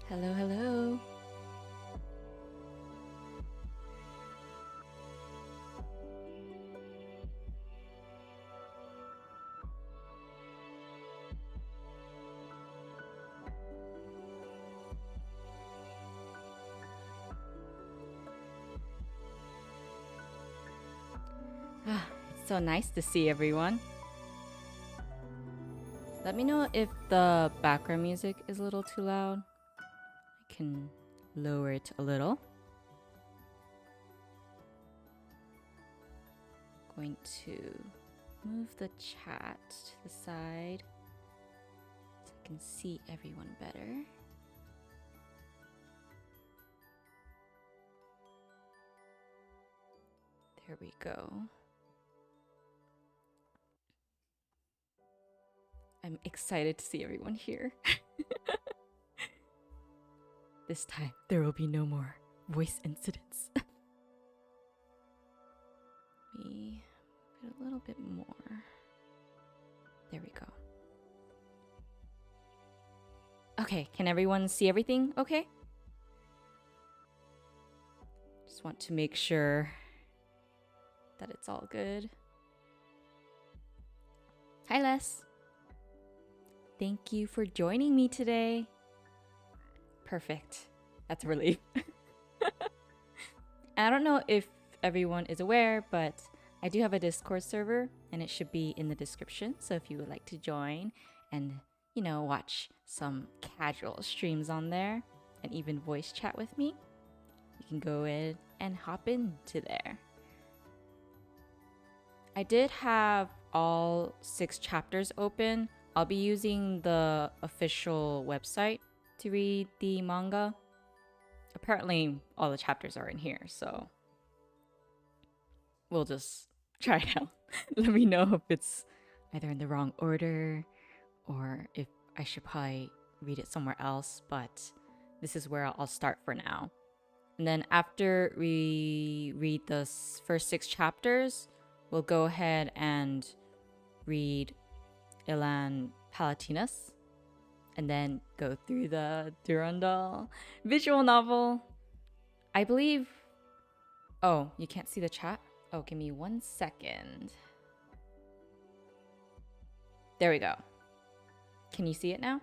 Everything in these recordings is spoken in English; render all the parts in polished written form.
Hello, hello. It's so nice to see everyone. Let me know if the background music is a little too loud. I can lower it a little. Going to move the chat to the side so I can see everyone better. There we go. I'm excited to see everyone here. This time, there will be no more voice incidents. Me put a little bit more. There we go. Okay, can everyone see everything okay? Just want to make sure that it's all good. Hi, Les. Thank you for joining me today. Perfect. That's a relief. I don't know if everyone is aware, but I do have a Discord server and it should be in the description. So if you would like to join and, you know, watch some casual streams on there and even voice chat with me, you can go in and hop into there. I did have all 6 chapters open. I'll be using the official website to read the manga. Apparently, all the chapters are in here, so we'll just try it out. Let me know if it's either in the wrong order or if I should probably read it somewhere else, but this is where I'll start for now. And then after we read the first 6 chapters, we'll go ahead and read Elan Palatinus and then go through the Durandal visual novel. I believe... Oh, you can't see the chat? Oh, give me 1 second. There we go. Can you see it now?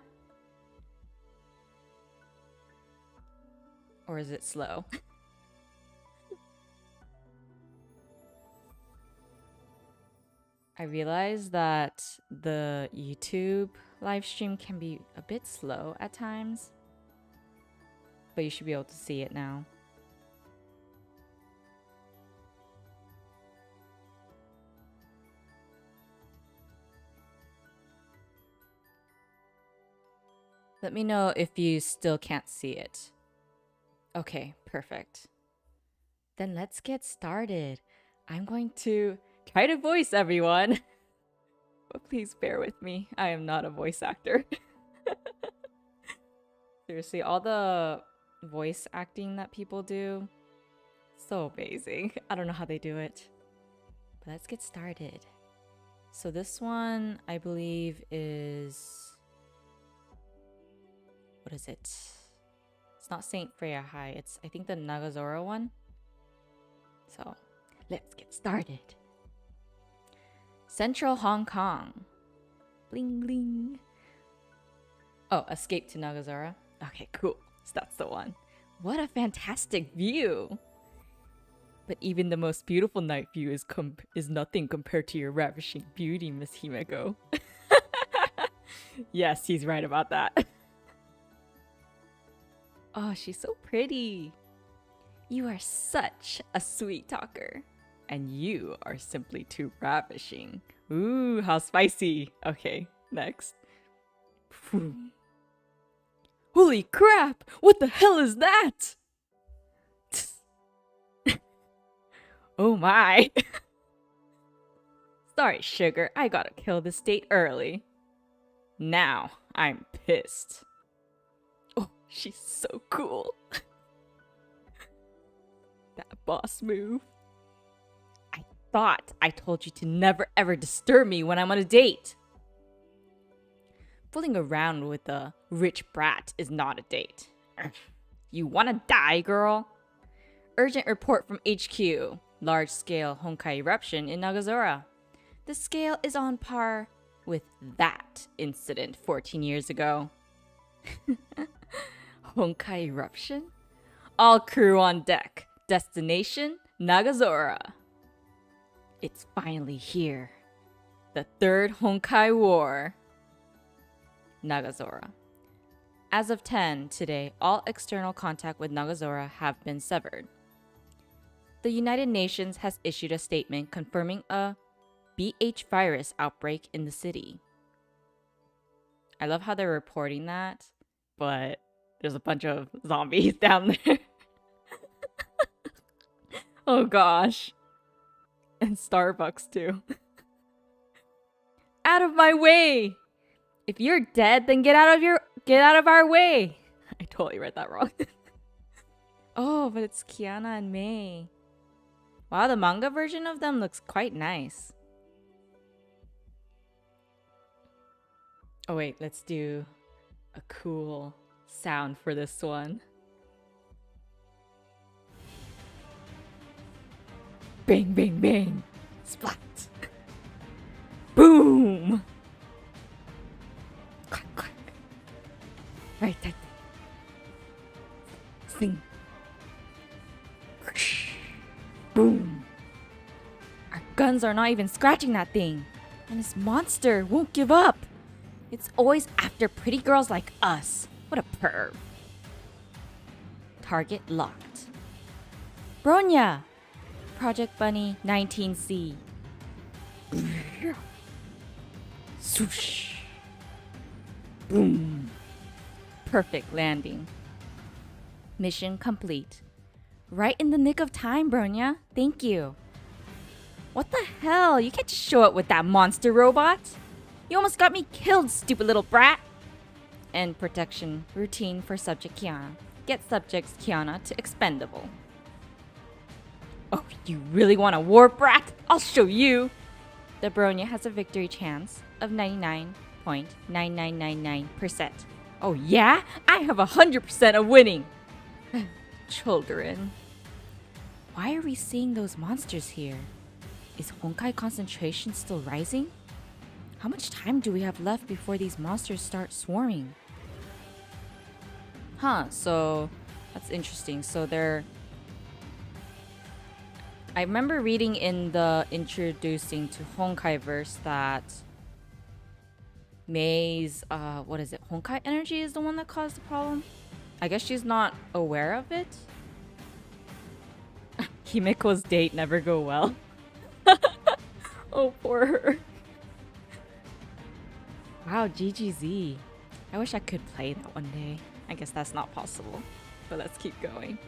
Or is it slow? I realize that the YouTube live stream can be a bit slow at times, but you should be able to see it now. Let me know if you still can't see it. Okay, perfect. Then let's get started. I'm going to try to voice everyone. But please bear with me. I am not a voice actor. Seriously, all the voice acting that people do, so amazing. I don't know how they do it. But let's get started. So this one, I believe, is... What is it? It's not Saint Freya High. It's, I think, the Nagazora one. So, let's get started. Central Hong Kong. Bling bling. Oh, Escape to Nagazora. Okay, cool. So that's the one. What a fantastic view. But even the most beautiful night view is nothing compared to your ravishing beauty, Miss Himeko. Yes, he's right about that. Oh, she's so pretty. You are such a sweet talker. And you are simply too ravishing. Ooh, how spicy. Okay, next. Holy crap! What the hell is that? Oh my. Sorry, sugar. I gotta kill this date early. Now, I'm pissed. Oh, she's so cool. That boss move. I thought I told you to never ever disturb me when I'm on a date. Fooling around with a rich brat is not a date. You wanna die, girl? Urgent report from HQ. Large-scale Honkai eruption in Nagazora. The scale is on par with that incident 14 years ago. Honkai eruption? All crew on deck. Destination, Nagazora. It's finally here. The third Honkai War. Nagazora. As of 10 today, all external contact with Nagazora have been severed. The United Nations has issued a statement confirming a BH virus outbreak in the city. I love how they're reporting that, but there's a bunch of zombies down there. Oh gosh. And Starbucks too. Out of my way! If you're dead, then get out of our way! I totally read that wrong. Oh, but it's Kiana and Mei. Wow, the manga version of them looks quite nice. Oh wait, let's do a cool sound for this one. Bang, bang, bang. Splat. Boom. Quack, quack. Right, right. Sing. Boom. Our guns are not even scratching that thing. And this monster won't give up. It's always after pretty girls like us. What a perv. Target locked. Bronya! Project Bunny 19C. Swoosh. Boom. Perfect landing. Mission complete. Right in the nick of time, Bronya. Thank you. What the hell? You can't just show up with that monster robot. You almost got me killed, stupid little brat. End protection routine for subject Kiana. Get subjects Kiana to expendable. Oh, you really want a war brat? I'll show you. The Bronya has a victory chance of 99.9999%. Oh yeah? I have 100% of winning. Children. Why are we seeing those monsters here? Is Honkai concentration still rising? How much time do we have left before these monsters start swarming? Huh, so that's interesting. So I remember reading in the introducing to Honkai verse that Mei's, Honkai energy is the one that caused the problem? I guess she's not aware of it? Himiko's date never go well. Oh, poor her. Wow, GGZ. I wish I could play that one day. I guess that's not possible. But let's keep going.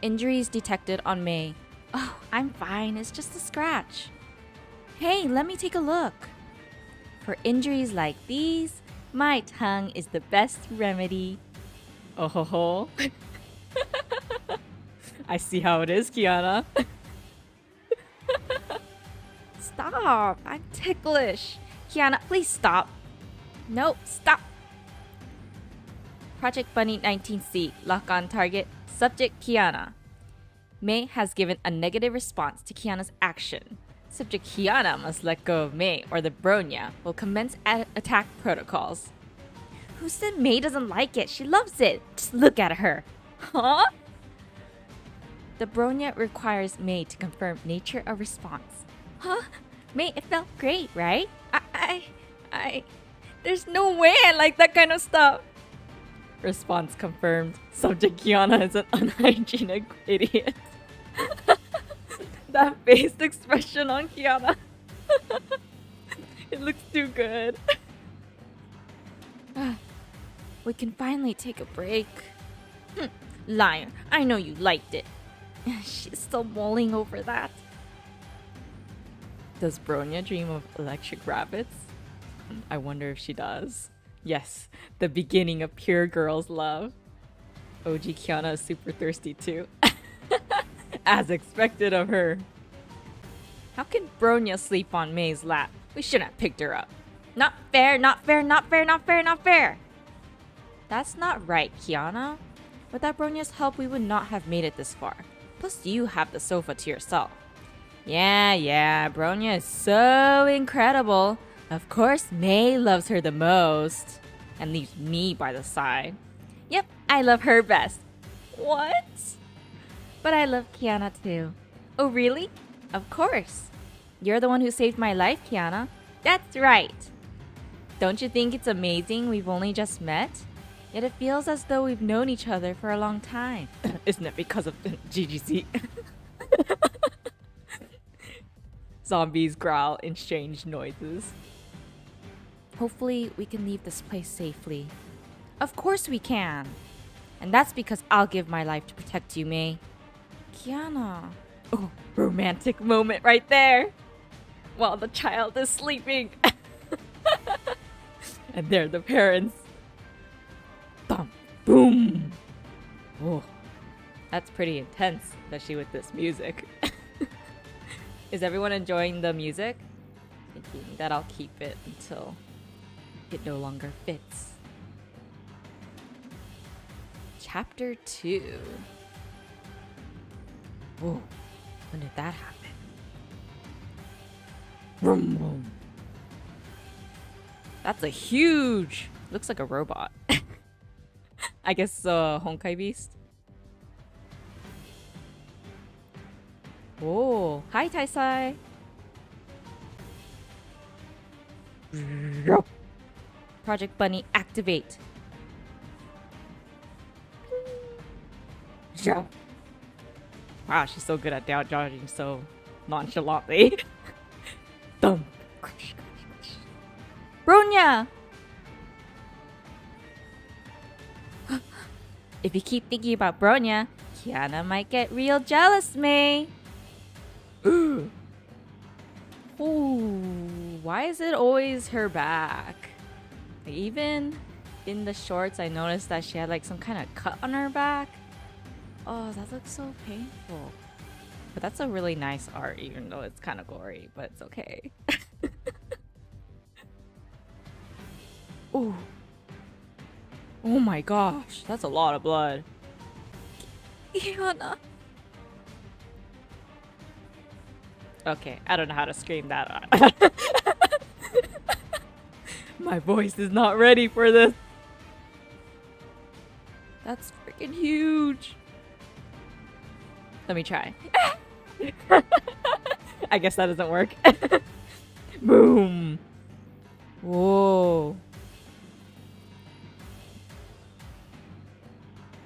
Injuries detected on Mei. Oh, I'm fine. It's just a scratch. Hey, let me take a look. For injuries like these, my tongue is the best remedy. Oh ho ho. I see how it is, Kiana. Stop. I'm ticklish. Kiana, please stop. Nope, stop. Project Bunny 19C. Lock on target. Subject Kiana. Mei has given a negative response to Kiana's action. Subject Kiana must let go of Mei or the Bronya will commence attack protocols. Who said Mei doesn't like it? She loves it. Just look at her. Huh? The Bronya requires Mei to confirm nature of response. Huh? Mei, it felt great, right? There's no way I like that kind of stuff. Response confirmed. Subject Kiana is an unhygienic idiot. That faced expression on Kiana. It looks too good. We can finally take a break. Liar, I know you liked it. She's still mulling over that. Does Bronya dream of electric rabbits? I wonder if she does. Yes, the beginning of pure girls' love. OG Kiana is super thirsty too. As expected of her. How can Bronya sleep on Mei's lap? We shouldn't have picked her up. Not fair, not fair, not fair, not fair, not fair. That's not right, Kiana. Without Bronya's help, we would not have made it this far. Plus, you have the sofa to yourself. Yeah, Bronya is so incredible. Of course, May loves her the most. And leaves me by the side. Yep, I love her best. What? But I love Kiana too. Oh, really? Of course. You're the one who saved my life, Kiana. That's right. Don't you think it's amazing we've only just met? Yet it feels as though we've known each other for a long time. Isn't it because of GGC? Zombies growl in strange noises. Hopefully, we can leave this place safely. Of course we can. And that's because I'll give my life to protect you, May. Kiana. Oh, romantic moment right there. While the child is sleeping. And they're the parents. Bum, boom. Oh, that's pretty intense, especially with this music. Is everyone enjoying the music? Thinking that I'll keep it until it no longer fits. Chapter 2. Whoa, when did that happen? Vroom, vroom. That's a huge... Looks like a robot. I guess Honkai beast. Oh, hi Taisai. Project Bunny activate. Wow, she's so good at dodging so nonchalantly. Thump. Bronya! If you keep thinking about Bronya, Kiana might get real jealous, May. Ooh, why is it always her back? Like, even in the shorts, I noticed that she had like some kind of cut on her back. Oh, that looks so painful. But that's a really nice art, even though it's kind of gory, but it's okay. Ooh. Oh my gosh, that's a lot of blood. Kiana. Okay, I don't know how to scream that out. My voice is not ready for this. That's freaking huge. Let me try. I guess that doesn't work. Boom. Whoa.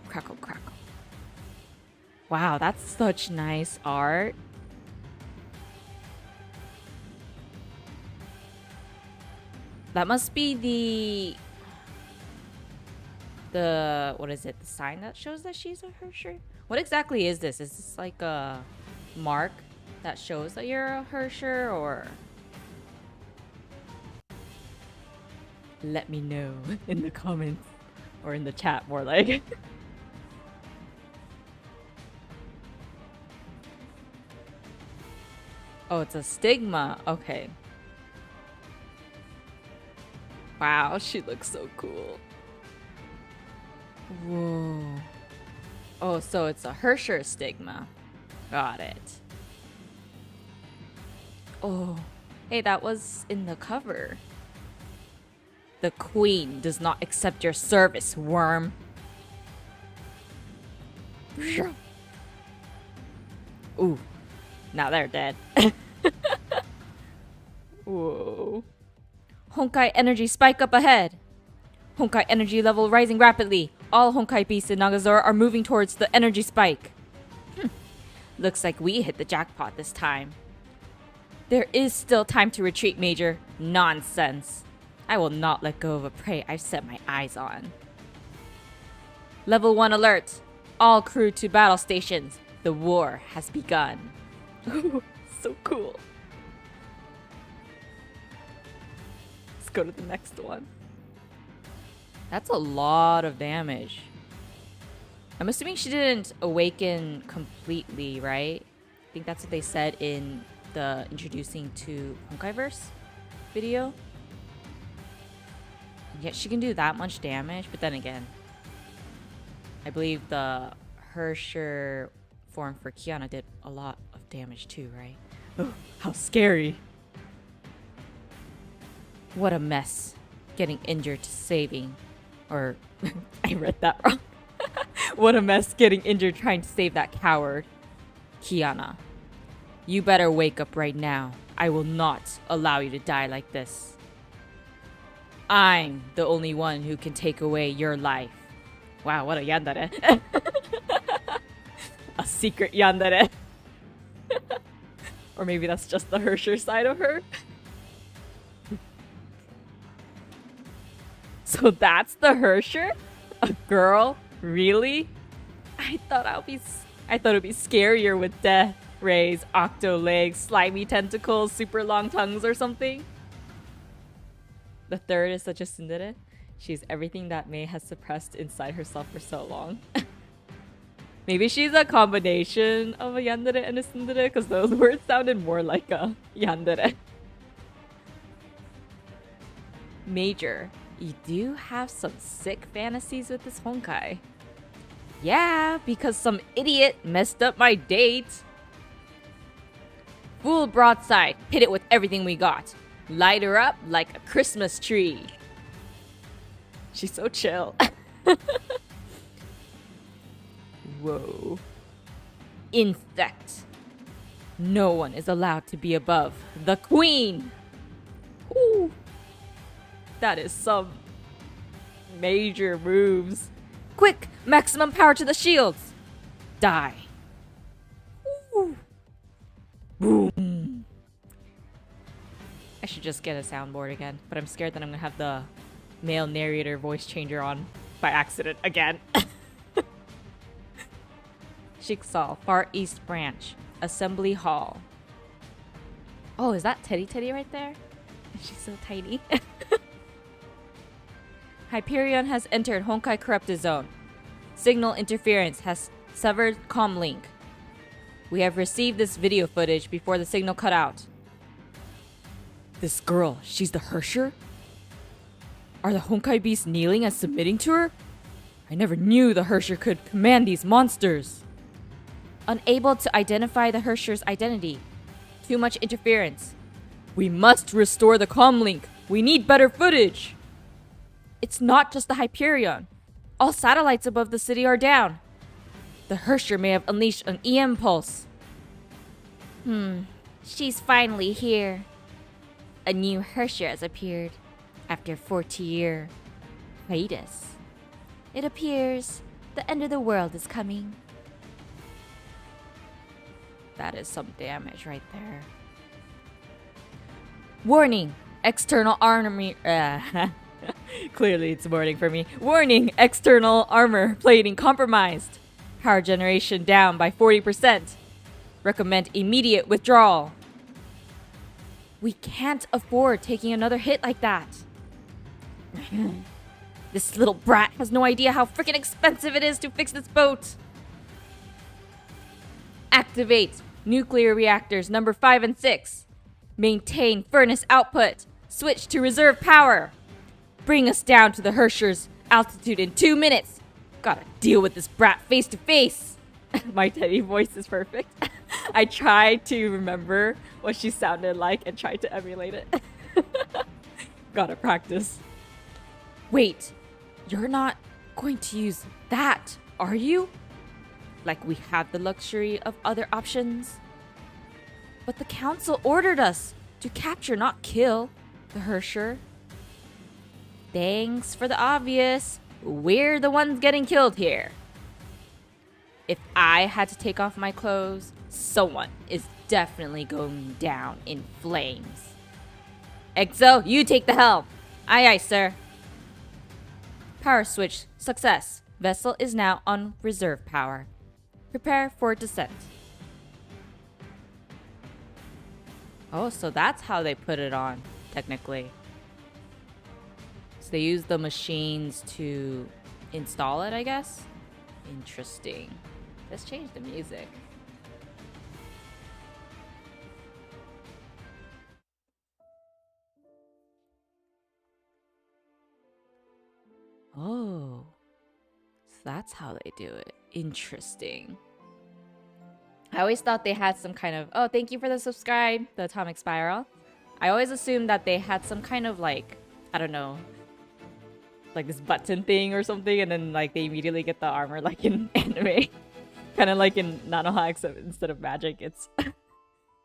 Crackle, crackle. Wow, that's such nice art. That must be the what is it? The sign that shows that she's a Hersher? What exactly is this? Is this like a mark that shows that you're a Hersher, or? Let me know in the comments or in the chat, more like. Oh, it's a stigma. Okay. Wow, she looks so cool. Whoa. Oh, so it's a Hersher stigma. Got it. Oh, hey, that was in the cover. The queen does not accept your service, worm. Ooh, now they're dead. Whoa. Honkai energy spike up ahead. Honkai energy level rising rapidly. All Honkai beasts in Nagazora are moving towards the energy spike. Looks like we hit the jackpot this time. There is still time to retreat, Major. Nonsense. I will not let go of a prey I've set my eyes on. Level 1 alert. All crew to battle stations. The war has begun. So cool. Let's go to the next one. That's a lot of damage. I'm assuming she didn't awaken completely, right? I think that's what they said in the introducing to Honkaiverse video. Yet she can do that much damage, but then again, I believe the Hersher form for Kiana did a lot of damage too, right? Oh, how scary. What a mess. Getting injured to saving. Or, I read that wrong. What a mess getting injured trying to save that coward. Kiana, you better wake up right now. I will not allow you to die like this. I'm the only one who can take away your life. Wow, what a yandere. A secret yandere. Or maybe that's just the Hersher side of her. So that's the Hersher? A girl? Really? I thought it'd be scarier with death rays, octo legs, slimy tentacles, super long tongues or something. The third is such a tsundere. She's everything that Mei has suppressed inside herself for so long. Maybe she's a combination of a yandere and a tsundere, because those words sounded more like a yandere. Major, you do have some sick fantasies with this Honkai. Yeah, because some idiot messed up my date. Full broadside, hit it with everything we got. Light her up like a Christmas tree. She's so chill. Whoa. Infect. No one is allowed to be above the queen. Ooh. That is some major moves. Quick, maximum power to the shields. Die. Ooh. Boom. I should just get a soundboard again, but I'm scared that I'm gonna have the male narrator voice changer on by accident again. Jigsaw, Far East Branch, Assembly Hall. Oh, is that Teddy right there? She's so tiny. Hyperion has entered Honkai Corrupted Zone. Signal interference has severed comm link. We have received this video footage before the signal cut out. This girl, she's the Hersher? Are the Honkai beasts kneeling and submitting to her? I never knew the Hersher could command these monsters. Unable to identify the Hersher's identity. Too much interference. We must restore the comm link. We need better footage. It's not just the Hyperion. All satellites above the city are down. The Hersher may have unleashed an EM pulse. She's finally here. A new Hersher has appeared after 40-year hiatus. It appears the end of the world is coming. That is some damage right there. Warning! External armor... Clearly it's warning for me. Warning! External armor plating compromised. Power generation down by 40%. Recommend immediate withdrawal. We can't afford taking another hit like that. This little brat has no idea how freaking expensive it is to fix this boat. Activate nuclear reactors number 5 and 6. Maintain furnace output. Switch to reserve power. Bring us down to the Hersher's altitude in 2 minutes. Gotta deal with this brat face to face. My Teddy voice is perfect. I tried to remember what she sounded like and tried to emulate it. Gotta practice. Wait, you're not going to use that, are you? Like we have the luxury of other options? But the council ordered us to capture, not kill, the Hersher. Thanks for the obvious. We're the ones getting killed here. If I had to take off my clothes, someone is definitely going down in flames. Exo, you take the helm. Aye, aye, sir. Power switch success. Vessel is now on reserve power. Prepare for descent. Oh, so that's how they put it on, technically. So they use the machines to install it, I guess? Interesting. Let's change the music. Oh. So that's how they do it. Interesting. I always thought they had some kind of... Oh, thank you for the subscribe, the Atomic Spiral. I always assumed that they had some kind of like... I don't know. Like this button thing or something. And then like they immediately get the armor like in anime. Kind of like in Nanoha, except instead of magic, it's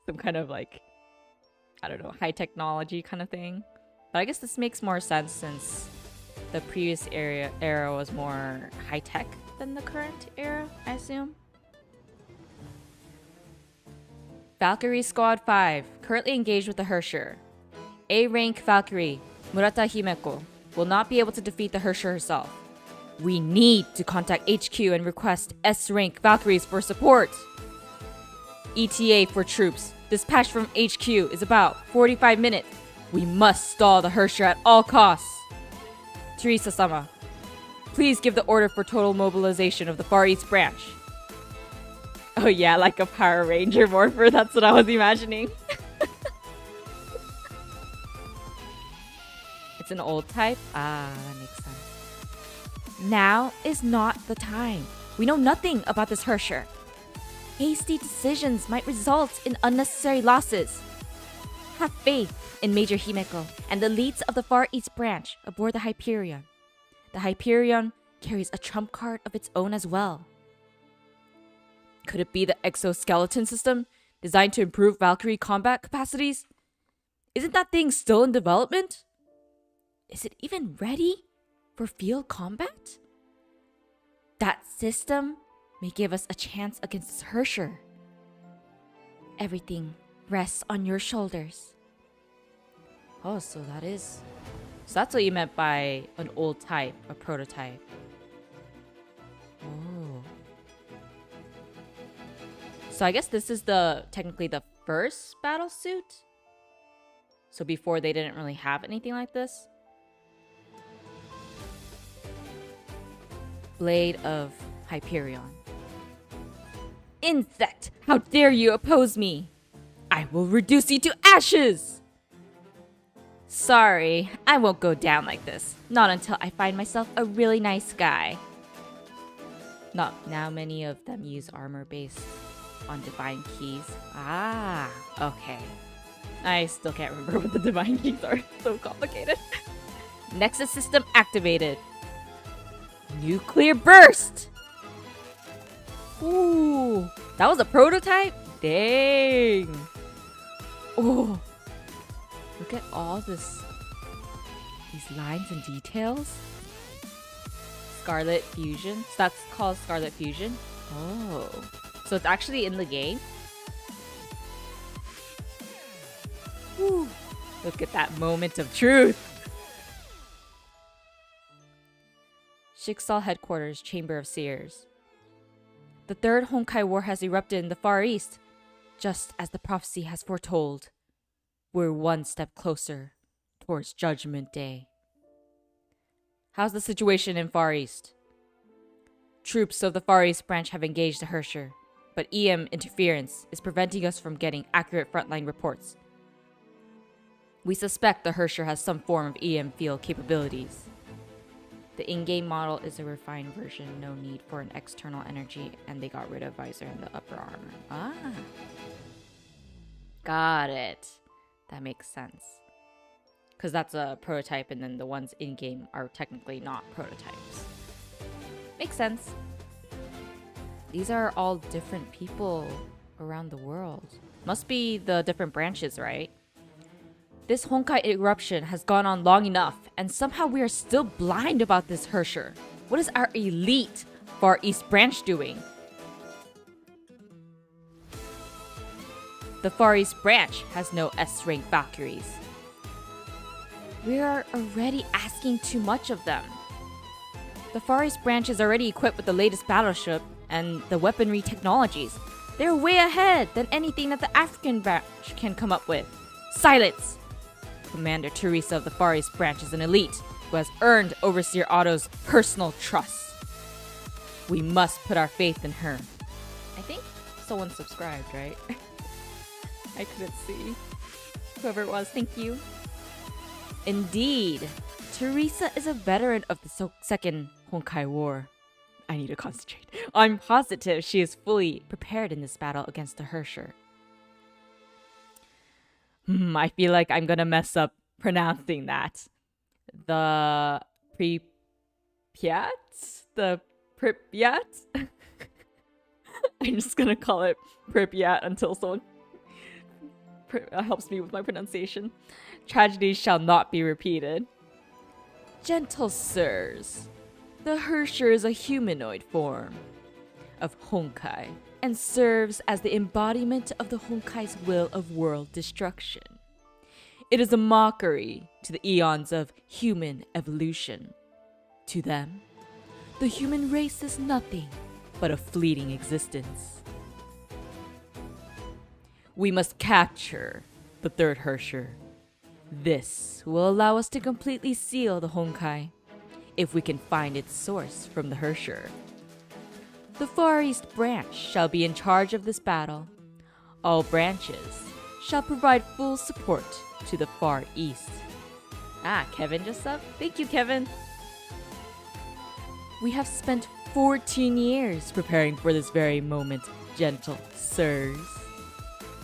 some kind of like... I don't know, high technology kind of thing. But I guess this makes more sense since the previous era was more high tech than the current era, I assume. Valkyrie Squad 5, currently engaged with the Hersher. A-rank Valkyrie, Murata Himeko, will not be able to defeat the Hersher herself. We need to contact HQ and request S-rank Valkyries for support. ETA for troops. Dispatch from HQ is about 45 minutes. We must stall the Hersher at all costs. Teresa-sama, please give the order for total mobilization of the Far East branch. Oh yeah, like a Power Ranger morpher, that's what I was imagining. It's an old type? Ah, that makes sense. Now is not the time. We know nothing about this Hersher. Hasty decisions might result in unnecessary losses. Have faith in Major Himeko and the elites of the Far East branch aboard the Hyperion. The Hyperion carries a trump card of its own as well. Could it be the exoskeleton system designed to improve Valkyrie combat capacities? Isn't that thing still in development? Is it even ready for field combat? That system may give us a chance against Hersher. Everything rests on your shoulders. Oh, so that's what you meant by an old type, a prototype. Oh. So I guess this is technically the first battle suit. So before they didn't really have anything like this. Blade of Hyperion. Insect! How dare you oppose me! I will reduce you to ashes! Sorry, I won't go down like this. Not until I find myself a really nice guy. Not now many of them use armor based on divine keys. Ah, okay. I still can't remember what the divine keys are. It's so complicated. Nexus system activated. Nuclear burst! Ooh, that was a prototype? Dang. Oh, look at all these lines and details. Scarlet Fusion. So that's called Scarlet Fusion. Oh, so it's actually in the game. Whew. Look at that moment of truth. Shiksal Headquarters, Chamber of Seers. The third Honkai War has erupted in the Far East, just as the prophecy has foretold. We're one step closer towards Judgment Day. How's the situation in Far East? Troops of the Far East branch have engaged the Hersher, but EM interference is preventing us from getting accurate frontline reports. We suspect the Hersher has some form of EM field capabilities. The in-game model is a refined version, no need for an external energy, and they got rid of visor and the upper armor. Ah. Got it. That makes sense. Because that's a prototype, and then the ones in-game are technically not prototypes. Makes sense. These are all different people around the world. Must be the different branches, right? This Honkai eruption has gone on long enough, and somehow we are still blind about this Hersher. What is our elite Far East branch doing? The Far East branch has no S-rank Valkyries. We are already asking too much of them. The Far East branch is already equipped with the latest battleship and the weaponry technologies. They're way ahead than anything that the African branch can come up with. Silence! Commander Teresa of the Far East branch is an elite who has earned Overseer Otto's personal trust. We must put our faith in her. I think someone subscribed, right? I couldn't see. Whoever it was, thank you. Indeed. Teresa is a veteran of the second Honkai War. I need to concentrate. I'm positive she is fully prepared in this battle against the Hersher. I feel like I'm gonna mess up pronouncing that. The Pripyat? The Pripyat? I'm just gonna call it Pripyat until someone helps me with my pronunciation. Tragedy shall not be repeated. Gentle sirs, the Hersher is a humanoid form of Honkai and serves as the embodiment of the Honkai's will of world destruction. It is a mockery to the eons of human evolution. To them, the human race is nothing but a fleeting existence. We must capture the third Hersher. This will allow us to completely seal the Honkai, if we can find its source from the Hersher. The Far East branch shall be in charge of this battle. All branches shall provide full support to the Far East. Kevin just subbed? Thank you, Kevin. We have spent 14 years preparing for this very moment, gentle sirs.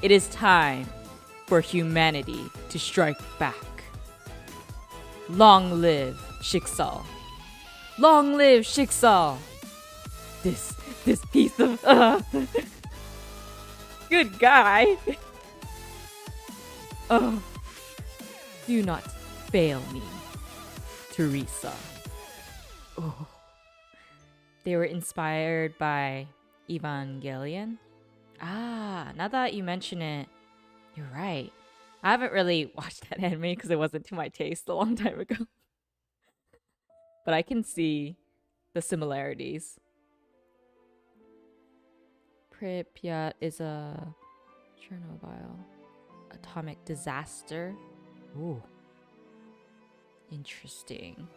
It is time for humanity to strike back. Long live Shiksal. Long live Shiksal. This piece of good guy. Do not fail me, Teresa. They were inspired by Evangelion. Now that you mention it, you're right. I haven't really watched that anime because it wasn't to my taste a long time ago. But I can see the similarities. Pripyat is a Chernobyl atomic disaster. Ooh. Interesting.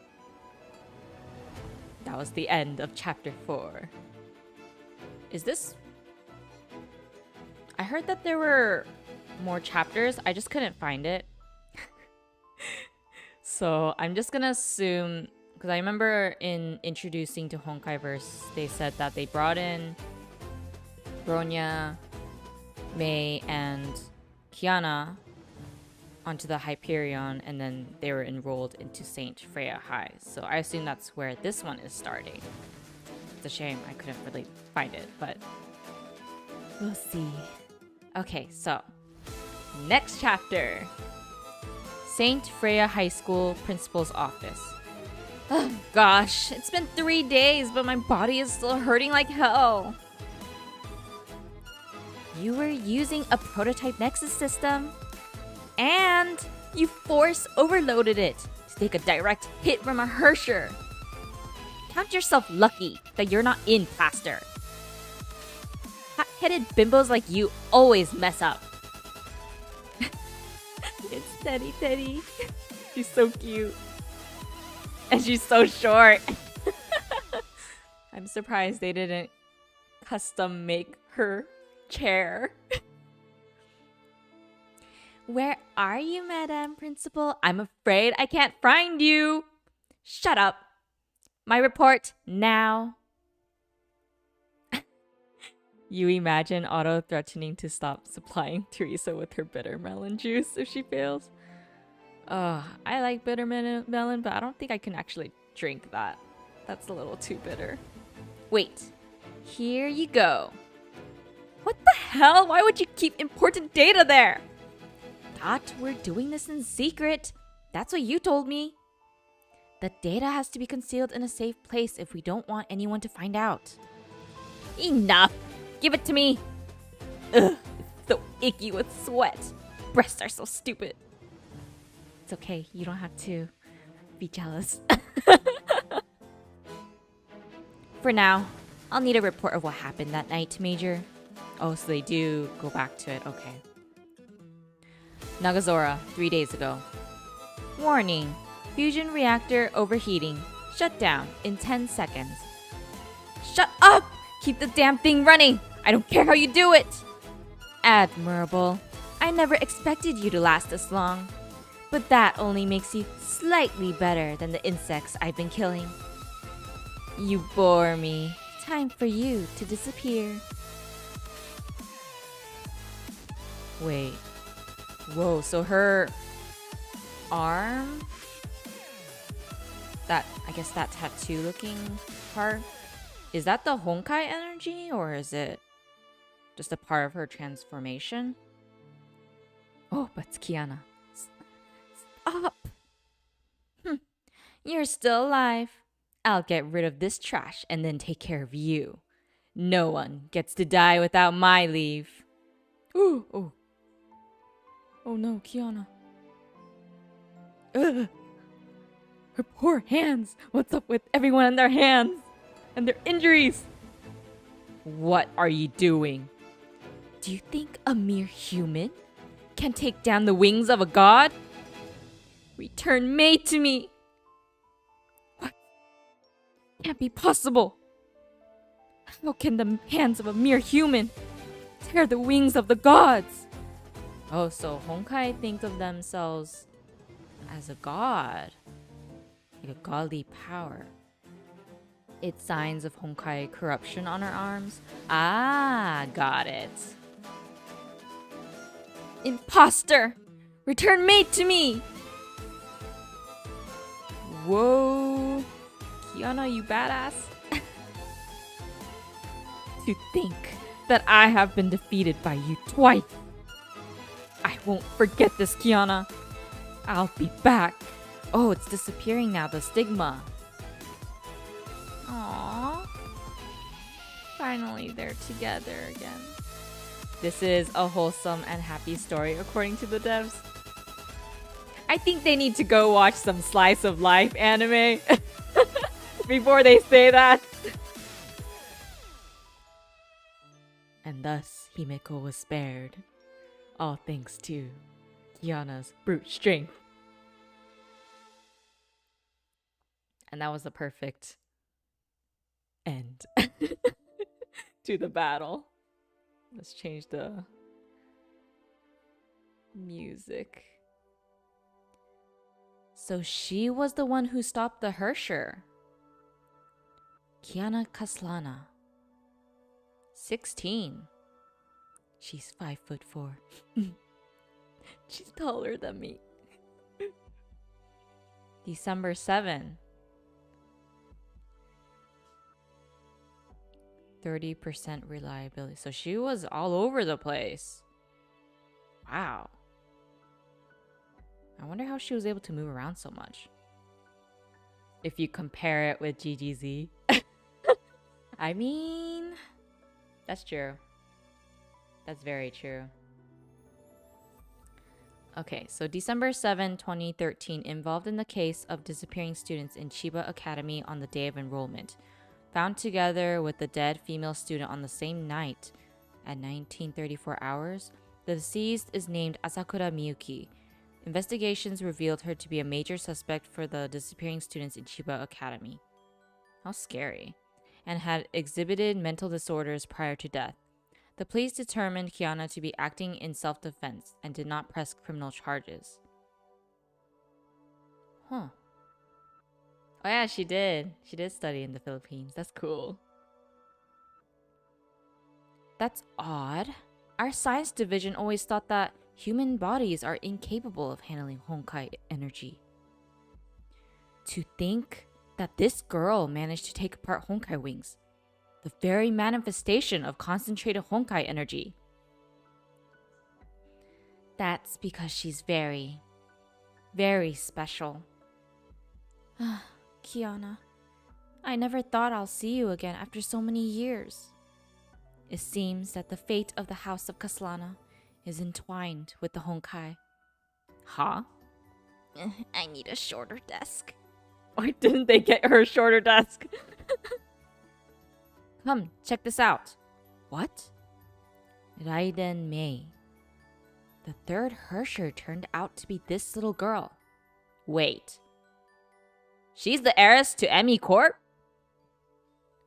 That was the end of chapter 4. Is this... I heard that there were more chapters. I just couldn't find it. So I'm just gonna assume... Because I remember in introducing to Honkaiverse, they said that they brought in Bronya, Mei, and Kiana onto the Hyperion, and then they were enrolled into Saint Freya High. So I assume that's where this one is starting. It's a shame I couldn't really find it, but we'll see. Okay, so next chapter. Saint Freya High School Principal's Office. Oh gosh, it's been 3 days, but my body is still hurting like hell. You were using a prototype Nexus system, and you force overloaded it to take a direct hit from a Hersher. Count yourself lucky that you're not in plaster. Hot-headed bimbos like you always mess up. It's Teddy. She's so cute. And she's so short. I'm surprised they didn't custom make her chair. Where are you, Madam Principal? I'm afraid I can't find you. Shut up. My report now. You imagine Otto threatening to stop supplying Teresa with her bitter melon juice if she fails? I like bitter melon, but I don't think I can actually drink that. That's a little too bitter. Wait, here you go. What the hell? Why would you keep important data there? Thought we're doing this in secret. That's what you told me. The data has to be concealed in a safe place if we don't want anyone to find out. Enough! Give it to me! Ugh, it's so icky with sweat. Breasts are so stupid. It's okay, you don't have to be jealous. For now, I'll need a report of what happened that night, Major. Oh, so they do go back to it, okay. Nagazora, 3 days ago. Warning, fusion reactor overheating. Shut down in 10 seconds. Shut up! Keep the damn thing running! I don't care how you do it! Admirable. I never expected you to last this long. But that only makes you slightly better than the insects I've been killing. You bore me. Time for you to disappear. Wait. Whoa, so her arm? I guess that tattoo looking part? Is that the Honkai energy, or is it just a part of her transformation? Oh, but Kiana. Stop! You're still alive. I'll get rid of this trash and then take care of you. No one gets to die without my leave. Ooh, oh. Oh no, Kiana. Ugh. Her poor hands. What's up with everyone and their hands? And their injuries? What are you doing? Do you think a mere human can take down the wings of a god? Return May to me. What? Can't be possible. How can the hands of a mere human tear the wings of the gods? Oh, so Honkai think of themselves as a god. Like a godly power. It's signs of Honkai corruption on her arms. Ah, got it. Imposter! Return May to me! Whoa. Kiana, you badass. To think that I have been defeated by you twice. I won't forget this, Kiana. I'll be back. Oh, it's disappearing now, the stigma. Aww. Finally, they're together again. This is a wholesome and happy story, according to the devs. I think they need to go watch some slice of life anime before they say that. And thus, Himeko was spared. All thanks to Kiana's brute strength. And that was the perfect end to the battle. Let's change the music. So she was the one who stopped the Hersher. Kiana Kaslana. 16. She's 5'4". She's taller than me. December 7. 30% reliability. So she was all over the place. Wow. I wonder how she was able to move around so much. If you compare it with GGZ. I mean, that's true. That's very true. Okay, so December 7, 2013, involved in the case of disappearing students in Chiba Academy on the day of enrollment. Found together with the dead female student on the same night at 1934 hours, the deceased is named Asakura Miyuki. Investigations revealed her to be a major suspect for the disappearing students in Chiba Academy. How scary. And had exhibited mental disorders prior to death. The police determined Kiana to be acting in self-defense and did not press criminal charges. Huh. Oh yeah, she did. She did study in the Philippines. That's cool. That's odd. Our science division always thought that human bodies are incapable of handling Honkai energy. To think that this girl managed to take apart Honkai wings. The very manifestation of concentrated Honkai energy. That's because she's very, very special. Kiana, I never thought I'll see you again after so many years. It seems that the fate of the House of Kaslana is entwined with the Honkai. Huh? I need a shorter desk. Why didn't they get her a shorter desk? Come, check this out. What? Raiden Mei. The third Hersher turned out to be this little girl. Wait. She's the heiress to Emmy Corp?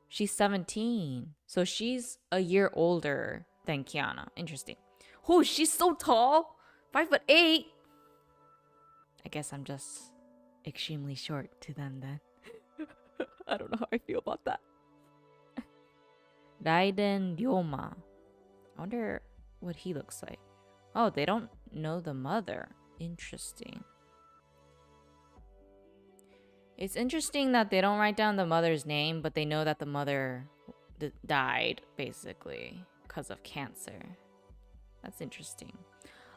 She's 17. So she's a year older than Kiana. Interesting. Oh, she's so tall. 5'8". I guess I'm just extremely short to them then. I don't know how I feel about that. Raiden Ryoma. I wonder what he looks like. Oh, they don't know the mother. Interesting. It's interesting that they don't write down the mother's name, but they know that the mother died, basically, because of cancer. That's interesting.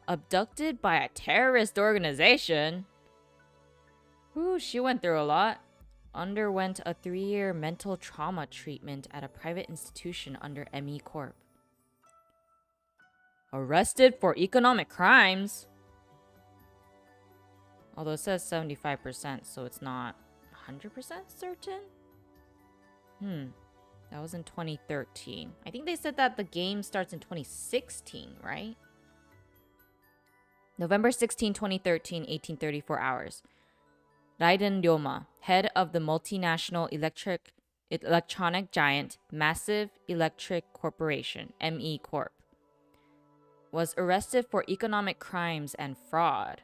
Abducted by a terrorist organization? Ooh, she went through a lot. Underwent a 3-year mental trauma treatment at a private institution under ME Corp. Arrested for economic crimes? Although it says 75%, so it's not 100% certain? That was in 2013. I think they said that the game starts in 2016, right? November 16, 2013, 1834 hours. Raiden Ryoma, head of the multinational electronic giant Massive Electric Corporation, ME Corp, was arrested for economic crimes and fraud.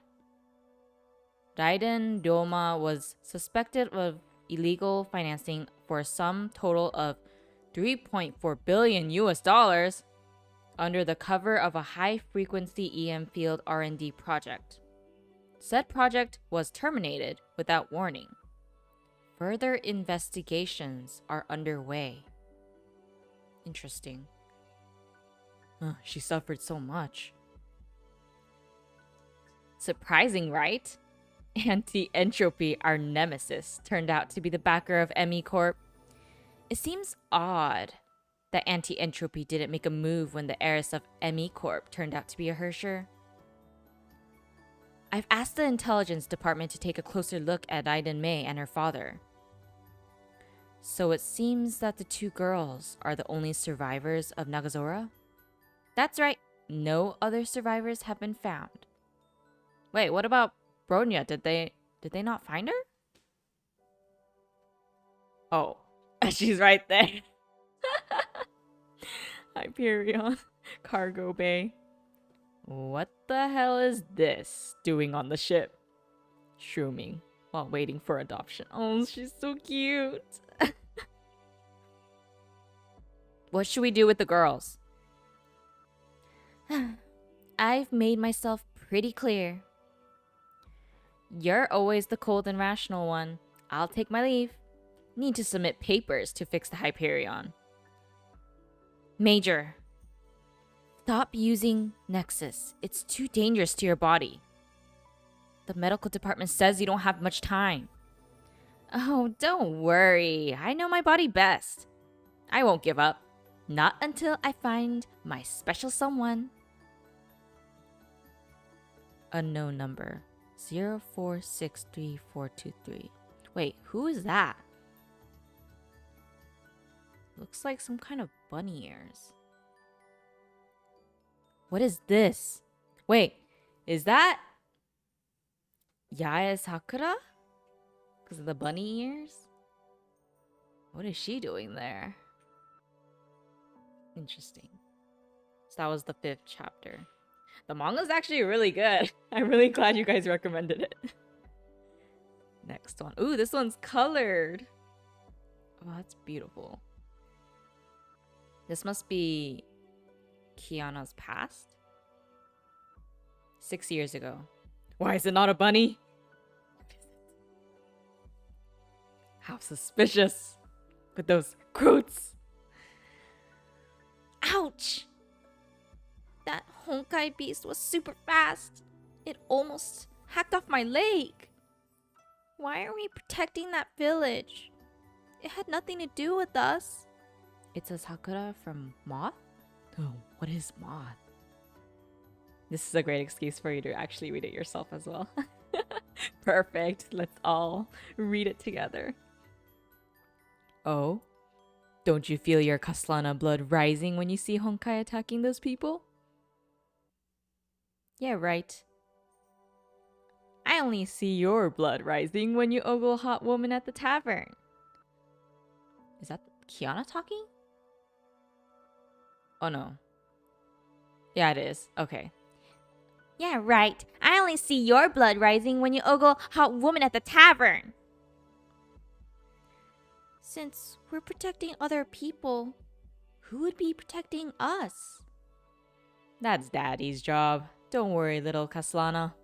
Raiden Ryoma was suspected of illegal financing for a sum total of $3.4 billion US under the cover of a high-frequency EM field R&D project. Said project was terminated without warning. Further investigations are underway. Interesting. She suffered so much. Surprising, right? Anti-Entropy, our nemesis, turned out to be the backer of ME Corp. It seems odd that Anti-Entropy didn't make a move when the heiress of ME Corp turned out to be a Hersher. I've asked the intelligence department to take a closer look at Raiden Mei and her father. So it seems that the 2 girls are the only survivors of Nagazora? That's right, no other survivors have been found. Wait, what about Bronya? Did they not find her? Oh, she's right there. Hyperion, cargo bay. What the hell is this doing on the ship? Shrooming while waiting for adoption. Oh, she's so cute. What should we do with the girls? I've made myself pretty clear. You're always the cold and rational one. I'll take my leave. Need to submit papers to fix the Hyperion. Major, stop using Nexus. It's too dangerous to your body. The medical department says you don't have much time. Oh, don't worry. I know my body best. I won't give up. Not until I find my special someone. Unknown number. 0463423. Wait, who is that? Looks like some kind of bunny ears. What is this? Wait, is that Yaya Sakura? Because of the bunny ears? What is she doing there? Interesting. So that was the 5th chapter. The manga's actually really good. I'm really glad you guys recommended it. Next one. Ooh, this one's colored. Oh, that's beautiful. This must be Kiana's past? 6 years ago. Why is it not a bunny? How suspicious. With those quotes. Ouch! That Honkai beast was super fast. It almost hacked off my leg. Why are we protecting that village? It had nothing to do with us. It's a Sakura from Moth? Oh, what is Moth? This is a great excuse for you to actually read it yourself as well. Perfect. Let's all read it together. Oh? Don't you feel your Kaslana blood rising when you see Honkai attacking those people? Yeah, right. I only see your blood rising when you ogle a hot woman at the tavern. Is that Kiana talking? Oh no. Yeah, it is. Okay. Yeah, right. I only see your blood rising when you ogle hot woman at the tavern. Since we're protecting other people, who would be protecting us? That's Daddy's job. Don't worry, little Kaslana.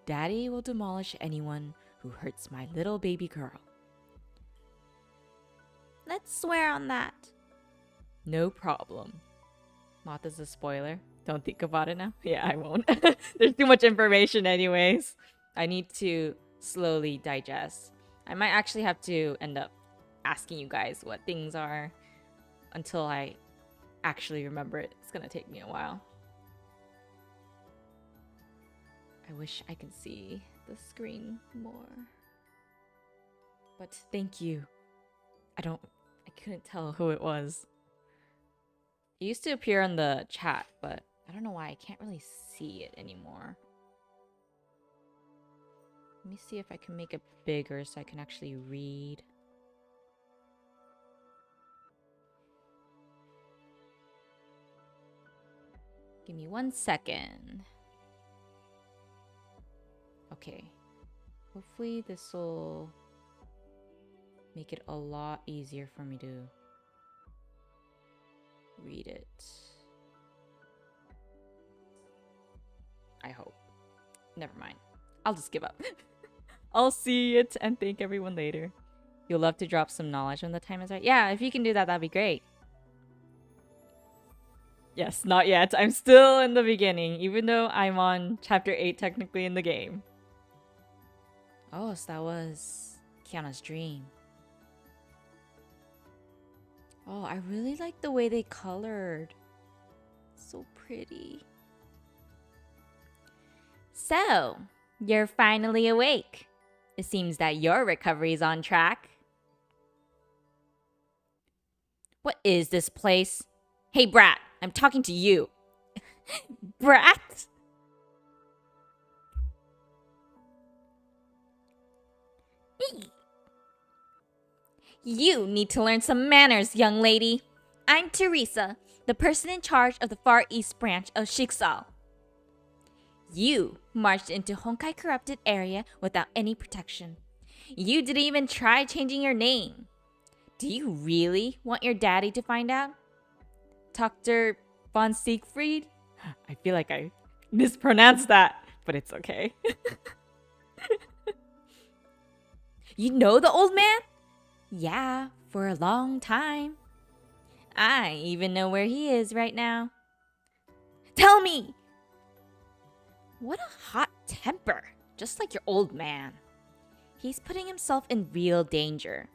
Daddy will demolish anyone who hurts my little baby girl. Let's swear on that. No problem. Moth is a spoiler. Don't think about it now. Yeah, I won't. There's too much information anyways. I need to slowly digest. I might actually have to end up asking you guys what things are until I actually remember it. It's gonna take me a while. I wish I could see the screen more. But thank you. I couldn't tell who it was. It used to appear on the chat, but I don't know why I can't really see it anymore. Let me see if I can make it bigger so I can actually read. Give me 1 second. Okay. Hopefully this will make it a lot easier for me to read it. I hope. Never mind. I'll just give up. I'll see it and thank everyone later. You'll love to drop some knowledge when the time is right. Yeah, if you can do that, that'd be great. Yes, not yet. I'm still in the beginning, even though I'm on chapter 8 technically in the game. Oh, so that was Kiana's dream. Oh, I really like the way they colored. So pretty. So, you're finally awake. It seems that your recovery is on track. What is this place? Hey, Brat, I'm talking to you. Brat? You need to learn some manners, young lady. I'm Teresa, the person in charge of the Far East branch of Shiksal. You marched into Honkai corrupted area without any protection. You didn't even try changing your name. Do you really want your daddy to find out? Dr. von Siegfried? I feel like I mispronounced that, but it's okay. You know the old man? Yeah, for a long time. I even know where he is right now. Tell me! What a hot temper, just like your old man. He's putting himself in real danger.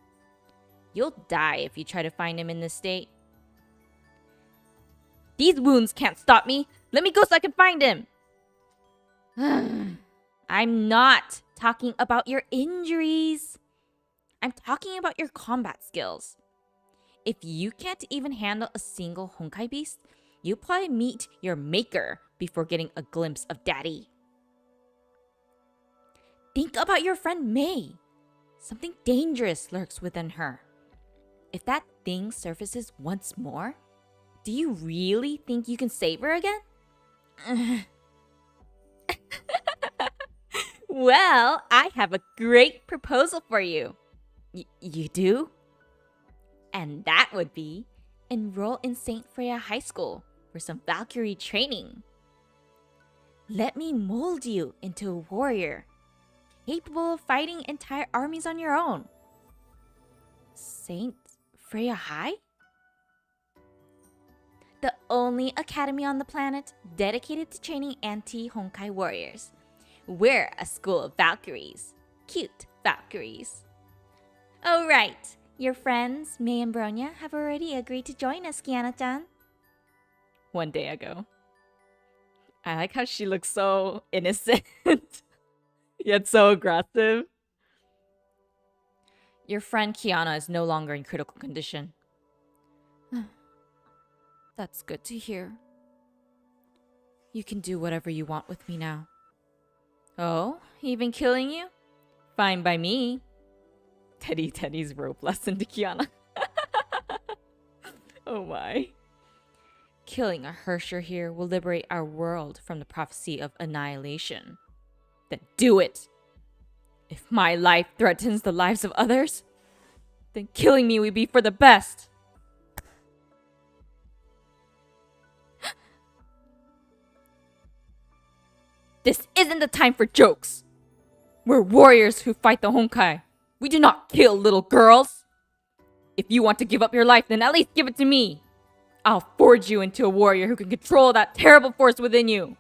You'll die if you try to find him in this state. These wounds can't stop me. Let me go so I can find him. I'm not talking about your injuries. I'm talking about your combat skills. If you can't even handle a single Honkai beast, you'll probably meet your maker before getting a glimpse of Daddy. Think about your friend May. Something dangerous lurks within her. If that thing surfaces once more, do you really think you can save her again? Well, I have a great proposal for you. You do? And that would be enroll in St. Freya High School for some Valkyrie training. Let me mold you into a warrior, capable of fighting entire armies on your own. St. Freya High? The only academy on the planet dedicated to training anti-Honkai warriors. We're a school of Valkyries. Cute Valkyries. Oh, right. Your friends, May and Bronya, have already agreed to join us, Kiana-chan. 1 day ago. I like how she looks so innocent, yet so aggressive. Your friend Kiana is no longer in critical condition. That's good to hear. You can do whatever you want with me now. Oh, even killing you? Fine by me. Teddy's rope lesson to Kiana. Oh my. killing a Hersher here will liberate our world from the prophecy of annihilation, then do it. If my life threatens the lives of others, then killing me would be for the best. This isn't the time for jokes. We're warriors who fight the Honkai. We do not kill little girls. If you want to give up your life, then at least give it to me. I'll forge you into a warrior who can control that terrible force within you.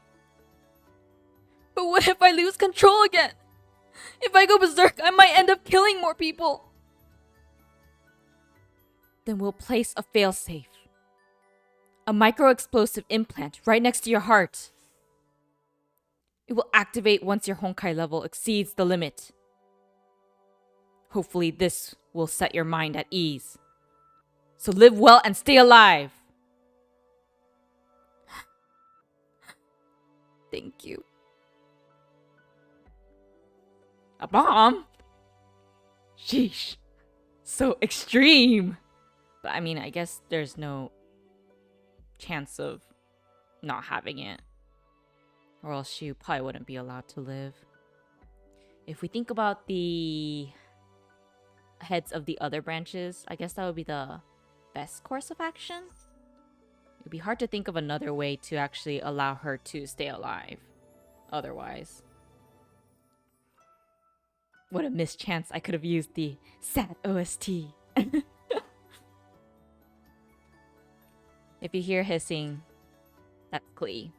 But what if I lose control again? If I go berserk, I might end up killing more people. Then we'll place a failsafe. A micro-explosive implant right next to your heart. It will activate once your Honkai level exceeds the limit. Hopefully this will set your mind at ease. So live well and stay alive. Thank you. A bomb? Sheesh. So extreme. But I mean, I guess there's no chance of not having it. Or else she probably wouldn't be allowed to live. If we think about the heads of the other branches, I guess that would be the best course of action. It would be hard to think of another way to actually allow her to stay alive. Otherwise. What a mischance I could have used the sad OST. If you hear hissing, that's Klee.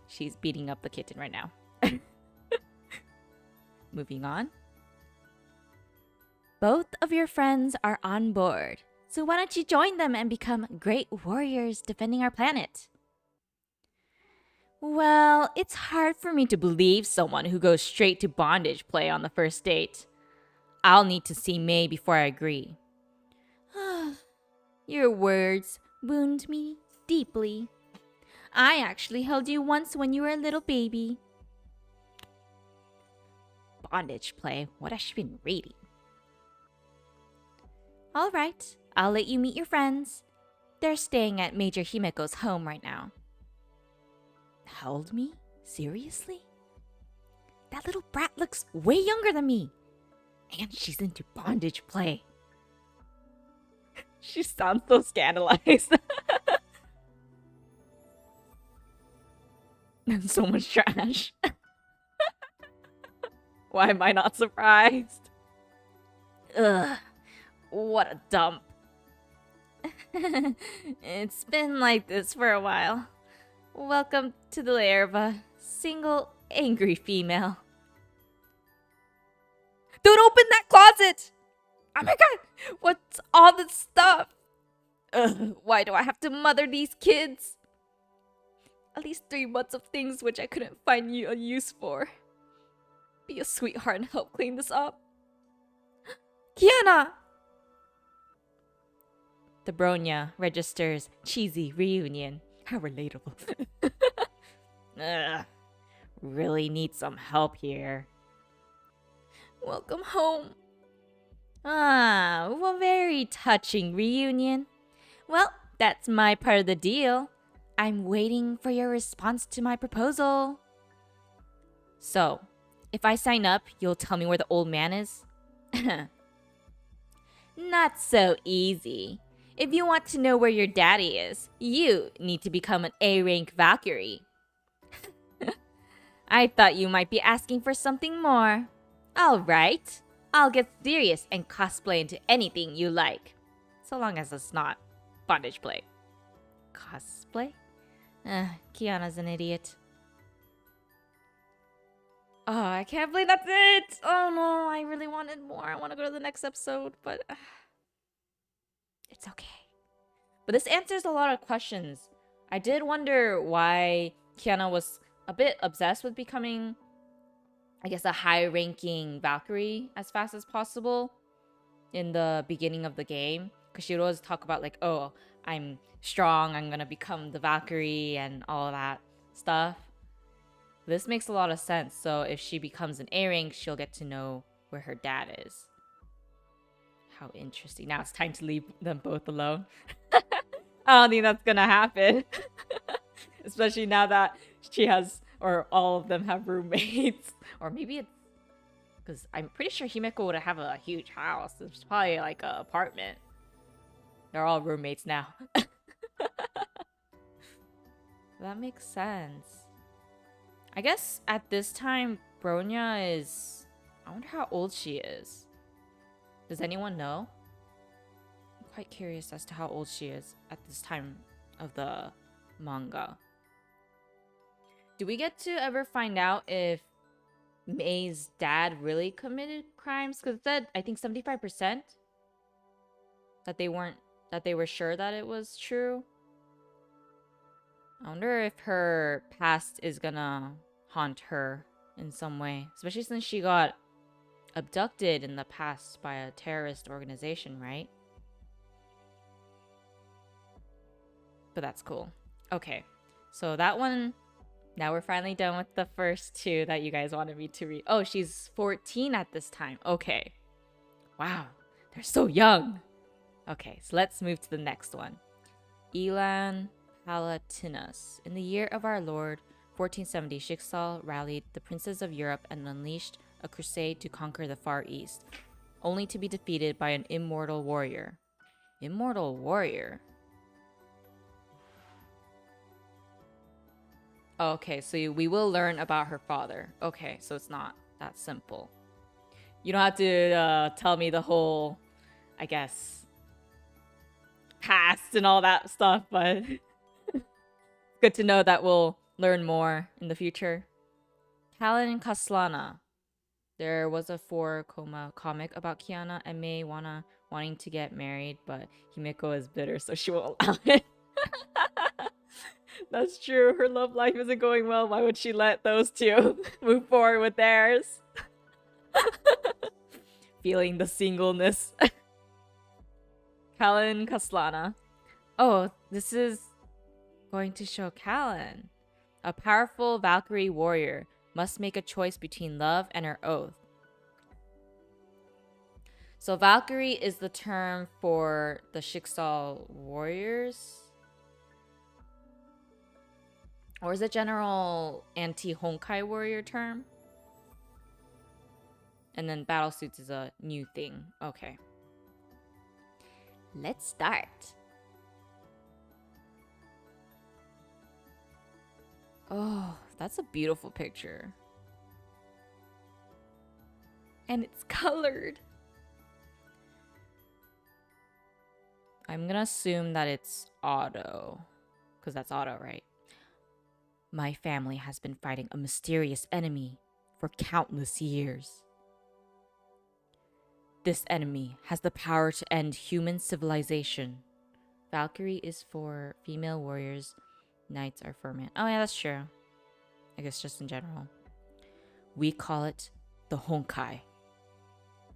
She's beating up the kitten right now. Moving on. Both of your friends are on board, so why don't you join them and become great warriors defending our planet? Well, it's hard for me to believe someone who goes straight to bondage play on the first date. I'll need to see May before I agree. Your words wound me deeply. I actually held you once when you were a little baby. Bondage play? What has she been reading? Alright, I'll let you meet your friends. They're staying at Major Himeko's home right now. Held me? Seriously? That little brat looks way younger than me. And she's into bondage play. She sounds so scandalized. And so much trash. Why am I not surprised? Ugh, what a dump. It's been like this for a while. Welcome to the lair of a single angry female. Don't open that closet! Oh my god! What's all this stuff? Ugh, why do I have to mother these kids? At least 3 months of things which I couldn't find you a use for. Be a sweetheart and help clean this up. Kiana! The Bronya registers cheesy reunion. How relatable. Ugh, really need some help here. Welcome home. Ah, a very touching reunion. Well, that's my part of the deal. I'm waiting for your response to my proposal. So, if I sign up, you'll tell me where the old man is? Not so easy. If you want to know where your daddy is, you need to become an A-rank Valkyrie. I thought you might be asking for something more. Alright, I'll get serious and cosplay into anything you like. So long as it's not bondage play. Cosplay? Kiana's an idiot. Oh, I can't believe that's it! Oh no, I really wanted more. I want to go to the next episode, but it's okay. But this answers a lot of questions. I did wonder why Kiana was a bit obsessed with becoming, I guess, a high-ranking Valkyrie as fast as possible in the beginning of the game. Because she would always talk about like, oh, I'm strong, I'm gonna become the Valkyrie and all of that stuff. This makes a lot of sense. So if she becomes an A-rank, she'll get to know where her dad is. How interesting. Now it's time to leave them both alone. I don't think that's gonna happen. Especially now that she has, or all of them have roommates. Or maybe it's because I'm pretty sure Himeko would have a huge house. It's probably like an apartment. They're all roommates now. That makes sense. I guess at this time, Bronya is... I wonder how old she is. Does anyone know? I'm quite curious as to how old she is at this time of the manga. Do we get to ever find out if May's dad really committed crimes? Because it said, I think 75% that they were sure that it was true. I wonder if her past is gonna haunt her in some way, especially since she got abducted in the past by a terrorist organization, right? But that's cool. Okay, so that one, now we're finally done with the first two that you guys wanted me to read. Oh, she's 14 at this time. Okay. Wow, they're so young. Okay, so let's move to the next one. Elan Palatinus. In the year of our Lord, 1470, Schicksal rallied the princes of Europe and unleashed a crusade to conquer the Far East, only to be defeated by an immortal warrior. Immortal warrior? Okay, so we will learn about her father. Okay, so it's not that simple. You don't have to tell me the whole, I guess, past and all that stuff, but good to know that we'll learn more in the future. Talon and Kaslana. There was a 4 comic about Kiana and Mei wanting to get married, but Himeko is bitter, so she won't allow it. That's true. Her love life isn't going well. Why would she let those two move forward with theirs? Feeling the singleness. Kallen Kaslana. Oh, this is going to show Kallen. A powerful Valkyrie warrior must make a choice between love and her oath. So Valkyrie is the term for the Schicksal warriors? Or is it general anti-Honkai warrior term? And then battlesuits is a new thing. Okay. Let's start. Oh, that's a beautiful picture. And it's colored. I'm gonna assume that it's auto. Because that's auto, right? My family has been fighting a mysterious enemy for countless years. This enemy has the power to end human civilization. Valkyrie is for female warriors. Knights are for men. Oh yeah, that's true. I guess just in general. We call it the Honkai.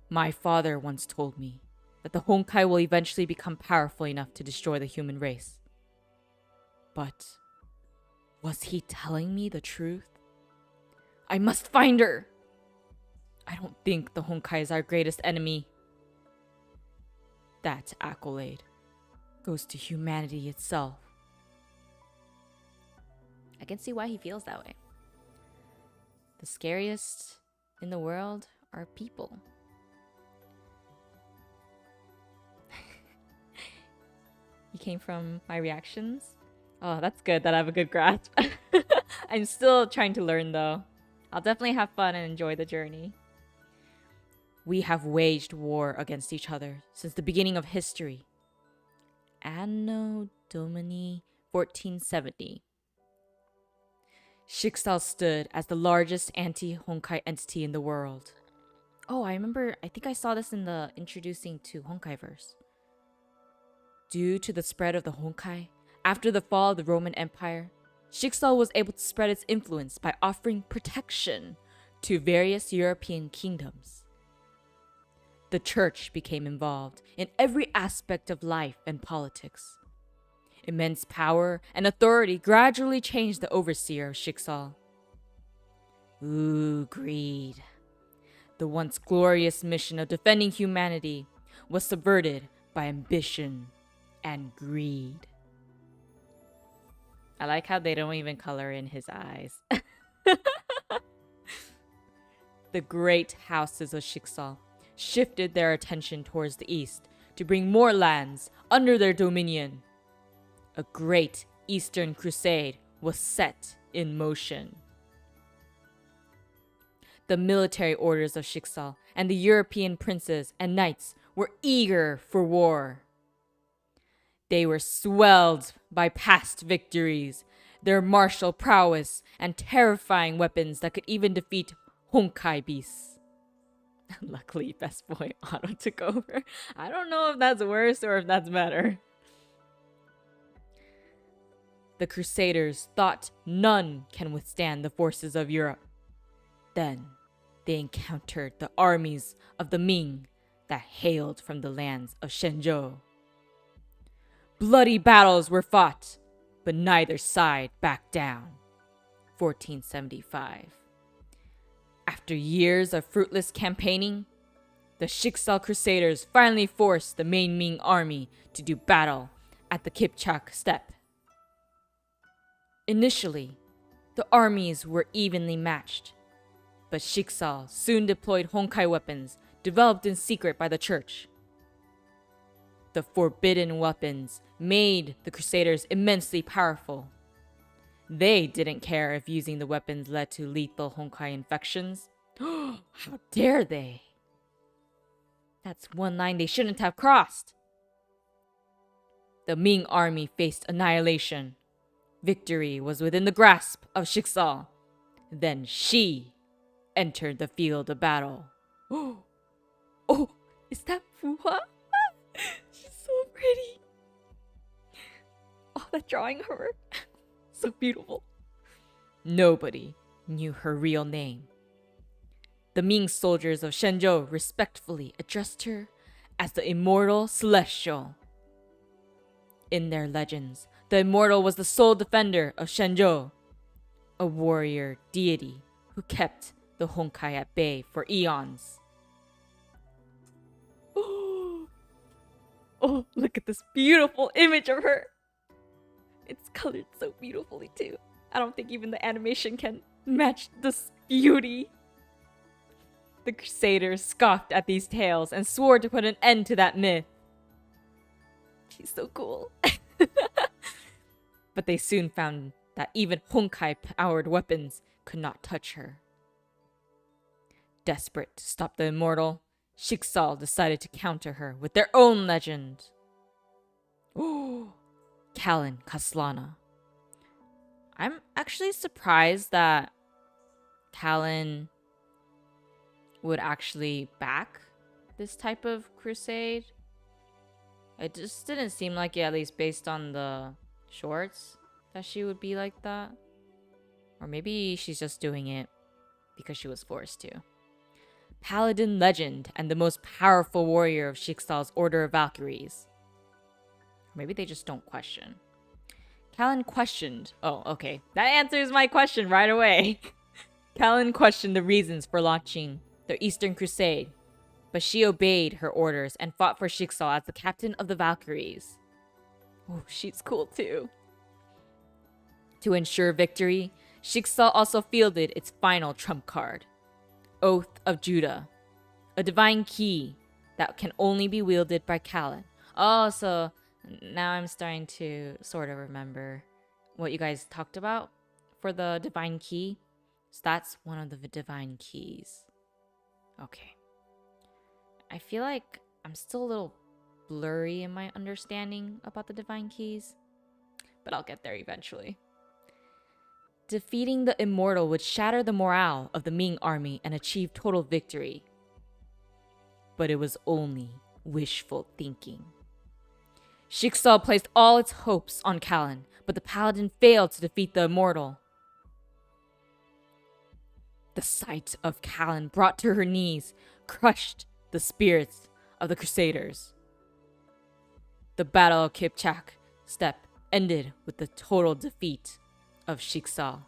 My father once told me that the Honkai will eventually become powerful enough to destroy the human race. But was he telling me the truth? I must find her! I don't think the Honkai is our greatest enemy. That accolade goes to humanity itself. I can see why he feels that way. The scariest in the world are people. You came from my reactions? Oh, that's good that I have a good grasp. I'm still trying to learn though. I'll definitely have fun and enjoy the journey. We have waged war against each other since the beginning of history. Anno Domini 1470. Schicksal stood as the largest anti-Honkai entity in the world. Oh, I think I saw this in the introducing to Honkaiverse. Due to the spread of the Honkai, after the fall of the Roman Empire, Schicksal was able to spread its influence by offering protection to various European kingdoms. The church became involved in every aspect of life and politics. Immense power and authority gradually changed the overseer of Schicksal. Ooh, greed. The once glorious mission of defending humanity was subverted by ambition and greed. I like how they don't even color in his eyes. The great houses of Shixal shifted their attention towards the east to bring more lands under their dominion. A great Eastern Crusade was set in motion. The military orders of Shixal and the European princes and knights were eager for war. They were swelled by past victories, their martial prowess, and terrifying weapons that could even defeat Honkai beasts. Luckily, Best Boy Auto took over. I don't know if that's worse or if that's better. The Crusaders thought none can withstand the forces of Europe. Then they encountered the armies of the Ming that hailed from the lands of Shenzhou. Bloody battles were fought, but neither side backed down. 1475. After years of fruitless campaigning, the Shixal Crusaders finally forced the main Ming army to do battle at the Kipchak steppe. Initially, the armies were evenly matched, but Shixal soon deployed Honkai weapons developed in secret by the church. The forbidden weapons made the Crusaders immensely powerful. They didn't care if using the weapons led to lethal Honkai infections. How dare they? That's one line they shouldn't have crossed. The Ming army faced annihilation. Victory was within the grasp of Shixal. Then she entered the field of battle. Oh, is that Fuha? She's so pretty. Oh, that drawing of her. So beautiful. Nobody knew her real name. The Ming soldiers of Shenzhou respectfully addressed her as the Immortal Celestial. In their legends, the Immortal was the sole defender of Shenzhou, a warrior deity who kept the Honkai at bay for eons. Oh, look at this beautiful image of her. It's colored so beautifully too. I don't think even the animation can match this beauty. The Crusaders scoffed at these tales and swore to put an end to that myth. She's so cool. But they soon found that even Honkai-powered weapons could not touch her. Desperate to stop the Immortal, Shixal decided to counter her with their own legend. Kalin Kaslana. I'm actually surprised that Kalin would actually back this type of crusade. It just didn't seem like it, at least based on the shorts, that she would be like that. Or maybe she's just doing it because she was forced to. Paladin legend and the most powerful warrior of Shixal's Order of Valkyries. Maybe they just don't question. Kalin questioned. Oh, okay. That answers my question right away. Kalin questioned the reasons for launching the Eastern Crusade, but she obeyed her orders and fought for Shixal as the captain of the Valkyries. Oh, she's cool too. To ensure victory, Shixal also fielded its final trump card, Oath of Judah, a divine key that can only be wielded by Kalin. Oh, so now I'm starting to sort of remember what you guys talked about for the divine key. So that's one of the divine keys. Okay. I feel like I'm still a little blurry in my understanding about the divine keys, but I'll get there eventually. Defeating the Immortal would shatter the morale of the Ming army and achieve total victory. But it was only wishful thinking. Shixal placed all its hopes on Kalin, but the paladin failed to defeat the Immortal. The sight of Kalin brought to her knees crushed the spirits of the Crusaders. The Battle of Kipchak steppe ended with the total defeat of Shixal.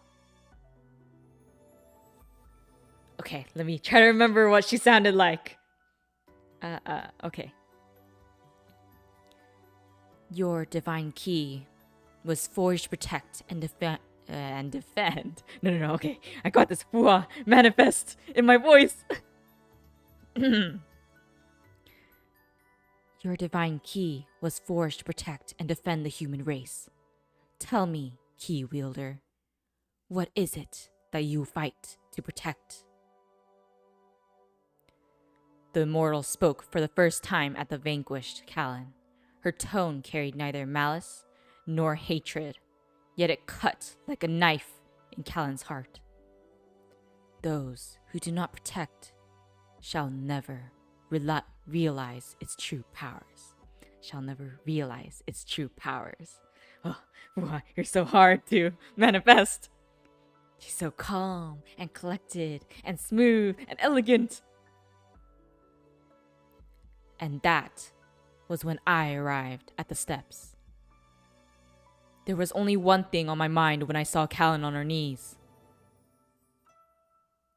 Okay, let me try to remember what she sounded like. Okay. Your divine key was forged to protect and defend. No, okay. I got this. Manifest in my voice. Your divine key was forged to protect and defend the human race. Tell me, key wielder, what is it that you fight to protect? The immortal spoke for the first time at the vanquished Callan. Her tone carried neither malice nor hatred, yet it cut like a knife in Callan's heart. Those who do not protect shall never realize its true powers. Shall never realize its true powers. Oh, you're so hard to manifest. She's so calm and collected and smooth and elegant. And that was when I arrived at the steps. There was only one thing on my mind when I saw Callan on her knees.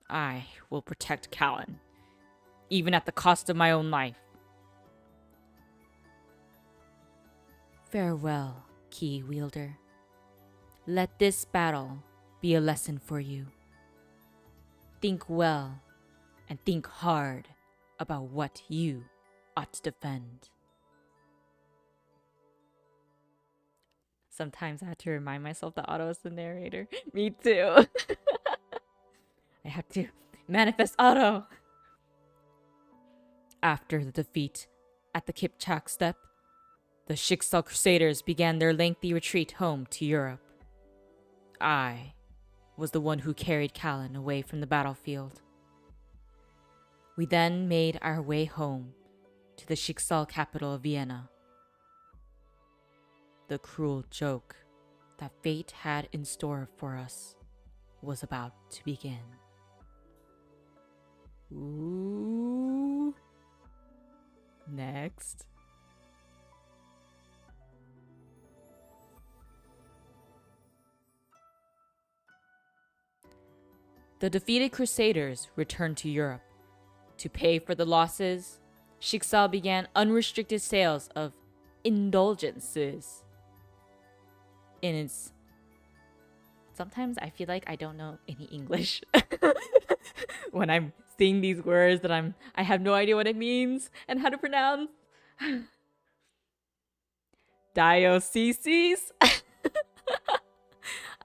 I will protect Callan, even at the cost of my own life. Farewell, key wielder. Let this battle be a lesson for you. Think well and think hard about what you ought to defend. Sometimes I have to remind myself that Otto is the narrator. Me too. I have to manifest Otto. After the defeat at the Kipchak Steppe, the Shiksal Crusaders began their lengthy retreat home to Europe. I was the one who carried Callan away from the battlefield. We then made our way home to the Shiksal capital of Vienna. The cruel joke that fate had in store for us was about to begin. Ooh. Next. The defeated Crusaders returned to Europe. To pay for the losses, Shiksal began unrestricted sales of indulgences. Sometimes I feel like I don't know any English when I'm seeing these words that I have no idea what it means and how to pronounce. Dioceses.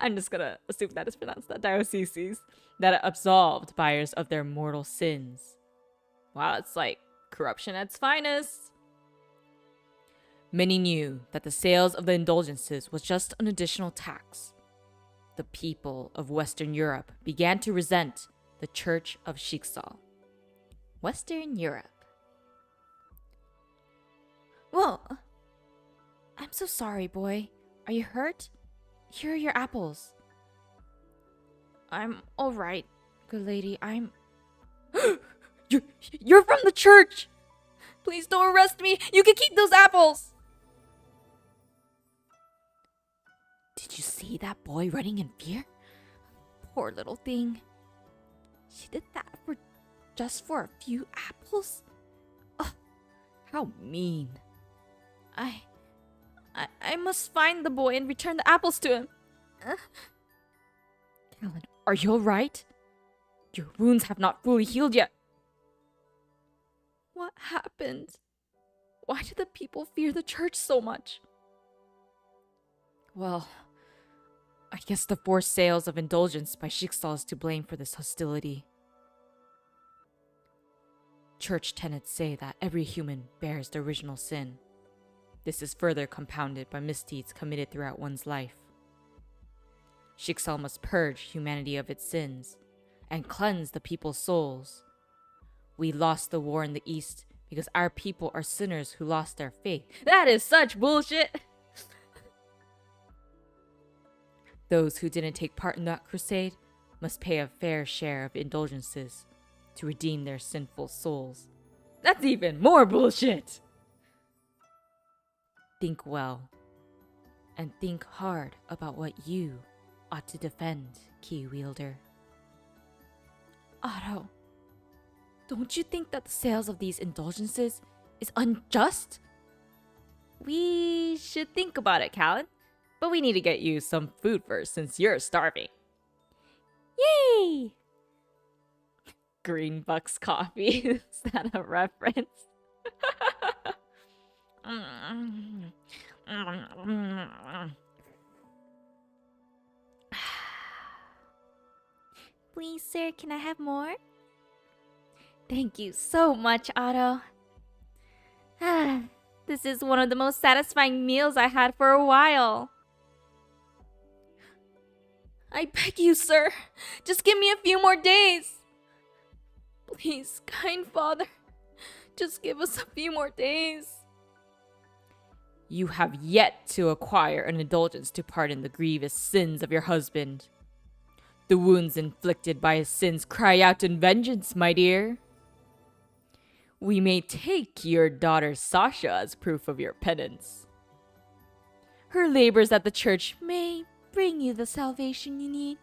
I'm just gonna assume that is pronounced that. Dioceses that absolved buyers of their mortal sins. Wow, it's like corruption at its finest. Many knew that the sales of the indulgences was just an additional tax. The people of Western Europe began to resent the Church of Shiksal. Western Europe. Whoa. I'm so sorry, boy. Are you hurt? Here are your apples. I'm alright, good lady. You're from the church! Please don't arrest me! You can keep those apples! Did you see that boy running in fear? Poor little thing. She did that just for a few apples? Ugh, how mean. I must find the boy and return the apples to him. Callan, are you alright? Your wounds have not fully healed yet. What happened? Why do the people fear the church so much? Well, I guess the forced sales of indulgence by Shiksal is to blame for this hostility. Church tenets say that every human bears the original sin. This is further compounded by misdeeds committed throughout one's life. Shiksal must purge humanity of its sins and cleanse the people's souls. We lost the war in the East because our people are sinners who lost their faith. That is such bullshit! Those who didn't take part in that crusade must pay a fair share of indulgences to redeem their sinful souls. That's even more bullshit! Think well, and think hard about what you ought to defend, key wielder. Otto, don't you think that the sales of these indulgences is unjust? We should think about it, Callan. But we need to get you some food first since you're starving. Yay! Green Bucks coffee. Is that a reference? Please, sir, can I have more? Thank you so much, Otto. This is one of the most satisfying meals I had for a while. I beg you, sir, just give me a few more days. Please, kind father, just give us a few more days. You have yet to acquire an indulgence to pardon the grievous sins of your husband. The wounds inflicted by his sins cry out in vengeance, my dear. We may take your daughter Sasha as proof of your penance. Her labors at the church may bring you the salvation you need.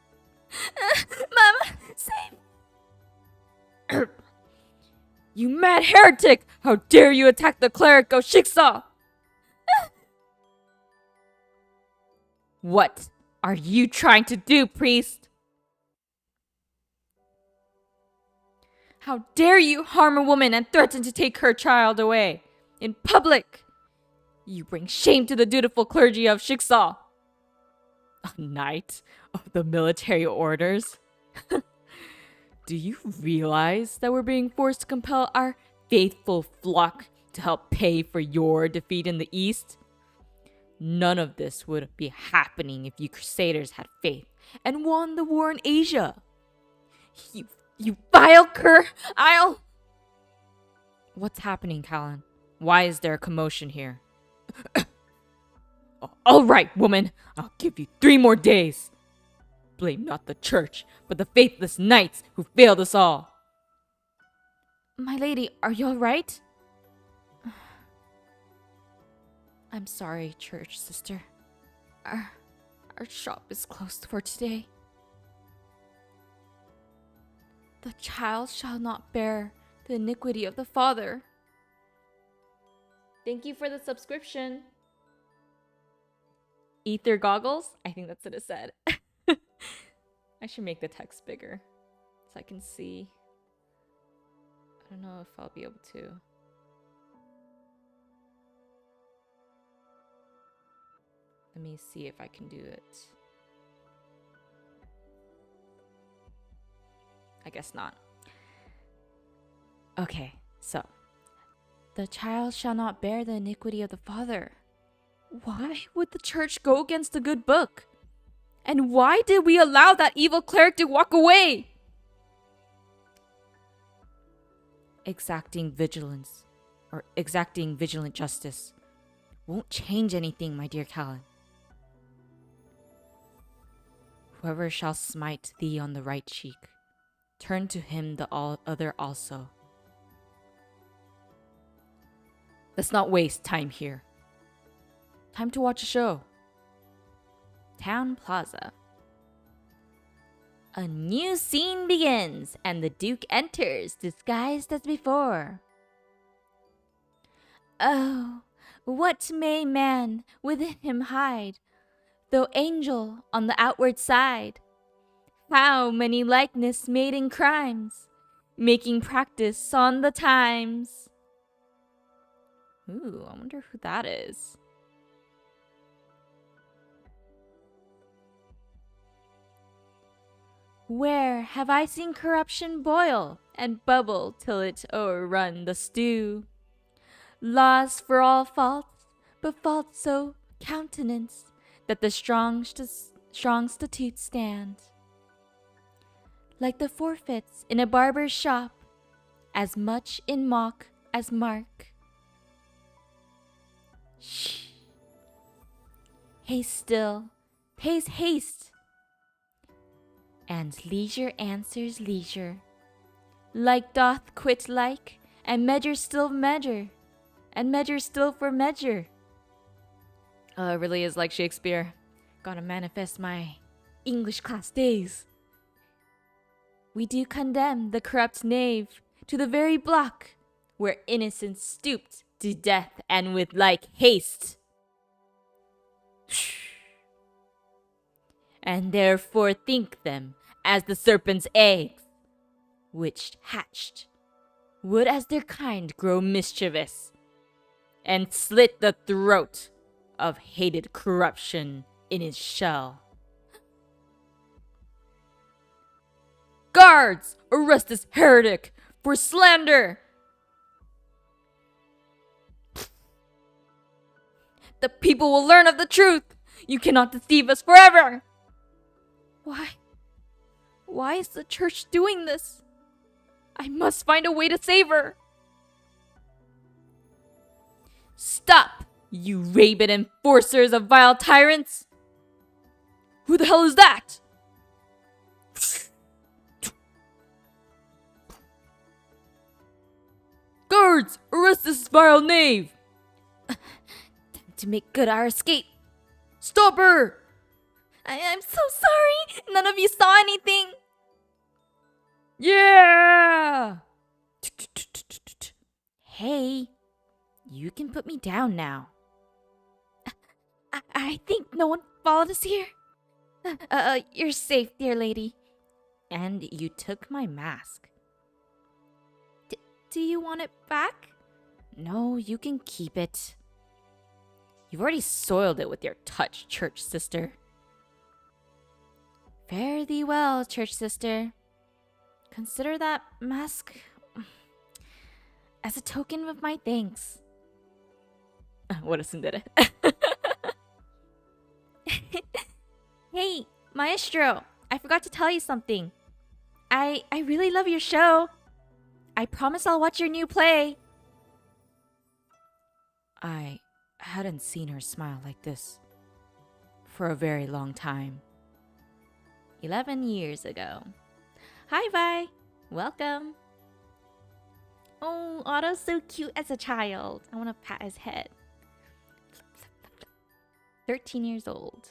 Mama, save me. You mad heretic! How dare you attack the cleric of Jigsaw! What are you trying to do, priest? How dare you harm a woman and threaten to take her child away in public? You bring shame to the dutiful clergy of Jigsaw. A knight of the military orders? Do you realize that we're being forced to compel our faithful flock to help pay for your defeat in the East? None of this would be happening if you Crusaders had faith and won the war in Asia. You vile cur! What's happening, Callan? Why is there a commotion here? All right, woman. I'll give you 3 more days. Blame not the church, but the faithless knights who failed us all. My lady, are you all right? I'm sorry, church sister. Our shop is closed for today. The child shall not bear the iniquity of the father. Thank you for the subscription. Ether goggles? I think that's what it said. I should make the text bigger so I can see. I don't know if I'll be able to. Let me see if I can do it. I guess not. Okay, so. The child shall not bear the iniquity of the father. Why would the church go against the good book? And why did we allow that evil cleric to walk away? Exacting vigilant justice won't change anything, my dear Callan. Whoever shall smite thee on the right cheek, turn to him the other also. Let's not waste time here. Time to watch a show. Town Plaza. A new scene begins, and the Duke enters, disguised as before. Oh, what may man within him hide, though angel on the outward side? How many likeness made in crimes, making practice on the times. Ooh, I wonder who that is. Where have I seen corruption boil and bubble till it o'errun the stew? Laws for all faults, but faults so countenance that the strong statutes stand. Like the forfeits in a barber's shop, as much in mock as mark. Shh. Haste still, pays haste. And leisure answers leisure. Like doth quit like, and measure still measure, and measure still for measure. Oh, it really is like Shakespeare. Gotta manifest my English class days. We do condemn the corrupt knave to the very block where innocence stooped to death and with like haste. and therefore think them as the serpent's eggs, which hatched, would as their kind grow mischievous, and slit the throat of hated corruption in his shell. Guards, arrest this heretic for slander! The people will learn of the truth! You cannot deceive us forever! Why is the church doing this? I must find a way to save her! Stop, you rabid enforcers of vile tyrants! Who the hell is that? Guards, arrest this vile knave! Time to make good our escape. Stop her! I'm so sorry. None of you saw anything. Yeah! Hey, you can put me down now. I think no one followed us here. You're safe, dear lady. And you took my mask. Do you want it back? No, you can keep it. You've already soiled it with your touch, church sister. Fare thee well, church sister. Consider that mask as a token of my thanks. What a tsundere. Hey, Maestro, I forgot to tell you something. I really love your show. I promise I'll watch your new play. I hadn't seen her smile like this for a very long time. 11 years ago. Hi, Vi. Welcome. Oh, Otto's so cute as a child. I want to pat his head. 13 years old.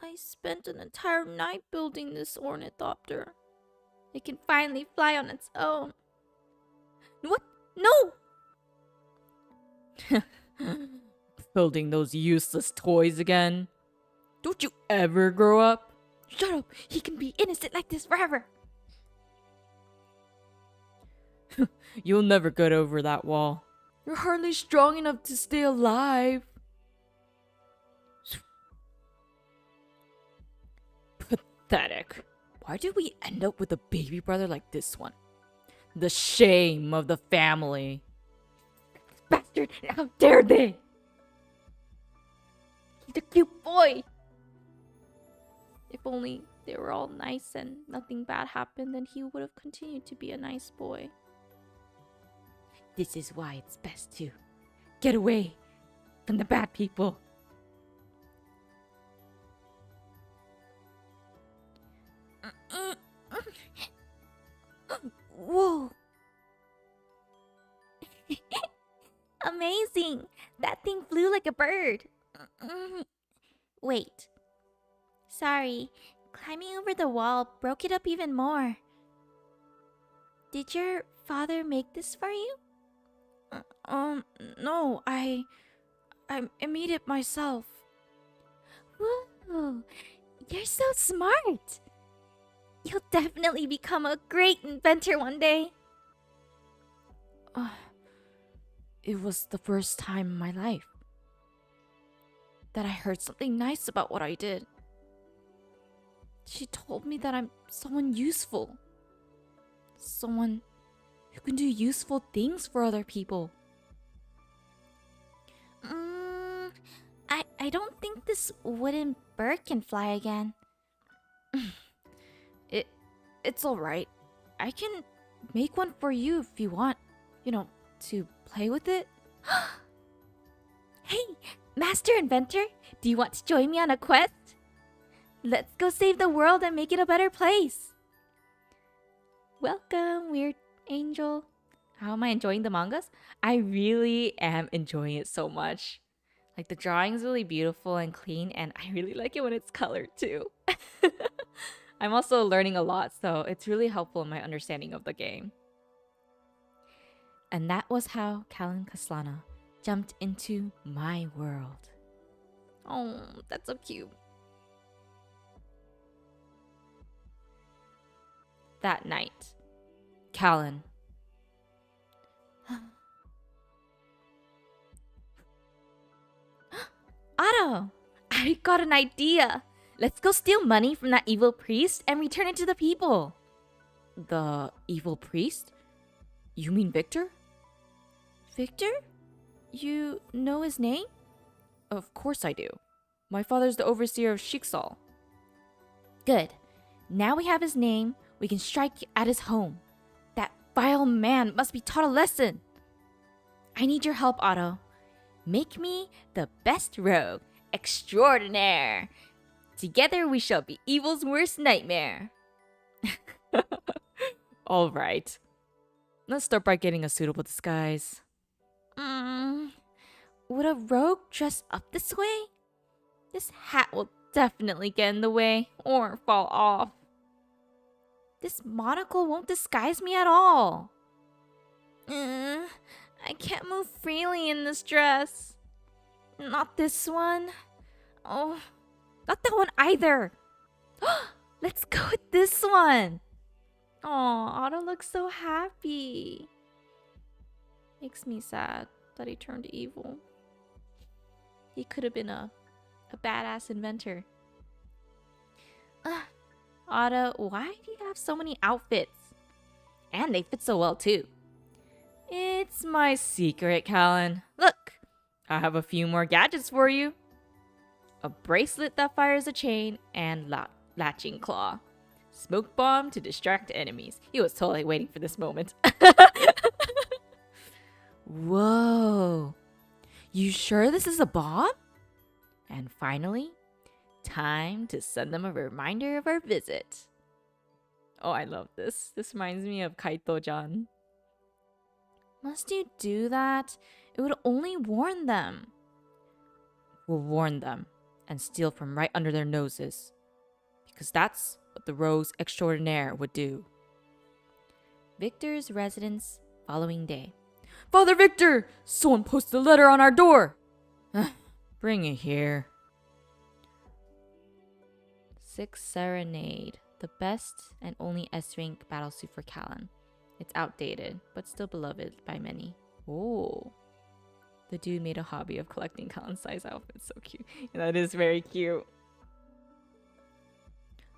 I spent an entire night building this ornithopter. It can finally fly on its own. What? No! Building those useless toys again. Don't you ever grow up? Shut up! He can be innocent like this forever. You'll never get over that wall. You're hardly strong enough to stay alive. Pathetic. Why did we end up with a baby brother like this one? The shame of the family. Bastard! How dare they! He's a cute boy! If only they were all nice and nothing bad happened, then he would have continued to be a nice boy. This is why it's best to get away from the bad people. Whoa! Amazing! That thing flew like a bird. Wait. Sorry, climbing over the wall broke it up even more. Did your father make this for you? No, I made it myself. Whoa! You're so smart! You'll definitely become a great inventor one day. It was the first time in my life that I heard something nice about what I did. She told me that I'm someone useful. Someone who can do useful things for other people. I don't think this wooden bird can fly again. It's alright. I can make one for you if you want, to play with it. Hey, Master Inventor, do you want to join me on a quest? Let's go save the world and make it a better place. Welcome, weird angel. How am I enjoying the mangas? I really am enjoying it so much. Like, the drawing's really beautiful and clean, and I really like it when it's colored too. I'm also learning a lot, so it's really helpful in my understanding of the game. And that was how Callan Kaslana jumped into my world. Oh, that's so cute. That night, Callan. Otto, I got an idea. Let's go steal money from that evil priest and return it to the people. The evil priest? You mean Victor? Victor? You know his name? Of course I do. My father's the overseer of Shiksal. Good. Now we have his name, we can strike at his home. That vile man must be taught a lesson. I need your help, Otto. Make me the best rogue extraordinaire. Together we shall be evil's worst nightmare. All right. Let's start by getting a suitable disguise. Would a rogue dress up this way? This hat will definitely get in the way or fall off. This monocle won't disguise me at all. I can't move freely in this dress. Not this one. Oh, not that one either. Let's go with this one. Oh, Otto looks so happy. Makes me sad that he turned evil. He could have been a badass inventor. Otto, why do you have so many outfits? And they fit so well too. It's my secret, Callan. Look, I have a few more gadgets for you. A bracelet that fires a chain and latching claw. Smoke bomb to distract enemies. He was totally waiting for this moment. Whoa. You sure this is a bomb? And finally, time to send them a reminder of our visit. Oh, I love this. This reminds me of Kaito-jan. Must you do that? It would only warn them. We'll warn them and steal from right under their noses. Because that's what the rogues extraordinaire would do. Victor's residence following day. Father Victor! Someone posted a letter on our door! Bring it here. 6 Serenade. The best and only S-rank battlesuit for Callan. It's outdated, but still beloved by many. Oh. The dude made a hobby of collecting Callan-size outfits. So cute. That is very cute.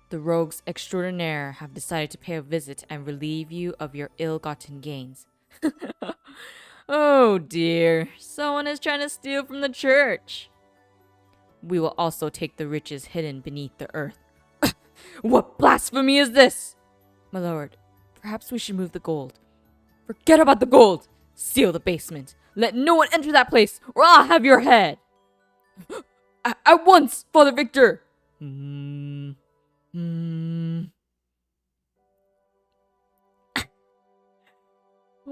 The rogues extraordinaire have decided to pay a visit and relieve you of your ill-gotten gains. Oh dear, someone is trying to steal from the church. We will also take the riches hidden beneath the earth. What blasphemy is this? My lord, perhaps we should move the gold. Forget about the gold. Seal the basement. Let no one enter that place, or I'll have your head. At once, Father Victor.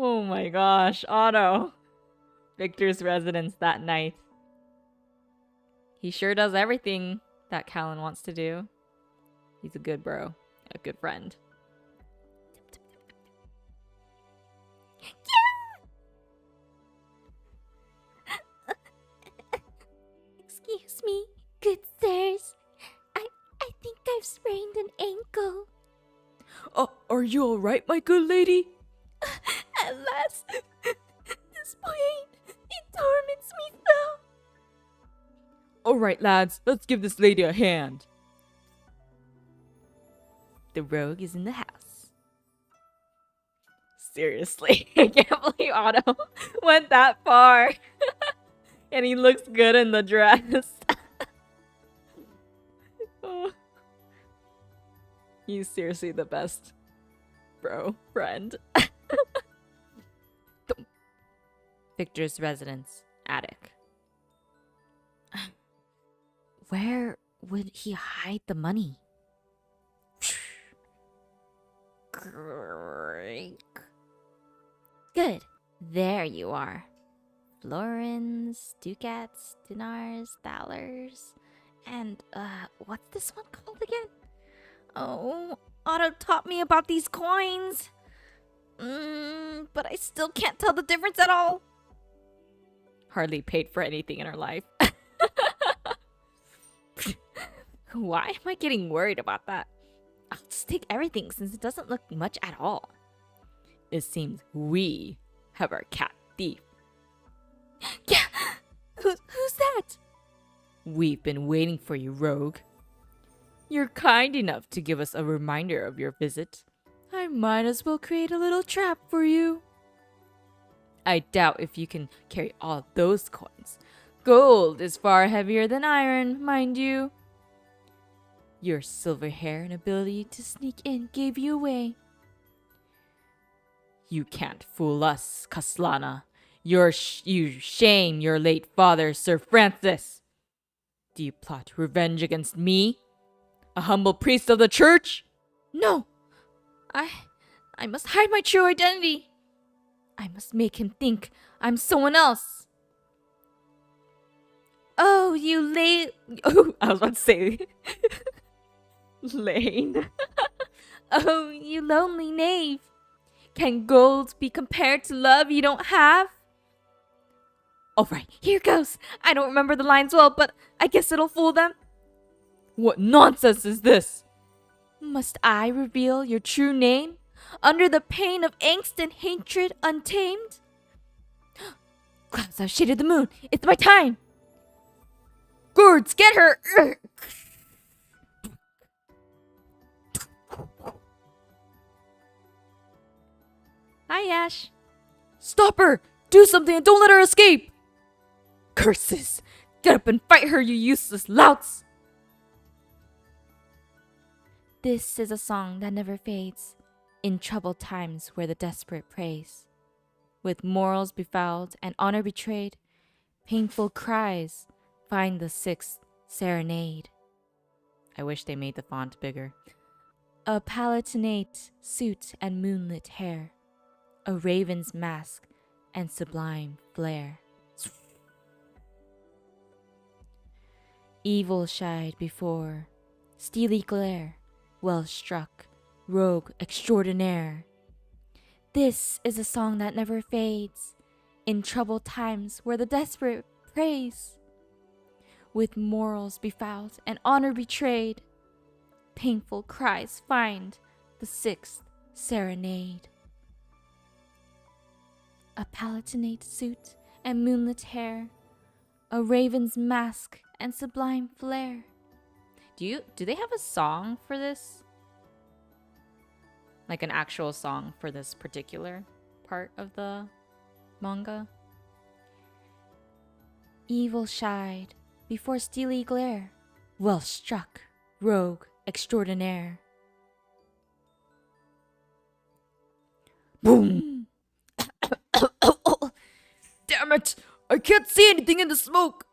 Oh my gosh, Otto. Victor's residence that night. He sure does everything that Callan wants to do. He's a good bro, a good friend. Excuse me, good sirs. I think I've sprained an ankle. Are you alright, my good lady? At last, this pain, it torments me so. Alright, lads, let's give this lady a hand. The rogue is in the house. Seriously, I can't believe Otto went that far. And he looks good in the dress. Oh. He's seriously the best bro friend. Victor's residence, attic. Where would he hide the money? Good. There you are. Florins, ducats, dinars, thalers, and what's this one called again? Oh, Otto taught me about these coins. But I still can't tell the difference at all. hardly paid for anything in her life. Why am I getting worried about that? I'll just take everything since it doesn't look much at all. It seems we have our cat thief. Yeah! Who's that? We've been waiting for you, rogue. You're kind enough to give us a reminder of your visit. I might as well create a little trap for you. I doubt if you can carry all those coins. Gold is far heavier than iron, mind you. Your silver hair and ability to sneak in gave you away. You can't fool us, Kaslana. You shame your late father, Sir Francis. Do you plot revenge against me? A humble priest of the church? No! I must hide my true identity. I must make him think I'm someone else. Oh, you Oh, I was about to say... Lane. Oh, you lonely knave. Can gold be compared to love you don't have? Alright, here goes. I don't remember the lines well, but I guess it'll fool them. What nonsense is this? Must I reveal your true name? Under the pain of angst and hatred untamed? Clouds have shaded the moon. It's my time. Guards, get her! Hi, Ash. Stop her! Do something and don't let her escape! Curses! Get up and fight her, you useless louts! This is a song that never fades, in troubled times where the desperate prays. With morals befouled and honor betrayed, painful cries find the sixth serenade. I wish they made the font bigger. A palatinate suit and moonlit hair, a raven's mask and sublime flare. Evil shied before, steely glare, well struck, rogue extraordinaire. This is a song that never fades, in troubled times where the desperate prays. With morals befouled and honor betrayed, painful cries find the sixth serenade. A palatinate suit and moonlit hair, a raven's mask and sublime flare. Do they have a song for this? Like an actual song for this particular part of the manga? Evil shied before steely glare, well struck, rogue extraordinaire. Boom! Damn it! I can't see anything in the smoke!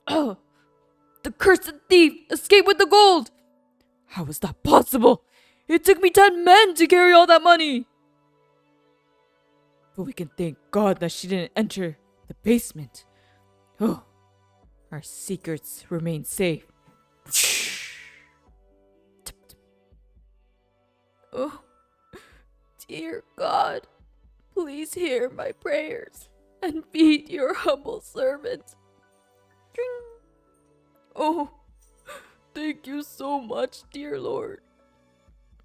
The cursed thief escaped with the gold! How is that possible? It took me 10 men to carry all that money! But we can thank God that she didn't enter the basement. Oh, our secrets remain safe. Oh, dear God, please hear my prayers and feed your humble servant. Oh, thank you so much, dear Lord.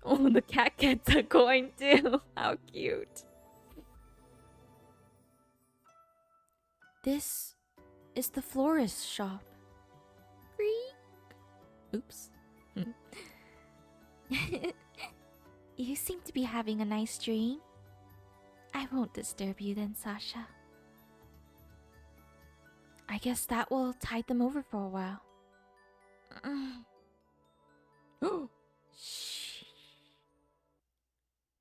Oh, the cat gets a coin too. How cute. This is the florist's shop. Oops. You seem to be having a nice dream. I won't disturb you then, Sasha. I guess that will tide them over for a while. Shh.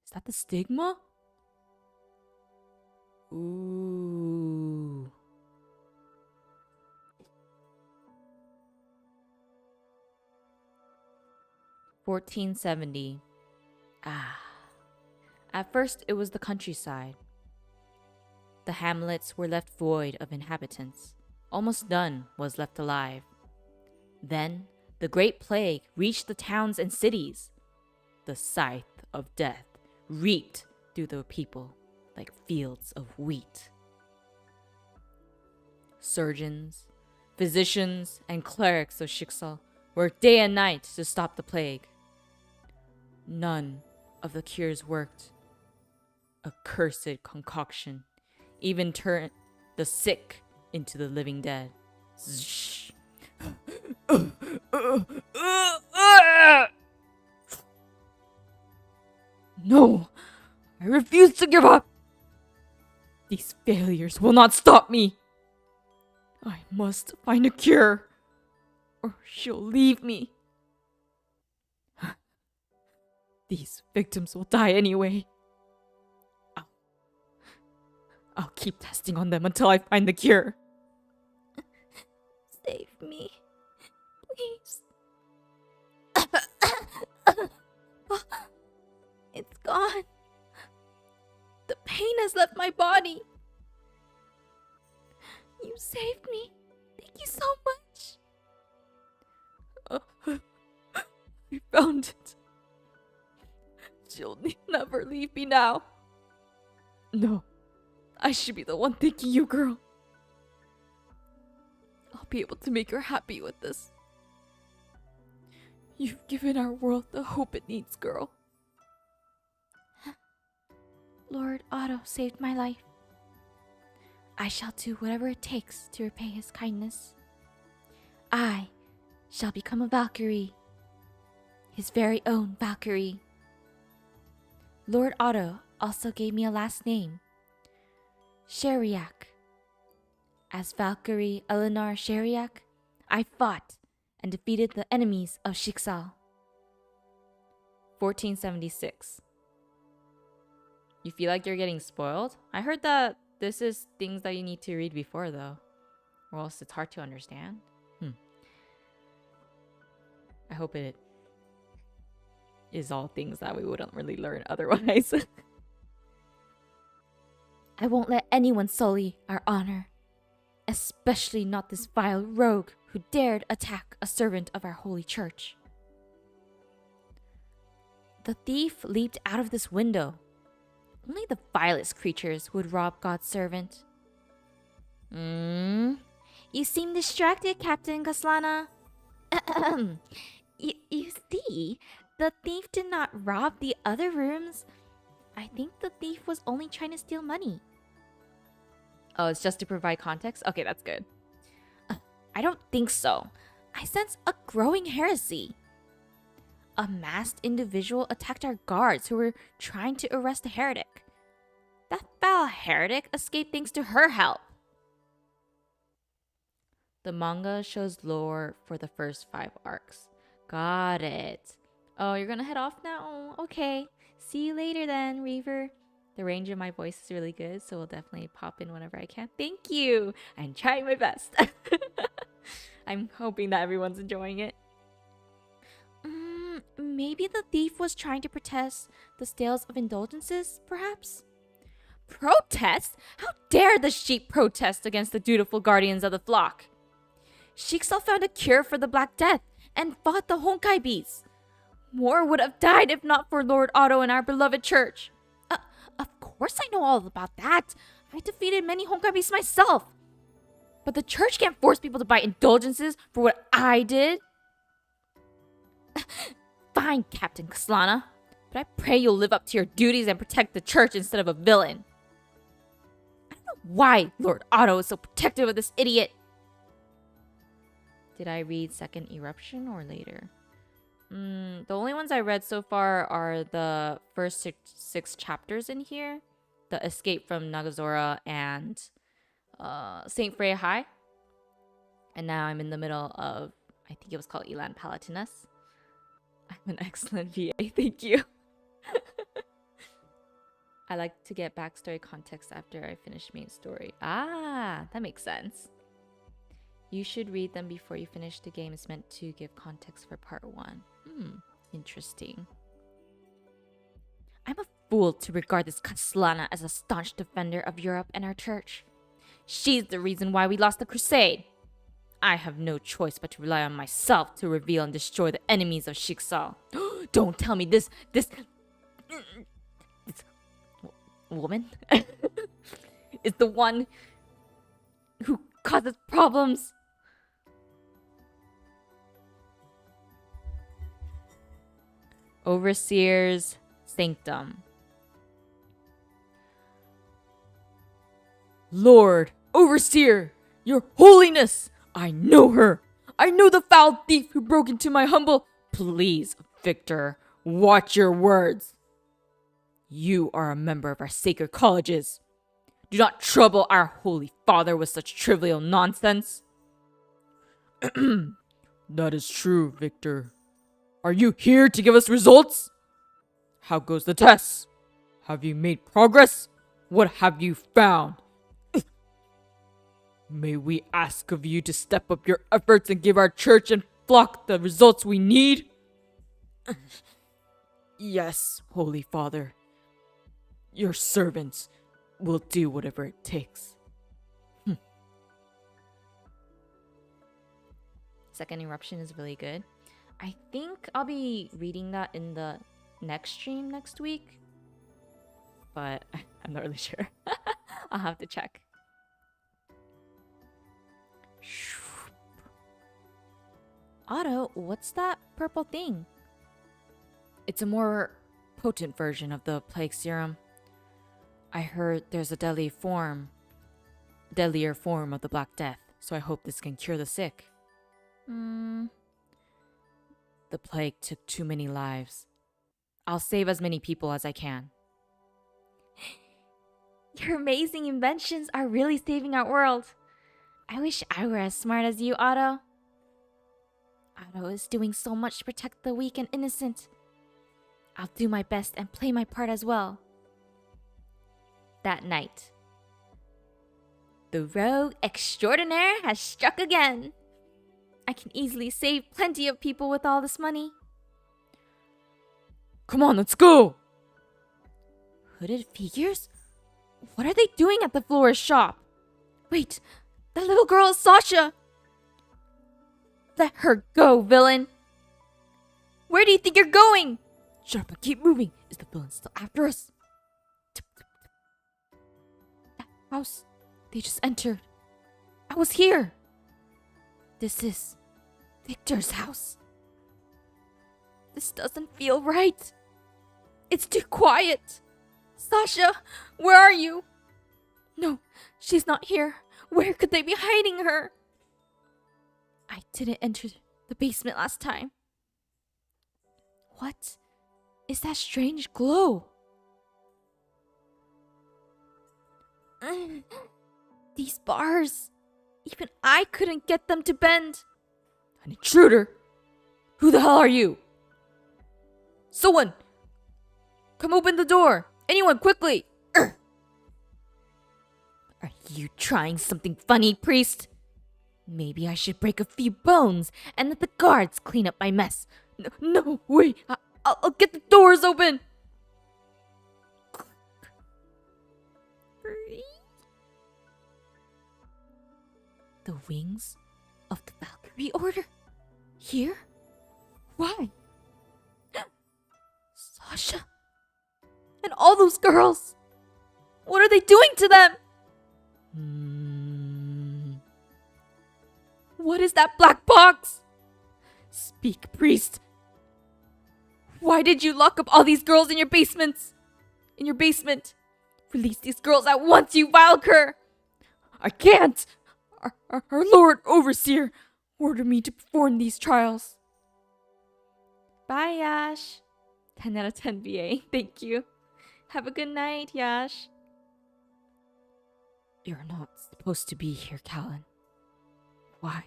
Is that the stigma? Ooh. $1470. Ah. At first, it was the countryside. The hamlets were left void of inhabitants. Almost none was left alive. Then, the Great Plague reached the towns and cities. The scythe of death reaped through the people like fields of wheat. Surgeons, physicians, and clerics of Shiksal worked day and night to stop the plague. None of the cures worked. A cursed concoction even turned the sick into the living dead. Zzz. No, I refuse to give up. These failures will not stop me. I must find a cure, or she'll leave me. These victims will die anyway. I'll keep testing on them until I find the cure. Save me, please. It's gone. The pain has left my body. You saved me. Thank you so much. I found it. She'll never leave me now. No, I should be the one thanking you, girl. I'll be able to make her happy with this. You've given our world the hope it needs, girl. Lord Otto saved my life. I shall do whatever it takes to repay his kindness. I shall become a Valkyrie. His very own Valkyrie. Lord Otto also gave me a last name. Sheriak. As Valkyrie Eleanor Sheriak, I fought and defeated the enemies of Shiksal. 1476. You feel like you're getting spoiled? I heard that this is things that you need to read before, though, or else it's hard to understand. I hope it is all things that we wouldn't really learn otherwise. I won't let anyone sully our honor, especially not this vile rogue who dared attack a servant of our holy church. The thief leaped out of this window. Only the vilest creatures would rob God's servant. You seem distracted, Captain Kaslana. You see, the thief did not rob the other rooms. I think the thief was only trying to steal money. Oh, it's just to provide context? Okay, that's good. I don't think so. I sense a growing heresy. A masked individual attacked our guards who were trying to arrest a heretic. That foul heretic escaped thanks to her help. The manga shows lore for the first 5 arcs. Got it. Oh, you're gonna head off now? Okay. See you later then, Reaver. The range of my voice is really good, so we'll definitely pop in whenever I can. Thank you. I'm trying my best. I'm hoping that everyone's enjoying it. Maybe the thief was trying to protest the sales of indulgences, perhaps? Protest? How dare the sheep protest against the dutiful guardians of the flock? Shiksal found a cure for the Black Death and fought the Honkai beasts. More would have died if not for Lord Otto and our beloved church. Of course I know all about that. I defeated many Honkai beasts myself. But the church can't force people to buy indulgences for what I did. Fine, Captain Kaslana, but I pray you'll live up to your duties and protect the church instead of a villain. I don't know why Lord Otto is so protective of this idiot. Did I read Second Eruption or later? The only ones I read so far are the first six chapters in here. The Escape from Nagazora and Saint Freya High. And now I'm in the middle of, I think it was called Elan Palatinus. I'm an excellent VA, thank you. I like to get backstory context after I finish main story. Ah, that makes sense. You should read them before you finish. The game is meant to give context for part 1. Interesting. I'm a fool to regard this Kaslana as a staunch defender of Europe and our church. She's the reason why we lost the crusade. I have no choice but to rely on myself to reveal and destroy the enemies of Shiksal. Don't tell me this woman is the one who causes problems. Overseer's Sanctum. Lord, Overseer, your holiness, I know her. I know the foul thief who broke into my humble... Please, Victor, watch your words. You are a member of our sacred colleges. Do not trouble our Holy Father with such trivial nonsense. That is true, Victor. Are you here to give us results? How goes the test? Have you made progress? What have you found? May we ask of you to step up your efforts and give our church and flock the results we need? Yes, Holy Father. Your servants will do whatever it takes. Second eruption is really good. I think I'll be reading that in the next stream next week. But I'm not really sure. I'll have to check. Otto, what's that purple thing? It's a more potent version of the plague serum. I heard there's a deadlier form of the Black Death, so I hope this can cure the sick. The plague took too many lives. I'll save as many people as I can. Your amazing inventions are really saving our world. I wish I were as smart as you, Otto. Otto is doing so much to protect the weak and innocent. I'll do my best and play my part as well. That night, the rogue extraordinaire has struck again. I can easily save plenty of people with all this money. Come on, let's go! Hooded figures? What are they doing at the florist shop? Wait, that little girl is Sasha! Let her go, villain! Where do you think you're going? Shut up and keep moving. Is the villain still after us? That house they just entered. I was here. This is Victor's house. This doesn't feel right. It's too quiet. Sasha, where are you? No, she's not here. Where could they be hiding her? I didn't enter the basement last time. What is that strange glow? These bars. Even I couldn't get them to bend. An intruder? Who the hell are you? Someone! Come open the door! Anyone, quickly! Are you trying something funny, priest? Maybe I should break a few bones and let the guards clean up my mess. No, wait! I'll get the doors open! The wings of the Valkyrie Order? Here? Why? Sasha? And all those girls? What are they doing to them? What is that black box? Speak, priest. Why did you lock up all these girls in your basements? In your basement? Release these girls at once, you vile cur! I can't! Our Lord Overseer ordered me to perform these trials. Bye, Yash. 10 out of 10 VA. Thank you. Have a good night, Yash. You're not supposed to be here, Callan. Why?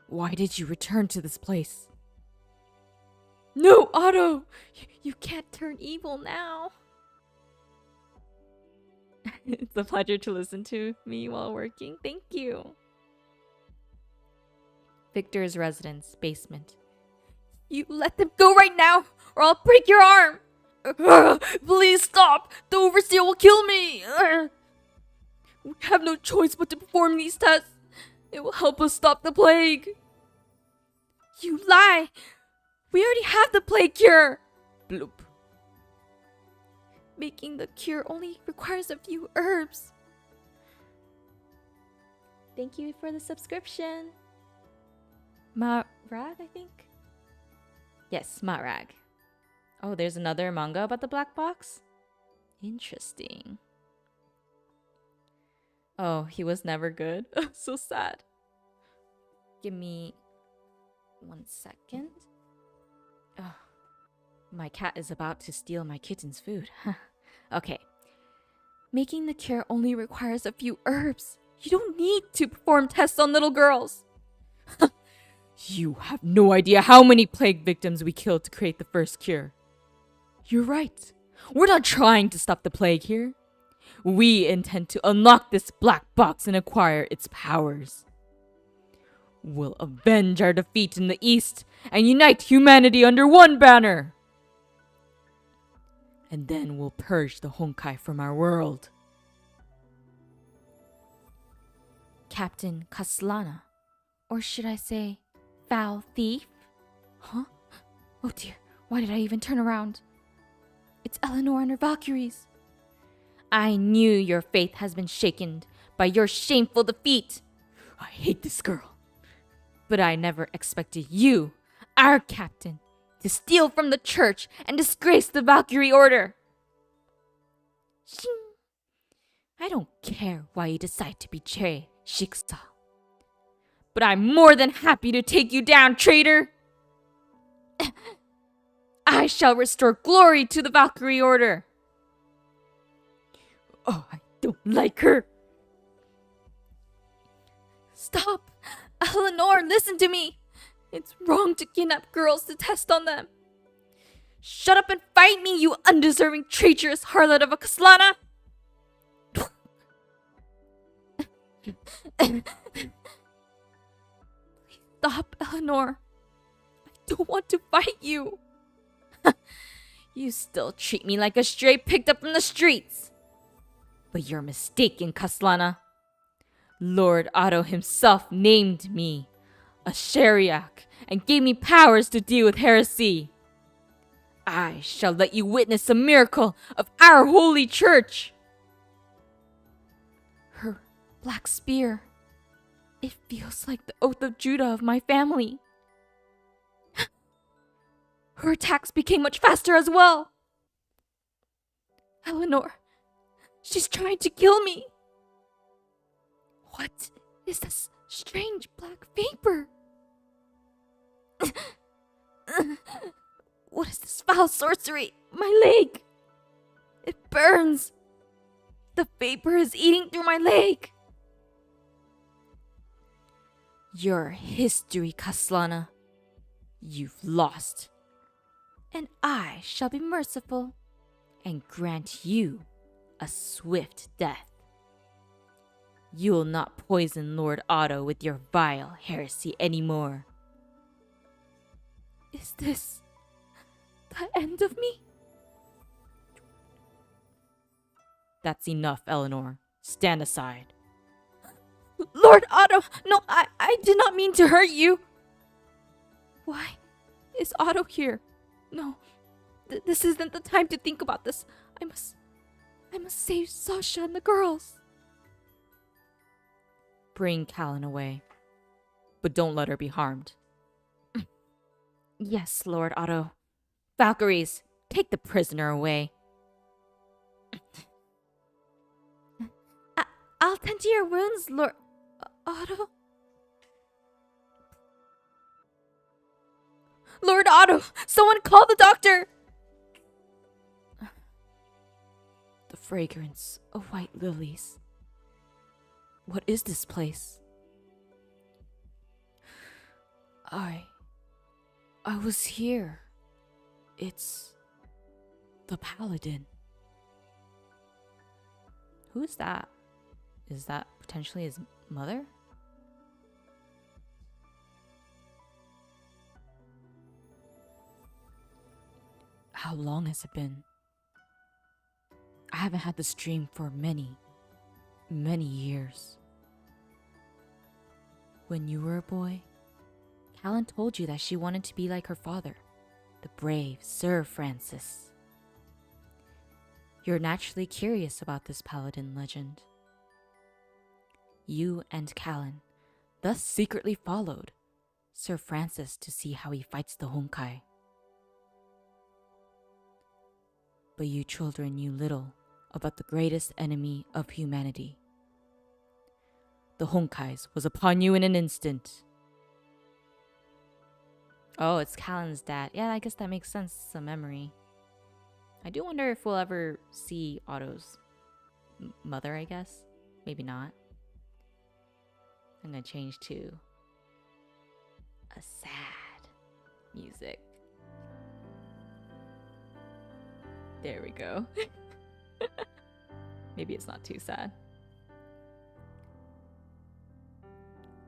Why did you return to this place? No, Otto! You can't turn evil now. It's a pleasure to listen to me while working. Thank you. Victor's residence, basement. You let them go right now, or I'll break your arm! Please stop! The Overseer will kill me! We have no choice but to perform these tests. It will help us stop the plague. You lie! We already have the plague cure! Bloop. Making the cure only requires a few herbs. thank you for the subscription. Marag, I think? Yes, Marag. Oh, there's another manga about the black box? Interesting. Oh, he was never good. So sad. Give me 1 second. Oh, my cat is about to steal my kitten's food. Okay. Making the cure only requires a few herbs. You don't need to perform tests on little girls. You have no idea how many plague victims we killed to create the first cure. You're right. We're not trying to stop the plague here. We intend to unlock this black box and acquire its powers. We'll avenge our defeat in the East and unite humanity under one banner. And then we'll purge the Honkai from our world. Captain Kaslana, or should I say, foul thief? Huh? Oh dear, why did I even turn around? It's Eleanor and her Valkyries. I knew your faith has been shaken by your shameful defeat. I hate this girl. But I never expected you, our captain, to steal from the church and disgrace the Valkyrie Order. Shing. I don't care why you decide to betray Shiksa. But I'm more than happy to take you down, traitor! I shall restore glory to the Valkyrie Order. Oh, I don't like her. Stop! Eleanor, listen to me! It's wrong to kidnap girls to test on them. Shut up and fight me, you undeserving traitorous harlot of a Kaslana! Please stop, Eleanor. I don't want to fight you. You still treat me like a stray picked up from the streets. But you're mistaken, Kaslana. Lord Otto himself named me a Sheriak and gave me powers to deal with heresy. I shall let you witness a miracle of our holy church. Her black spear. It feels like the oath of Judah of my family. Her attacks became much faster as well. Eleanor, she's trying to kill me. What is this strange black vapor? What is this foul sorcery? My leg! It burns! The vapor is eating through my leg! Your history, Kaslana. You've lost. And I shall be merciful and grant you a swift death. You'll not poison Lord Otto with your vile heresy anymore. Is this the end of me? That's enough, Eleanor. Stand aside. Lord Otto! No, I did not mean to hurt you! Why is Otto here? No, this isn't the time to think about this. I must save Sasha and the girls. Bring Callan away, but don't let her be harmed. Yes, Lord Otto. Valkyries, take the prisoner away. I'll tend to your wounds, Lord Otto. Lord Otto, someone call the doctor! The fragrance of white lilies. What is this place? I was here. It's the Paladin. Who is that? Is that potentially his mother? How long has it been? I haven't had this dream for many, many years. When you were a boy, Callan told you that she wanted to be like her father, the brave Sir Francis. You're naturally curious about this paladin legend. you and Callan thus secretly followed Sir Francis to see how he fights the Honkai. But you children knew little about the greatest enemy of humanity. The Honkais was upon you in an instant. Oh, it's Callan's dad. Yeah, I guess that makes sense. It's a memory. I do wonder if we'll ever see Otto's mother, I guess. Maybe not. I'm gonna change to a sad music. There we go. Maybe it's not too sad.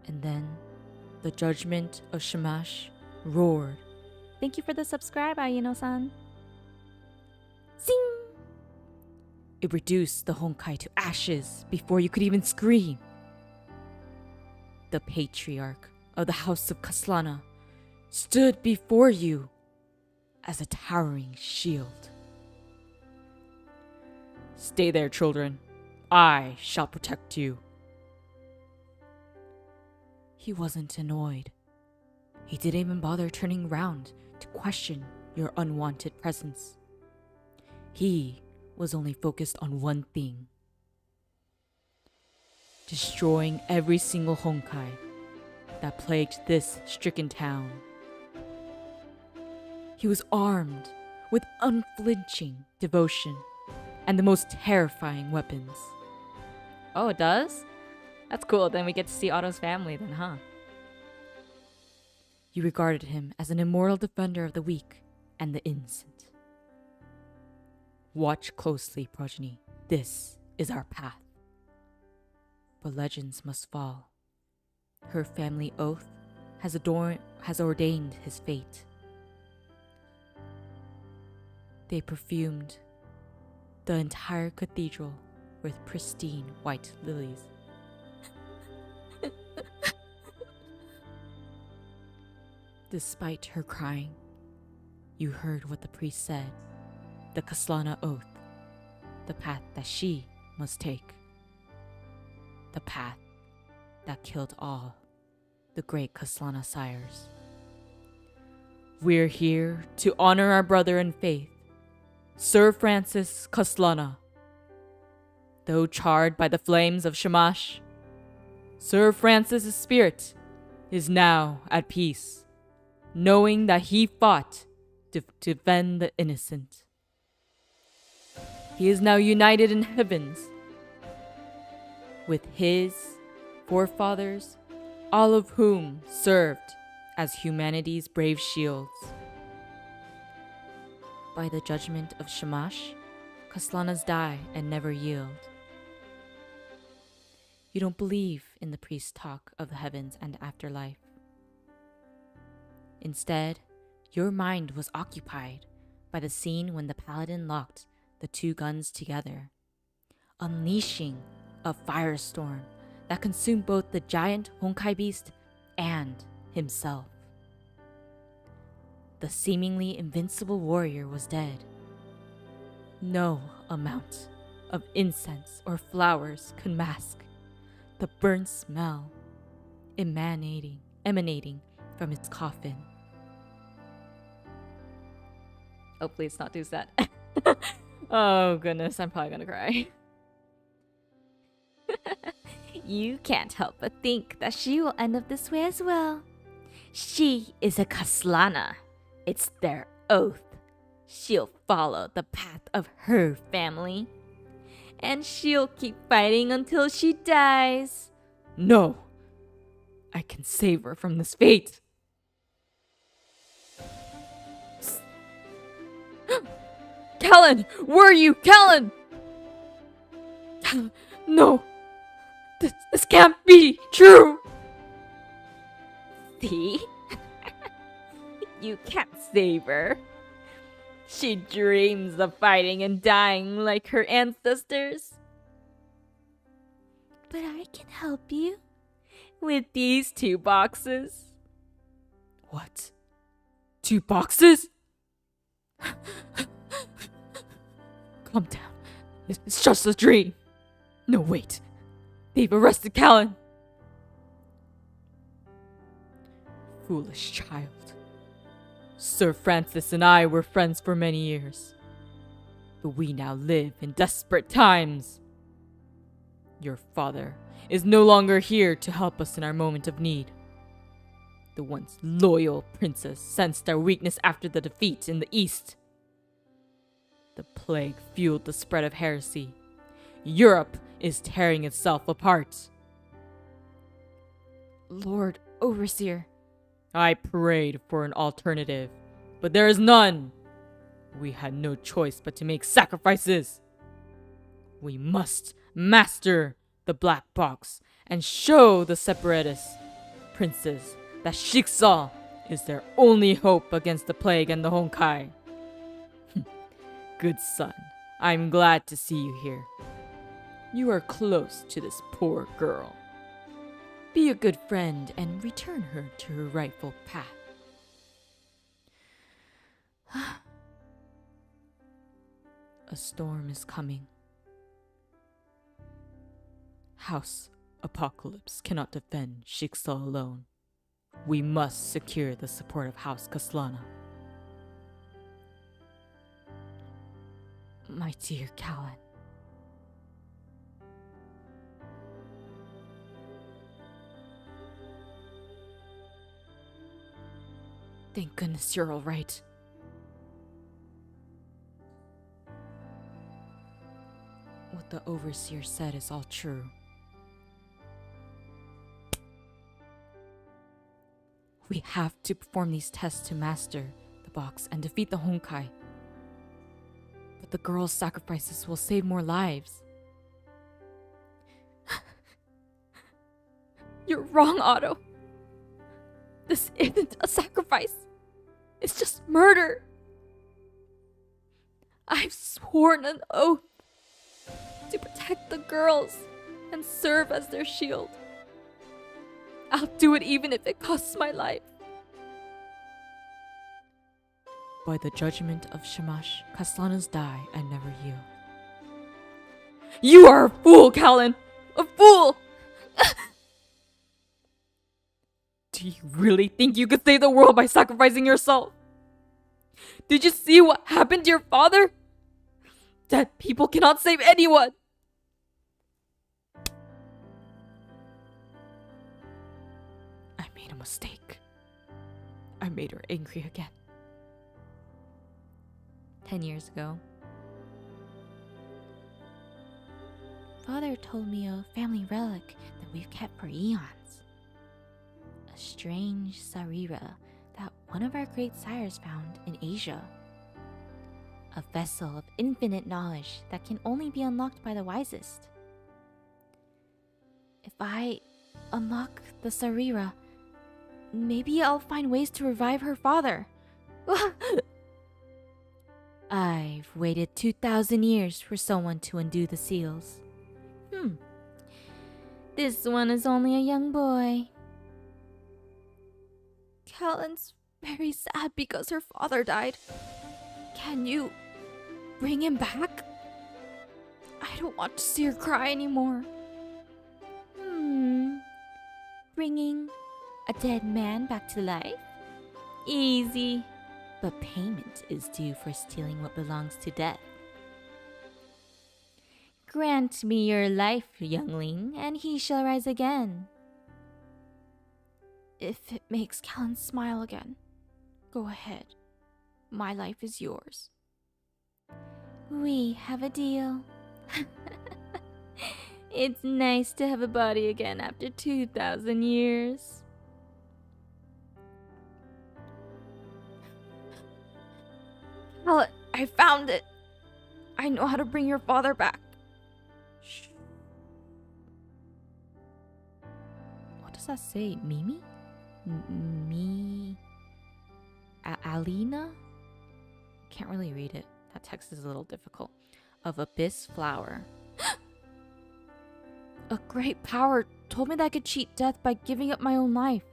And then the judgment of Shamash roared. Thank you for the subscribe, Ayano-san. Zing! It reduced the Honkai to ashes before you could even scream. The patriarch of the House of Kaslana stood before you as a towering shield. Stay there, children. I shall protect you. He wasn't annoyed. He didn't even bother turning around to question your unwanted presence. He was only focused on one thing: destroying every single Honkai that plagued this stricken town. He was armed with unflinching devotion and the most terrifying weapons. Oh, it does? That's cool. Then we get to see Otto's family then, huh? You regarded him as an immortal defender of the weak and the innocent. Watch closely, progeny. This is our path. But legends must fall. Her family oath has ordained his fate. They perfumed the entire cathedral with pristine white lilies. Despite her crying, you heard what the priest said, the Kaslana oath, the path that she must take, the path that killed all the great Kaslana sires. We're here to honor our brother in faith, Sir Francis Kaslana. Though charred by the flames of Shamash, Sir Francis' spirit is now at peace, knowing that he fought to defend the innocent. He is now united in heavens with his forefathers, all of whom served as humanity's brave shields. By the judgment of Shamash, Kaslanas die and never yield. You don't believe in the priest's talk of the heavens and afterlife. Instead, your mind was occupied by the scene when the paladin locked the two guns together, unleashing a firestorm that consumed both the giant Honkai beast and himself. The seemingly invincible warrior was dead. No amount of incense or flowers could mask the burnt smell emanating from its coffin. Hopefully it's not too sad. Oh goodness, I'm probably gonna cry. You can't help but think that she will end up this way as well. She is a Kaslana. It's their oath. She'll follow the path of her family. And she'll keep fighting until she dies. No! I can save her from this fate! Callan! Where are you? Callan! No! This can't be true! See? You can't save her. She dreams of fighting and dying like her ancestors. But I can help you with these 2 boxes. What? 2 boxes? Calm down. It's just a dream. No, wait. They've arrested Callan! Foolish child. Sir Francis and I were friends for many years, but we now live in desperate times. Your father is no longer here to help us in our moment of need. The once loyal princess sensed our weakness after the defeat in the east. The plague fueled the spread of heresy. Europe is tearing itself apart. Lord Overseer. I prayed for an alternative, but there is none. We had no choice but to make sacrifices. We must master the black box and show the separatist princes that Jigsaw is their only hope against the plague and the Honkai. Good son, I'm glad to see you here. You are close to this poor girl. Be a good friend and return her to her rightful path. A storm is coming. House Apocalypse cannot defend Jigsaw alone. We must secure the support of House Kaslana. My dear Callan. Thank goodness you're all right. What the Overseer said is all true. We have to perform these tests to master the box and defeat the Honkai. But the girl's sacrifices will save more lives. You're wrong, Otto. This isn't a sacrifice. It's just murder. I've sworn an oath to protect the girls and serve as their shield. I'll do it even if it costs my life. By the judgment of Shamash, Kaslanas die and never yield. You are a fool, Callan! A fool! Do you really think you could save the world by sacrificing yourself? Did you see what happened to your father? Dead people cannot save anyone! I made a mistake. I made her angry again. 10 years ago, Father told me a family relic that we've kept for eons. A strange sarira that one of our great sires found in Asia. A vessel of infinite knowledge that can only be unlocked by the wisest. If I unlock the sarira, maybe I'll find ways to revive her father. I've waited 2,000 years for someone to undo the seals. This one is only a young boy. Callan's very sad because her father died. Can you bring him back? I don't want to see her cry anymore. Bringing a dead man back to life? Easy. But payment is due for stealing what belongs to death. Grant me your life, youngling, and he shall rise again. If it makes Callan smile again, go ahead. My life is yours. We have a deal. It's nice to have a body again after 2,000 years. Callan, I found it. I know how to bring your father back. Shh. What does that say? Mimi? Alina? Can't really read it. That text is a little difficult. Of Abyss Flower. A great power told me that I could cheat death by giving up my own life.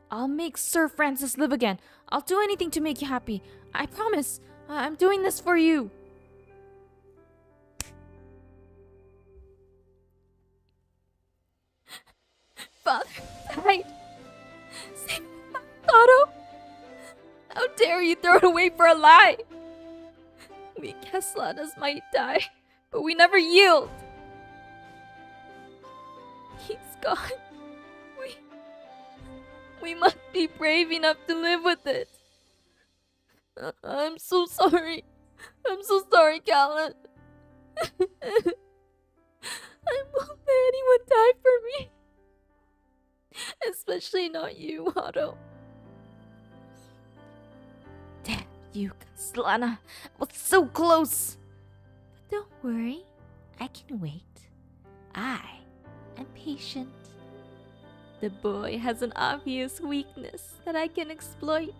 I'll make Sir Francis live again. I'll do anything to make you happy. I promise. I'm doing this for you. father died. Save my Otto. How dare you throw it away for a lie? We Caslanas might die, but we never yield. He's gone. We must be brave enough to live with it. I'm so sorry. I'm so sorry, Callan. I won't let anyone die for me. Especially not you, Otto. Damn you, Caslana. I was so close. But don't worry. I can wait. I am patient. The boy has an obvious weakness that I can exploit.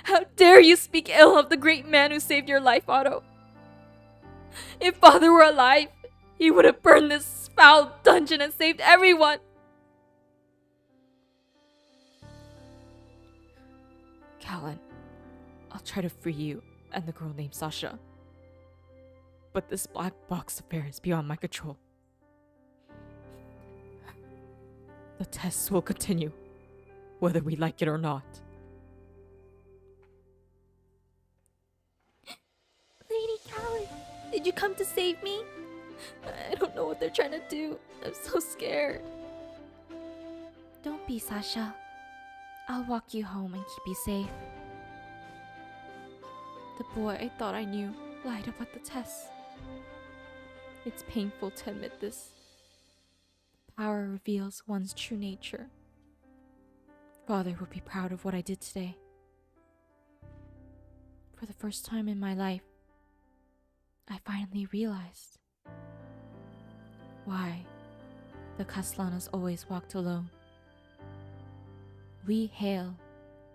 How dare you speak ill of the great man who saved your life, Otto? If father were alive, he would have burned this foul dungeon and saved everyone. Callan, I'll try to free you and the girl named Sasha. But this black box affair is beyond my control. The tests will continue, whether we like it or not. Lady Callan, did you come to save me? I don't know what they're trying to do. I'm so scared. Don't be, Sasha. I'll walk you home and keep you safe. The boy I thought I knew lied about the tests. It's painful to admit this. Power reveals one's true nature. Father would be proud of what I did today. For the first time in my life, I finally realized why the Caslanas always walked alone. We hail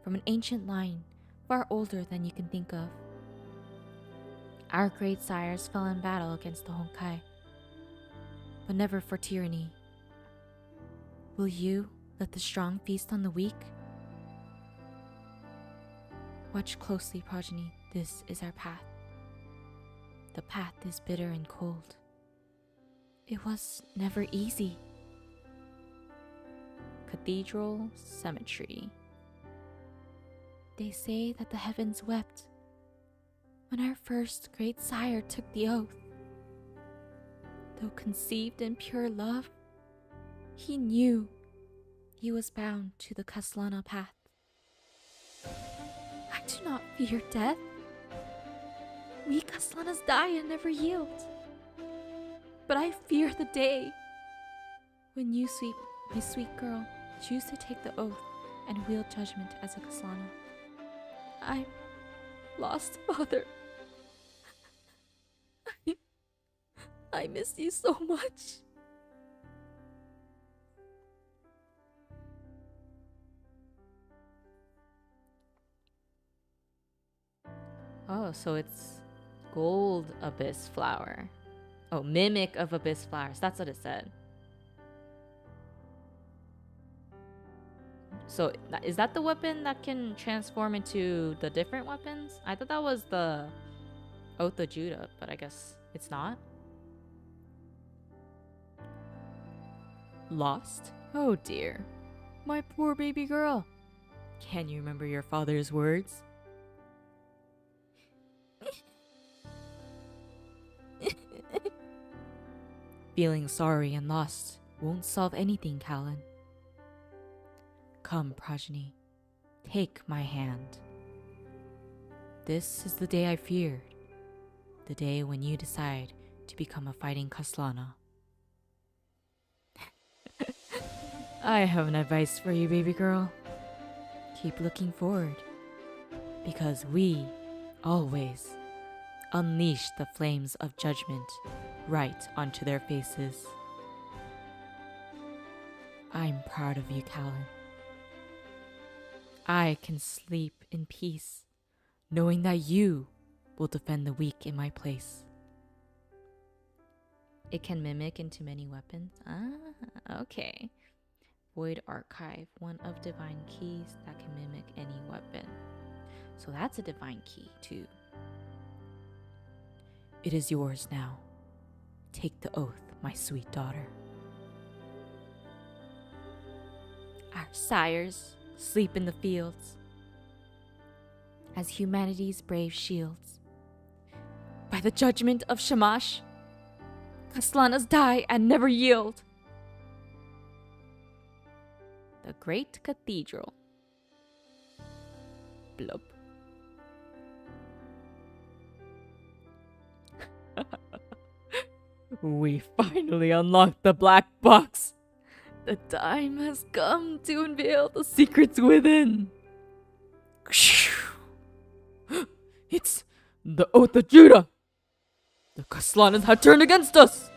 from an ancient line far older than you can think of. Our great sires fell in battle against the Honkai, but never for tyranny. Will you let the strong feast on the weak? Watch closely, progeny. This is our path. The path is bitter and cold. It was never easy. Cathedral Cemetery. They say that the heavens wept when our first great sire took the oath. Though conceived in pure love, he knew he was bound to the Caslana path. I do not fear death. We Caslanas die and never yield. But I fear the day when you, my sweet girl, choose to take the oath and wield judgment as a Caslana. I'm lost, Father. I miss you so much. Oh, so it's gold abyss flower. Oh, mimic of abyss flowers. That's what it said. So is that the weapon that can transform into the different weapons? I thought that was the Oath of Judah, but I guess it's not. Lost? Oh dear. My poor baby girl. Can you remember your father's words? Feeling sorry and lost won't solve anything, Callan. Come, progeny, take my hand. This is the day I feared, the day when you decide to become a fighting Caslana. I have an advice for you, baby girl. Keep looking forward, because we always unleash the flames of judgment right onto their faces. I'm proud of you, Callan. I can sleep in peace, knowing that you will defend the weak in my place. It can mimic into many weapons. Ah, okay. Void Archive, one of divine keys that can mimic any weapon. So that's a divine key too. It is yours now. Take the oath, my sweet daughter. Our sires sleep in the fields as humanity's brave shields. By the judgment of Shamash, Kaslanas die and never yield. The Great Cathedral. Blub. We finally unlocked the black box. The time has come to unveil the secrets within. It's the Oath of Judah. The Kaslanas have turned against us.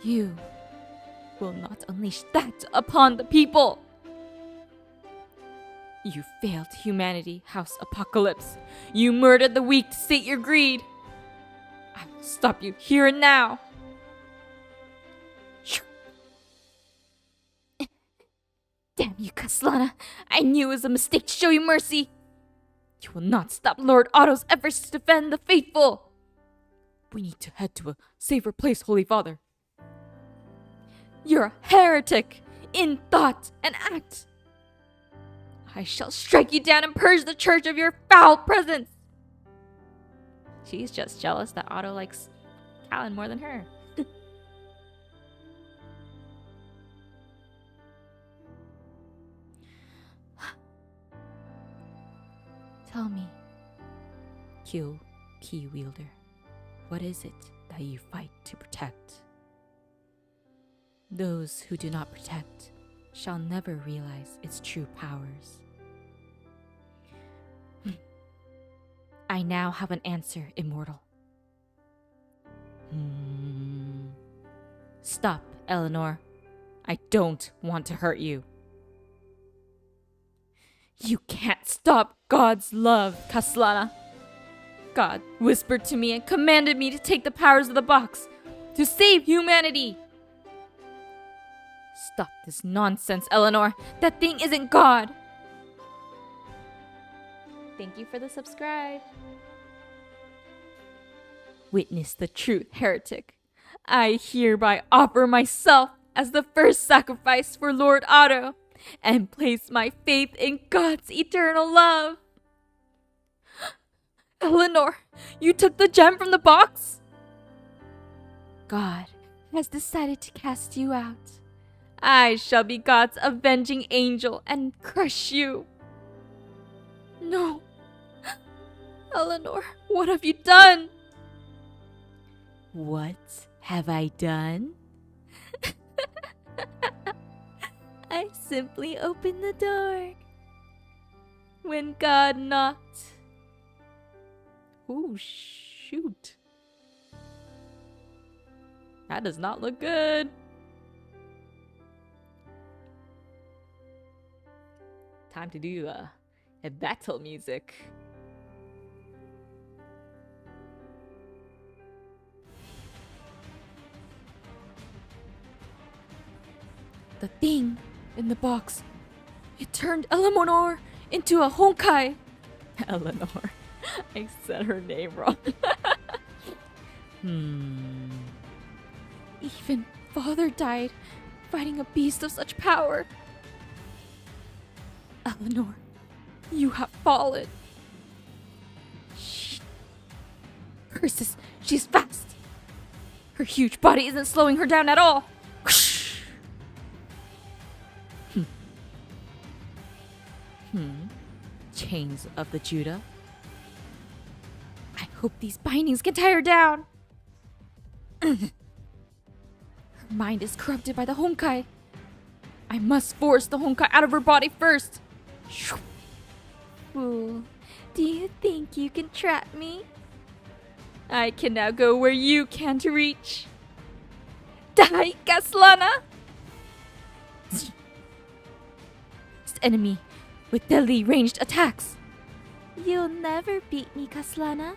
You will not unleash that upon the people. You failed humanity, House Apocalypse. You murdered the weak to sate your greed. I will stop you here and now. Damn you, Kaslana. I knew it was a mistake to show you mercy. You will not stop Lord Otto's efforts to defend the faithful. We need to head to a safer place, Holy Father. You're a heretic in thought and act. I shall strike you down and purge the church of your foul presence. She's just jealous that Otto likes Callan more than her. Tell me, key wielder, what is it that you fight to protect? Those who do not protect shall never realize its true powers. I now have an answer, Immortal. Stop, Eleanor. I don't want to hurt you. You can't stop God's love, Kaslana. God whispered to me and commanded me to take the powers of the box to save humanity. Stop this nonsense, Eleanor. That thing isn't God. Thank you for the subscribe. Witness the truth, heretic. I hereby offer myself as the first sacrifice for Lord Otto and place my faith in God's eternal love. Eleanor, you took the gem from the box? God has decided to cast you out. I shall be God's avenging angel and crush you. No. Eleanor, what have you done? What have I done? I simply opened the door when God knocked. Ooh, shoot. That does not look good. Time to do a battle music. The thing in the box, it turned Eleanor into a Honkai. Eleanor. I said her name wrong. Even father died fighting a beast of such power. Eleanor, you have fallen. Curses, she's fast. Her huge body isn't slowing her down at all. Chains of the Judah. I hope these bindings can tie her down. Her mind is corrupted by the Honkai. I must force the Honkai out of her body first. Fool, do you think you can trap me? I can now go where you can't reach. Die, Kaslana! This enemy with deadly ranged attacks. You'll never beat me, Kaslana.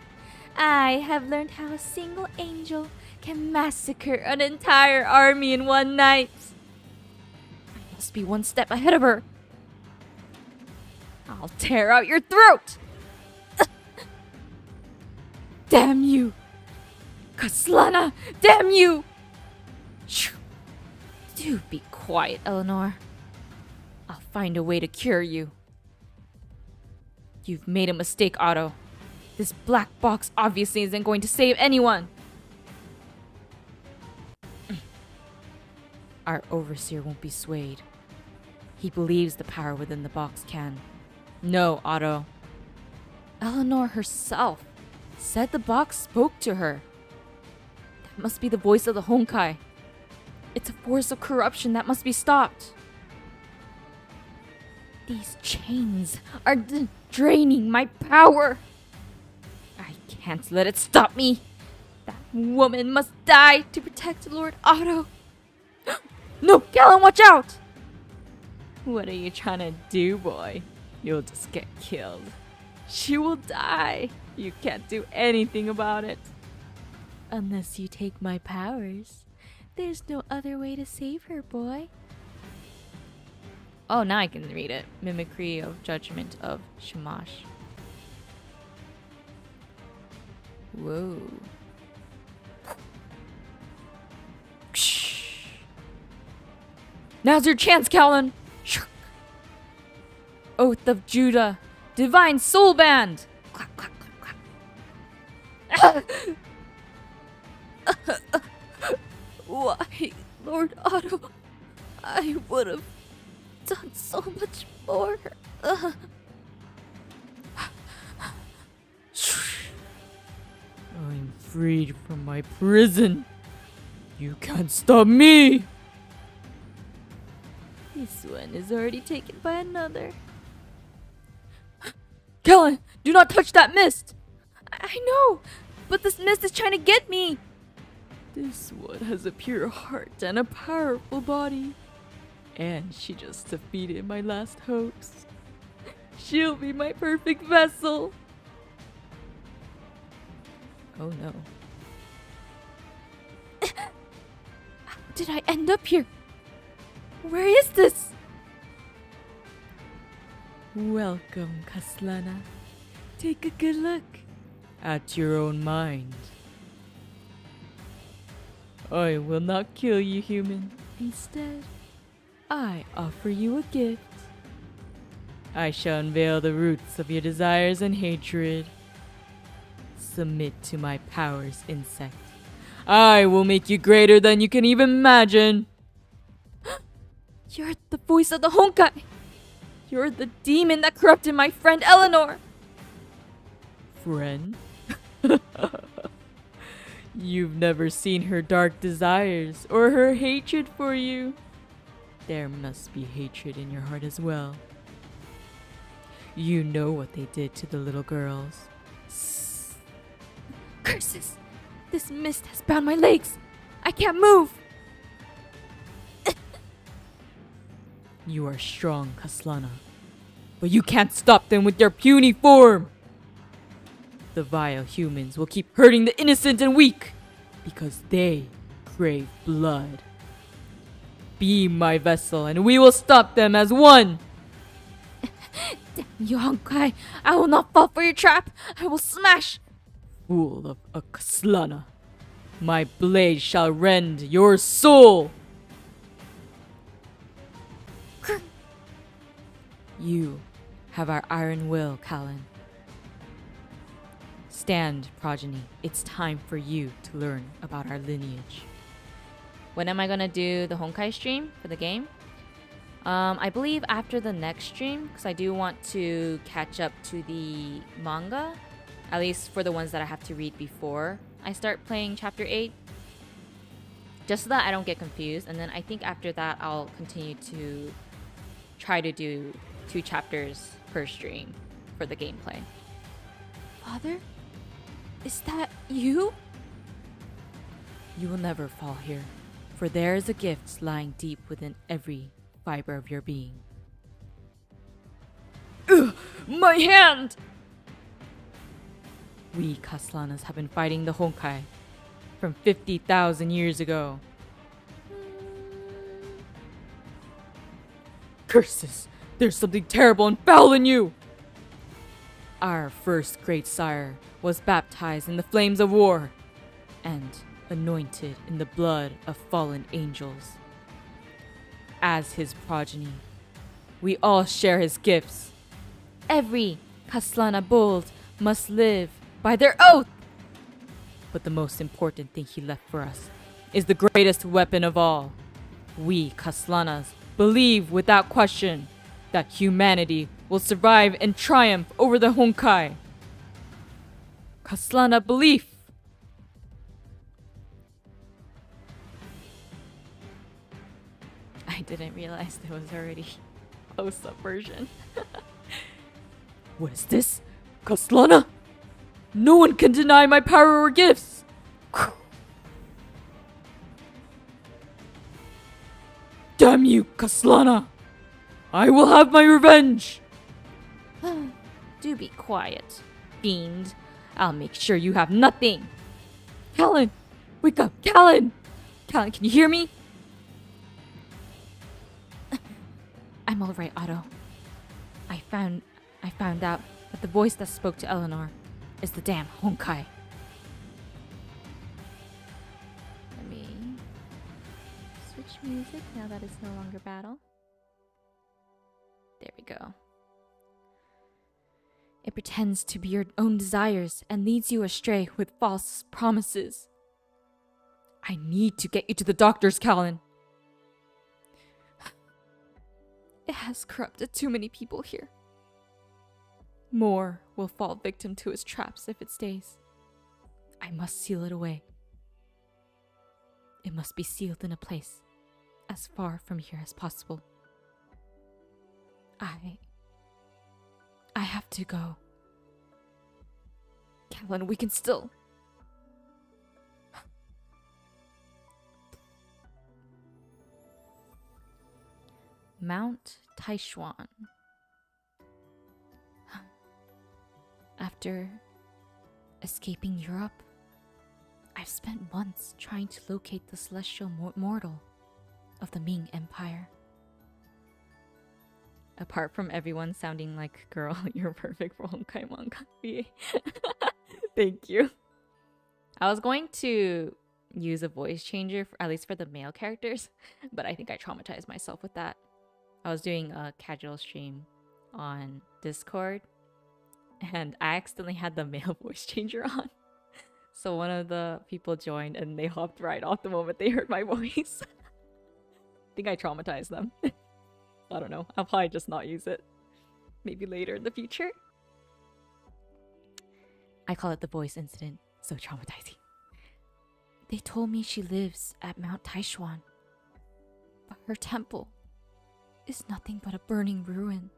I have learned how a single angel can massacre an entire army in one night. I must be one step ahead of her. I'll tear out your throat! Damn you! Kaslana! Damn you! Do be quiet, Eleanor. I'll find a way to cure you. You've made a mistake, Otto. This black box obviously isn't going to save anyone. Our overseer won't be swayed. He believes the power within the box can. No, Otto. Eleanor herself said the box spoke to her. That must be the voice of the Honkai. It's a force of corruption that must be stopped. These chains are draining my power. I can't let it stop me. That woman must die to protect Lord Otto. No, Galen, watch out! What are you trying to do, boy? You'll just get killed. She will die. You can't do anything about it. Unless you take my powers. There's no other way to save her, boy. Oh, now I can read it. Mimicry of Judgment of Shamash. Whoa. Now's your chance, Callan! Oath of Judah. Divine Soul Band! Clap, clap, clap, clap. Why, Lord Otto? I would have done so much more. I'm freed from my prison. You can't stop me! This one is already taken by another. Kellen, do not touch that mist! I know, but this mist is trying to get me! This one has a pure heart and a powerful body. And she just defeated my last hoax. She'll be my perfect vessel. Oh no. How did I end up here? Where is this? Welcome, Kaslana. Take a good look at your own mind. I will not kill you, human. Instead, I offer you a gift. I shall unveil the roots of your desires and hatred. Submit to my powers, insect. I will make you greater than you can even imagine. You're the voice of the Honkai. You're the demon that corrupted my friend Eleanor. Friend? You've never seen her dark desires or her hatred for you. There must be hatred in your heart as well. You know what they did to the little girls. Curses! This mist has bound my legs. I can't move. You are strong, Kaslana, but you can't stop them with your puny form. The vile humans will keep hurting the innocent and weak because they crave blood. Be my vessel and we will stop them as one. Damn you, Honkai. I will not fall for your trap. I will smash. Fool of a Kaslana. My blade shall rend your soul. You have our iron will, Callan. Stand, progeny. It's time for you to learn about our lineage. When am I gonna do the Honkai stream for the game? I believe after the next stream, because I do want to catch up to the manga, at least for the ones that I have to read before I start playing Chapter 8. Just so that I don't get confused, and then I think after that I'll continue to try to do 2 chapters per stream for the gameplay. Father? Is that you? You will never fall here, for there is a gift lying deep within every fiber of your being. Ugh, my hand! We Kaslanas have been fighting the Honkai from 50,000 years ago. Curses! There's something terrible and foul in you! Our first great sire was baptized in the flames of war and anointed in the blood of fallen angels. As his progeny, We all share his gifts. Every Kaslana bold must live by their oath. But the most important thing he left for us is the greatest weapon of all. We Kaslanas believe without question that humanity will survive and triumph over the Honkai. Kaslana belief. I didn't realize there was already close-up version. What is this? Kaslana? No one can deny my power or gifts! Damn you, Kaslana! I will have my revenge! Do be quiet, fiend. I'll make sure you have nothing! Callan! Wake up, Callan! Callan, can you hear me? I'm alright, Otto. I found out that the voice that spoke to Eleanor is the damn Honkai. Let me switch music now that it's no longer battle. There we go. It pretends to be your own desires and leads you astray with false promises. I need to get you to the doctors, Callan. It has corrupted too many people here. More will fall victim to its traps if it stays. I must seal it away. It must be sealed in a place as far from here as possible. I have to go. Callan, we can still... Mount Taishuan. After escaping Europe, I've spent months trying to locate the celestial mortal of the Ming Empire. Apart from everyone sounding like, girl, you're perfect for Honkai manga. Thank you. I was going to use a voice changer, at least for the male characters, but I think I traumatized myself with that. I was doing a casual stream on Discord, and I accidentally had the male voice changer on. So one of the people joined, and they hopped right off the moment they heard my voice. I think I traumatized them. I don't know. I'll probably just not use it. Maybe later in the future. I call it the voice incident. So traumatizing. They told me she lives at Mount Taishuan, but her temple is nothing but a burning ruin.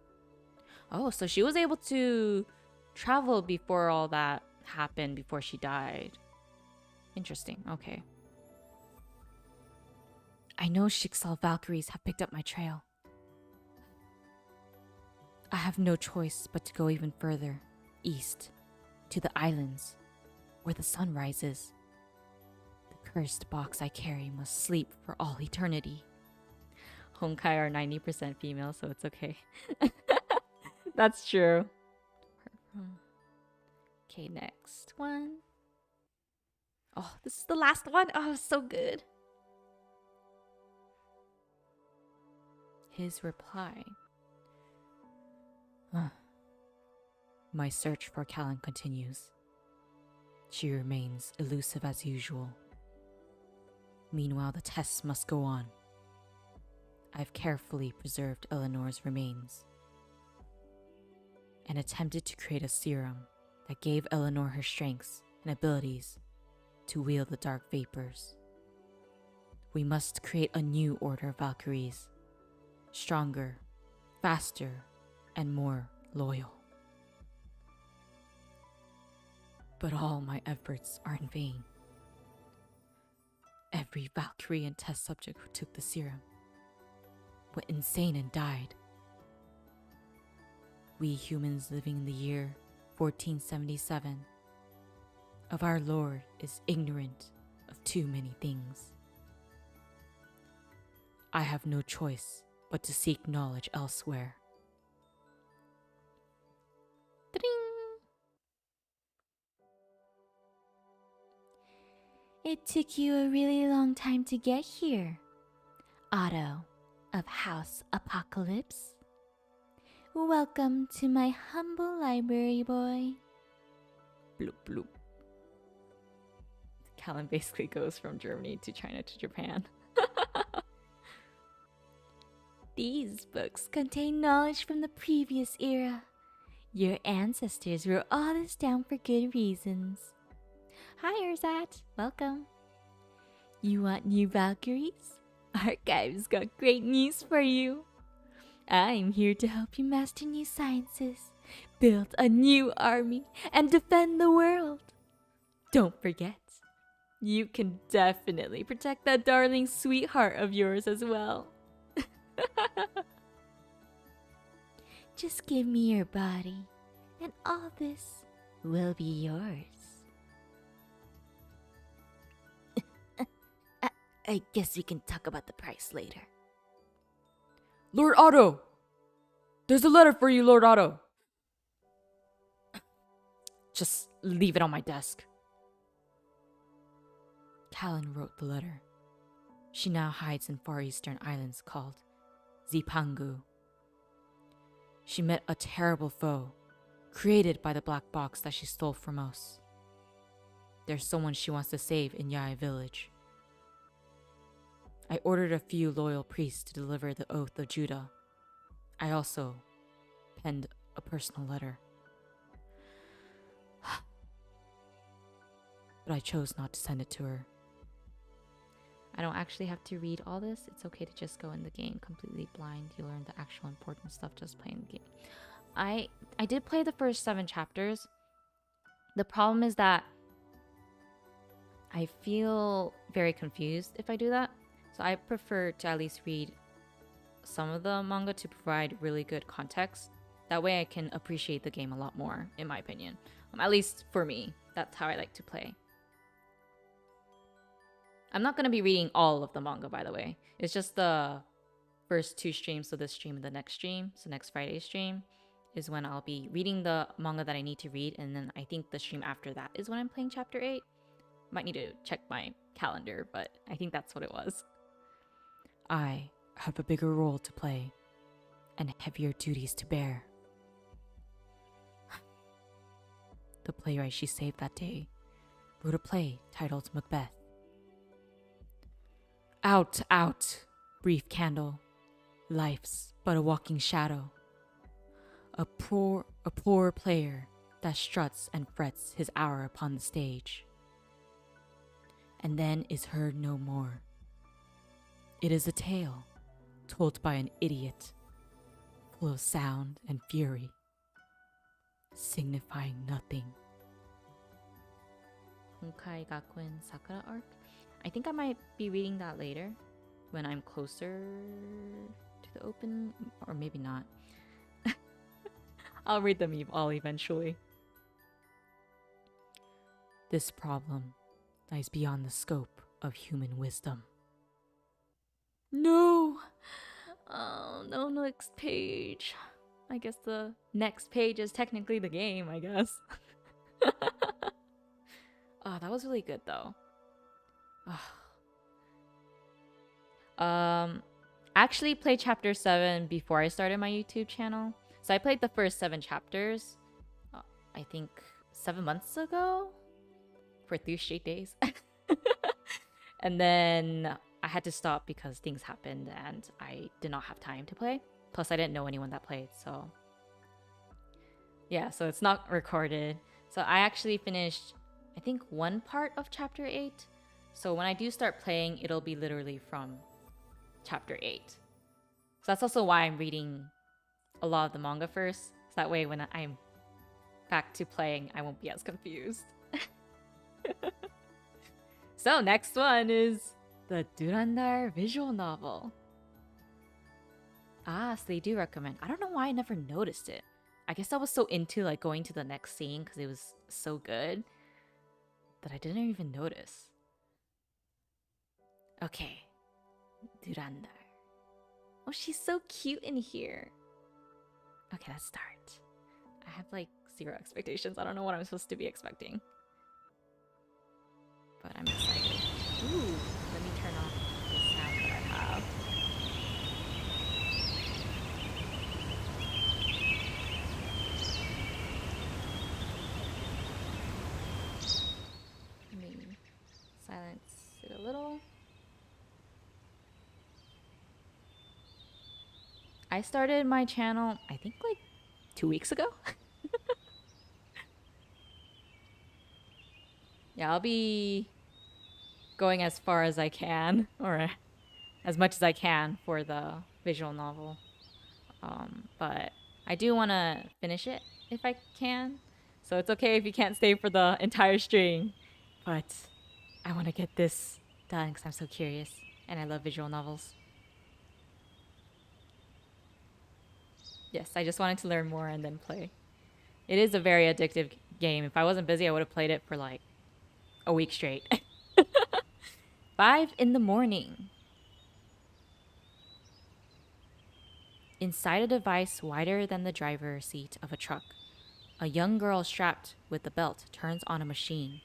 Oh, so she was able to travel before all that happened, before she died. Interesting, okay. I know Shixal Valkyries have picked up my trail. I have no choice but to go even further, east, to the islands, where the sun rises. The cursed box I carry must sleep for all eternity. Honkai are 90% female, so it's okay. That's true. Okay, next one. Oh, this is the last one. Oh, so good. His reply. My search for Callan continues. She remains elusive as usual. Meanwhile, the tests must go on. I've carefully preserved Eleanor's remains and attempted to create a serum that gave Eleanor her strengths and abilities to wield the dark vapors. We must create a new order of Valkyries, stronger, faster, and more loyal. But all my efforts are in vain. Every Valkyrie and test subject who took the serum went insane and died. We humans living in the year 1477 of our Lord is ignorant of too many things. I have no choice but to seek knowledge elsewhere. It took you a really long time to get here, Otto of House Apocalypse. Welcome to my humble library, boy. Bloop bloop. Callan basically goes from Germany to China to Japan. These books contain knowledge from the previous era. Your ancestors wrote all this down for good reasons. Hi, Urzat. Welcome. You want new Valkyries? Archive's got great news for you. I'm here to help you master new sciences, build a new army, and defend the world. Don't forget, you can definitely protect that darling sweetheart of yours as well. Just give me your body, and all this will be yours. I guess we can talk about the price later. Lord Otto! There's a letter for you, Lord Otto! Just leave it on my desk. Callan wrote the letter. She now hides in far eastern islands called Zipangu. She met a terrible foe, created by the black box that she stole from us. There's someone she wants to save in Yai village. I ordered a few loyal priests to deliver the oath of Judah. I also penned a personal letter. But I chose not to send it to her. I don't actually have to read all this. It's okay to just go in the game completely blind. You learn the actual important stuff just playing the game. I did play the first 7 chapters. The problem is that I feel very confused if I do that. So I prefer to at least read some of the manga to provide really good context. That way I can appreciate the game a lot more, in my opinion. At least for me, that's how I like to play. I'm not going to be reading all of the manga, by the way. It's just the first 2 streams, so this stream and the next stream. So next Friday stream is when I'll be reading the manga that I need to read, and then I think the stream after that is when I'm playing chapter 8. Might need to check my calendar, but I think that's what it was. I have a bigger role to play and heavier duties to bear. The playwright she saved that day wrote a play titled Macbeth. Out, out, brief candle, life's but a walking shadow. A poor player that struts and frets his hour upon the stage, and then is heard no more. It is a tale told by an idiot, full of sound and fury, signifying nothing. Honkai Gakuen Sakura arc? I think I might be reading that later, when I'm closer to the open, or maybe not. I'll read them all eventually. This problem lies beyond the scope of human wisdom. No! Oh, no, next page. I guess the next page is technically the game, I guess. Oh, that was really good, though. Actually played chapter 7 before I started my YouTube channel. So I played the first 7 chapters, I think 7 months ago, for 3 straight days. And then I had to stop because things happened and I did not have time to play. Plus I didn't know anyone that played, so yeah, so it's not recorded. So I actually finished, I think, 1 part of chapter 8. So when I do start playing, it'll be literally from chapter 8. So that's also why I'm reading a lot of the manga first. So that way when I'm back to playing, I won't be as confused. So next one is the Durandal visual novel. Ah, so they do recommend. I don't know why I never noticed it. I guess I was so into like going to the next scene because it was so good that I didn't even notice. Okay, Durandal. Oh, she's so cute in here. Okay, let's start. I have like 0 expectations. I don't know what I'm supposed to be expecting. But I'm excited. Ooh, let me turn off the sound that I have. I started my channel, I think like 2 weeks ago. Yeah, I'll be going as far as I can, or as much as I can for the visual novel. But I do want to finish it if I can. So it's okay if you can't stay for the entire stream. But I want to get this done because I'm so curious and I love visual novels. Yes, I just wanted to learn more and then play. It is a very addictive game. If I wasn't busy, I would have played it for like a week straight. 5 in the morning. Inside a device wider than the driver's seat of a truck, a young girl strapped with a belt turns on a machine.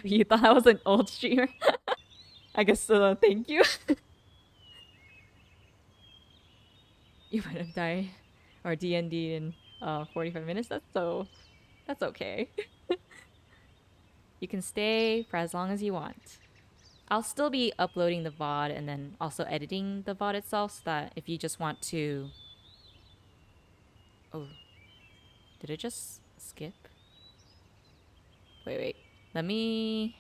You thought I was an old streamer? I guess thank you. You might have died or D&D in 45 minutes. That's okay. You can stay for as long as you want. I'll still be uploading the VOD and then also editing the VOD itself so that if you just want to... Oh, did it just skip? Wait. Let me...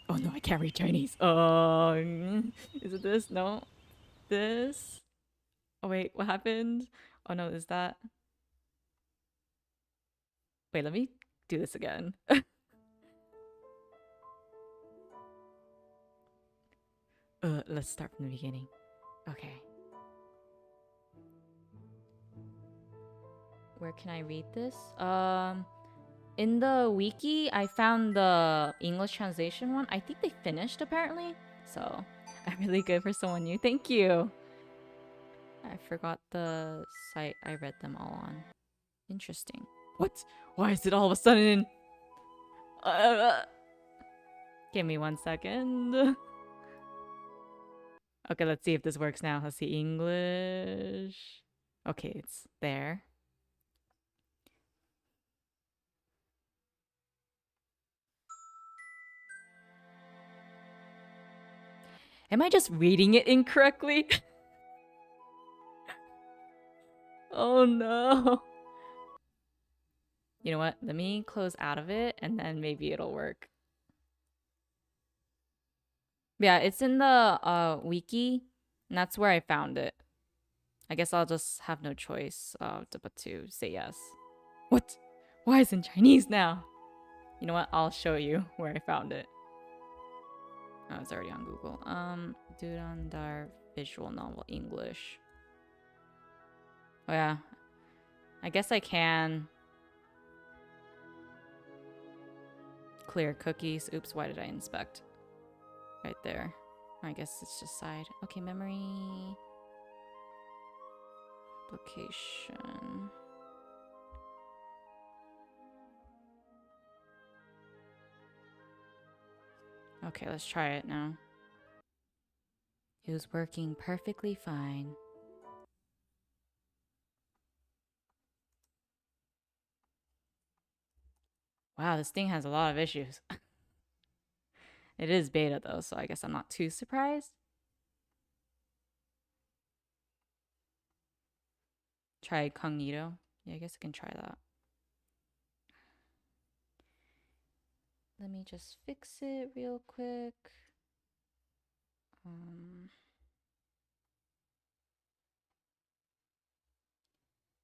Oh no, I can't read Chinese. Is it this? No. This? Oh wait, what happened? Oh no, is that... Wait, let me do this again. Let's start from the beginning. Okay. Where can I read this? In the wiki, I found the English translation one. I think they finished apparently. So, I'm really good for someone new. Thank you. I forgot the site I read them all on. Interesting. What? Why is it all of a sudden? Give me 1 second. Okay, let's see if this works now. Let's see English. Okay, it's there. Am I just reading it incorrectly? Oh no. You know what? Let me close out of it and then maybe it'll work. Yeah, it's in the wiki, and that's where I found it. I guess I'll just have no choice but to say yes. What? Why is it in Chinese now? You know what? I'll show you where I found it. Oh, it's already on Google. Durandal visual novel English. Oh yeah. I guess I can clear cookies. Oops, why did I inspect? Right there. I guess it's just side. Okay, memory. Location. Okay, let's try it now. It was working perfectly fine. Wow, this thing has a lot of issues. It is beta though, so I guess I'm not too surprised. Try Cognito. Yeah, I guess I can try that. Let me just fix it real quick.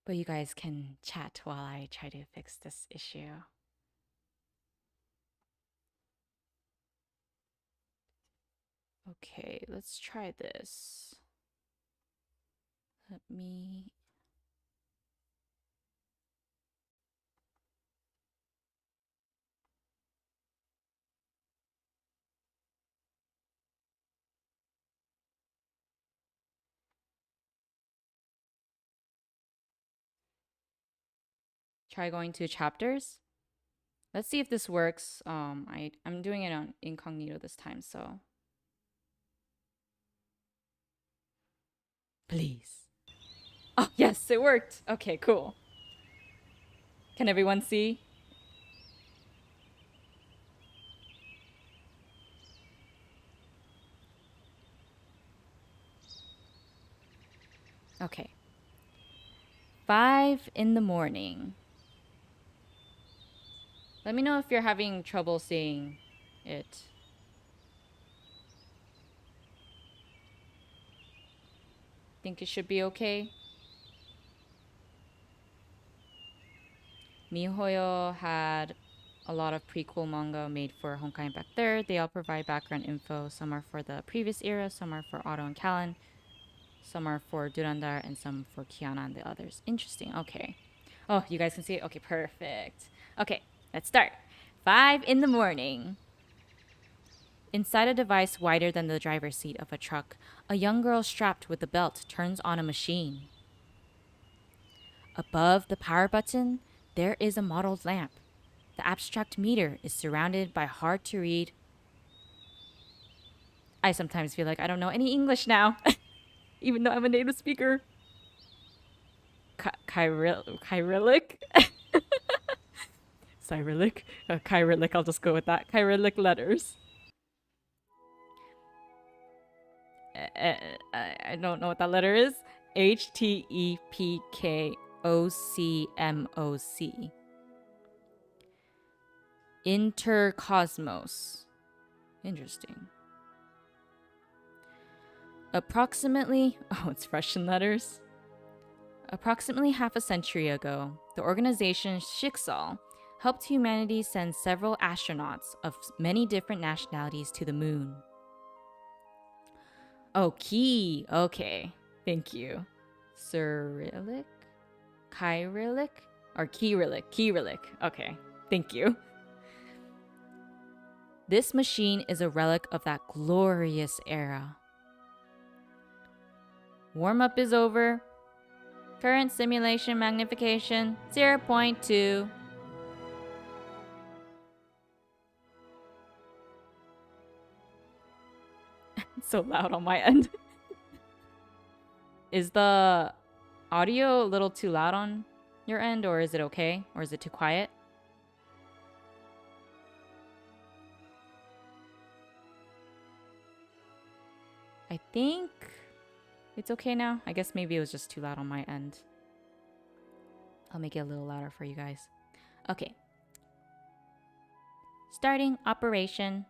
But you guys can chat while I try to fix this issue. Okay, let's try this. Let me... Try going to chapters. Let's see if this works. I'm doing it on incognito this time, so... Please. Oh, yes, it worked. Okay, cool. Can everyone see? Okay. 5 in the morning. Let me know if you're having trouble seeing it. Think it should be okay? MiHoYo had a lot of prequel manga made for Honkai back there. They all provide background info. Some are for the previous era, some are for Otto and Callan, some are for Durandal, and some for Kiana and the others. Interesting. Okay. Oh, you guys can see it? Okay, perfect. Okay, let's start. 5 in the morning. Inside a device wider than the driver's seat of a truck, a young girl strapped with a belt turns on a machine. Above the power button, there is a mottled lamp. The abstract meter is surrounded by hard-to-read... I sometimes feel like I don't know any English now, even though I'm a native speaker. Kyrillic? Cyrillic? Kyrillic, I'll just go with that. Kyrillic letters. I don't know what that letter is. HTEPKOCMOC. Intercosmos. Interesting. Approximately... Oh, it's Russian letters. Approximately half a century ago, the organization Schicksal helped humanity send several astronauts of many different nationalities to the moon. Oh, key. Okay. Thank you. Cyrillic? Kyrillic? Or Kyrillic? Kyrillic. Okay. Thank you. This machine is a relic of that glorious era. Warm-up is over. Current simulation magnification 0.2. It's so loud on my end. Is the audio a little too loud on your end, or is it okay? Or is it too quiet? I think it's okay now. I guess maybe it was just too loud on my end. I'll make it a little louder for you guys. Okay. Starting operation.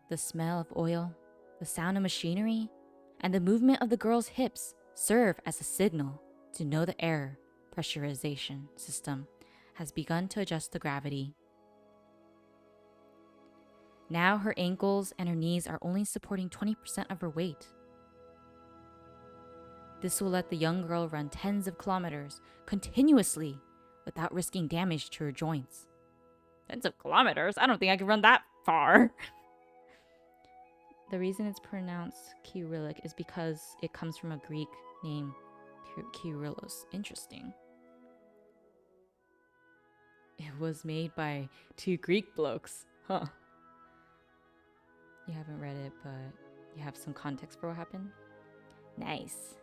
The smell of oil, the sound of machinery, and the movement of the girl's hips serve as a signal to know the air pressurization system has begun to adjust the gravity. Now her ankles and her knees are only supporting 20% of her weight. This will let the young girl run tens of kilometers continuously without risking damage to her joints. Tens of kilometers? I don't think I can run that far. The reason it's pronounced Kyrillic is because it comes from a Greek name, Kyrillos. Interesting. It was made by 2 Greek blokes. Huh. You haven't read it, but you have some context for what happened? Nice.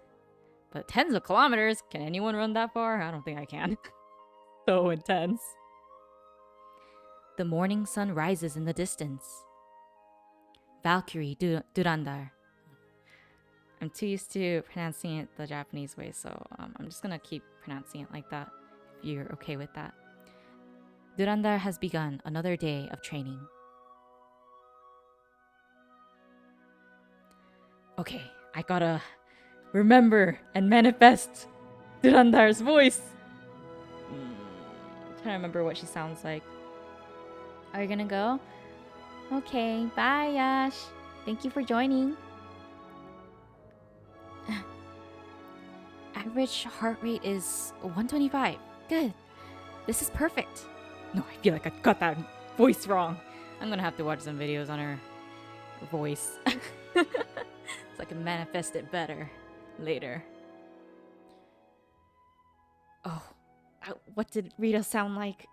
But tens of kilometers? Can anyone run that far? I don't think I can. So intense. The morning sun rises in the distance. Valkyrie Durandal. I'm too used to pronouncing it the Japanese way, so I'm just gonna keep pronouncing it like that, if you're okay with that. Durandal has begun another day of training. Okay, I gotta remember and manifest Durandal's voice. Trying to remember what she sounds like. Are you gonna go? Okay, bye Yash. Thank you for joining. Average heart rate is 125. Good. This is perfect. No, I feel like I got that voice wrong. I'm gonna have to watch some videos on her voice. So I can manifest it better later. Oh, what did Rita sound like?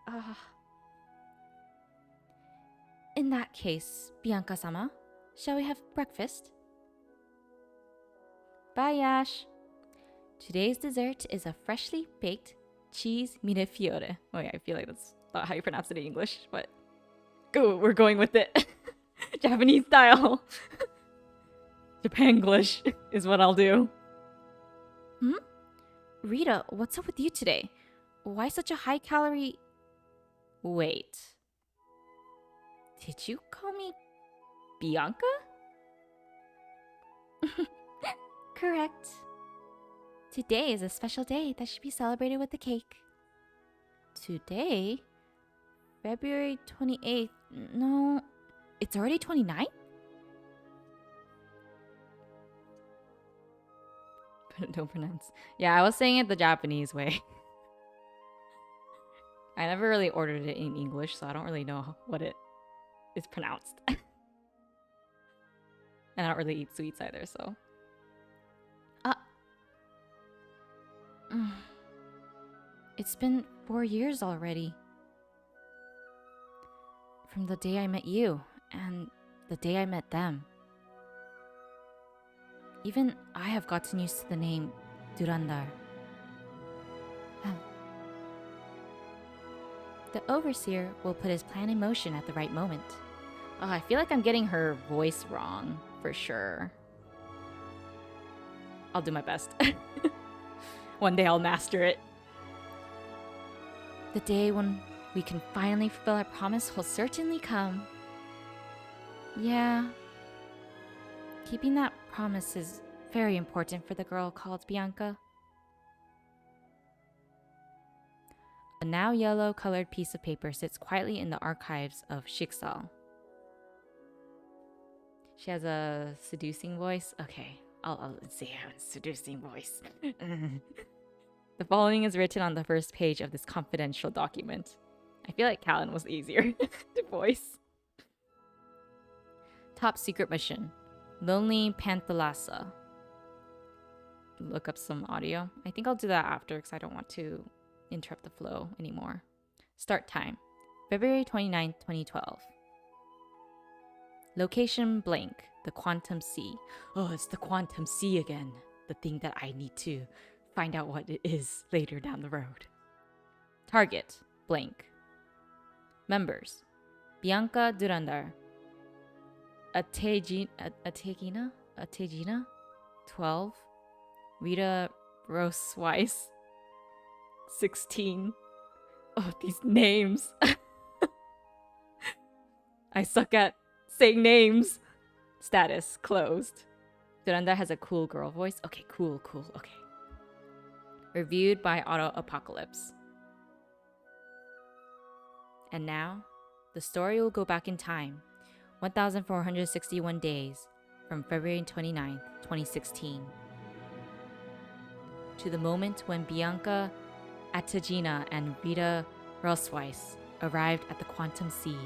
In that case, Bianca-sama, shall we have breakfast? Bye, Yash. Today's dessert is a freshly baked cheese millefiore. Oh yeah, I feel like that's not how you pronounce it in English, but go, we're going with it. Japanese style. Japanglish is what I'll do. Hmm? Rita, what's up with you today? Why such a high calorie... Wait. Did you call me Bianca? Correct. Today is a special day that should be celebrated with a cake. Today? February 28th. No, it's already 29th? Don't pronounce. Yeah, I was saying it the Japanese way. I never really ordered it in English, so I don't really know what it is pronounced. And I don't really eat sweets either, so. It's been 4 years already. From the day I met you, and the day I met them. Even I have gotten used to the name Durandal. The overseer will put his plan in motion at the right moment. Oh, I feel like I'm getting her voice wrong, for sure. I'll do my best. One day I'll master it. The day when we can finally fulfill our promise will certainly come. Yeah. Keeping that promise is very important for the girl called Bianca. A now yellow-colored piece of paper sits quietly in the archives of Shiksal. She has a seducing voice. Okay, I'll see her seducing voice. The following is written on the first page of this confidential document. I feel like Callan was easier to voice. Top secret mission. Lonely Panthalassa. Look up some audio. I think I'll do that after because I don't want to interrupt the flow anymore. Start time. February 29th, 2012. Location blank. The Quantum Sea. Oh, it's the Quantum Sea again. The thing that I need to find out what it is later down the road. Target blank. Members. Bianca Durandal. Attegina 12. Rita Rosweiss 16. Oh, these names. I suck at saying names. Status closed. Durandal has a cool girl voice. Okay, cool. Okay. Reviewed by Auto Apocalypse. And now, the story will go back in time, 1,461 days from February 29th, 2016, to the moment when Bianca Attegina and Rita Rosweiss arrived at the Quantum Sea.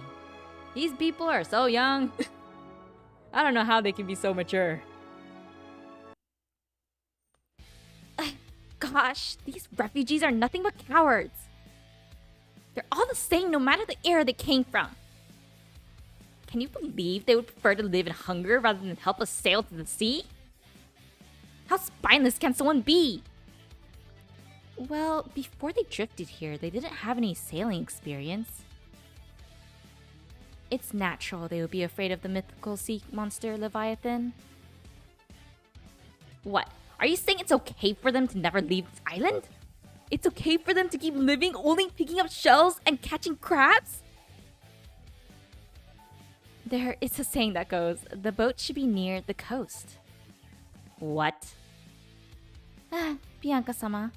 These people are so young. I don't know how they can be so mature. Gosh, these refugees are nothing but cowards. They're all the same no matter the era they came from. Can you believe they would prefer to live in hunger rather than help us sail to the sea? How spineless can someone be? Well, before they drifted here, they didn't have any sailing experience. It's natural they would be afraid of the mythical sea monster Leviathan. What? Are you saying it's okay for them to never leave this island? It's okay for them to keep living only picking up shells and catching crabs? There is a saying that goes, the boat should be near the coast. What? Bianca-sama,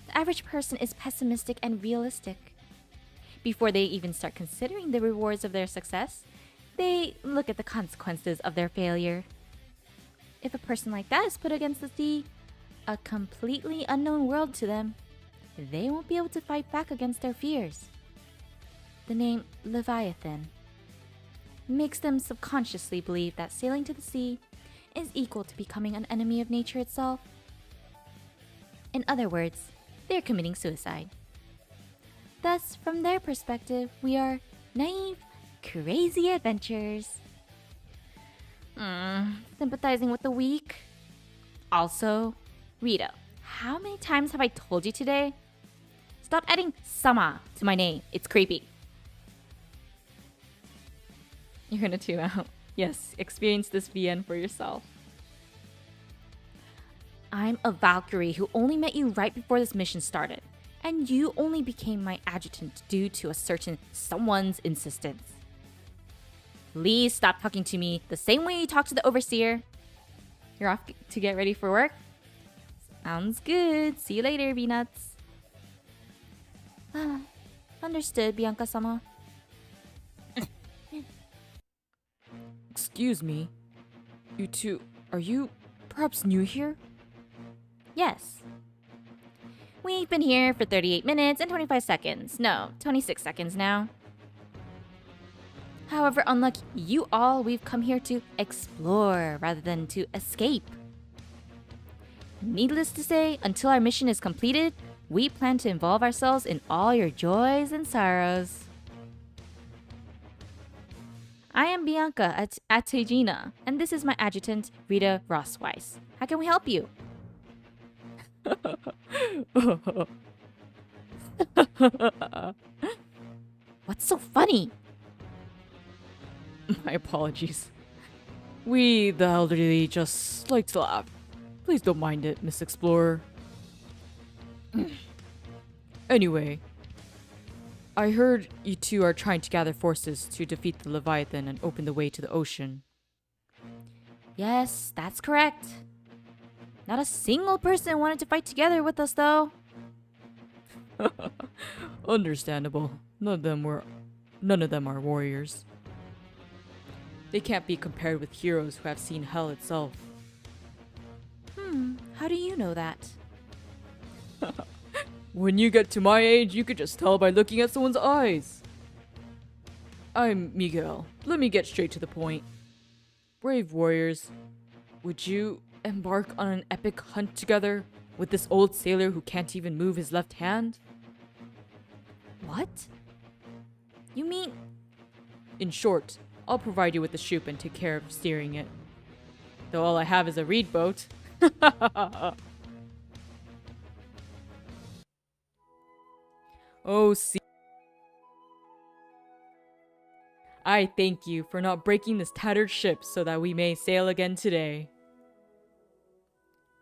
the average person is pessimistic and realistic. Before they even start considering the rewards of their success, they look at the consequences of their failure. If a person like that is put against the sea, a completely unknown world to them, they won't be able to fight back against their fears. The name Leviathan makes them subconsciously believe that sailing to the sea is equal to becoming an enemy of nature itself. In other words, they're committing suicide. Thus, from their perspective, we are naive, crazy adventurers. Sympathizing with the weak. Also, Rita, how many times have I told you today? Stop adding sama to my name. It's creepy. You're gonna tune out. Yes, experience this VN for yourself. I'm a Valkyrie who only met you right before this mission started, and you only became my adjutant due to a certain someone's insistence. Please stop talking to me the same way you talk to the overseer. You're off to get ready for work? Sounds good. See you later, Peanuts. Understood, Bianca-sama. Excuse me. You two, are you perhaps new here? Yes. We've been here for 38 minutes and 25 seconds. No, 26 seconds now. However, unlike you all, we've come here to explore rather than to escape. Needless to say, until our mission is completed, we plan to involve ourselves in all your joys and sorrows. I am Bianca at Atagina, and this is my adjutant, Rita Rossweiss. How can we help you? What's so funny? My apologies. We, the elderly, just like to laugh. Please don't mind it, Miss Explorer. Anyway, I heard you two are trying to gather forces to defeat the Leviathan and open the way to the ocean. Yes, that's correct. Not a single person wanted to fight together with us, though. Understandable. None of them are warriors. They can't be compared with heroes who have seen hell itself. How do you know that? When you get to my age, you could just tell by looking at someone's eyes. I'm Miguel. Let me get straight to the point. Brave warriors, would you embark on an epic hunt together with this old sailor who can't even move his left hand? What? You mean... In short, I'll provide you with the ship and take care of steering it. Though all I have is a reed boat. Oh, see. I thank you for not breaking this tattered ship so that we may sail again today.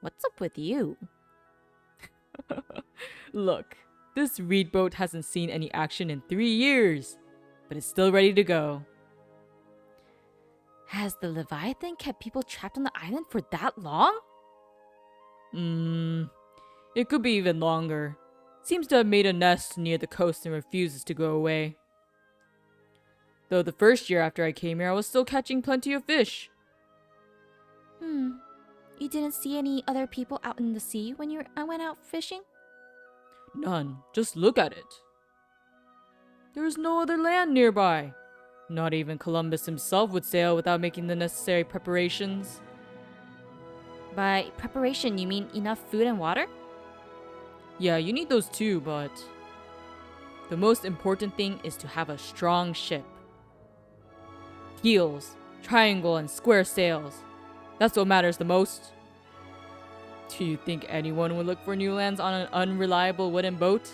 What's up with you? Look, this reed boat hasn't seen any action in 3 years, but it's still ready to go. Has the Leviathan kept people trapped on the island for that long? It could be even longer. Seems to have made a nest near the coast and refuses to go away. Though the first year after I came here, I was still catching plenty of fish. You didn't see any other people out in the sea when I went out fishing? None. Just look at it. There is no other land nearby. Not even Columbus himself would sail without making the necessary preparations. By preparation, you mean enough food and water? Yeah, you need those too, but the most important thing is to have a strong ship. Keels, triangle, and square sails. That's what matters the most. Do you think anyone would look for new lands on an unreliable wooden boat?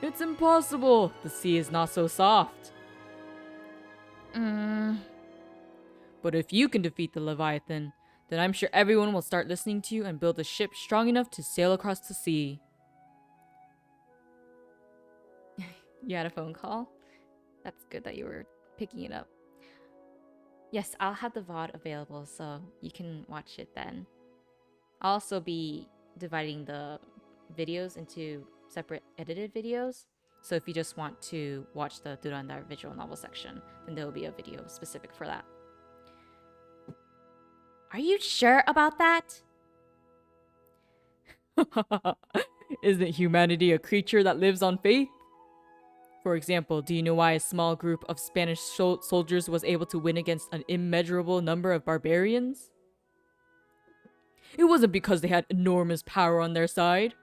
It's impossible. The sea is not so soft. But if you can defeat the Leviathan, then I'm sure everyone will start listening to you and build a ship strong enough to sail across the sea. You had a phone call? That's good that you were picking it up. Yes, I'll have the VOD available so you can watch it then. I'll also be dividing the videos into separate edited videos. So if you just want to watch the Durandal visual novel section, then there will be a video specific for that. Are you sure about that? Isn't humanity a creature that lives on faith? For example, do you know why a small group of Spanish soldiers was able to win against an immeasurable number of barbarians? It wasn't because they had enormous power on their side,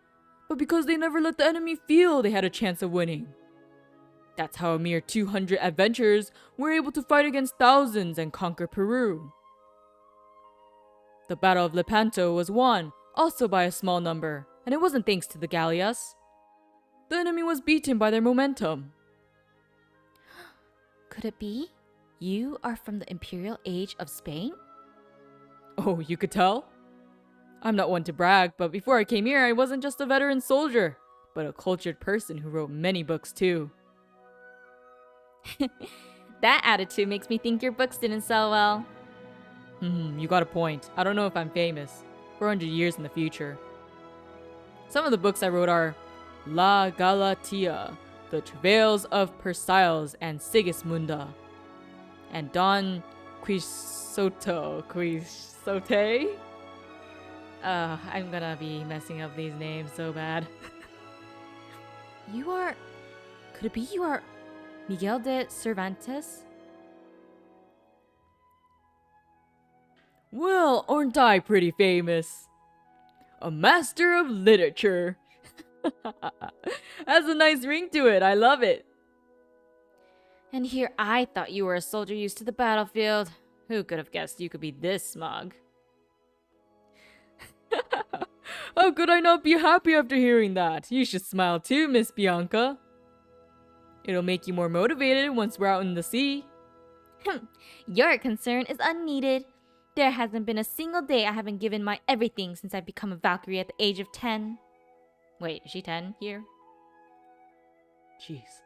but because they never let the enemy feel they had a chance of winning. That's how a mere 200 adventurers were able to fight against thousands and conquer Peru. The Battle of Lepanto was won, also by a small number, and it wasn't thanks to the Gallias. The enemy was beaten by their momentum. Could it be? You are from the Imperial Age of Spain? Oh, you could tell? I'm not one to brag, but before I came here, I wasn't just a veteran soldier, but a cultured person who wrote many books too. That attitude makes me think your books didn't sell well. You got a point. I don't know if I'm famous. 400 years in the future. Some of the books I wrote are La Galatea, The Travails of Persiles and Sigismunda, and Don Quixote? I'm gonna be messing up these names so bad. Could it be you are Miguel de Cervantes? Well, aren't I pretty famous? A master of literature. Has a nice ring to it. I love it. And here I thought you were a soldier used to the battlefield. Who could have guessed you could be this smug? How could I not be happy after hearing that? You should smile too, Miss Bianca. It'll make you more motivated once we're out in the sea. Your concern is unneeded. There hasn't been a single day I haven't given my everything since I've become a Valkyrie at the age of 10. Wait, is she 10 here? Jeez.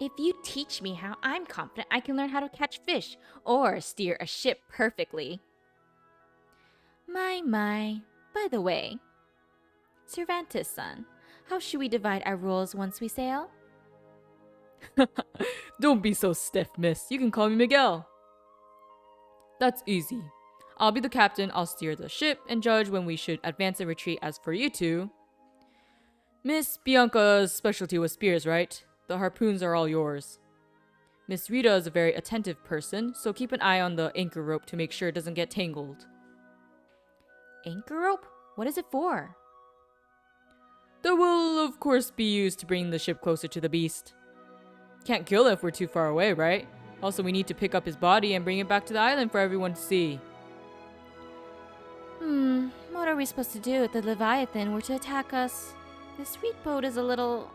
If you teach me how, I'm confident I can learn how to catch fish or steer a ship perfectly. My. By the way, Cervantes-san, how should we divide our roles once we sail? Don't be so stiff, miss. You can call me Miguel. That's easy. I'll be the captain, I'll steer the ship, and judge when we should advance and retreat. As for you two, Miss Bianca's specialty was spears, right? The harpoons are all yours. Miss Rita is a very attentive person, so keep an eye on the anchor rope to make sure it doesn't get tangled. Anchor rope? What is it for? That will, of course, be used to bring the ship closer to the beast. Can't kill it if we're too far away, right? Also, we need to pick up his body and bring it back to the island for everyone to see. What are we supposed to do if the Leviathan were to attack us? The sweet boat is a little,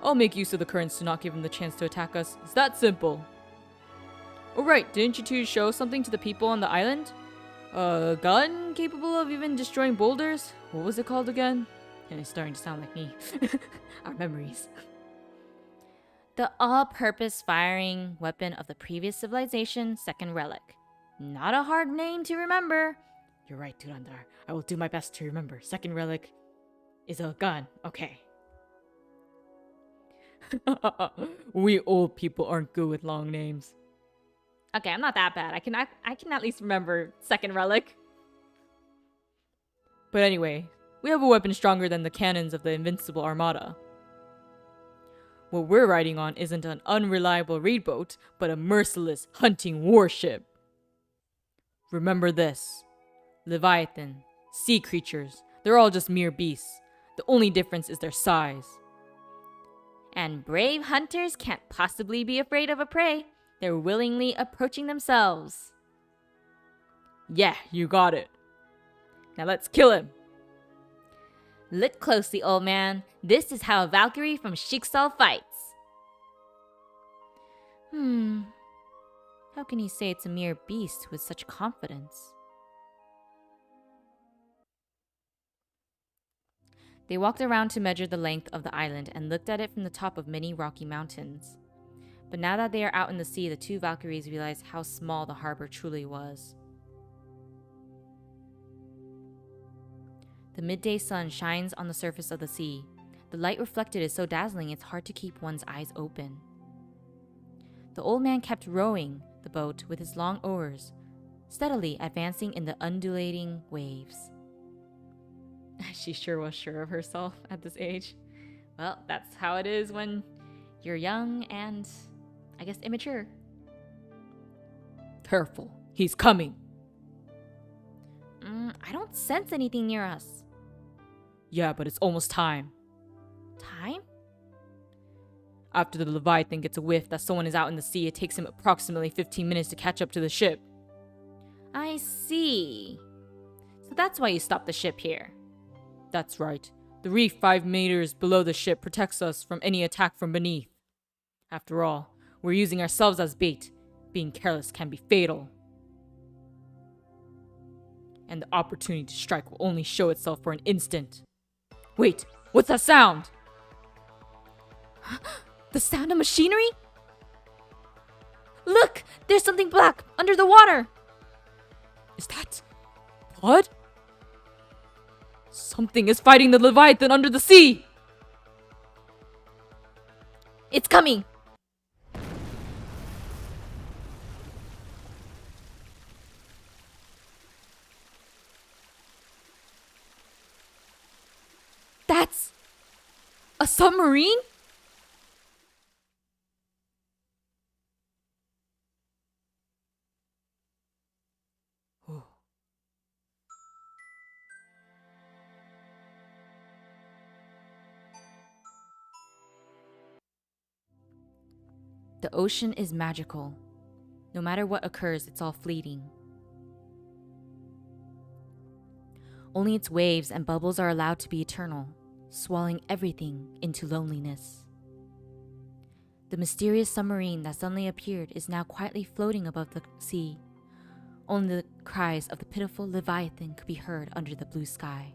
I'll make use of the currents to not give him the chance to attack us. It's that simple. Oh right, didn't you two show something to the people on the island? A gun capable of even destroying boulders? What was it called again? And it's starting to sound like me. Our memories. The all-purpose firing weapon of the previous civilization, Second Relic. Not a hard name to remember. You're right, Durandal. I will do my best to remember. Second Relic is a gun. Okay. We old people aren't good with long names. Okay, I'm not that bad. I can at least remember Second Relic. But anyway, we have a weapon stronger than the cannons of the Invincible Armada. What we're riding on isn't an unreliable reed boat, but a merciless hunting warship. Remember this. Leviathan, sea creatures, they're all just mere beasts. The only difference is their size. And brave hunters can't possibly be afraid of a prey. They're willingly approaching themselves. Yeah, you got it. Now let's kill him. Look closely, old man. This is how a Valkyrie from Schicksal fights. How can he say it's a mere beast with such confidence? They walked around to measure the length of the island and looked at it from the top of many rocky mountains. But now that they are out in the sea, the two Valkyries realized how small the harbor truly was. The midday sun shines on the surface of the sea. The light reflected is so dazzling it's hard to keep one's eyes open. The old man kept rowing the boat with his long oars, steadily advancing in the undulating waves. She sure was sure of herself at this age. Well, that's how it is when you're young and, I guess, immature. Careful, he's coming. I don't sense anything near us. Yeah, but it's almost time. Time? After the Leviathan gets a whiff that someone is out in the sea, it takes him approximately 15 minutes to catch up to the ship. I see. So that's why you stopped the ship here. That's right. The reef 5 meters below the ship protects us from any attack from beneath. After all, we're using ourselves as bait. Being careless can be fatal. and the opportunity to strike will only show itself for an instant. Wait, what's that sound? The sound of machinery? Look! There's something black under the water! Is that blood? Something is fighting the Leviathan under the sea! It's coming! That's a submarine? The ocean is magical. No matter what occurs, it's all fleeting. Only its waves and bubbles are allowed to be eternal, swallowing everything into loneliness. The mysterious submarine that suddenly appeared is now quietly floating above the sea. Only the cries of the pitiful Leviathan could be heard under the blue sky.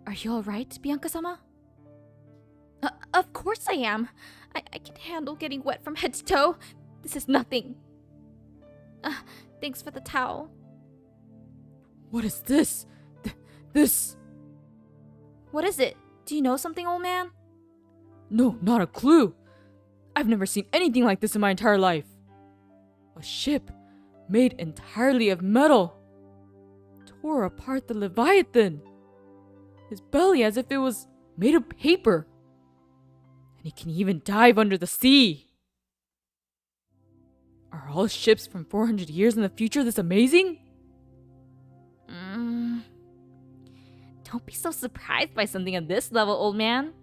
Are you alright, Bianca-sama? Of course I am. I can handle getting wet from head to toe. This is nothing. Thanks for the towel. What is this? This... What is it? Do you know something, old man? No, not a clue. I've never seen anything like this in my entire life. A ship made entirely of metal tore apart the Leviathan. His belly as if it was made of paper. And he can even dive under the sea. Are all ships from 400 years in the future this amazing? Don't be so surprised by something of this level, old man.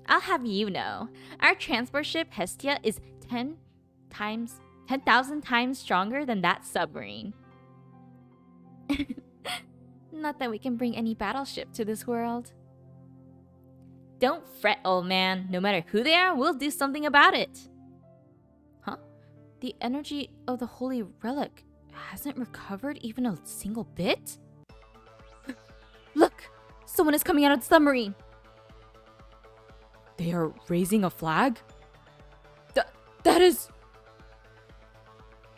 I'll have you know, our transport ship Hestia is 10,000 times stronger than that submarine. Not that we can bring any battleship to this world. Don't fret, old man. No matter who they are, we'll do something about it. Huh? The energy of the holy relic hasn't recovered even a single bit? Look! Someone is coming out of the submarine! They are raising a flag? That is...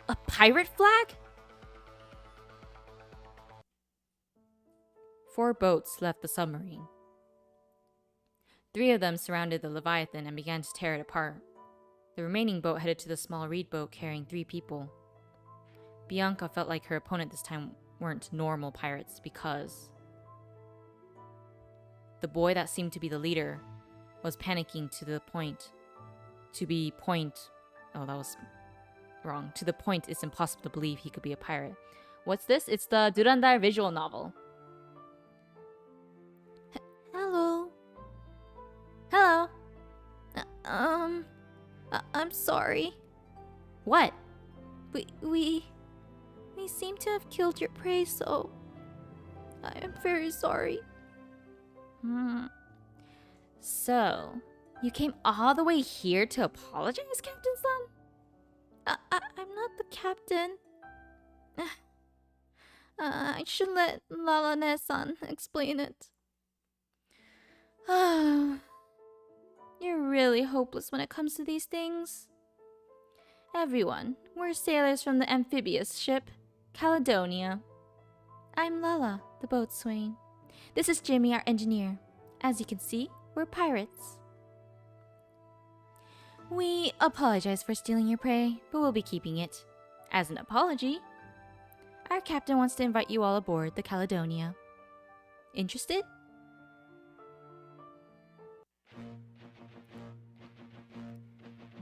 a pirate flag? 4 boats left the submarine. 3 of them surrounded the Leviathan and began to tear it apart. The remaining boat headed to the small reed boat carrying 3 people. Bianca felt like her opponent this time weren't normal pirates because the boy that seemed to be the leader was panicking to the point it's impossible to believe he could be a pirate. What's this? It's the Durandal visual novel. Hello. I'm sorry. What? We seem to have killed your prey, so I am very sorry. So, you came all the way here to apologize, Captain Sun? I'm not the captain. I should let Lala-ne-san explain it. You're really hopeless when it comes to these things. Everyone, we're sailors from the amphibious ship, Caledonia. I'm Lala, the boatswain. This is Jimmy, our engineer. As you can see, we're pirates. We apologize for stealing your prey, but we'll be keeping it. As an apology, our captain wants to invite you all aboard the Caledonia. Interested?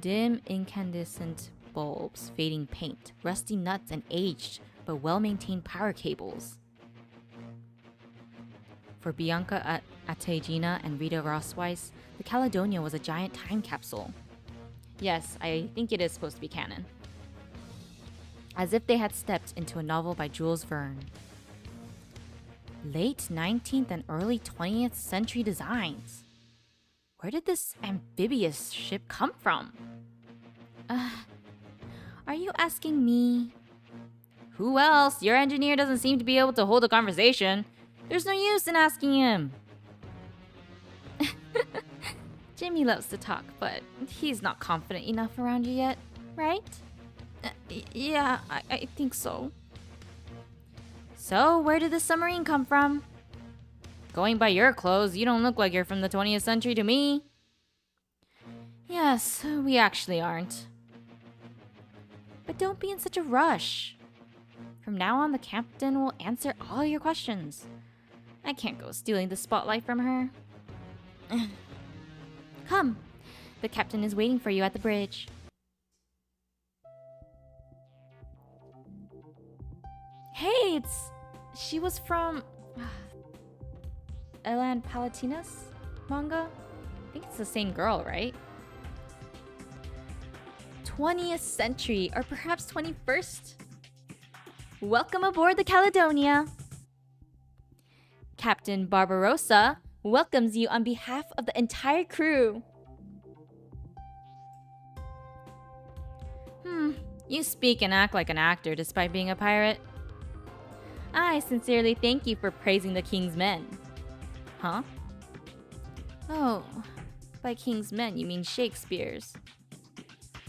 Dim, incandescent bulbs, fading paint, rusty nuts, and aged but well-maintained power cables. For Bianca Atagina and Rita Rossweiss, the Caledonia was a giant time capsule. Yes, I think it is supposed to be canon. As if they had stepped into a novel by Jules Verne. Late 19th and early 20th century designs. Where did this amphibious ship come from? Are you asking me? Who else? Your engineer doesn't seem to be able to hold a conversation. There's no use in asking him. Jimmy loves to talk, but he's not confident enough around you yet, right? Yeah, I think so. So, where did the submarine come from? Going by your clothes, you don't look like you're from the 20th century to me. Yes, we actually aren't. But don't be in such a rush. From now on, the captain will answer all your questions. I can't go stealing the spotlight from her. Come, the captain is waiting for you at the bridge. Hey, she was from Elan Palatinus manga? I think it's the same girl, right? 20th century, or perhaps 21st? Welcome aboard the Caledonia. Captain Barbarossa welcomes you on behalf of the entire crew. You speak and act like an actor despite being a pirate. I sincerely thank you for praising the king's men. Huh? Oh, by king's men you mean Shakespeare's.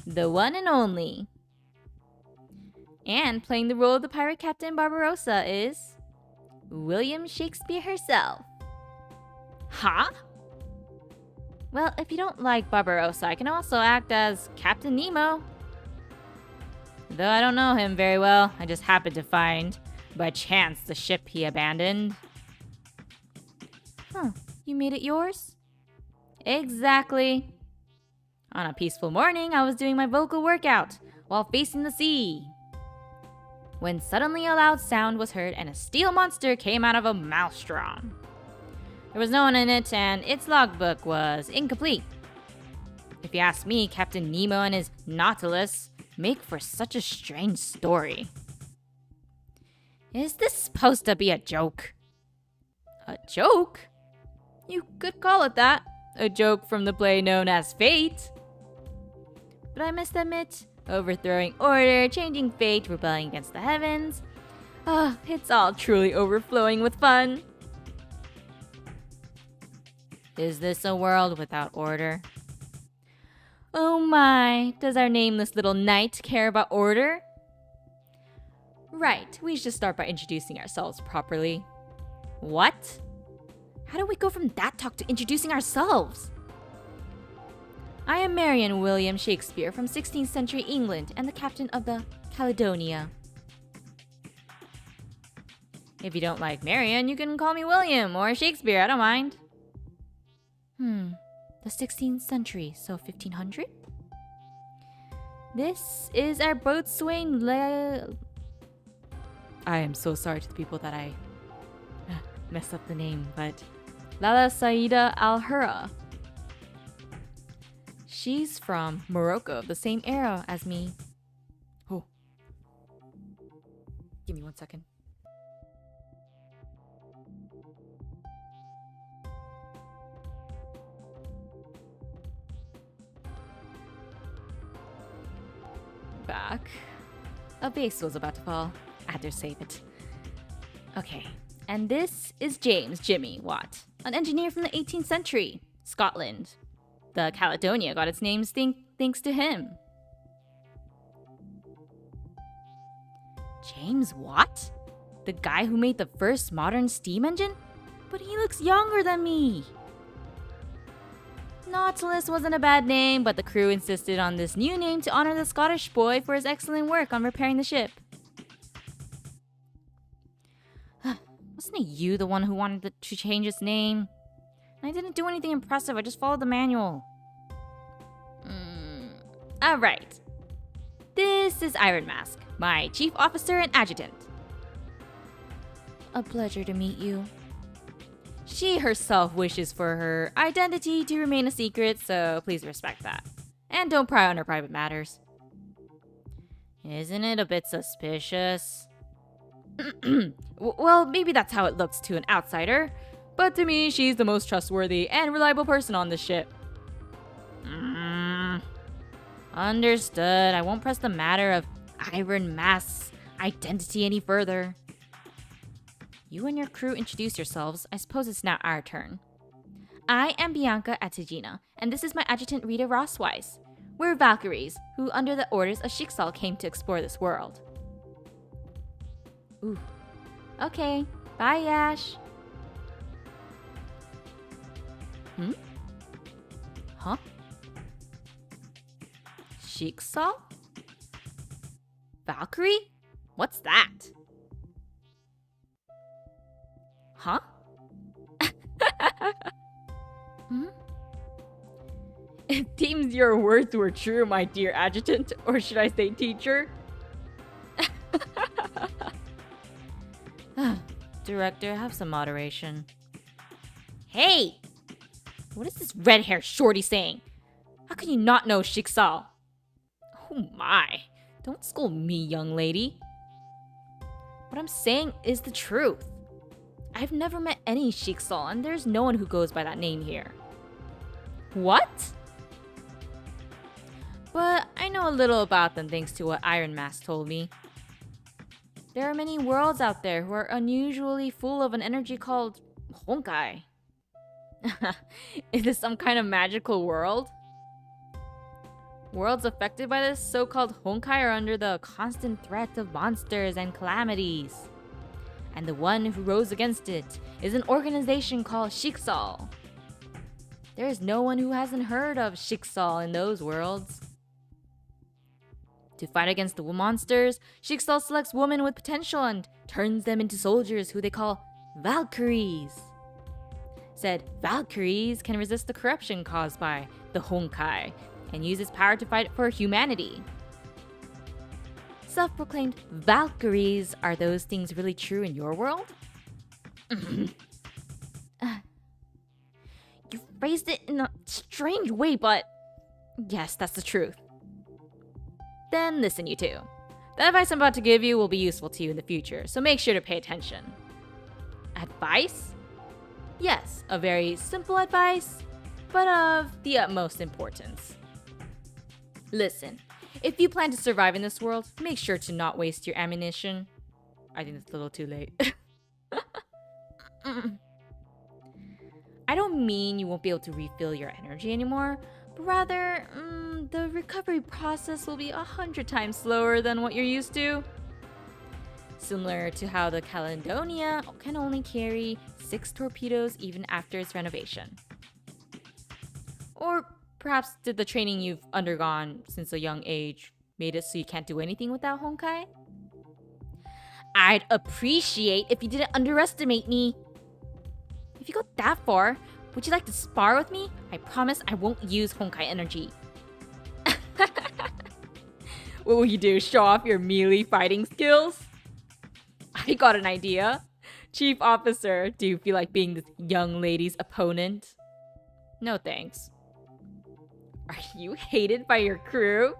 The one and only. And playing the role of the pirate captain Barbarossa is William Shakespeare herself. Huh? Well, if you don't like Barbarossa, I can also act as Captain Nemo. Though I don't know him very well, I just happened to find, by chance, the ship he abandoned. You made it yours? Exactly. On a peaceful morning, I was doing my vocal workout while facing the sea, when suddenly a loud sound was heard and a steel monster came out of a maelstrom. There was no one in it, and its logbook was incomplete. If you ask me, Captain Nemo and his Nautilus make for such a strange story. Is this supposed to be a joke? A joke? You could call it that. A joke from the play known as Fate. But I must admit, overthrowing order, changing fate, rebelling against the heavens. It's all truly overflowing with fun. Is this a world without order? Oh my, does our nameless little knight care about order? Right, we should start by introducing ourselves properly. What? How do we go from that talk to introducing ourselves? I am Marion William Shakespeare from 16th century England and the captain of the Caledonia. If you don't like Marion, you can call me William or Shakespeare, I don't mind. The 16th century, so 1500? This is our boatswain I am so sorry to the people that I messed up the name, but Lala Saida Al-Hura. She's from Morocco, the same era as me. Oh. Give me 1 second. Back. A vase was about to fall. I had to save it. Okay. And this is James Jimmy Watt, an engineer from the 18th century, Scotland. The Caledonia got its name thanks to him. James Watt? The guy who made the first modern steam engine? But he looks younger than me. Nautilus wasn't a bad name, but the crew insisted on this new name to honor the Scottish boy for his excellent work on repairing the ship. Wasn't it you the one who wanted to change its name? I didn't do anything impressive, I just followed the manual. Alright. This is Iron Mask, my chief officer and adjutant. A pleasure to meet you. She herself wishes for her identity to remain a secret, so please respect that. And don't pry on her private matters. Isn't it a bit suspicious? Well, maybe that's how it looks to an outsider, but to me, she's the most trustworthy and reliable person on this ship. Understood. I won't press the matter of Iron Mask's identity any further. You and your crew introduce yourselves. I suppose it's now our turn. I am Bianca Atagina, and this is my adjutant Rita Rossweiss. We're Valkyries, who under the orders of Shiksal came to explore this world. Ooh. Okay, bye Ash. Huh? Shiksal? Valkyrie? What's that? Huh? It seems your words were true, my dear adjutant, or should I say teacher? Director, have some moderation. Hey! What is this red-haired shorty saying? How can you not know Shiksal? Oh my, don't scold me, young lady. What I'm saying is the truth. I've never met any Shiksal, and there's no one who goes by that name here. What? But I know a little about them thanks to what Iron Mask told me. There are many worlds out there who are unusually full of an energy called Honkai. Is this some kind of magical world? Worlds affected by this so-called Honkai are under the constant threat of monsters and calamities. And the one who rose against it is an organization called Shiksal. There is no one who hasn't heard of Shiksal in those worlds. To fight against the monsters, Shiksal selects women with potential and turns them into soldiers who they call Valkyries. Said Valkyries can resist the corruption caused by the Honkai and use its power to fight for humanity. Self-proclaimed Valkyries, are those things really true in your world? You phrased it in a strange way, but yes, that's the truth. Then listen, you two. The advice I'm about to give you will be useful to you in the future, so make sure to pay attention. Advice? Yes, a very simple advice, but of the utmost importance. Listen, if you plan to survive in this world, make sure to not waste your ammunition. I think it's a little too late. I don't mean you won't be able to refill your energy anymore, but rather, the recovery process will be 100 times slower than what you're used to. Similar to how the Caledonia can only carry 6 torpedoes even after its renovation. Or perhaps did the training you've undergone since a young age made it so you can't do anything without Honkai? I'd appreciate if you didn't underestimate me. If you go that far, would you like to spar with me? I promise I won't use Honkai energy. What will you do, show off your melee fighting skills? I got an idea. Chief Officer, do you feel like being this young lady's opponent? No thanks. Are you hated by your crew?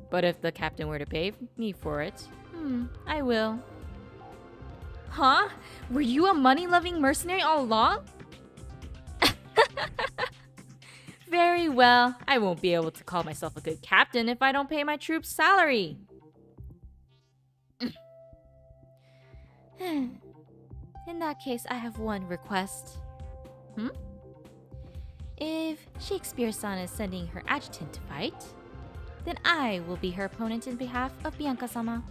But if the captain were to pay me for it, I will. Huh? Were you a money-loving mercenary all along? Very well. I won't be able to call myself a good captain if I don't pay my troops salary. In that case, I have one request. If Shakespeare-san is sending her adjutant to fight, then I will be her opponent in behalf of Bianca-sama.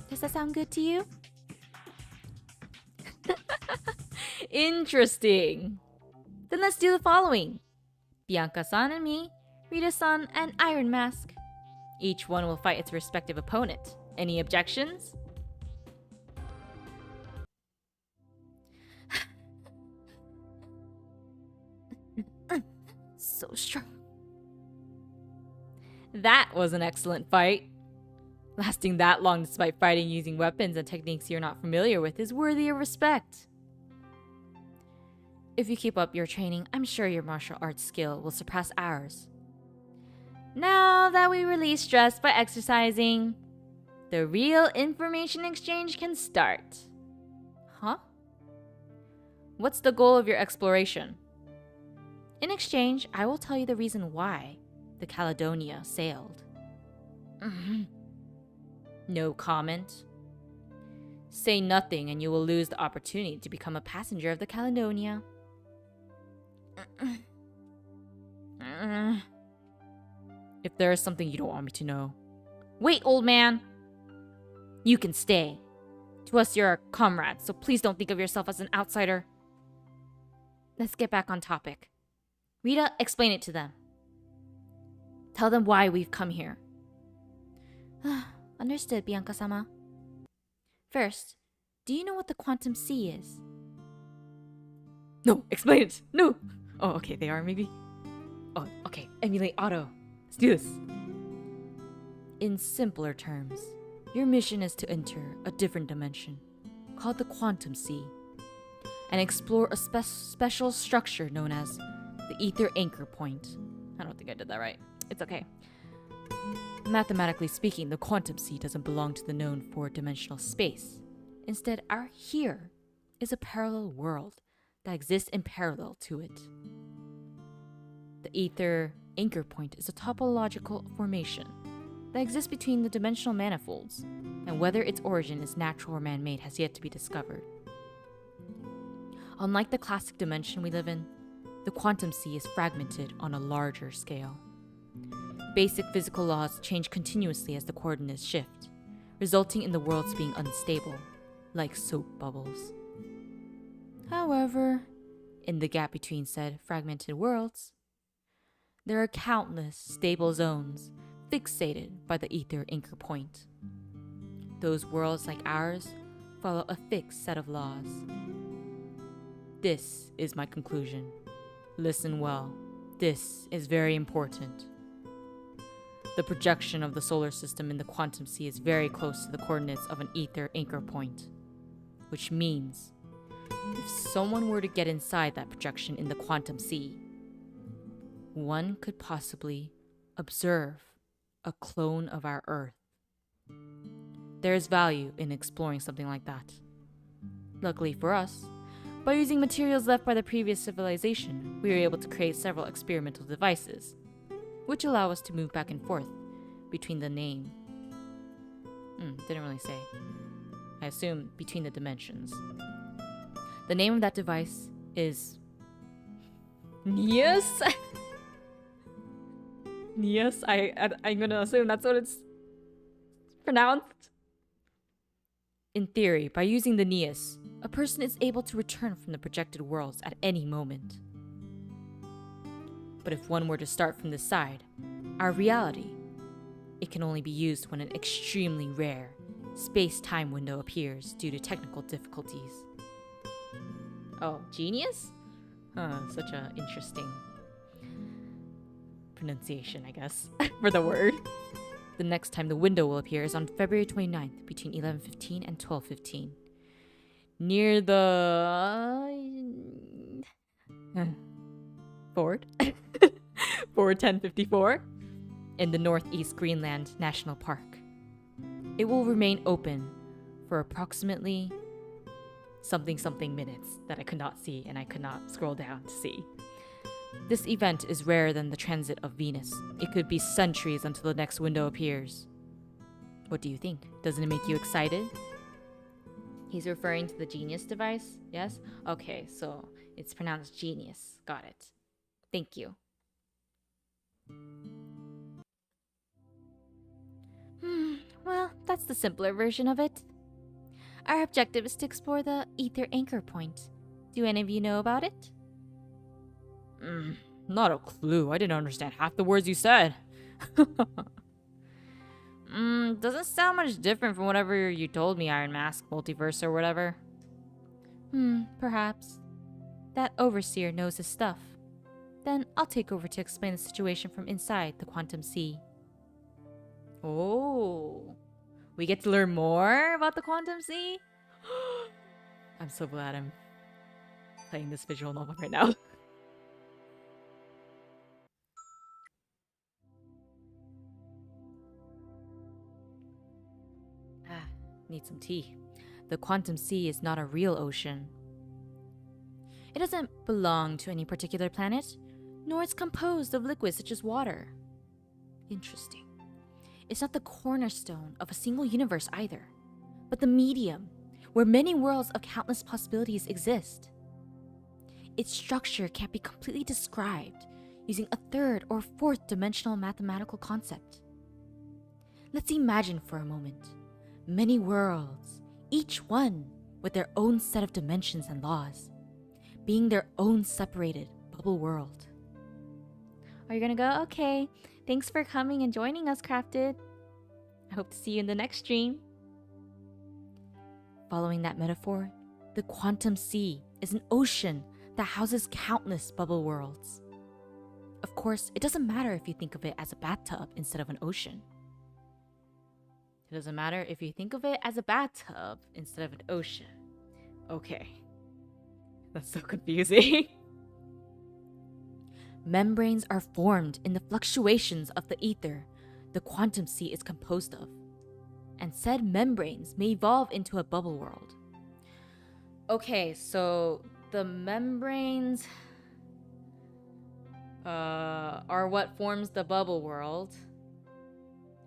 Does that sound good to you? Interesting. Then let's do the following. Bianca-san and me, Rita-san and Iron Mask. Each one will fight its respective opponent. Any objections? So strong. That was an excellent fight. Lasting that long despite fighting using weapons and techniques you're not familiar with is worthy of respect. If you keep up your training, I'm sure your martial arts skill will surpass ours. Now that we release stress by exercising, the real information exchange can start. Huh? What's the goal of your exploration? In exchange, I will tell you the reason why the Caledonia sailed. No comment? Say nothing and you will lose the opportunity to become a passenger of the Caledonia. If there is something you don't want me to know. Wait, old man! You can stay. To us, you're our comrade, so please don't think of yourself as an outsider. Let's get back on topic. Rita, explain it to them. Tell them why we've come here. Understood, Bianca-sama. First, do you know what the quantum sea is? No, explain it! No! Oh, okay, they are maybe? Oh, okay, emulate auto. Let's do this. In simpler terms, your mission is to enter a different dimension, called the quantum sea, and explore a special structure known as the ether anchor point. I don't think I did that right. It's okay. Mathematically speaking, the quantum sea doesn't belong to the known four-dimensional space. Instead, our here is a parallel world that exists in parallel to it. The ether anchor point is a topological formation that exists between the dimensional manifolds, and whether its origin is natural or man-made has yet to be discovered. Unlike the classic dimension we live in, the quantum sea is fragmented on a larger scale. Basic physical laws change continuously as the coordinates shift, resulting in the worlds being unstable, like soap bubbles. However, in the gap between said fragmented worlds, there are countless stable zones fixated by the ether anchor point. Those worlds, like ours, follow a fixed set of laws. This is my conclusion. Listen well. This is very important. The projection of the solar system in the quantum sea is very close to the coordinates of an ether anchor point, which means if someone were to get inside that projection in the quantum sea, one could possibly observe a clone of our Earth. There is value in exploring something like that. Luckily for us, by using materials left by the previous civilization, we were able to create several experimental devices, which allow us to move back and forth between the name. Didn't really say. I assume between the dimensions. The name of that device is Nias? Nias? I'm gonna assume that's what it's pronounced. In theory, by using the Nias, a person is able to return from the projected worlds at any moment. But if one were to start from this side, our reality, it can only be used when an extremely rare space-time window appears due to technical difficulties. Oh, genius? Such an interesting pronunciation, I guess, for the word. The next time the window will appear is on February 29th between 11:15 and 12:15. Near the Ford 1054 in the Northeast Greenland National Park. It will remain open for approximately something minutes that I could not see and I could not scroll down to see. This event is rarer than the transit of Venus. It could be centuries until the next window appears. What do you think? Doesn't it make you excited? He's referring to the Genius device, yes? Okay, so it's pronounced genius. Got it. Thank you. Well, that's the simpler version of it. Our objective is to explore the ether anchor point. Do any of you know about it? Not a clue. I didn't understand half the words you said. Doesn't sound much different from whatever you told me, Iron Mask, Multiverse, or whatever. Perhaps. That overseer knows his stuff. Then I'll take over to explain the situation from inside the quantum sea. Oh, we get to learn more about the quantum sea? I'm so glad I'm playing this visual novel right now. Need some tea. The quantum sea is not a real ocean. It doesn't belong to any particular planet, nor is composed of liquids such as water. Interesting. It's not the cornerstone of a single universe either, but the medium where many worlds of countless possibilities exist. Its structure can't be completely described using a third or fourth dimensional mathematical concept. Let's imagine for a moment many worlds, each one with their own set of dimensions and laws, being their own separated bubble world. Are you gonna go? Okay. Thanks for coming and joining us, Crafted. I hope to see you in the next stream. Following that metaphor, the quantum sea is an ocean that houses countless bubble worlds. Of course, it doesn't matter if you think of it as a bathtub instead of an ocean. It doesn't matter if you think of it as a bathtub instead of an ocean. Okay. That's so confusing. Membranes are formed in the fluctuations of the ether the quantum sea is composed of, and said membranes may evolve into a bubble world. Okay, so the membranes are what forms the bubble world,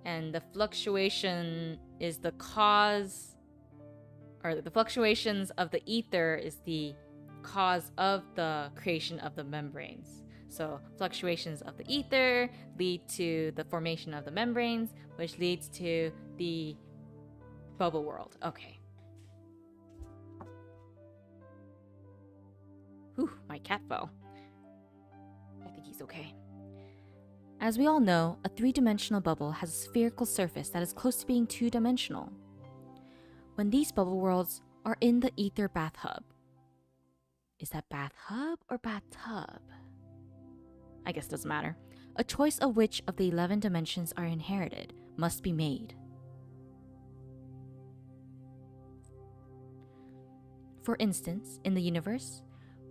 and the fluctuation is the cause, or the fluctuations of the ether is the cause of the creation of the membranes. So fluctuations of the ether lead to the formation of the membranes, which leads to the bubble world. Okay. Whew, my cat fell. I think he's okay. As we all know, a three-dimensional bubble has a spherical surface that is close to being two-dimensional. When these bubble worlds are in the ether bathtub. Is that bathtub or bathtub? I guess it doesn't matter. A choice of which of the 11 dimensions are inherited must be made. For instance, in the universe,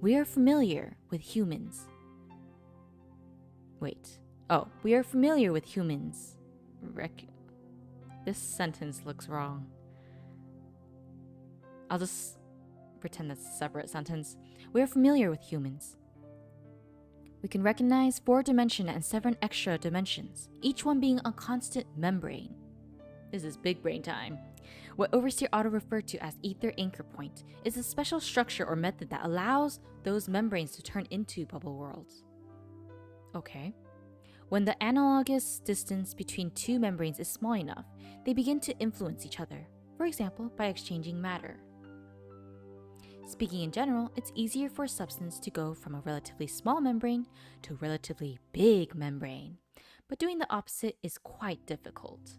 we are familiar with humans. We are familiar with humans. This sentence looks wrong. I'll just pretend that's a separate sentence. We are familiar with humans. We can recognize 4-dimension and 7 extra dimensions, each one being a constant membrane. This is big brain time. What Overseer Auto referred to as ether anchor point is a special structure or method that allows those membranes to turn into bubble worlds. Okay. When the analogous distance between two membranes is small enough, they begin to influence each other, for example, by exchanging matter. Speaking in general, it's easier for a substance to go from a relatively small membrane to a relatively big membrane, but doing the opposite is quite difficult.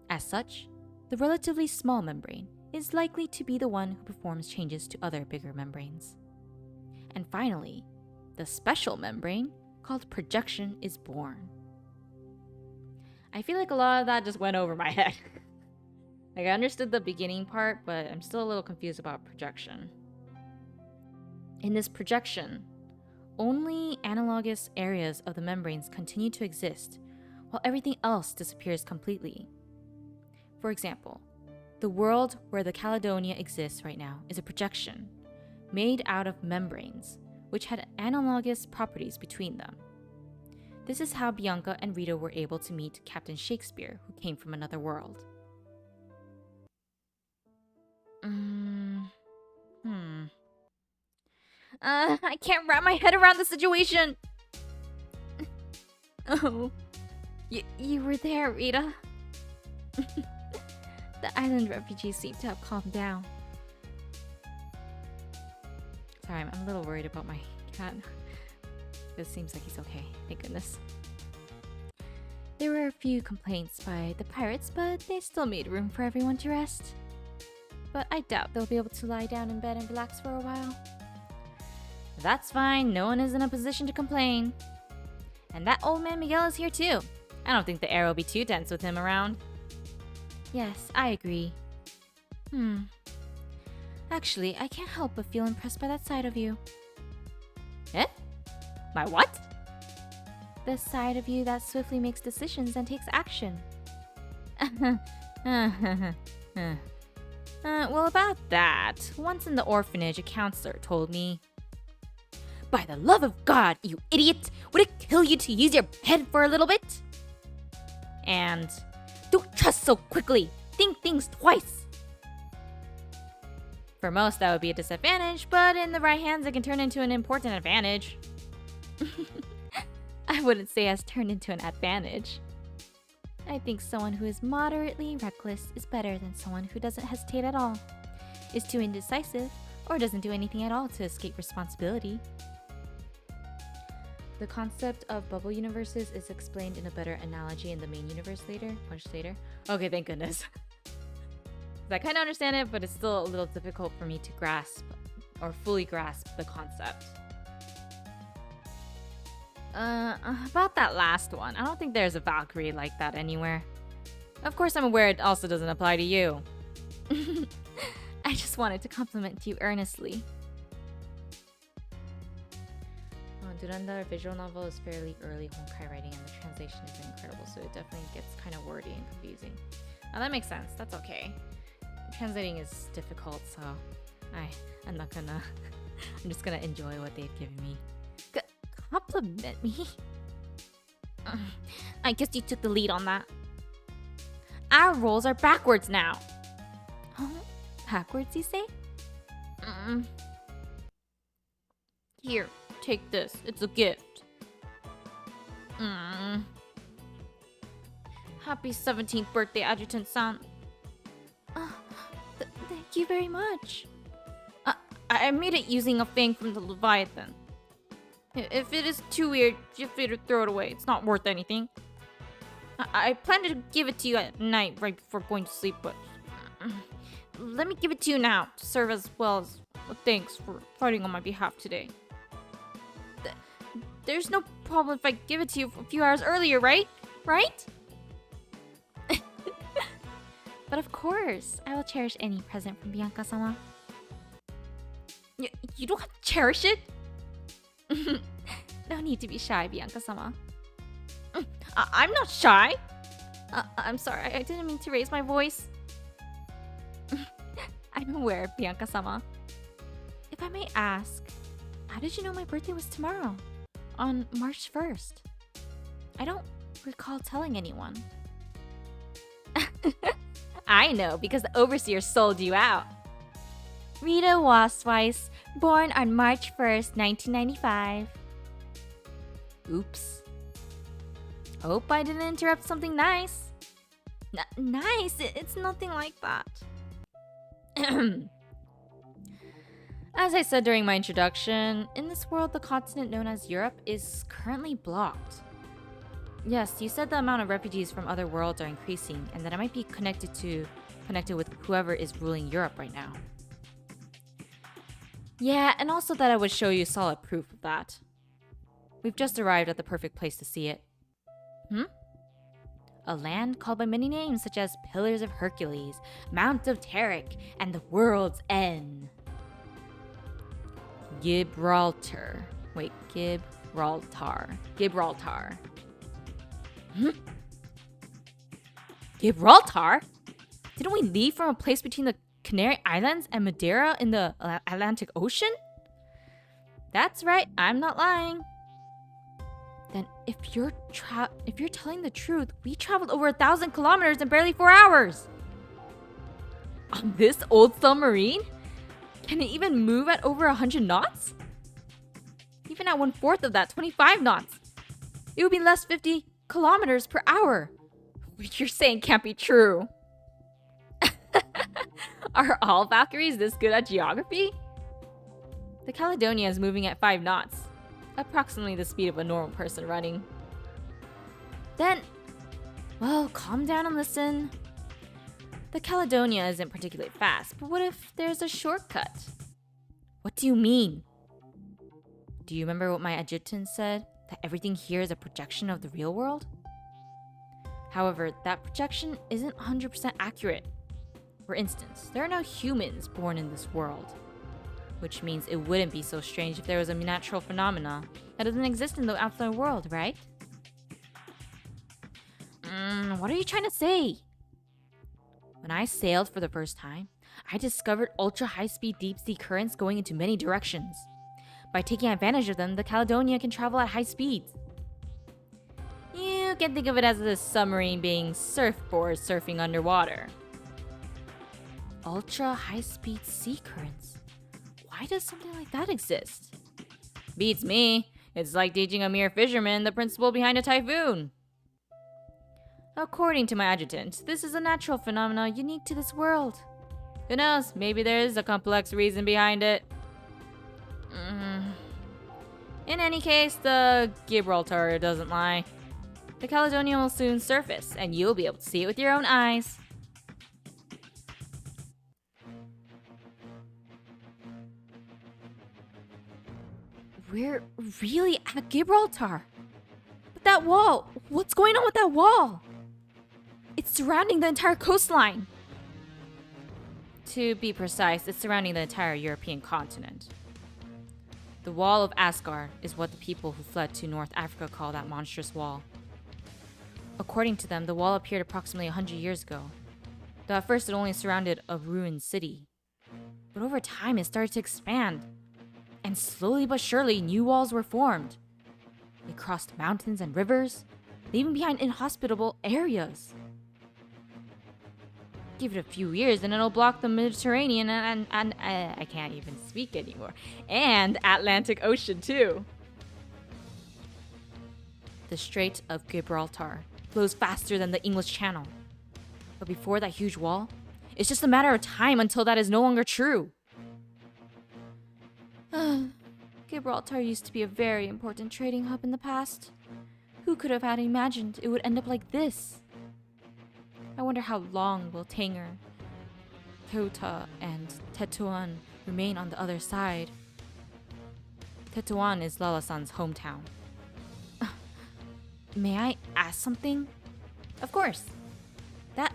As such, the relatively small membrane is likely to be the one who performs changes to other bigger membranes. And finally, the special membrane, called projection, is born. I feel like a lot of that just went over my head. Like, I understood the beginning part, but I'm still a little confused about projection. In this projection, only analogous areas of the membranes continue to exist, while everything else disappears completely. For example, the world where the Caledonia exists right now is a projection, made out of membranes, which had analogous properties between them. This is how Bianca and Rita were able to meet Captain Shakespeare, who came from another world. I can't wrap my head around the situation. Oh, you were there, Rita. The island refugees seem to have calmed down. Sorry, I'm a little worried about my cat. It seems like he's okay, thank goodness. There were a few complaints by the pirates, but they still made room for everyone to rest. But I doubt they'll be able to lie down in bed and relax for a while. That's fine, no one is in a position to complain. And that old man Miguel is here too. I don't think the air will be too tense with him around. Yes, I agree. Actually, I can't help but feel impressed by that side of you. Eh? My what? The side of you that swiftly makes decisions and takes action. Well, about that, once in the orphanage, a counselor told me, "By the love of God, you idiot! Would it kill you to use your head for a little bit?" And don't trust so quickly. Think things twice. For most, that would be a disadvantage, but in the right hands, it can turn into an important advantage. I wouldn't say has turned into an advantage. I think someone who is moderately reckless is better than someone who doesn't hesitate at all, is too indecisive, or doesn't do anything at all to escape responsibility. The concept of bubble universes is explained in a better analogy in the main universe much later. Okay, thank goodness. I kind of understand it, but it's still a little difficult for me to grasp or fully grasp the concept. About that last one, I don't think there's a Valkyrie like that anywhere. Of course, I'm aware it also doesn't apply to you. I just wanted to compliment you earnestly. Durandal visual novel is fairly early Honkai writing, and the translation is incredible, so it definitely gets kind of wordy and confusing. Now that makes sense. That's okay. Translating is difficult, so I'm not gonna. I'm just gonna enjoy what they've given me. Compliment me? I guess you took the lead on that. Our roles are backwards now. Huh? Backwards, you say? Here, take this. It's a gift. Happy 17th birthday, Adjutant-san. Thank you very much. I made it using a fang from the Leviathan. If it is too weird, feel free to throw it away. It's not worth anything. I plan to give it to you at night right before going to sleep, but let me give it to you now to serve as well as a thanks for fighting on my behalf today. There's no problem if I give it to you a few hours earlier, right? Right? But of course, I will cherish any present from Bianca-sama. You don't have to cherish it? No need to be shy, Bianca-sama. I'm not shy. I'm sorry, I didn't mean to raise my voice. I'm aware, Bianca-sama. If I may ask, how did you know my birthday was tomorrow? On March 1st? I don't recall telling anyone. I know, because the overseer sold you out. Rita Wasweiss, born on March 1st, 1995. Oops. Hope I didn't interrupt something nice. Nice? It's nothing like that. As I said during my introduction, in this world, the continent known as Europe is currently blocked. Yes, you said the amount of refugees from other worlds are increasing, and that it might be connected with whoever is ruling Europe right now. Yeah, and also that I would show you solid proof of that. We've just arrived at the perfect place to see it. A land called by many names such as Pillars of Hercules, Mount of Tarik, and the World's End. Gibraltar. Wait, Gibraltar. Gibraltar? Didn't we leave from a place between the Canary Islands and Madeira in the Atlantic Ocean? That's right, I'm not lying. Then if you're telling the truth, we traveled over 1,000 kilometers in barely 4 hours. On this old submarine? Can it even move at over 100 knots? Even at 1/4 of that, 25 knots. It would be less 50 kilometers per hour. What you're saying can't be true. Are all Valkyries this good at geography? The Caledonia is moving at 5 knots, approximately the speed of a normal person running. Then, well, calm down and listen. The Caledonia isn't particularly fast, but what if there's a shortcut? What do you mean? Do you remember what my adjutant said? That everything here is a projection of the real world? However, that projection isn't 100% accurate. For instance, there are no humans born in this world, which means it wouldn't be so strange if there was a natural phenomena that doesn't exist in the outside world, right? What are you trying to say? When I sailed for the first time, I discovered ultra-high-speed deep-sea currents going into many directions. By taking advantage of them, the Caledonia can travel at high speeds. You You can think of it as a submarine being surfboard surfing underwater. Ultra high-speed sea currents. Why does something like that exist? Beats me. It's like teaching a mere fisherman the principle behind a typhoon. According to my adjutant, this is a natural phenomenon unique to this world. Who knows, maybe there is a complex reason behind it. In any case, the Gibraltar doesn't lie. The Caledonian will soon surface, and you'll be able to see it with your own eyes. We're really at Gibraltar. But that wall, what's going on with that wall? It's surrounding the entire coastline. To be precise, it's surrounding the entire European continent. The Wall of Asgard is what the people who fled to North Africa call that monstrous wall. According to them, the wall appeared approximately 100 years ago, though at first it only surrounded a ruined city. But over time, it started to expand, and slowly but surely, new walls were formed. They crossed mountains and rivers, leaving behind inhospitable areas. Give it a few years and it'll block the Mediterranean and I can't even speak anymore. And Atlantic Ocean too. The Strait of Gibraltar flows faster than the English Channel. But before that huge wall, it's just a matter of time until that is no longer true. Gibraltar used to be a very important trading hub in the past. Who could have had imagined it would end up like this? I wonder how long will Tanger, Ceuta, and Tetuan remain on the other side. Tetuan is Lala-san's hometown. May I ask something? Of course. That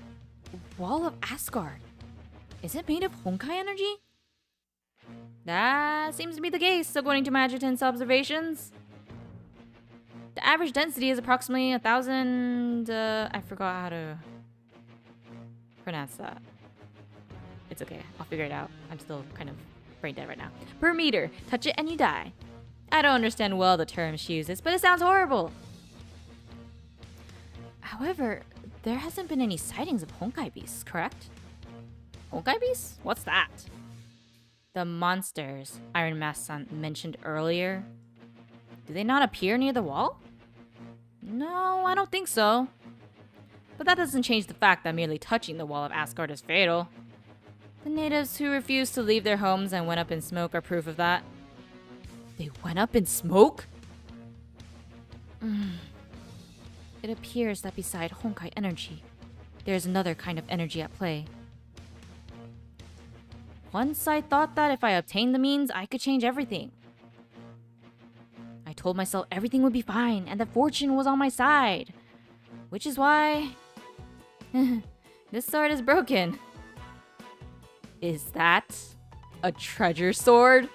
Wall of Asgard, is it made of Honkai energy? That seems to be the case, according to my adjutant's observations. The average density is approximately 1,000... I forgot how to pronounce that. It's okay, I'll figure it out. I'm still kind of brain dead right now. Per meter. Touch it and you die. I don't understand well the term she uses, but it sounds horrible. However, there hasn't been any sightings of Honkai beasts, correct? Honkai beasts? What's that? The monsters Iron Mask-san mentioned earlier. Do they not appear near the wall? No, I don't think so. But that doesn't change the fact that merely touching the Wall of Asgard is fatal. The natives who refused to leave their homes and went up in smoke are proof of that. They went up in smoke? It appears that beside Honkai energy, there is another kind of energy at play. Once I thought that if I obtained the means, I could change everything. I told myself everything would be fine and that fortune was on my side. Which is why... this sword is broken. Is that a treasure sword?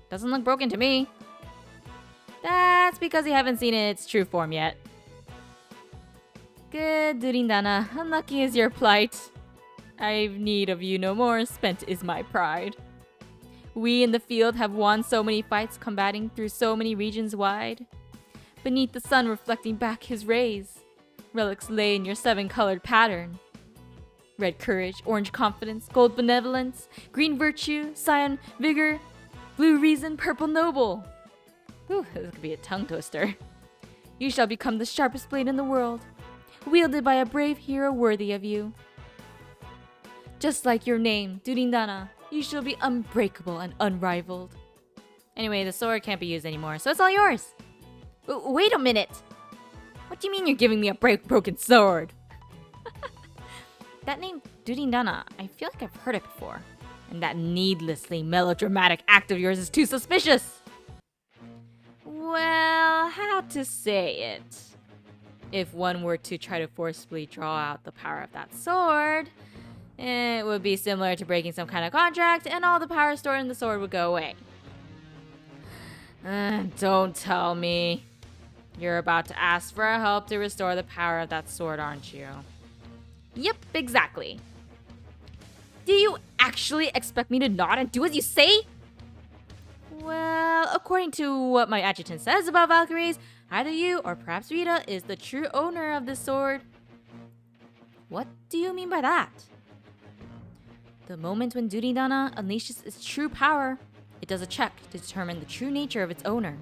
Doesn't look broken to me. That's because you haven't seen its true form yet. Good, Durindana. Unlucky is your plight. I've need of you no more. Spent is my pride. We in the field have won so many fights, combating through so many regions wide. Beneath the sun reflecting back his rays, relics lay in your 7-colored pattern. Red courage, orange confidence, gold benevolence, green virtue, cyan vigor, blue reason, purple noble. Whew, this could be a tongue twister. You shall become the sharpest blade in the world, wielded by a brave hero worthy of you. Just like your name, Durindana, you shall be unbreakable and unrivaled. Anyway, the sword can't be used anymore, so it's all yours. Wait a minute. What do you mean you're giving me a broken sword? That name, Durindana, I feel like I've heard it before. And that needlessly melodramatic act of yours is too suspicious. Well, how to say it? If one were to try to forcibly draw out the power of that sword, it would be similar to breaking some kind of contract, and all the power stored in the sword would go away. Don't tell me. You're about to ask for help to restore the power of that sword, aren't you? Yep, exactly. Do you actually expect me to nod and do as you say? Well, Well, according to what my adjutant says about Valkyries, either you or perhaps Rita is the true owner of this sword. What do you mean by that? The moment when Durandal unleashes its true power, it does a check to determine the true nature of its owner.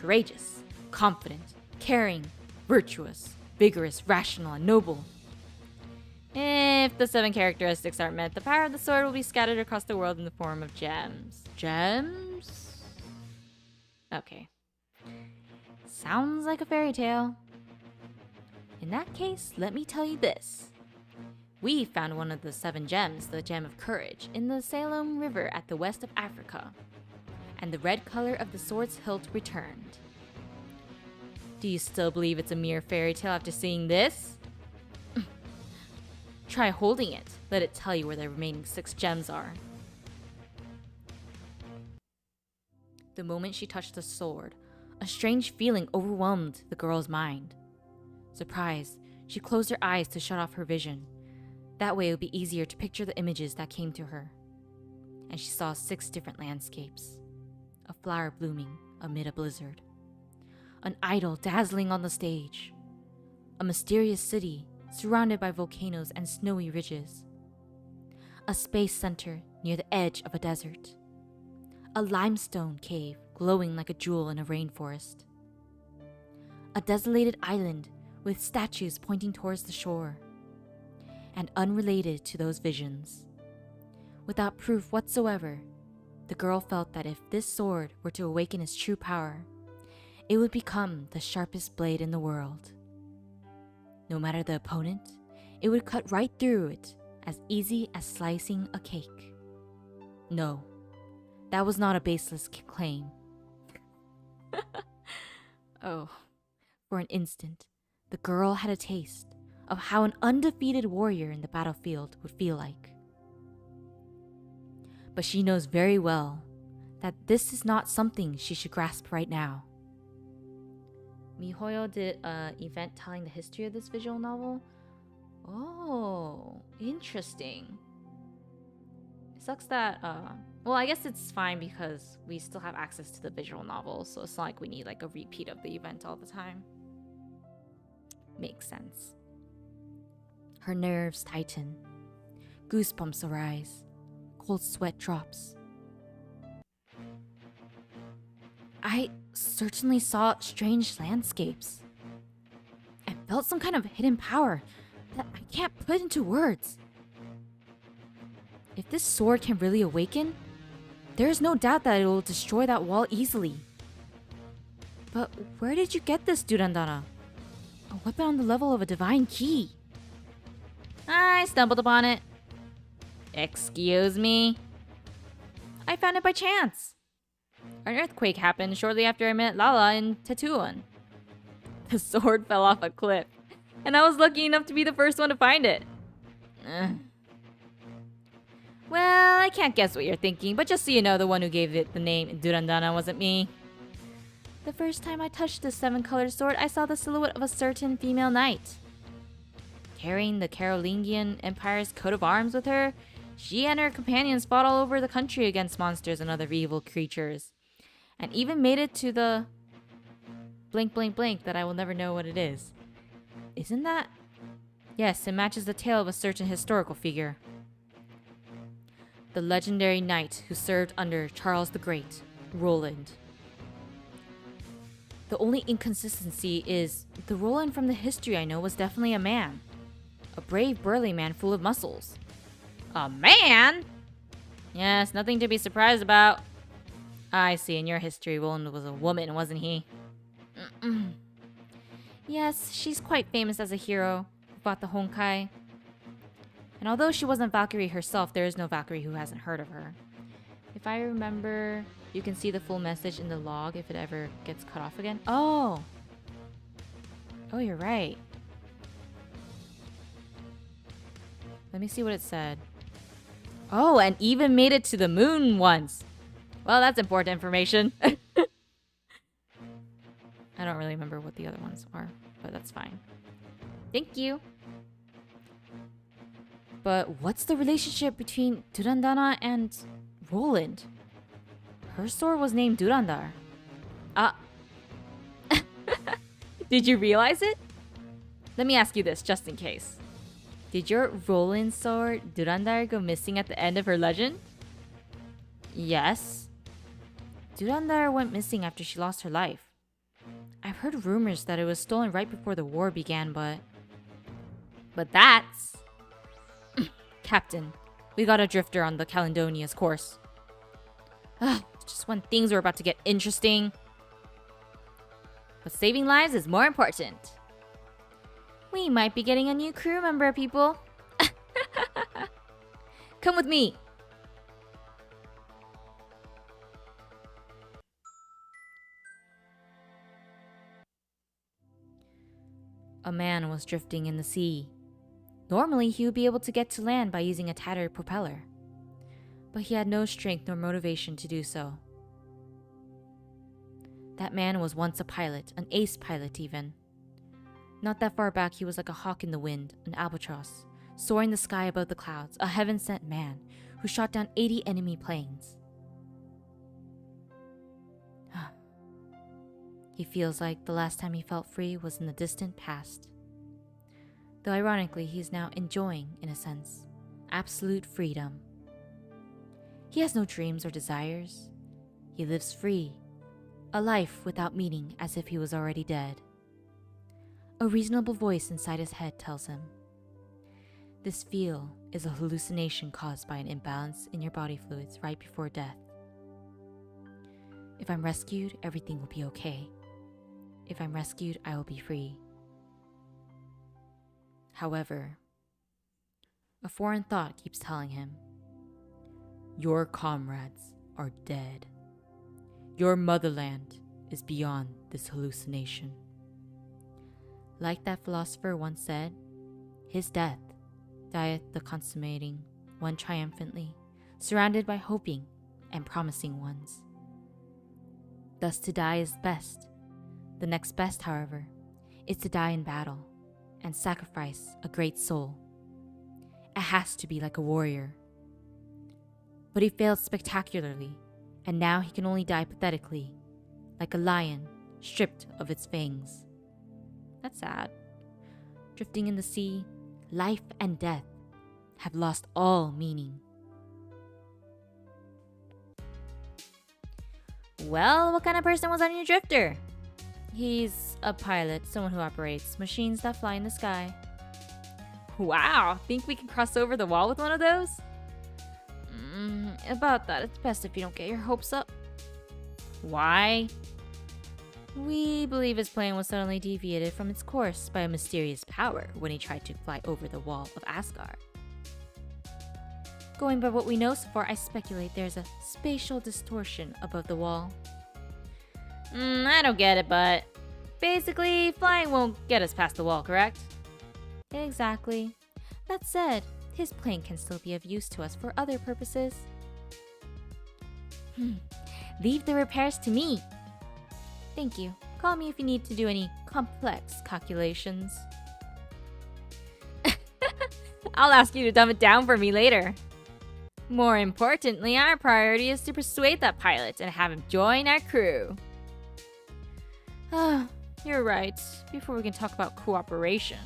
Courageous, confident, caring, virtuous, vigorous, rational, and noble. If the 7 characteristics aren't met, the power of the sword will be scattered across the world in the form of gems. Gems? Okay. Sounds like a fairy tale. In that case, let me tell you this. We found one of the 7 gems, the Gem of Courage, in the Salem River at the west of Africa, and the red color of the sword's hilt returned. Do you still believe it's a mere fairy tale after seeing this? Try holding it. Let it tell you where the remaining 6 gems are. The moment she touched the sword, a strange feeling overwhelmed the girl's mind. Surprised, she closed her eyes to shut off her vision. That way it would be easier to picture the images that came to her. And she saw 6 different landscapes. A flower blooming amid a blizzard. An idol dazzling on the stage. A mysterious city surrounded by volcanoes and snowy ridges. A space center near the edge of a desert. A limestone cave glowing like a jewel in a rainforest. A desolated island with statues pointing towards the shore. And unrelated to those visions, without proof whatsoever, the girl felt that if this sword were to awaken its true power, it would become the sharpest blade in the world. No matter the opponent, it would cut right through it, as easy as slicing a cake. No, that was not a baseless claim. Oh, for an instant, the girl had a taste of how an undefeated warrior in the battlefield would feel like. But she knows very well that this is not something she should grasp right now. MiHoYo did an event telling the history of this visual novel. Oh, interesting. It sucks that, well, I guess it's fine because we still have access to the visual novel, so it's not like we need like a repeat of the event all the time. Makes sense. Her nerves tighten. Goosebumps arise. Cold sweat drops. I certainly saw strange landscapes. I felt some kind of hidden power that I can't put into words. If this sword can really awaken, there is no doubt that it will destroy that wall easily. But where did you get this, Durandal? A weapon on the level of a divine key. I stumbled upon it. Excuse me? I found it by chance. An earthquake happened shortly after I met Lala in Tetuan. The sword fell off a cliff, and I was lucky enough to be the first one to find it. Well, I can't guess what you're thinking, but just so you know, the one who gave it the name Durandal wasn't me. The first time I touched this 7-colored sword, I saw the silhouette of a certain female knight. Carrying the Carolingian Empire's coat of arms with her, she and her companions fought all over the country against monsters and other evil creatures, and even made it to the blank blank blank that I will never know what it is. Isn't that? Yes, it matches the tale of a certain historical figure. The legendary knight who served under Charles the Great, Roland. The only inconsistency is the Roland from the history I know was definitely a man. A brave, burly man full of muscles. A man? Yes, nothing to be surprised about. I see, in your history, Roland was a woman, wasn't he? Yes, she's quite famous as a hero who fought the Honkai. And although she wasn't Valkyrie herself, there is no Valkyrie who hasn't heard of her. If I remember, you can see the full message in the log if it ever gets cut off again. Oh, you're right. Let me see what it said. Oh, and even made it to the moon once. Well, that's important information. I don't really remember what the other ones are, but that's fine. Thank you. But what's the relationship between Durandal and Roland? Her sword was named Durandal. Did you realize it? Let me ask you this, just in case. Did your Roland sword, Durandal, go missing at the end of her legend? Yes. Durandal went missing after she lost her life. I've heard rumors that it was stolen right before the war began, but that's... Captain, we got a drifter on the Caledonia's course. Just when things were about to get interesting. But saving lives is more important. We might be getting a new crew member, people. Come with me. A man was drifting in the sea. Normally, he would be able to get to land by using a tattered propeller. But he had no strength nor motivation to do so. That man was once a pilot, an ace pilot even. Not that far back, he was like a hawk in the wind, an albatross, soaring the sky above the clouds, a heaven-sent man who shot down 80 enemy planes. He feels like the last time he felt free was in the distant past. Though ironically, he is now enjoying, in a sense, absolute freedom. He has no dreams or desires. He lives free, a life without meaning, as if he was already dead. A reasonable voice inside his head tells him, this feel is a hallucination caused by an imbalance in your body fluids right before death. If I'm rescued, everything will be okay. If I'm rescued, I will be free. However, a foreign thought keeps telling him, your comrades are dead. Your motherland is beyond this hallucination. Like that philosopher once said, his death dieth the consummating one triumphantly, surrounded by hoping and promising ones. Thus to die is best. The next best, however, is to die in battle and sacrifice a great soul. It has to be like a warrior. But he failed spectacularly, and now he can only die pathetically, like a lion stripped of its fangs. That's sad. Drifting in the sea, life and death have lost all meaning. Well, what kind of person was on your drifter? He's a pilot, someone who operates machines that fly in the sky. Wow, think we can cross over the wall with one of those? About that, it's best if you don't get your hopes up. Why? We believe his plane was suddenly deviated from its course by a mysterious power when he tried to fly over the wall of Asgard. Going by what we know so far, I speculate there's a spatial distortion above the wall. I don't get it, but basically, flying won't get us past the wall, correct? Exactly. That said, his plane can still be of use to us for other purposes. Leave the repairs to me. Thank you. Call me if you need to do any complex calculations. I'll ask you to dumb it down for me later. More importantly, our priority is to persuade that pilot and have him join our crew. You're right. Before we can talk about cooperation,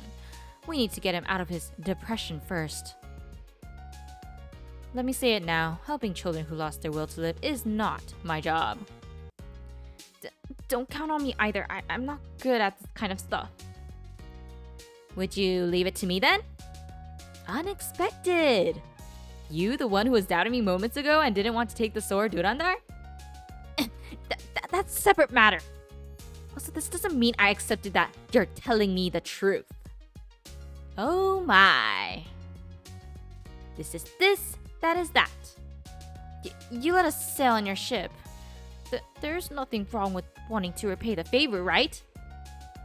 we need to get him out of his depression first. Let me say it now, helping children who lost their will to live is not my job. Don't count on me either. I'm not good at this kind of stuff. Would you leave it to me then? Unexpected! You, the one who was doubting me moments ago and didn't want to take the sword Durandal? That's a separate matter. Also, this doesn't mean I accepted that you're telling me the truth. Oh my. This is this, that is that. You let us sail on your ship. There's nothing wrong with wanting to repay the favor, right?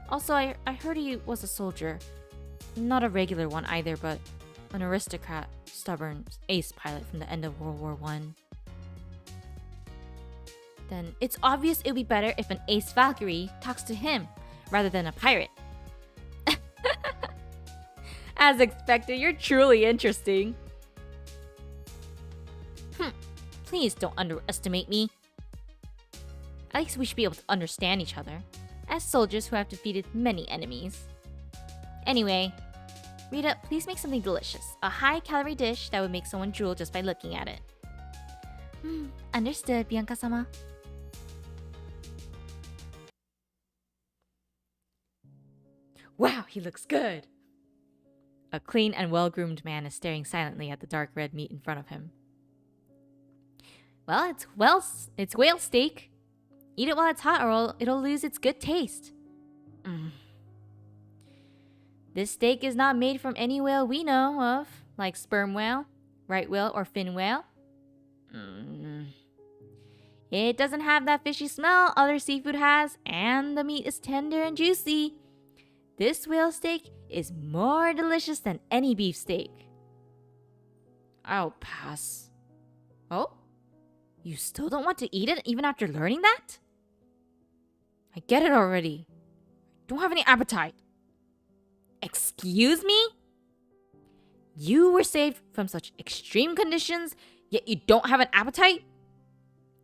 Also, I heard he was a soldier. Not a regular one either, but an aristocrat, stubborn ace pilot from the end of World War I. Then it's obvious it would be better if an ace Valkyrie talks to him rather than a pirate. As expected, you're truly interesting. Please don't underestimate me. At least we should be able to understand each other, as soldiers who have defeated many enemies. Anyway, Rita, please make something delicious. A high-calorie dish that would make someone drool just by looking at it. Understood, Bianca-sama. Wow, he looks good! A clean and well-groomed man is staring silently at the dark red meat in front of him. Well, it's whale steak. Eat it while it's hot or it'll lose its good taste. This steak is not made from any whale we know of, like sperm whale, right whale, or fin whale. It doesn't have that fishy smell other seafood has, and the meat is tender and juicy. This whale steak is more delicious than any beef steak. I'll pass. Oh? You still don't want to eat it even after learning that? I get it already. Don't have any appetite. Excuse me? You were saved from such extreme conditions, yet you don't have an appetite?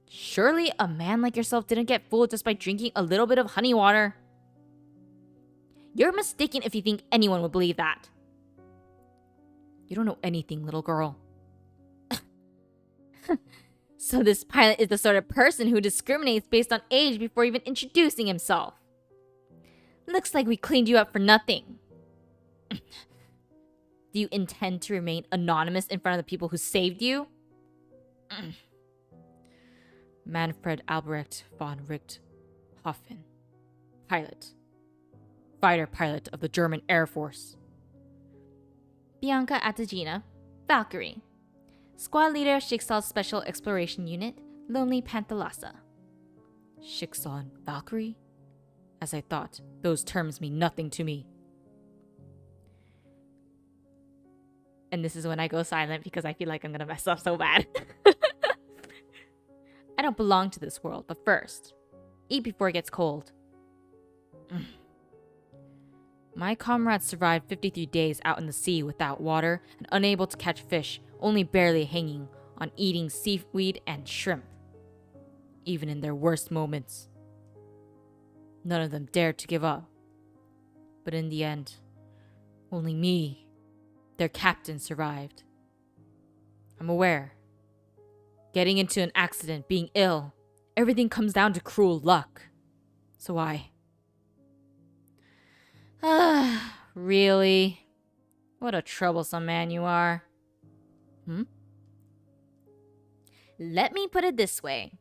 Surely a man like yourself didn't get full just by drinking a little bit of honey water. You're mistaken if you think anyone would believe that. You don't know anything, little girl. So this pilot is the sort of person who discriminates based on age before even introducing himself. Looks like we cleaned you up for nothing. Do you intend to remain anonymous in front of the people who saved you? Manfred Albrecht von Richthofen, pilot. Fighter pilot of the German Air Force. Bianca Atagina, Valkyrie. Squad leader of Schicksal's Special Exploration Unit, Lonely Panthalassa. Schicksal and Valkyrie? As I thought, those terms mean nothing to me. And this is when I go silent because I feel like I'm gonna mess up so bad. I don't belong to this world, but first, eat before it gets cold. My comrades survived 53 days out in the sea without water and unable to catch fish, only barely hanging on eating seaweed and shrimp. Even in their worst moments, none of them dared to give up. But in the end, only me, their captain, survived. I'm aware. Getting into an accident, being ill, everything comes down to cruel luck. So Really? What a troublesome man you are. Let me put it this way.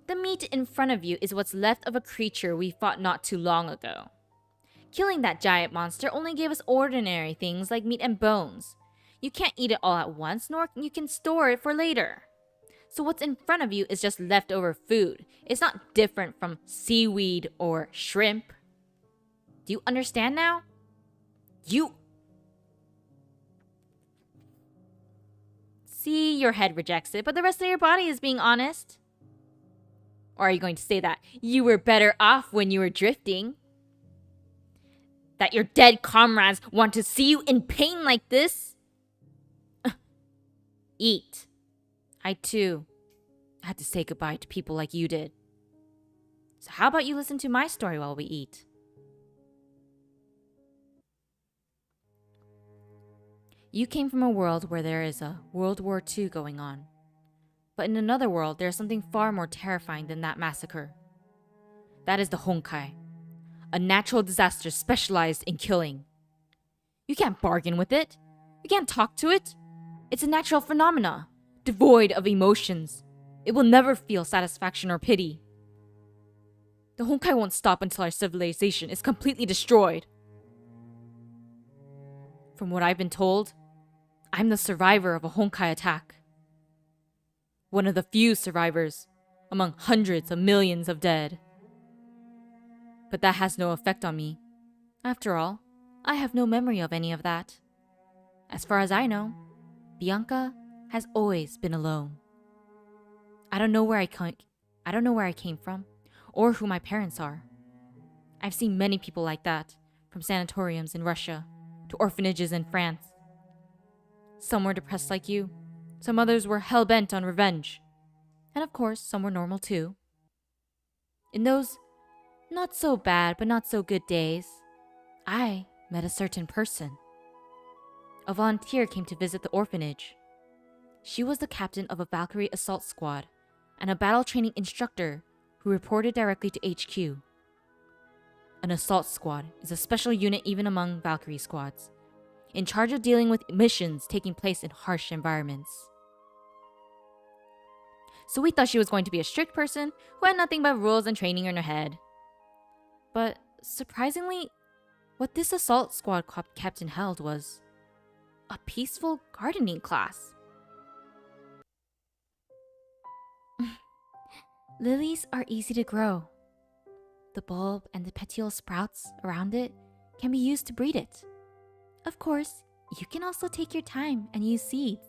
The meat in front of you is what's left of a creature we fought not too long ago. Killing that giant monster only gave us ordinary things like meat and bones. You can't eat it all at once, nor you can store it for later. So what's in front of you is just leftover food. It's not different from seaweed or shrimp. Do you understand now? See, your head rejects it, but the rest of your body is being honest. Or are you going to say that you were better off when you were drifting? That your dead comrades want to see you in pain like this? Eat. I too had to say goodbye to people like you did. So how about you listen to my story while we eat? You came from a world where there is a World War II going on. But in another world, there is something far more terrifying than that massacre. That is the Honkai, a natural disaster specialized in killing. You can't bargain with it. You can't talk to it. It's a natural phenomena, devoid of emotions. It will never feel satisfaction or pity. The Honkai won't stop until our civilization is completely destroyed. From what I've been told, I'm the survivor of a Honkai attack. One of the few survivors among hundreds of millions of dead. But that has no effect on me. After all, I have no memory of any of that. As far as I know, Bianca has always been alone. I don't know where I came from, or who my parents are. I've seen many people like that, from sanatoriums in Russia to orphanages in France. Some were depressed like you. Some others were hell-bent on revenge. And of course, some were normal too. In those not so bad but not so good days, I met a certain person. A volunteer came to visit the orphanage. She was the captain of a Valkyrie assault squad and a battle training instructor who reported directly to HQ. An assault squad is a special unit even among Valkyrie squads, in charge of dealing with missions taking place in harsh environments. So we thought she was going to be a strict person who had nothing but rules and training in her head. But surprisingly, what this assault squad captain held was a peaceful gardening class. Lilies are easy to grow. The bulb and the petiole sprouts around it can be used to breed it. Of course, you can also take your time and use seeds.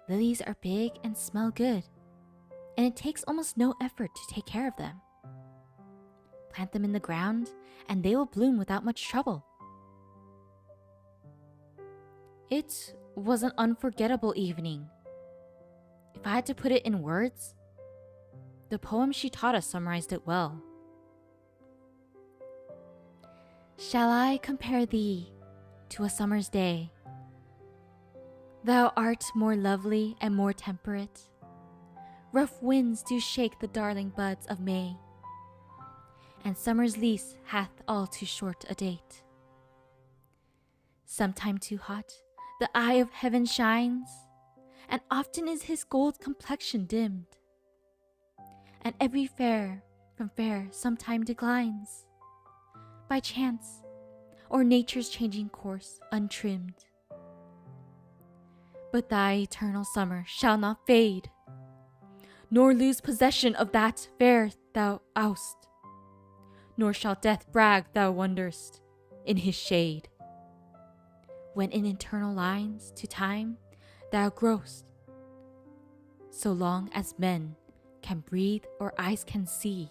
Lilies are big and smell good, and it takes almost no effort to take care of them. Plant them in the ground, and they will bloom without much trouble. It was an unforgettable evening. If I had to put it in words, the poem she taught us summarized it well. Shall I compare thee to a summer's day? Thou art more lovely and more temperate. Rough winds do shake the darling buds of May, and summer's lease hath all too short a date. Sometime too hot, the eye of heaven shines, and often is his gold complexion dimmed. And every fair from fair sometime declines, by chance, or nature's changing course untrimmed. But thy eternal summer shall not fade, nor lose possession of that fair thou oust, nor shall death brag thou wonderst in his shade, when in eternal lines to time thou growst, so long as men can breathe or eyes can see.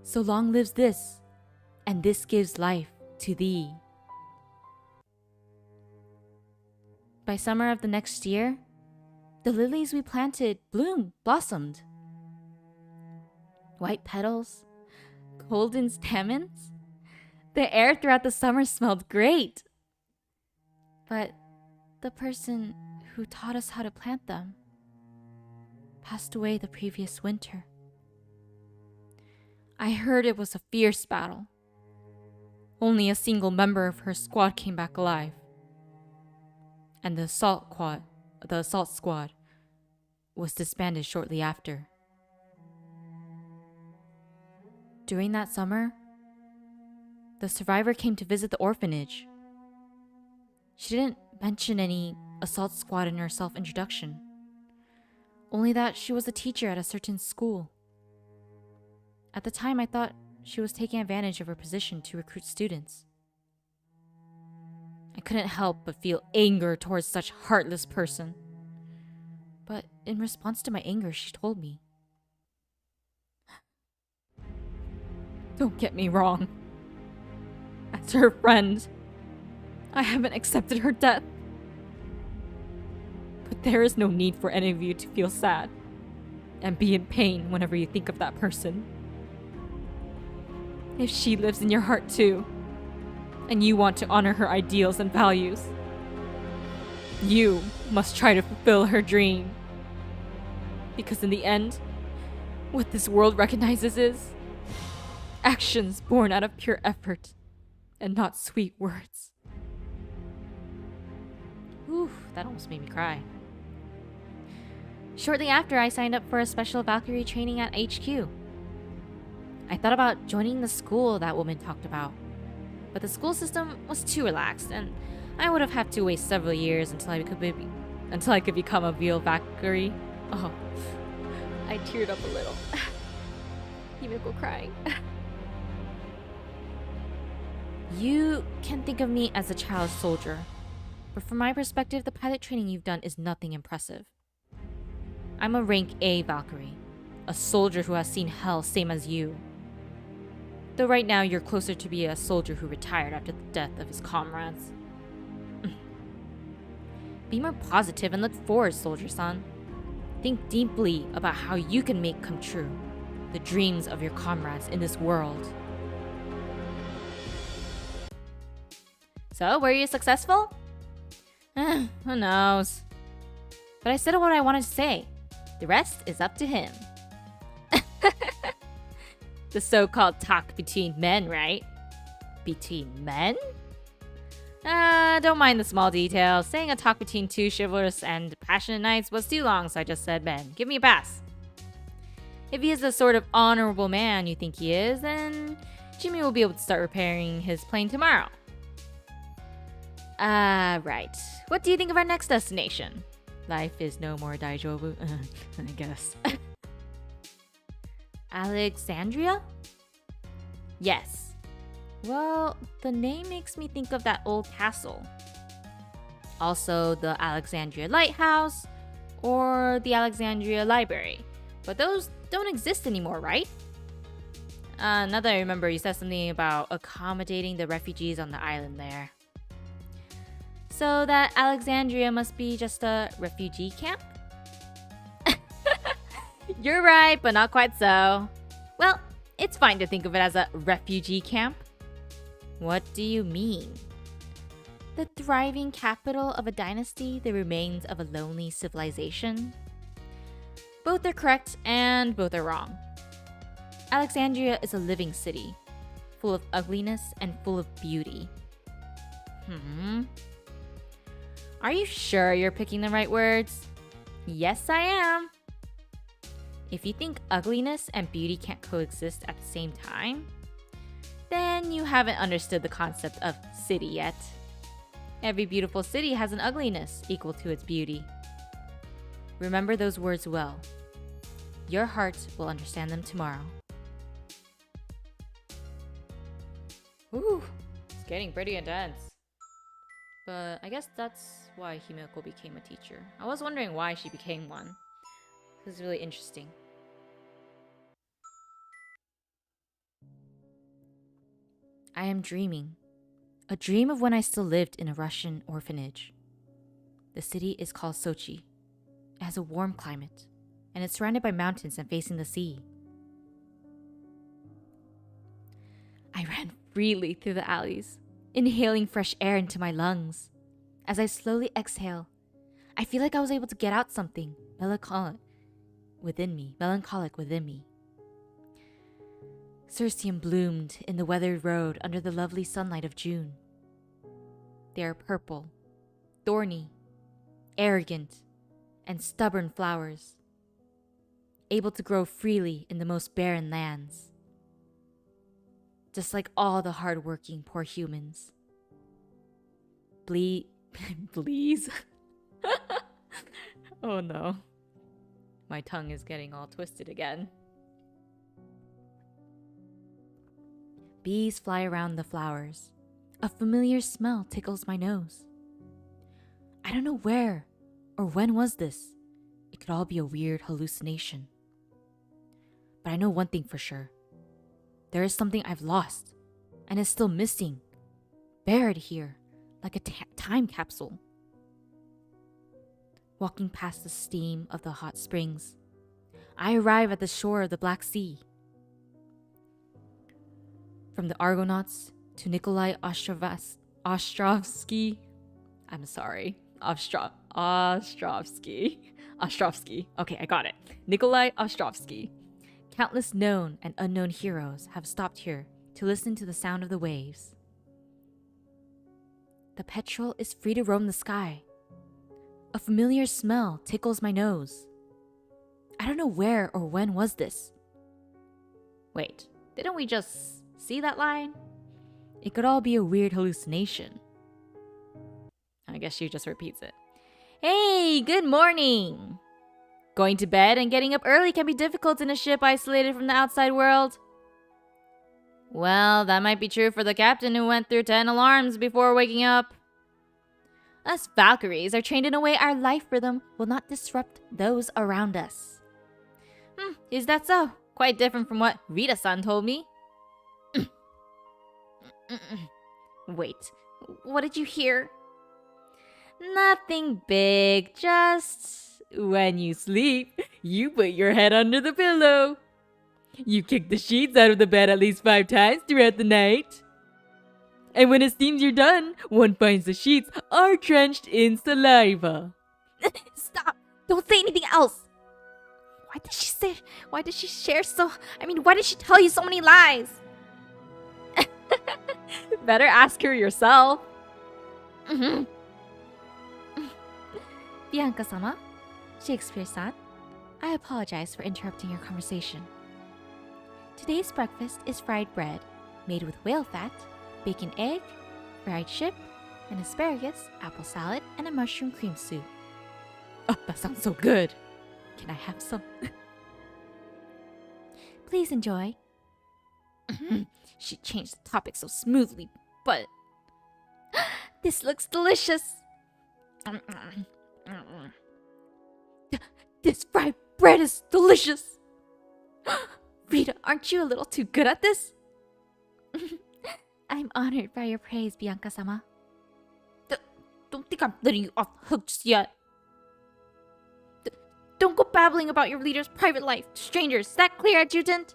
So long lives this, and this gives life to thee. By summer of the next year, the lilies we planted blossomed. White petals, golden stamens. The air throughout the summer smelled great. But the person who taught us how to plant them passed away the previous winter. I heard it was a fierce battle. Only a single member of her squad came back alive. And the assault squad was disbanded shortly after. During that summer, the survivor came to visit the orphanage. She didn't mention any assault squad in her self-introduction, only that she was a teacher at a certain school. At the time, I thought she was taking advantage of her position to recruit students. I couldn't help but feel anger towards such a heartless person. But in response to my anger, she told me, "Don't get me wrong. As her friend, I haven't accepted her death. But there is no need for any of you to feel sad and be in pain whenever you think of that person. If she lives in your heart too, and you want to honor her ideals and values, you must try to fulfill her dream. Because in the end, what this world recognizes is actions born out of pure effort and not sweet words." Ooh, that almost made me cry. Shortly after, I signed up for a special Valkyrie training at HQ. I thought about joining the school that woman talked about, but the school system was too relaxed, and I would have had to wait several years until I could become a real Valkyrie. Oh, I teared up a little. Himiko crying. You can think of me as a child soldier, but from my perspective, the pilot training you've done is nothing impressive. I'm a rank A Valkyrie, a soldier who has seen hell same as you. Though right now you're closer to be a soldier who retired after the death of his comrades. Be more positive and look forward, soldier-san. Think deeply about how you can make come true. the dreams of your comrades in this world. So, were you successful? Who knows? But I said what I wanted to say. The rest is up to him. The so-called talk between men, right? Between men? Don't mind the small details. Saying a talk between two chivalrous and passionate knights was too long, so I just said men. Give me a pass. If he is the sort of honorable man you think he is, then Jimmy will be able to start repairing his plane tomorrow. Right. What do you think of our next destination? Life is no more daijobu, I guess. Alexandria? Yes. Well, the name makes me think of that old castle. Also, the Alexandria Lighthouse or the Alexandria Library. But those don't exist anymore, right? Now that I remember, you said something about accommodating the refugees on the island there. So that Alexandria must be just a refugee camp? You're right, but not quite so. Well, it's fine to think of it as a refugee camp. What do you mean? The thriving capital of a dynasty, the remains of a lonely civilization. Both are correct and both are wrong. Alexandria is a living city, full of ugliness and full of beauty. Are you sure you're picking the right words? Yes, I am. If you think ugliness and beauty can't coexist at the same time, then you haven't understood the concept of city yet. Every beautiful city has an ugliness equal to its beauty. Remember those words well. Your heart will understand them tomorrow. Ooh, it's getting pretty intense. But I guess that's why Himeko became a teacher. I was wondering why she became one. This is really interesting. I am dreaming. A dream of when I still lived in a Russian orphanage. The city is called Sochi. It has a warm climate, and it's surrounded by mountains and facing the sea. I ran freely through the alleys, inhaling fresh air into my lungs. As I slowly exhale, I feel like I was able to get out something melancholic within me. Circeum bloomed in the weathered road under the lovely sunlight of June. They are purple, thorny, arrogant, and stubborn flowers, able to grow freely in the most barren lands, just like all the hard-working poor humans. Please? Oh no. My tongue is getting all twisted again. Bees fly around the flowers. A familiar smell tickles my nose. I don't know where or when was this. It could all be a weird hallucination. But I know one thing for sure. There is something I've lost and is still missing, buried here like a time capsule. Walking past the steam of the hot springs, I arrive at the shore of the Black Sea. From the Argonauts to Nikolai Ostrovsky. I'm sorry. Ostrovsky. Okay, I got it. Nikolai Ostrovsky. Countless known and unknown heroes have stopped here to listen to the sound of the waves. The petrel is free to roam the sky. A familiar smell tickles my nose. I don't know where or when was this. Wait, didn't we just see that line? It could all be a weird hallucination. I guess she just repeats it. Hey, good morning! Going to bed and getting up early can be difficult in a ship isolated from the outside world. Well, that might be true for the captain who went through 10 alarms before waking up. Us Valkyries are trained in a way our life rhythm will not disrupt those around us. Is that so? Quite different from what Rita-san told me. Wait, what did you hear? Nothing big, just when you sleep, you put your head under the pillow. You kick the sheets out of the bed at least 5 times throughout the night. And when it seems you're done, one finds the sheets are drenched in saliva. Stop! Don't say anything else! Why did she share so... why did she tell you so many lies? Better ask her yourself. Bianca-sama, Shakespeare-san, I apologize for interrupting your conversation. Today's breakfast is fried bread, made with whale fat, bacon egg, fried ship, an asparagus, apple salad, and a mushroom cream soup. Oh, that sounds so good. Can I have some? Please enjoy. She changed the topic so smoothly, but... This looks delicious. This fried bread is delicious. Rita, aren't you a little too good at this? I'm honored by your praise, Bianca-sama. Don't think I'm letting you off the hook just yet. Don't go babbling about your leader's private life to strangers. Is that clear, Adjutant?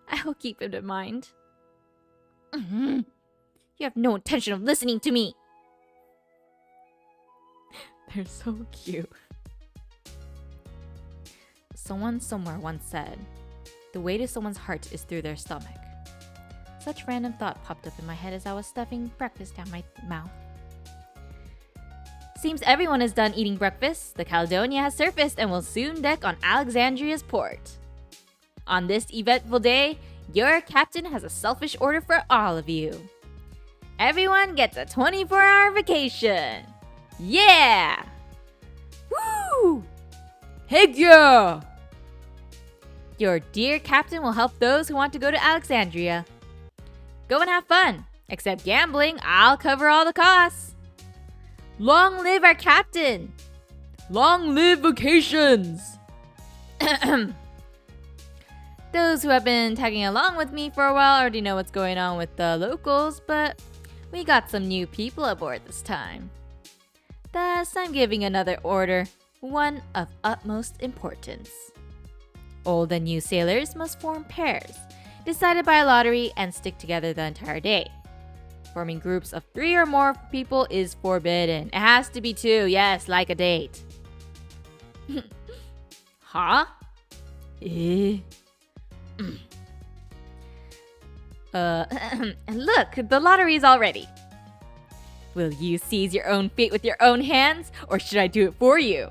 I will keep it in mind. You have no intention of listening to me. They're so cute. Someone somewhere once said, the way to someone's heart is through their stomach. Such random thought popped up in my head as I was stuffing breakfast down my mouth. Seems everyone is done eating breakfast. The Caledonia has surfaced and will soon deck on Alexandria's port. On this eventful day, your captain has a selfish order for all of you. Everyone gets a 24-hour vacation. Yeah! Woo! Heck yeah! Your dear captain will help those who want to go to Alexandria. Go and have fun. Except gambling, I'll cover all the costs. Long live our captain! Long live vacations! Those who have been tagging along with me for a while already know what's going on with the locals, but we got some new people aboard this time. Thus, I'm giving another order, one of utmost importance. Old and new sailors must form pairs, decided by a lottery, and stick together the entire day. Forming groups of 3 or more people is forbidden. It has to be 2, yes, like a date. Huh? Eh? And look, the lottery's all ready. Will you seize your own fate with your own hands, or should I do it for you?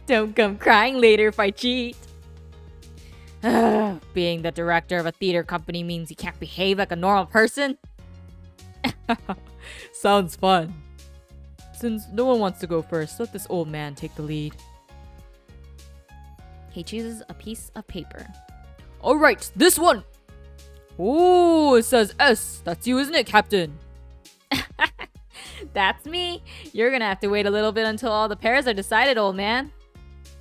Don't come crying later if I cheat. Being the director of a theater company means you can't behave like a normal person? Sounds fun. Since no one wants to go first, let this old man take the lead. He chooses a piece of paper. Alright, this one! Oh, it says S. That's you, isn't it, Captain? That's me. You're gonna have to wait a little bit until all the pairs are decided, old man.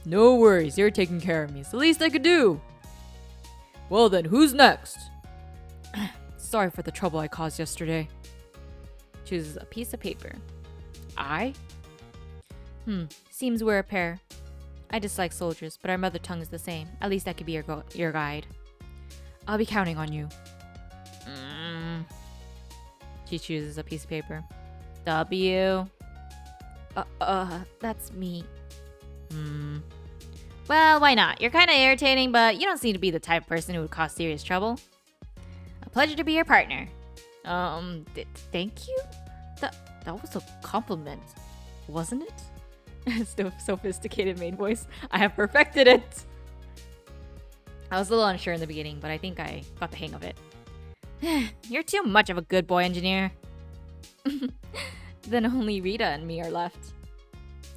No worries, you're taking care of me. It's the least I could do. Well then, who's next? Sorry for the trouble I caused yesterday. Chooses a piece of paper. I? Seems we're a pair. I dislike soldiers, but our mother tongue is the same. At least I could be your guide. I'll be counting on you. She chooses a piece of paper. W. That's me. Well, why not? You're kind of irritating, but you don't seem to be the type of person who would cause serious trouble. A pleasure to be your partner. Thank you? That was a compliment, wasn't it? Still sophisticated maid voice. I have perfected it. I was a little unsure in the beginning, but I think I got the hang of it. You're too much of a good boy engineer. Then only Rita and me are left.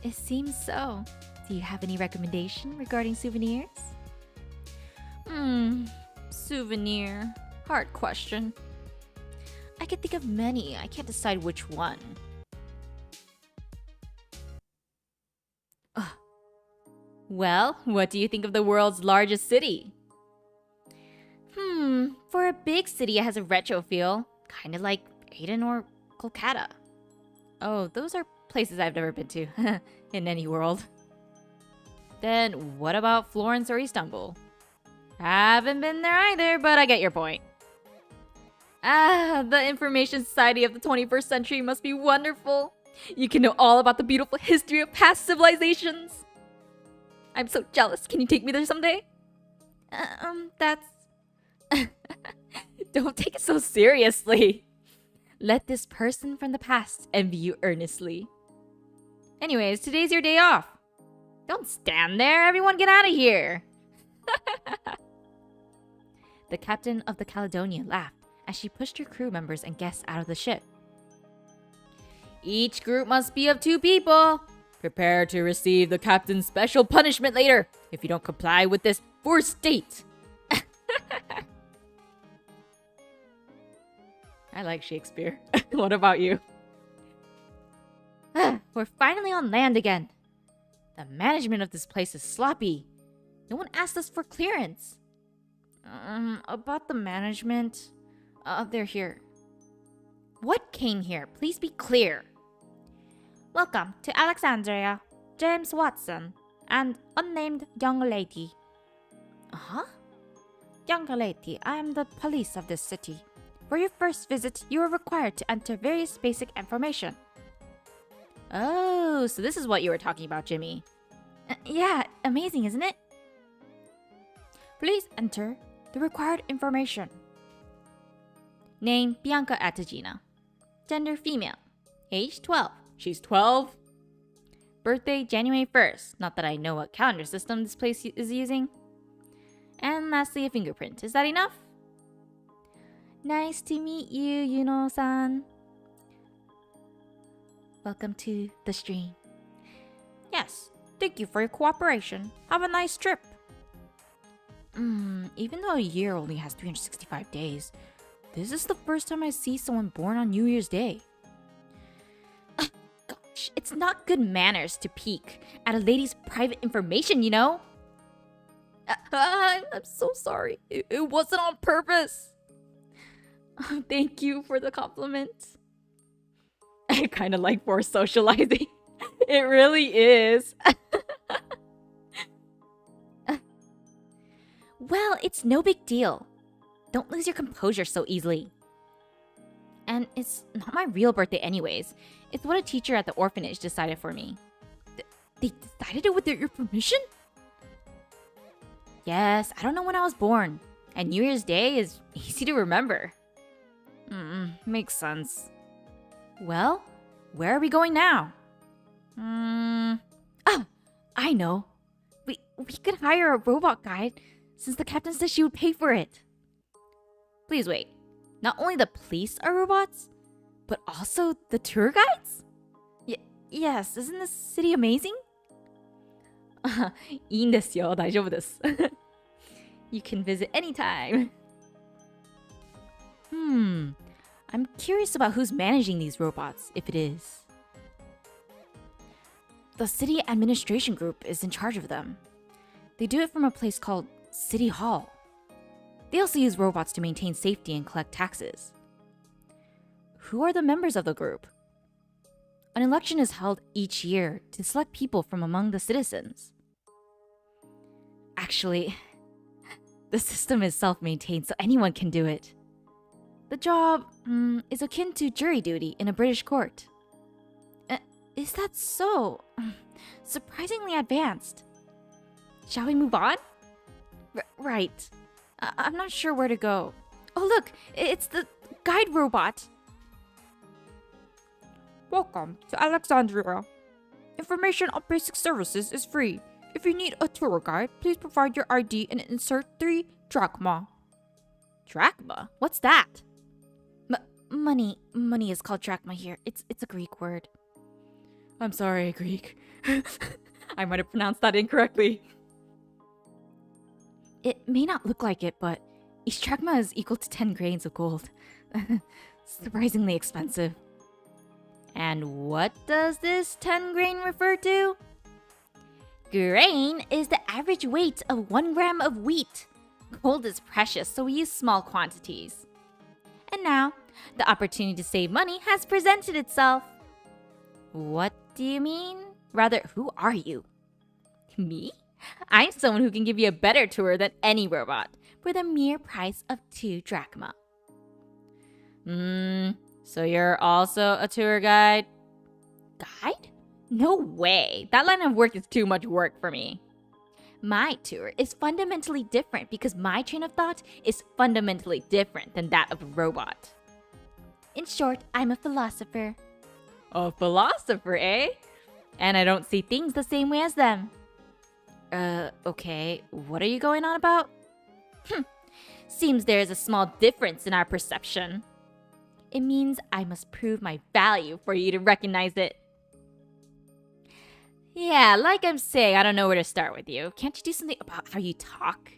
It seems so. Do you have any recommendation regarding souvenirs? Souvenir. Hard question. I can think of many. I can't decide which one. Well, what do you think of the world's largest city? For a big city, it has a retro feel. Kind of like Aden or Kolkata. Oh, those are places I've never been to. In any world. Then what about Florence or Istanbul? Haven't been there either, but I get your point. Ah, the information society of the 21st century must be wonderful. You can know all about the beautiful history of past civilizations. I'm so jealous. Can you take me there someday? That's... Don't take it so seriously. Let this person from the past envy you earnestly. Anyways, today's your day off. Don't stand there. Everyone get out of here. The captain of the Caledonia laughed as she pushed her crew members and guests out of the ship. Each group must be of 2 people. Prepare to receive the captain's special punishment later if you don't comply with this forced state. I like Shakespeare. What about you? We're finally on land again. The management of this place is sloppy. No one asked us for clearance. About the management... they're here. What came here? Please be clear. Welcome to Alexandria, James Watson, and unnamed young lady. Uh-huh. Young lady, I am the police of this city. For your first visit, you are required to enter various basic information. Oh, so this is what you were talking about, Jimmy. Yeah, amazing, isn't it? Please enter the required information. Name, Bianca Atagina. Gender, female. Age, 12. She's 12. Birthday, January 1st. Not that I know what calendar system this place is using. And lastly, a fingerprint. Is that enough? Nice to meet you, Yuno-san. Welcome to the stream. Yes, thank you for your cooperation. Have a nice trip. Even though a year only has 365 days, this is the first time I see someone born on New Year's Day. Gosh, it's not good manners to peek at a lady's private information, you know? I'm so sorry. It wasn't on purpose. Thank you for the compliment. I kind of like forced socializing. It really is. Well, it's no big deal. Don't lose your composure so easily. And it's not my real birthday anyways. It's what a teacher at the orphanage decided for me. They decided it with your permission? Yes, I don't know when I was born. And New Year's Day is easy to remember. Makes sense. Well, where are we going now? Oh, I know. We could hire a robot guide since the captain said she would pay for it. Please wait. Not only the police are robots, but also the tour guides? Yes, isn't this city amazing? いいんですよ、大丈夫です。You can visit anytime. I'm curious about who's managing these robots, if it is. The city administration group is in charge of them. They do it from a place called City Hall. They also use robots to maintain safety and collect taxes. Who are the members of the group? An election is held each year to select people from among the citizens. Actually, the system is self-maintained, so anyone can do it. The job is akin to jury duty in a British court. Is that so? Surprisingly advanced. Shall we move on? Right. I'm not sure where to go. Oh look, it's the guide robot. Welcome to Alexandria. Information on basic services is free. If you need a tour guide, please provide your ID and insert 3 drachma. Drachma? What's that? Money. Money is called drachma here. It's a Greek word. I'm sorry, Greek. I might have pronounced that incorrectly. It may not look like it, but each drachma is equal to 10 grains of gold. Surprisingly expensive. And what does this 10 grain refer to? Grain is the average weight of 1 gram of wheat. Gold is precious, so we use small quantities. And now, the opportunity to save money has presented itself. What do you mean? Rather, who are you? Me? I'm someone who can give you a better tour than any robot for the mere price of 2 drachma. So you're also a tour guide? Guide? No way. That line of work is too much work for me. My tour is fundamentally different because my train of thought is fundamentally different than that of a robot. In short, I'm a philosopher. A philosopher, eh? And I don't see things the same way as them. Okay. What are you going on about? Seems there is a small difference in our perception. It means I must prove my value for you to recognize it. Yeah, like I'm saying, I don't know where to start with you. Can't you do something about how you talk?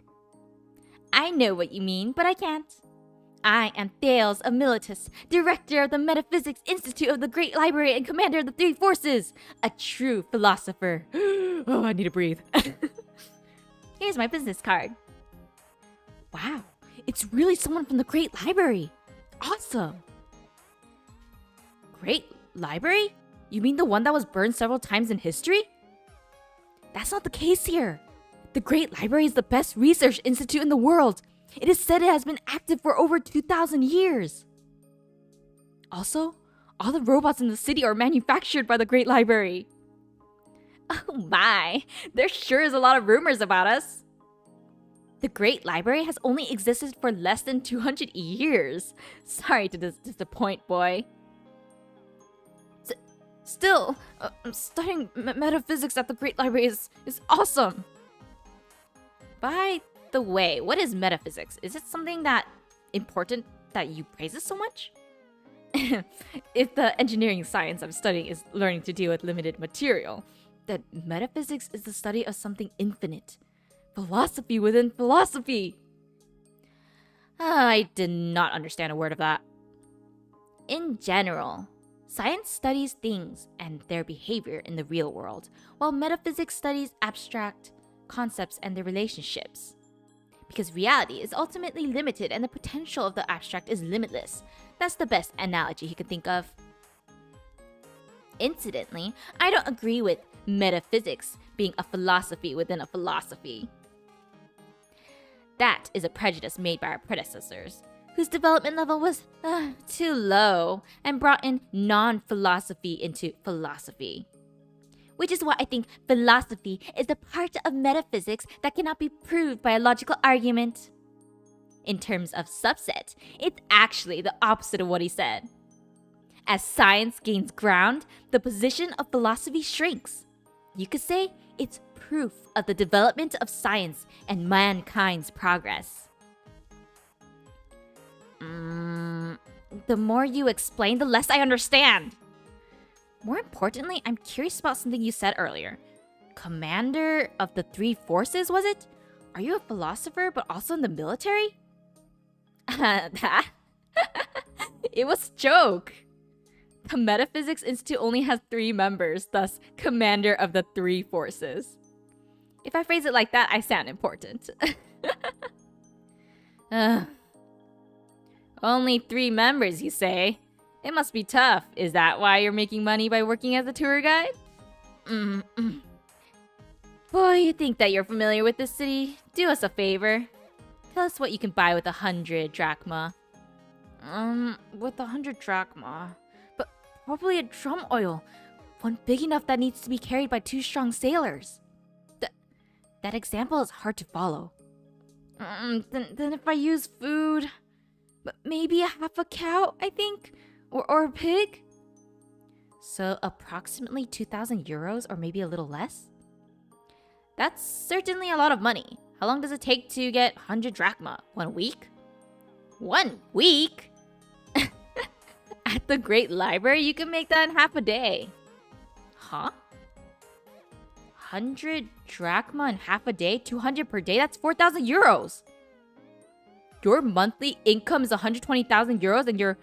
I know what you mean, but I can't. I am Thales of Militus, director of the Metaphysics Institute of the Great Library and commander of the 3 forces. A true philosopher. Oh, I need to breathe. Here's my business card. Wow, it's really someone from the Great Library. Awesome. Great Library? You mean the one that was burned several times in history? That's not the case here. The Great Library is the best research institute in the world. It is said it has been active for over 2,000 years. Also, all the robots in the city are manufactured by the Great Library. Oh my, there sure is a lot of rumors about us. The Great Library has only existed for less than 200 years. Sorry to disappoint, boy. Still, studying metaphysics at the Great Library is awesome. By the way, what is metaphysics? Is it something that important that you praise it so much? If the engineering science I'm studying is learning to deal with limited material, then metaphysics is the study of something infinite. Philosophy within philosophy. I did not understand a word of that. In general, science studies things and their behavior in the real world, while metaphysics studies abstract concepts and their relationships. Because reality is ultimately limited and the potential of the abstract is limitless. That's the best analogy he could think of. Incidentally, I don't agree with metaphysics being a philosophy within a philosophy. That is a prejudice made by our predecessors, whose development level was too low and brought in non-philosophy into philosophy. Which is why I think philosophy is the part of metaphysics that cannot be proved by a logical argument. In terms of subset, it's actually the opposite of what he said. As science gains ground, the position of philosophy shrinks. You could say it's proof of the development of science and mankind's progress. The more you explain, the less I understand. More importantly, I'm curious about something you said earlier. Commander of the 3 forces, was it? Are you a philosopher but also in the military? It was a joke. The Metaphysics Institute only has 3 members, thus commander of the 3 forces. If I phrase it like that, I sound important. Only 3 members, you say? It must be tough. Is that why you're making money by working as a tour guide? Boy, you think that you're familiar with this city? Do us a favor. Tell us what you can buy with 100 drachma. With 100 drachma. But probably a drum oil. One big enough that needs to be carried by 2 strong sailors. That example is hard to follow. Then if I use food... But maybe half a cow, I think? Or a pig? So approximately 2,000 euros or maybe a little less? That's certainly a lot of money. How long does it take to get 100 drachma? 1 week? 1 week? At the Great Library, you can make that in half a day. Huh? 100 drachma in half a day? 200 per day? That's 4,000 euros. Your monthly income is 120,000 euros and your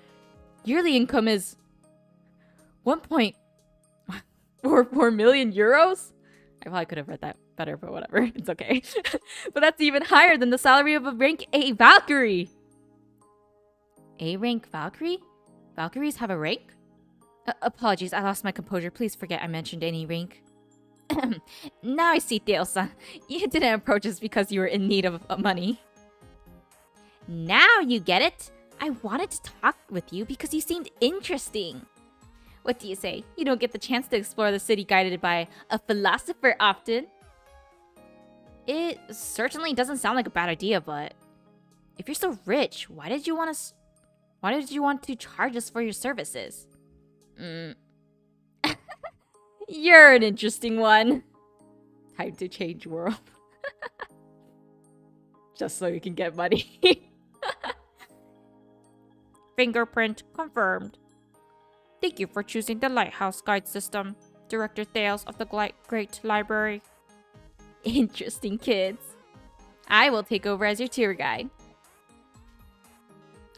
yearly income is 1.44 million euros? I probably could have read that better, but whatever. It's okay. But that's even higher than the salary of a rank A Valkyrie. A rank Valkyrie? Valkyries have a rank? Apologies, I lost my composure. Please forget I mentioned any rank. Now I see, Teo-san. You didn't approach us because you were in need of money. Now you get it. I wanted to talk with you because you seemed interesting. What do you say? You don't get the chance to explore the city guided by a philosopher often. It certainly doesn't sound like a bad idea, but if you're so rich, why did you want to charge us for your services? You're an interesting one. Time to change world. Just so you can get money. Fingerprint confirmed. Thank you for choosing the Lighthouse Guide System, Director Thales of the Great Library. Interesting kids. I will take over as your tour guide.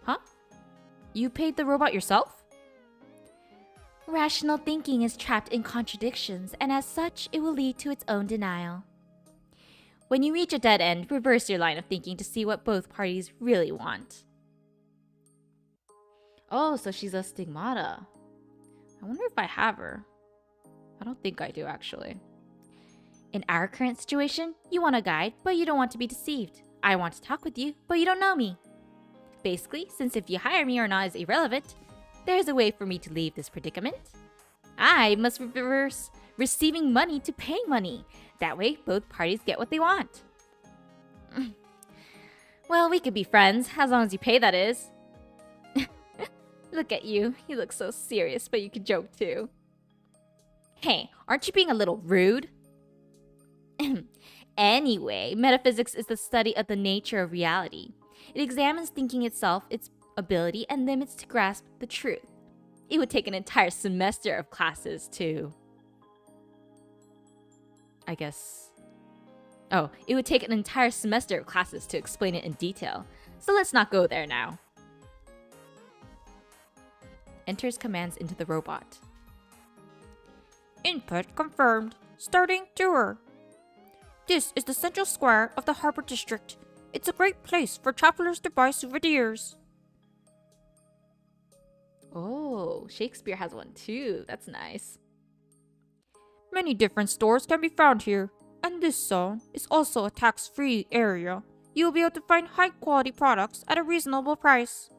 Huh? You paid the robot yourself? Rational thinking is trapped in contradictions, and as such, it will lead to its own denial. When you reach a dead end, reverse your line of thinking to see what both parties really want. Oh, so she's a stigmata. I wonder if I have her. I don't think I do, actually. In our current situation, you want a guide, but you don't want to be deceived. I want to talk with you, but you don't know me. Basically, since if you hire me or not is irrelevant, there's a way for me to leave this predicament. I must reverse receiving money to paying money. That way, both parties get what they want. Well, we could be friends, as long as you pay, that is. Look at you. You look so serious, but you can joke too. Hey, aren't you being a little rude? Anyway, metaphysics is the study of the nature of reality. It examines thinking itself, its ability, and limits to grasp the truth. It would take an entire semester of classes to... it would take an entire semester of classes to explain it in detail. So let's not go there now. Enters commands into the robot. Input confirmed. Starting tour. This is the central square of the Harbor District. It's a great place for travelers to buy souvenirs. Oh, Shakespeare has one too. That's nice. Many different stores can be found here, and this zone is also a tax-free area. You'll be able to find high-quality products at a reasonable price.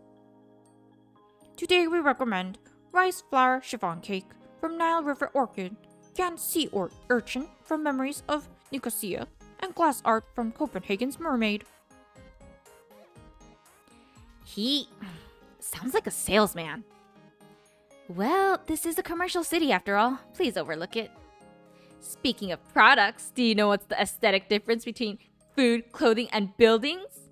Today we recommend rice flour chiffon cake from Nile River Orchid, canned sea urchin from Memories of Nicosia, and glass art from Copenhagen's Mermaid. He sounds like a salesman. Well, this is a commercial city after all. Please overlook it. Speaking of products, do you know what's the aesthetic difference between food, clothing, and buildings?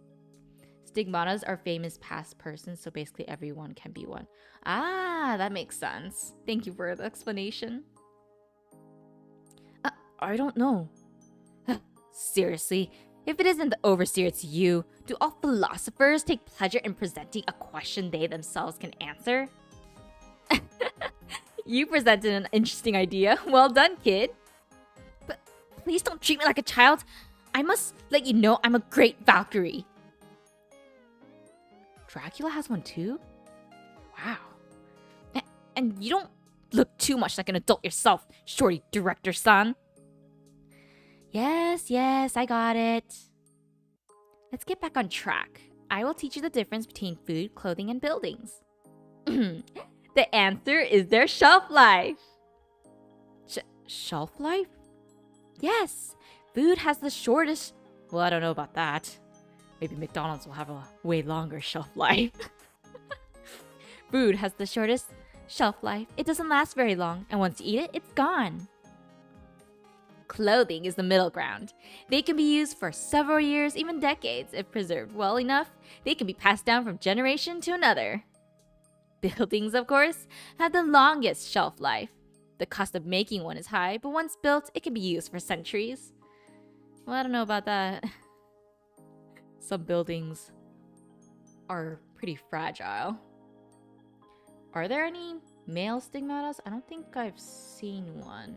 Stigmatas are famous past persons, so basically everyone can be one. Ah, that makes sense. Thank you for the explanation. I don't know. Seriously, if it isn't the overseer, it's you. Do all philosophers take pleasure in presenting a question they themselves can answer? You presented an interesting idea. Well done, kid. But please don't treat me like a child. I must let you know I'm a great Valkyrie. Dracula has one too? Wow. And you don't look too much like an adult yourself, shorty director-san. Yes, I got it. Let's get back on track. I will teach you the difference between food, clothing, and buildings. The answer is their shelf life. Shelf life? Yes, food has the shortest... Well, I don't know about that. Maybe McDonald's will have a way longer shelf life. Food has the shortest shelf life. It doesn't last very long, and once you eat it, it's gone. Clothing is the middle ground. They can be used for several years, even decades. If preserved well enough, they can be passed down from generation to another. Buildings, of course, have the longest shelf life. The cost of making one is high, but once built, it can be used for centuries. Well, I don't know about that. Some buildings are pretty fragile. Are there any male stigmatas? I don't think I've seen one.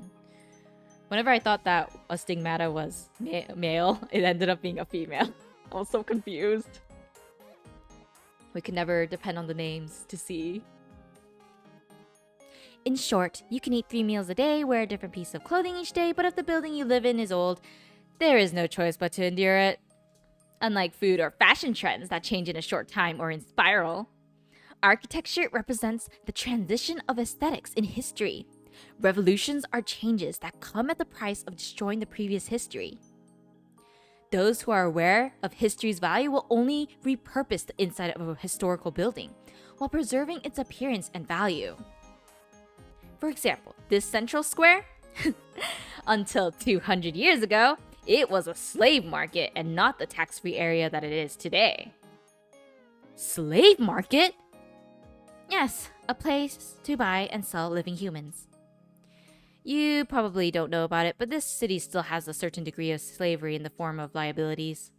Whenever I thought that a stigmata was male, it ended up being a female. I was so confused. We could never depend on the names to see. In short, you can eat 3 meals a day, wear a different piece of clothing each day, but if the building you live in is old, there is no choice but to endure it. Unlike food or fashion trends that change in a short time or in spiral, architecture represents the transition of aesthetics in history. Revolutions are changes that come at the price of destroying the previous history. Those who are aware of history's value will only repurpose the inside of a historical building, while preserving its appearance and value. For example, this central square? Until 200 years ago, it was a slave market and not the tax-free area that it is today. Slave market? Yes, a place to buy and sell living humans. You probably don't know about it, but this city still has a certain degree of slavery in the form of liabilities.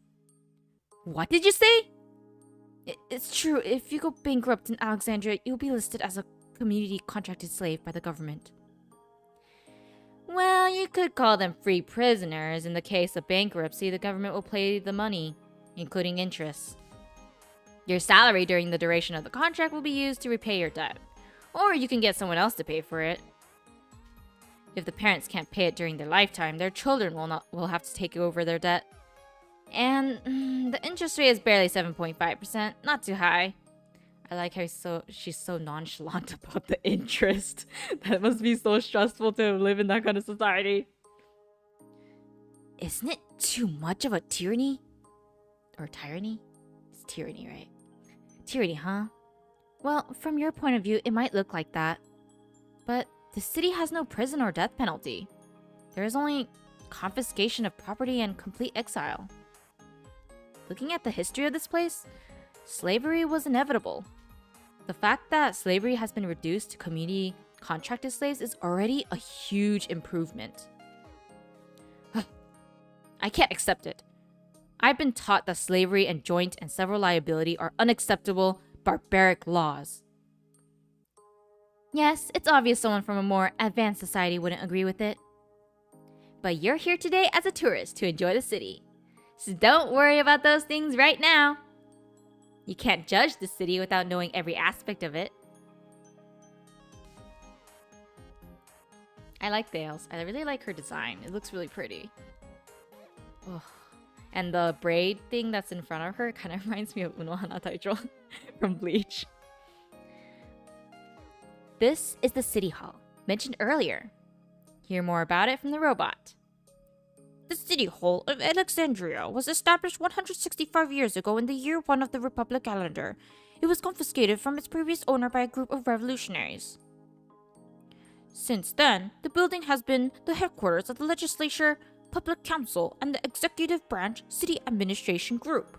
What did you say? It's true. If you go bankrupt in Alexandria, you'll be listed as a community contracted slave by the government. Well, you could call them free prisoners. In the case of bankruptcy, the government will pay the money, including interest. Your salary during the duration of the contract will be used to repay your debt, or you can get someone else to pay for it. If the parents can't pay it during their lifetime, their children will have to take over their debt. And the interest rate is barely 7.5%, not too high. I like how she's so nonchalant about the interest. That must be so stressful to live in that kind of society. Isn't it too much of a tyranny? Or tyranny? It's tyranny, right? Tyranny, huh? Well, from your point of view, it might look like that. But the city has no prison or death penalty. There is only confiscation of property and complete exile. Looking at the history of this place, slavery was inevitable. The fact that slavery has been reduced to community contracted slaves is already a huge improvement. I can't accept it. I've been taught that slavery and joint and several liability are unacceptable, barbaric laws. Yes, it's obvious someone from a more advanced society wouldn't agree with it. But you're here today as a tourist to enjoy the city. So don't worry about those things right now. You can't judge the city without knowing every aspect of it. I like Thales. I really like her design. It looks really pretty. Ugh. And the braid thing that's in front of her kind of reminds me of Uno Hana Taicho from Bleach. This is the City Hall, mentioned earlier. Hear more about it from the robot. The City Hall of Alexandria was established 165 years ago in the year 1 of the Republic calendar. It was confiscated from its previous owner by a group of revolutionaries. Since then, the building has been the headquarters of the Legislature, Public Council, and the Executive Branch City Administration Group.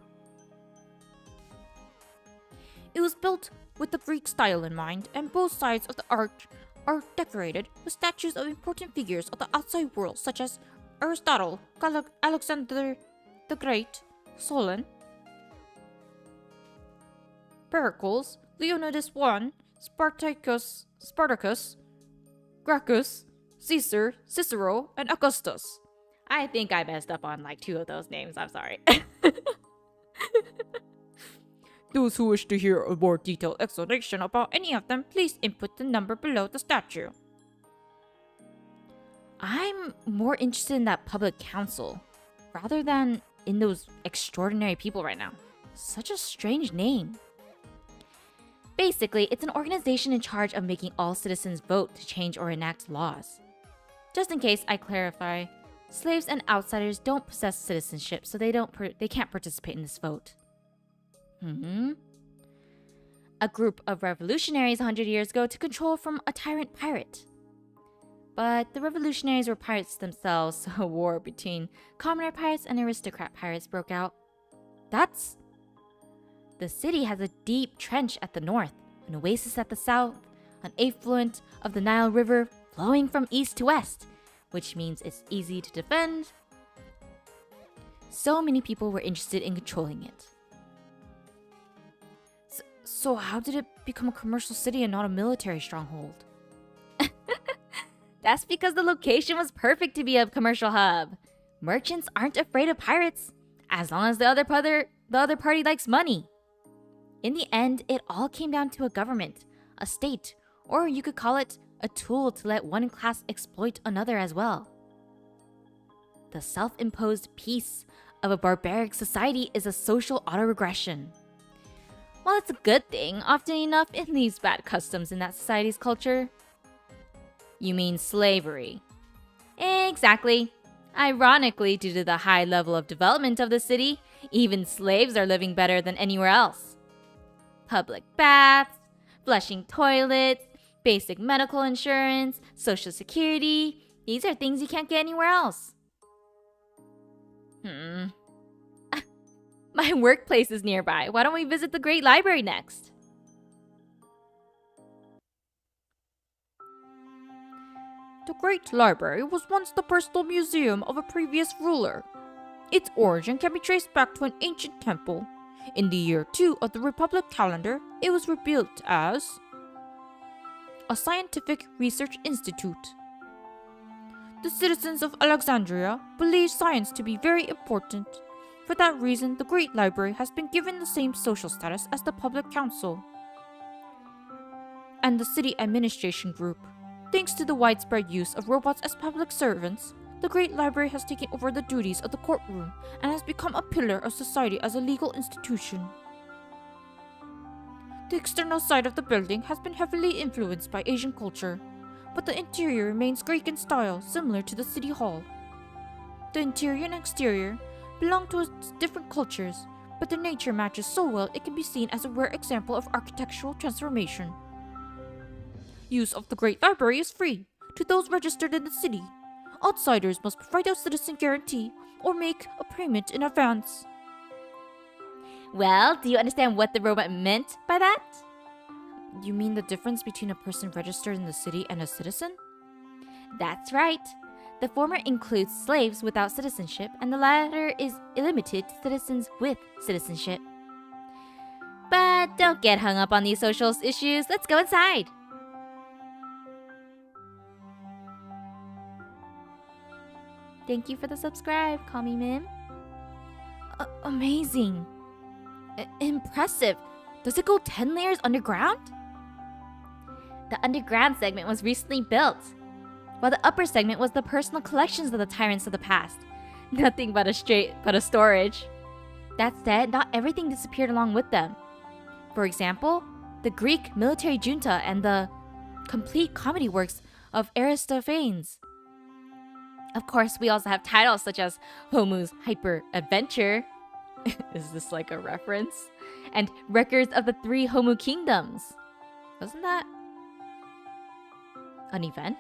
It was built with the Greek style in mind, and both sides of the arch are decorated with statues of important figures of the outside world such as Aristotle, Alexander the Great, Solon, Pericles, Leonidas I, Spartacus, Gracchus, Caesar, Cicero, and Augustus. I think I messed up on like 2 of those names, I'm sorry. Those who wish to hear a more detailed explanation about any of them, please input the number below the statue. I'm more interested in that public council, rather than in those extraordinary people right now. Such a strange name. Basically, it's an organization in charge of making all citizens vote to change or enact laws. Just in case I clarify, slaves and outsiders don't possess citizenship, so they can't participate in this vote. A group of revolutionaries 100 years ago took control from a tyrant pirate. But the revolutionaries were pirates themselves, so a war between commoner pirates and aristocrat pirates broke out. The city has a deep trench at the north, an oasis at the south, an affluent of the Nile River flowing from east to west, which means it's easy to defend. So many people were interested in controlling it. So how did it become a commercial city and not a military stronghold? That's because the location was perfect to be a commercial hub. Merchants aren't afraid of pirates, as long as the other party likes money. In the end, it all came down to a government, a state, or you could call it a tool to let one class exploit another as well. The self-imposed peace of a barbaric society is a social autoregression. While it's a good thing, often enough it leaves bad customs in that society's culture. You mean slavery? Exactly. Ironically, due to the high level of development of the city, even slaves are living better than anywhere else. Public baths, flushing toilets, basic medical insurance, social security, these are things you can't get anywhere else. My workplace is nearby. Why don't we visit the Great Library next? The Great Library was once the personal museum of a previous ruler. Its origin can be traced back to an ancient temple. In the year 2 of the Republic calendar, it was rebuilt as a scientific research institute. The citizens of Alexandria believe science to be very important. For that reason, the Great Library has been given the same social status as the Public Council and the City Administration Group. Thanks to the widespread use of robots as public servants, the Great Library has taken over the duties of the courtroom and has become a pillar of society as a legal institution. The external side of the building has been heavily influenced by Asian culture, but the interior remains Greek in style, similar to the City Hall. The interior and exterior belong to different cultures, but their nature matches so well it can be seen as a rare example of architectural transformation. Use of the Great Library is free to those registered in the city. Outsiders must provide a citizen guarantee or make a payment in advance. Well, do you understand what the robot meant by that? You mean the difference between a person registered in the city and a citizen? That's right. The former includes slaves without citizenship, and the latter is limited to citizens with citizenship. But don't get hung up on these social issues. Let's go inside. Thank you for the subscribe. Call me Mim. Amazing. Impressive. Does it go 10 layers underground? The underground segment was recently built, while the upper segment was the personal collections of the tyrants of the past. Nothing but a storage. That said, not everything disappeared along with them. For example, the Greek military junta and the complete comedy works of Aristophanes. Of course, we also have titles such as Homu's Hyper Adventure. Is this like a reference? And Records of the Three Homu Kingdoms. Wasn't that an event?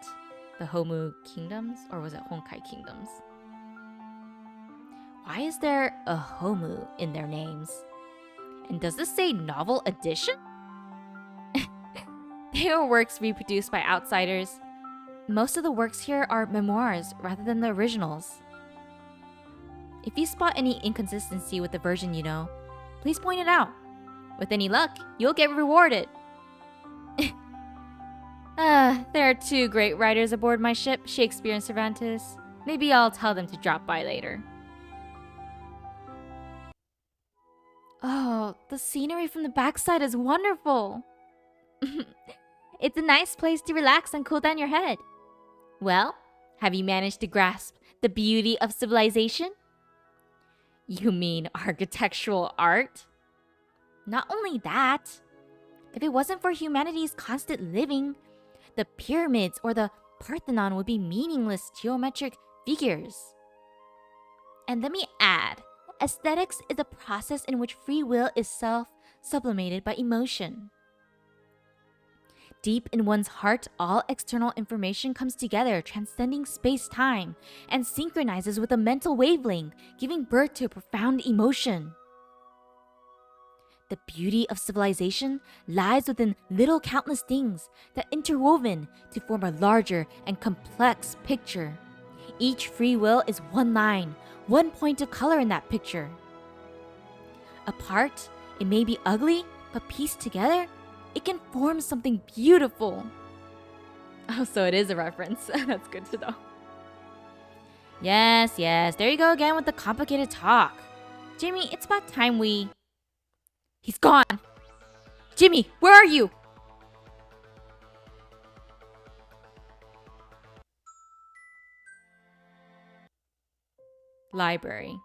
The Homu Kingdoms? Or was it Honkai Kingdoms? Why is there a Homu in their names? And does this say novel edition? They are works reproduced by outsiders. Most of the works here are memoirs rather than the originals. If you spot any inconsistency with the version you know, please point it out. With any luck, you'll get rewarded. There are 2 great writers aboard my ship, Shakespeare and Cervantes. Maybe I'll tell them to drop by later. Oh, the scenery from the backside is wonderful. It's a nice place to relax and cool down your head. Well, have you managed to grasp the beauty of civilization? You mean architectural art? Not only that, if it wasn't for humanity's constant living, the pyramids or the Parthenon would be meaningless geometric figures. And let me add, aesthetics is a process in which free will is sublimated by emotion. Deep in one's heart, all external information comes together, transcending space-time, and synchronizes with a mental wavelength, giving birth to a profound emotion. The beauty of civilization lies within little countless things that interwoven to form a larger and complex picture. Each free will is one line, one point of color in that picture. Apart, it may be ugly, but pieced together, it can form something beautiful. Oh, so it is a reference. That's good to know. Yes, there you go again with the complicated talk. Jimmy, it's about time we... He's gone! Jimmy, where are you? Library.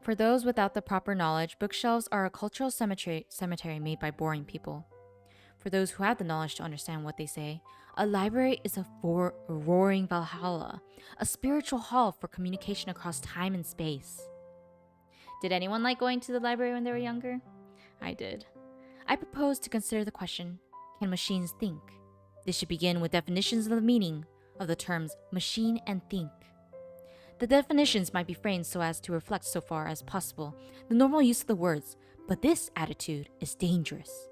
For those without the proper knowledge, bookshelves are a cultural cemetery made by boring people. For those who have the knowledge to understand what they say, a library is a roaring Valhalla, a spiritual hall for communication across time and space. Did anyone like going to the library when they were younger? I did. I propose to consider the question, can machines think? This should begin with definitions of the meaning of the terms machine and think. The definitions might be framed so as to reflect so far as possible the normal use of the words, but this attitude is dangerous.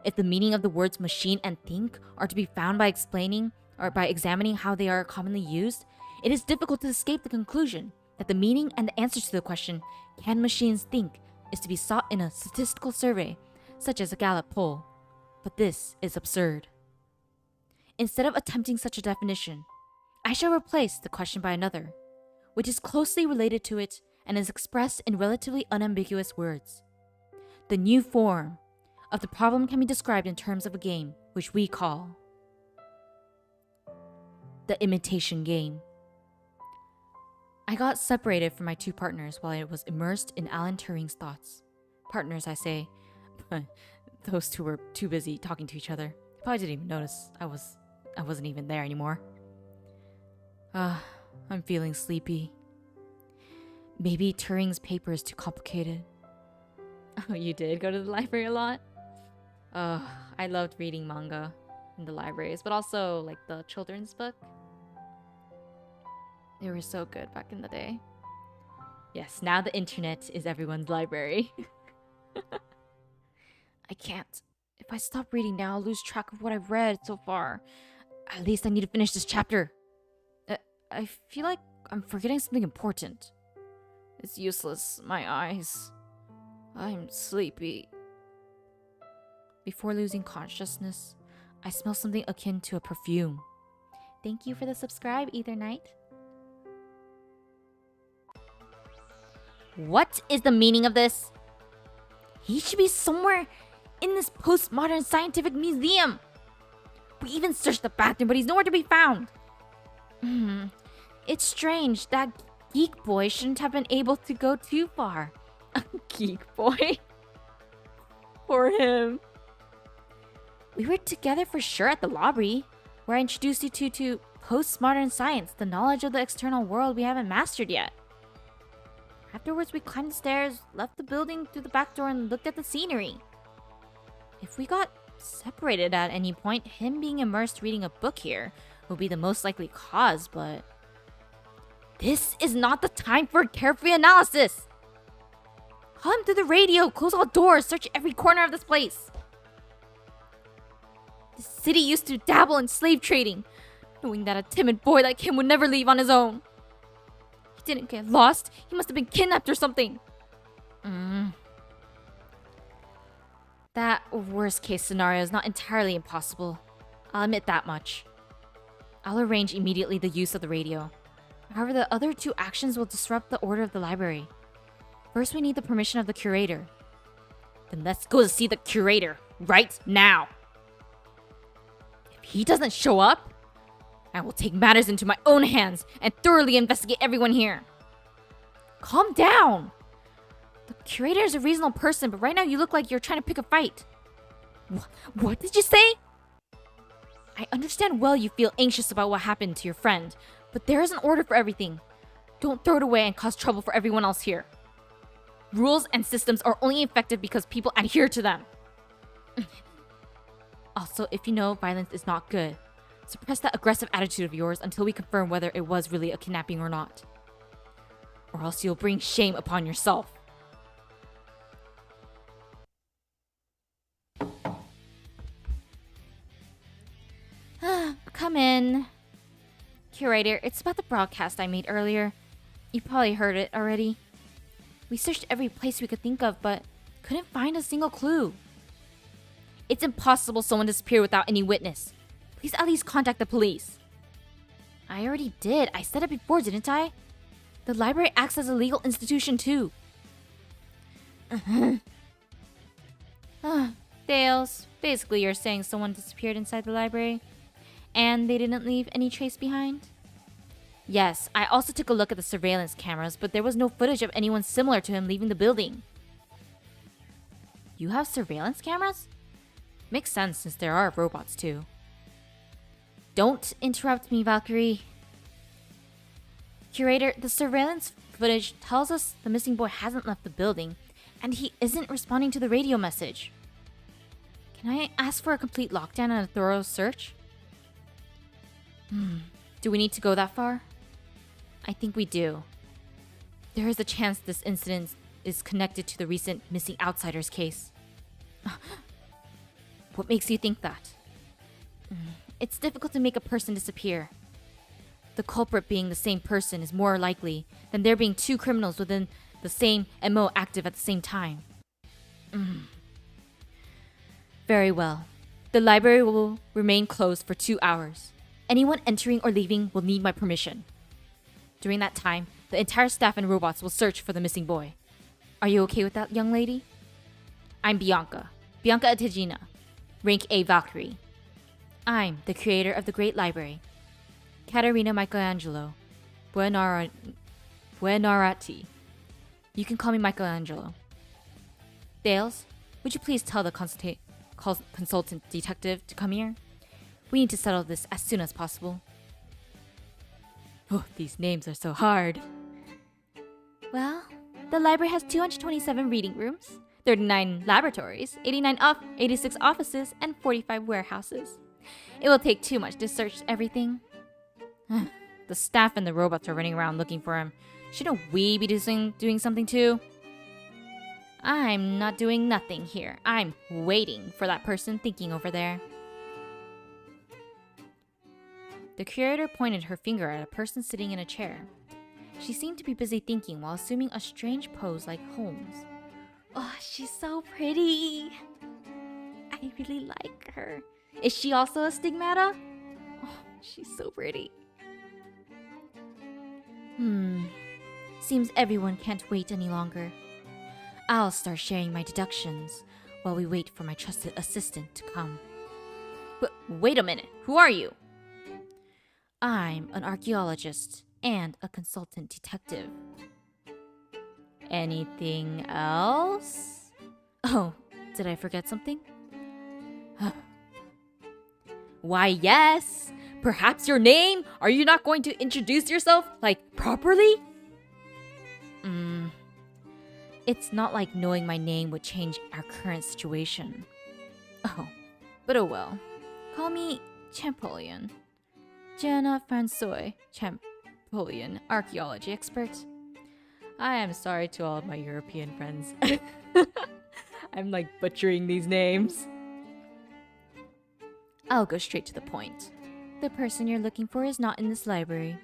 If the meaning of the words machine and think are to be found by explaining or by examining how they are commonly used, it is difficult to escape the conclusion that the meaning and the answer to the question, can machines think, is to be sought in a statistical survey, such as a Gallup poll. But this is absurd. Instead of attempting such a definition, I shall replace the question by another, which is closely related to it and is expressed in relatively unambiguous words. The new form of the problem can be described in terms of a game, which we call the imitation game. I got separated from my two partners while I was immersed in Alan Turing's thoughts. Partners, I say, but those two were too busy talking to each other. They probably didn't even notice I wasn't even there anymore. I'm feeling sleepy. Maybe Turing's paper is too complicated. Oh, you did go to the library a lot? I loved reading manga in the libraries, but also like the children's book. They were so good back in the day. Yes, now the internet is everyone's library. I can't. If I stop reading now, I'll lose track of what I've read so far. At least I need to finish this chapter. I feel like I'm forgetting something important. It's useless. My eyes. I'm sleepy. Before losing consciousness, I smell something akin to a perfume. Thank you for the subscribe, Ether Knight. What is the meaning of this? He should be somewhere in this postmodern scientific museum. We even searched the bathroom, but he's nowhere to be found. It's strange. That geek boy shouldn't have been able to go too far. Geek boy? Poor him. We were together for sure at the lobby, where I introduced you to postmodern science, the knowledge of the external world we haven't mastered yet. Afterwards, we climbed the stairs, left the building through the back door, and looked at the scenery. If we got separated at any point, him being immersed reading a book here would be the most likely cause, but this is not the time for carefree analysis. Call him through the radio, close all doors, search every corner of this place. The city used to dabble in slave trading, knowing that a timid boy like him would never leave on his own. He didn't get lost. He must have been kidnapped or something. That worst case scenario is not entirely impossible. I'll admit that much. I'll arrange immediately the use of the radio. However, the other two actions will disrupt the order of the library. First, we need the permission of the curator. Then let's go to see the curator right now. If he doesn't show up, I will take matters into my own hands and thoroughly investigate everyone here. Calm down. The curator is a reasonable person, but right now you look like you're trying to pick a fight. What did you say? I understand well you feel anxious about what happened to your friend, but there is an order for everything. Don't throw it away and cause trouble for everyone else here. Rules and systems are only effective because people adhere to them. Also, if you know violence is not good, suppress that aggressive attitude of yours until we confirm whether it was really a kidnapping or not. Or else you'll bring shame upon yourself. Come in. Curator, it's about the broadcast I made earlier. You probably heard it already. We searched every place we could think of, but couldn't find a single clue. It's impossible someone disappeared without any witness. Please at least contact the police. I already did. I said it before, didn't I? The library acts as a legal institution too. Dales, basically you're saying someone disappeared inside the library and they didn't leave any trace behind? Yes, I also took a look at the surveillance cameras, but there was no footage of anyone similar to him leaving the building. You have surveillance cameras? Makes sense since there are robots too. Don't interrupt me, Valkyrie. Curator, the surveillance footage tells us the missing boy hasn't left the building, and he isn't responding to the radio message. Can I ask for a complete lockdown and a thorough search? Do we need to go that far? I think we do. There is a chance this incident is connected to the recent missing outsiders case. What makes you think that? It's difficult to make a person disappear. The culprit being the same person is more likely than there being two criminals within the same MO active at the same time. Very well. The library will remain closed for 2 hours. Anyone entering or leaving will need my permission. During that time, the entire staff and robots will search for the missing boy. Are you okay with that, young lady? I'm Bianca Atigina, rank A Valkyrie. I'm the creator of the Great Library. Caterina Michelangelo. Buonarroti. You can call me Michelangelo. Dales, would you please tell the consultant detective to come here? We need to settle this as soon as possible. Oh, these names are so hard. Well, the library has 227 reading rooms, 39 laboratories, 86 offices, and 45 warehouses. It will take too much to search everything. The staff and the robots are running around looking for him. Shouldn't we be doing something too? I'm not doing nothing here. I'm waiting for that person thinking over there. The curator pointed her finger at a person sitting in a chair. She seemed to be busy thinking while assuming a strange pose like Holmes. Oh, she's so pretty. I really like her. Is she also a stigmata? Oh, she's so pretty. Seems everyone can't wait any longer. I'll start sharing my deductions while we wait for my trusted assistant to come. But wait a minute, who are you? I'm an archaeologist and a consultant detective. Anything else? Oh, did I forget something? Why, yes! Perhaps your name? Are you not going to introduce yourself, properly? It's not like knowing my name would change our current situation. Oh, but oh well. Call me Champollion. Jenna Francois Champollion, archaeology expert. I am sorry to all of my European friends. I'm butchering these names. I'll go straight to the point. The person you're looking for is not in this library.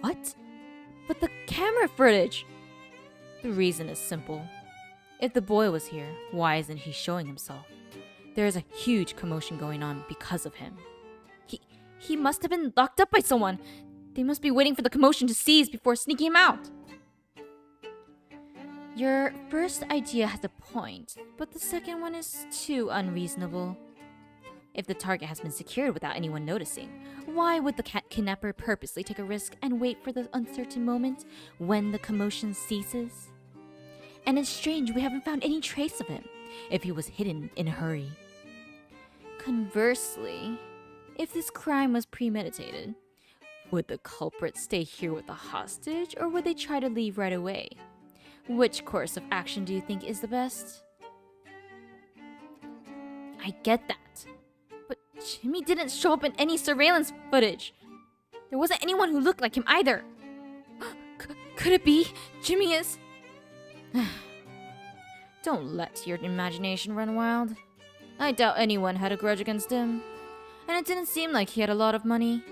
What? But the camera footage! The reason is simple. If the boy was here, why isn't he showing himself? There is a huge commotion going on because of him. He must have been locked up by someone. They must be waiting for the commotion to cease before sneaking him out. Your first idea has a point, but the second one is too unreasonable. If the target has been secured without anyone noticing, why would the kidnapper purposely take a risk and wait for the uncertain moment when the commotion ceases? And it's strange we haven't found any trace of him, if he was hidden in a hurry. Conversely, if this crime was premeditated, would the culprit stay here with the hostage, or would they try to leave right away? Which course of action do you think is the best? I get that. But Jimmy didn't show up in any surveillance footage. There wasn't anyone who looked like him either. Could it be Jimmy is... Don't let your imagination run wild. I doubt anyone had a grudge against him. And it didn't seem like he had a lot of money.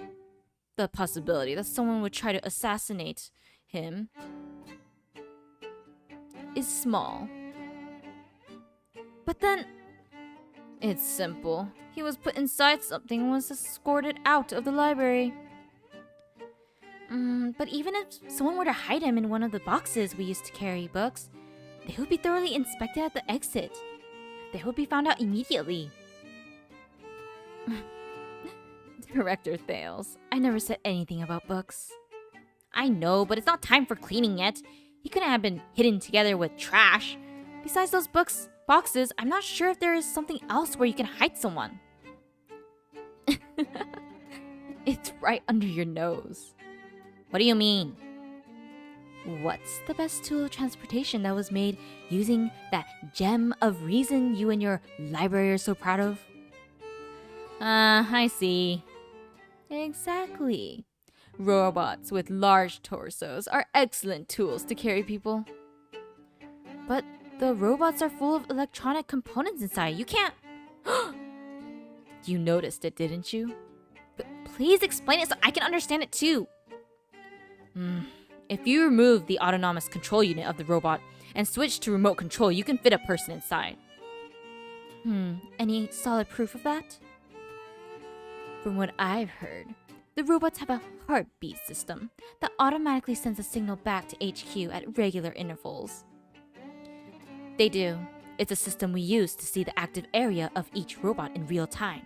The possibility that someone would try to assassinate him is small. But then... It's simple. He was put inside something and was escorted out of the library. But even if someone were to hide him in one of the boxes we used to carry books, they would be thoroughly inspected at the exit. They would be found out immediately. Director Thales, I never said anything about books. I know, but it's not time for cleaning yet. He couldn't have been hidden together with trash. Besides those boxes, I'm not sure if there is something else where you can hide someone. It's right under your nose. What do you mean? What's the best tool of transportation that was made using that gem of reason you and your library are so proud of? I see. Exactly. Robots with large torsos are excellent tools to carry people. But the robots are full of electronic components inside. You can't... You noticed it, didn't you? But please explain it so I can understand it too. If you remove the autonomous control unit of the robot and switch to remote control, you can fit a person inside. Any solid proof of that? From what I've heard, the robots have a heartbeat system that automatically sends a signal back to HQ at regular intervals. They do. It's a system we use to see the active area of each robot in real time,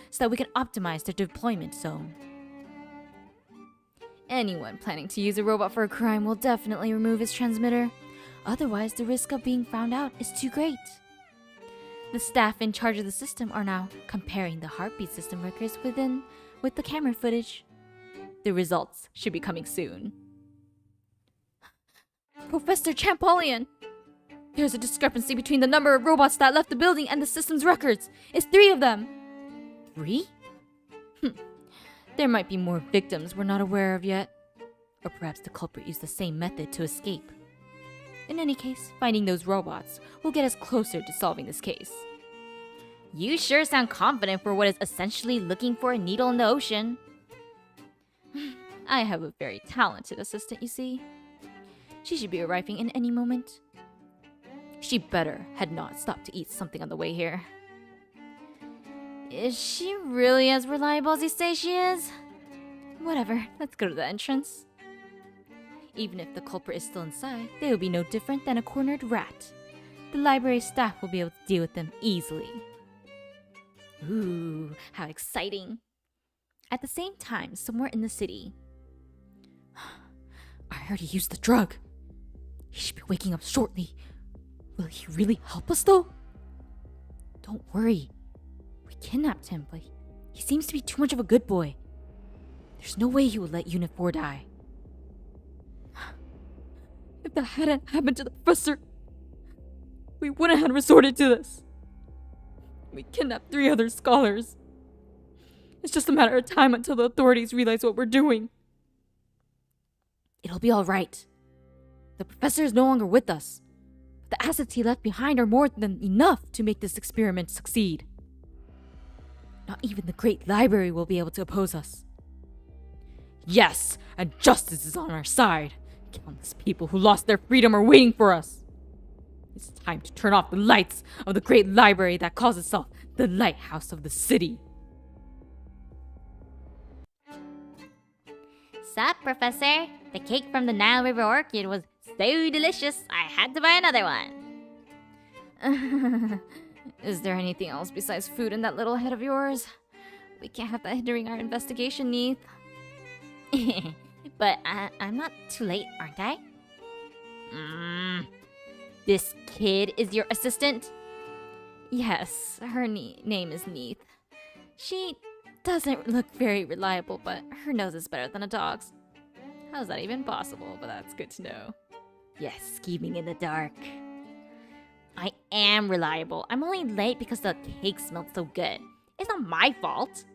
so that we can optimize their deployment zone. Anyone planning to use a robot for a crime will definitely remove its transmitter. Otherwise, the risk of being found out is too great. The staff in charge of the system are now comparing the heartbeat system records with the camera footage. The results should be coming soon. Professor Champollion! There's a discrepancy between the number of robots that left the building and the system's records. It's 3 of them. 3? There might be more victims we're not aware of yet. Or perhaps the culprit used the same method to escape. In any case, finding those robots will get us closer to solving this case. You sure sound confident for what is essentially looking for a needle in the ocean. I have a very talented assistant, you see. She should be arriving in any moment. She better had not stopped to eat something on the way here. Is she really as reliable as you say she is? Whatever, let's go to the entrance. Even if the culprit is still inside, they will be no different than a cornered rat. The library staff will be able to deal with them easily. Ooh, how exciting. At the same time, somewhere in the city... I heard he used the drug. He should be waking up shortly. Will he really help us though? Don't worry. We kidnapped him, but he seems to be too much of a good boy. There's no way he would let Unit 4 die. If that hadn't happened to the professor, we wouldn't have resorted to this. We kidnapped 3 other scholars. It's just a matter of time until the authorities realize what we're doing. It'll be all right. The professor is no longer with us. The assets he left behind are more than enough to make this experiment succeed. Not even the great library will be able to oppose us. Yes, and justice is on our side. Countless people who lost their freedom are waiting for us. It's time to turn off the lights of the great library that calls itself the lighthouse of the city. Sup, Professor? The cake from the Nile River Orchid was so delicious, I had to buy another one. Is there anything else besides food in that little head of yours? We can't have that hindering our investigation, Neith. But I'm not too late, aren't I? This kid is your assistant? Yes, her name is Neith. She doesn't look very reliable, but her nose is better than a dog's. How's that even possible? But that's good to know. Yes, scheming in the dark. I am reliable. I'm only late because the cake smelled so good. It's not my fault.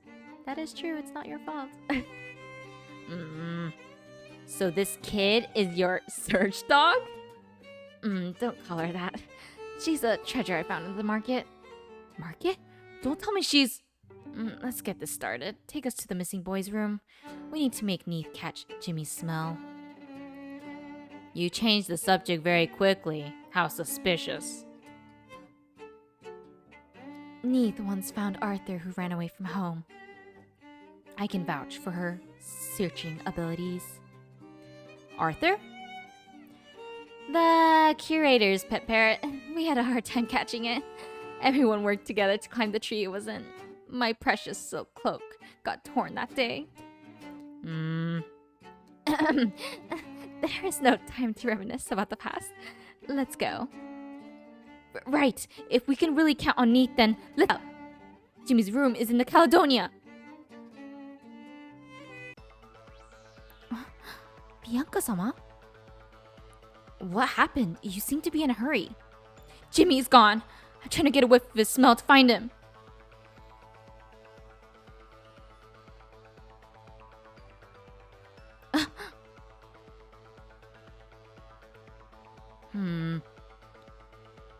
That is true, it's not your fault. So this kid is your search dog? Don't call her that. She's a treasure I found in the market. Market? Don't tell me she's... let's get this started. Take us to the missing boy's room. We need to make Neith catch Jimmy's smell. You changed the subject very quickly. How suspicious. Neith once found Arthur, who ran away from home. I can vouch for her searching abilities. Arthur? The curator's pet parrot. We had a hard time catching it. Everyone worked together to climb the tree. It wasn't my precious silk cloak got torn that day. Hmm. There is no time to reminisce about the past. Let's go. Right, if we can really count on Neat, then let's go. Jimmy's room is in the Caledonia. Bianca-sama? What happened? You seem to be in a hurry. Jimmy's gone. I'm trying to get a whiff of his smell to find him.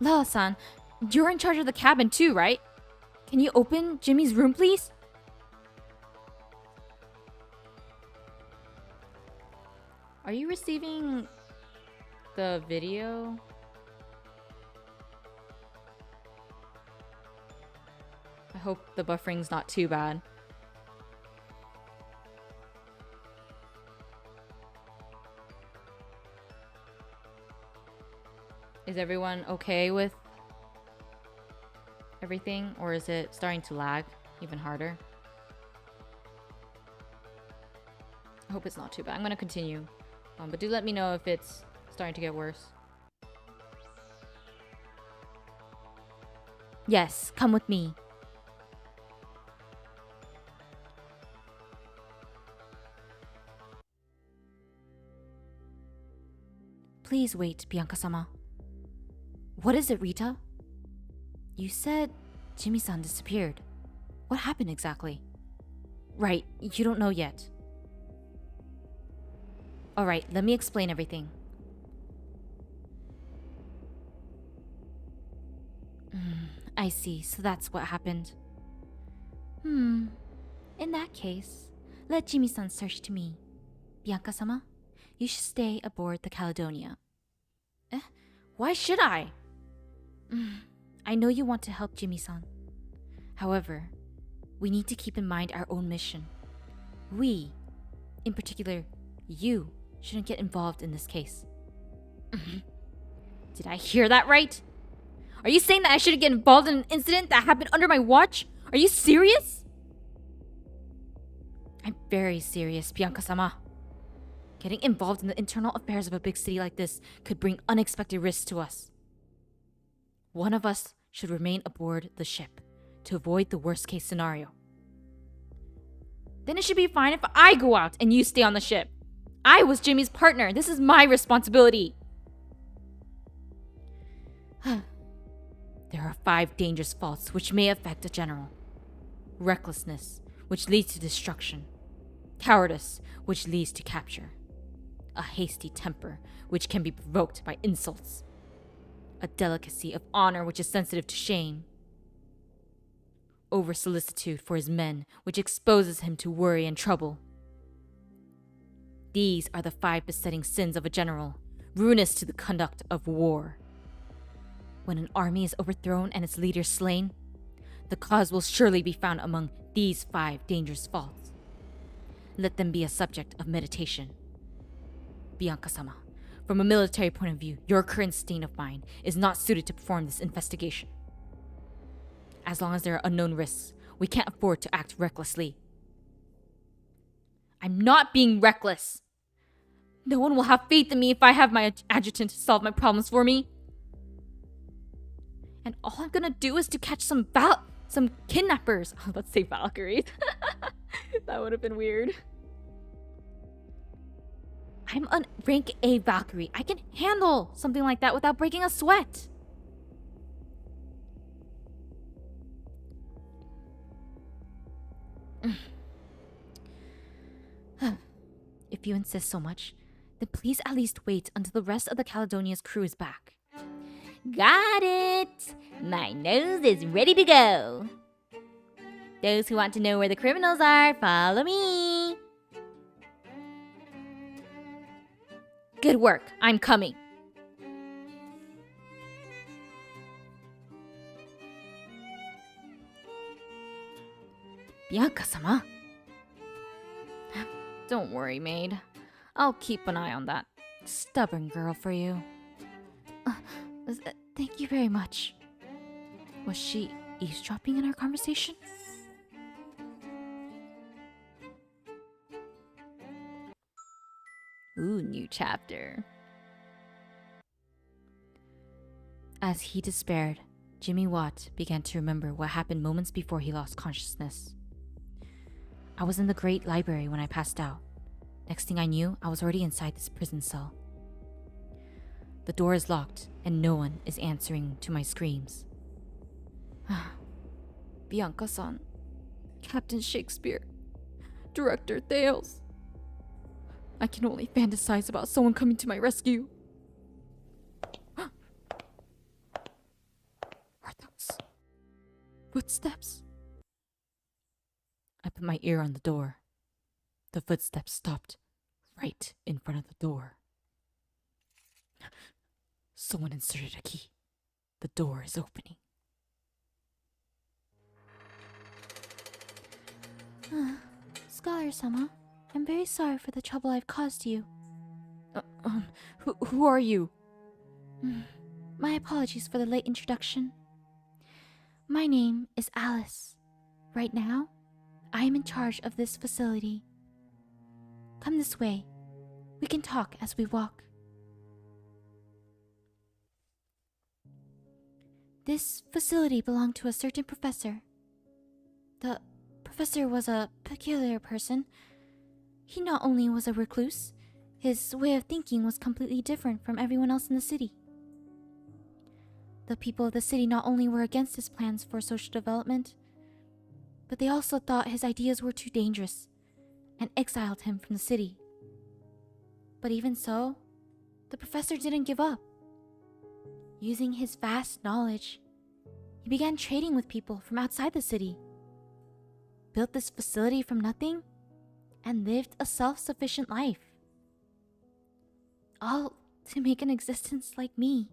Lala-san, you're in charge of the cabin too, right? Can you open Jimmy's room, please? Are you receiving the video? I hope the buffering's not too bad. Is everyone okay with everything, or is it starting to lag even harder? I hope it's not too bad. I'm gonna continue, but do let me know if it's starting to get worse. Yes, come with me. Please wait, Bianca-sama. What is it, Rita? You said Jimmy-san disappeared. What happened exactly? Right, you don't know yet. Alright, let me explain everything. I see, so that's what happened. In that case, let Jimmy-san search to me. Bianca-sama, you should stay aboard the Caledonia. Why should I? I know you want to help Jimmy-san. However, we need to keep in mind our own mission. We, in particular, you, shouldn't get involved in this case. Did I hear that right? Are you saying that I shouldn't get involved in an incident that happened under my watch? Are you serious? I'm very serious, Bianca-sama. Getting involved in the internal affairs of a big city like this could bring unexpected risks to us. One of us should remain aboard the ship to avoid the worst case scenario. Then it should be fine if I go out and you stay on the ship. I was Jimmy's partner. This is my responsibility. There are 5 dangerous faults which may affect a general. Recklessness, which leads to destruction. Cowardice, which leads to capture. A hasty temper, which can be provoked by insults. A delicacy of honor which is sensitive to shame. Over-solicitude for his men, which exposes him to worry and trouble. These are the 5 besetting sins of a general, ruinous to the conduct of war. When an army is overthrown and its leader slain, the cause will surely be found among these 5 dangerous faults. Let them be a subject of meditation. Bianca-sama, from a military point of view, your current state of mind is not suited to perform this investigation. As long as there are unknown risks, we can't afford to act recklessly. I'm not being reckless. No one will have faith in me if I have my adjutant to solve my problems for me. And all I'm gonna do is to catch some kidnappers. Oh, let's say Valkyries. That would have been weird. I'm a rank A Valkyrie. I can handle something like that without breaking a sweat. If you insist so much, then please at least wait until the rest of the Caledonia's crew is back. Got it! My nose is ready to go. Those who want to know where the criminals are, follow me. Good work. I'm coming. Bianca-sama. Don't worry, maid. I'll keep an eye on that stubborn girl for you. Thank you very much. Was she eavesdropping in our conversation? Ooh, new chapter. As he despaired, Jimmy Watt began to remember what happened moments before he lost consciousness. I was in the great library when I passed out. Next thing I knew, I was already inside this prison cell. The door is locked, and no one is answering to my screams. Bianca-san, Captain Shakespeare, Director Thales. I can only fantasize about someone coming to my rescue. Are those footsteps? I put my ear on the door. The footsteps stopped right in front of the door. Someone inserted a key. The door is opening. Scholar-sama, I'm very sorry for the trouble I've caused you. Who are you? My apologies for the late introduction. My name is Alice. Right now, I am in charge of this facility. Come this way. We can talk as we walk. This facility belonged to a certain professor. The professor was a peculiar person. He not only was a recluse, his way of thinking was completely different from everyone else in the city. The people of the city not only were against his plans for social development, but they also thought his ideas were too dangerous and exiled him from the city. But even so, the professor didn't give up. Using his vast knowledge, he began trading with people from outside the city, built this facility from nothing, and lived a self-sufficient life. All to make an existence like me.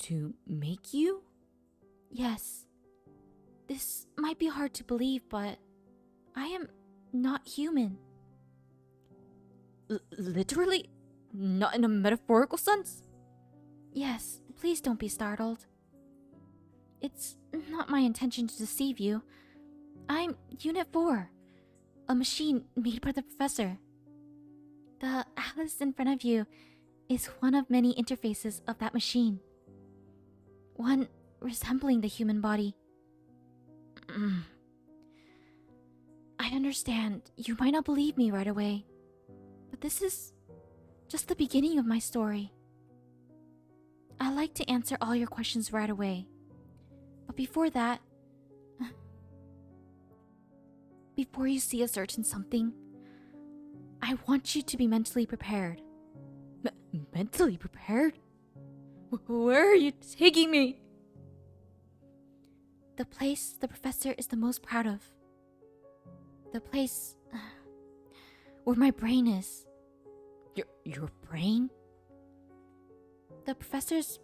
To make you? Yes. This might be hard to believe, but I am not human. Literally? Not in a metaphorical sense? Yes, please don't be startled. It's not my intention to deceive you. I'm Unit 4, a machine made by the professor. The Alice in front of you is one of many interfaces of that machine. One resembling the human body. I understand you might not believe me right away, but this is just the beginning of my story. I like to answer all your questions right away. But before that, before you see a certain something, I want you to be mentally prepared. Mentally prepared? Where are you taking me? The place the professor is the most proud of. The place where my brain is. Your brain? The professor's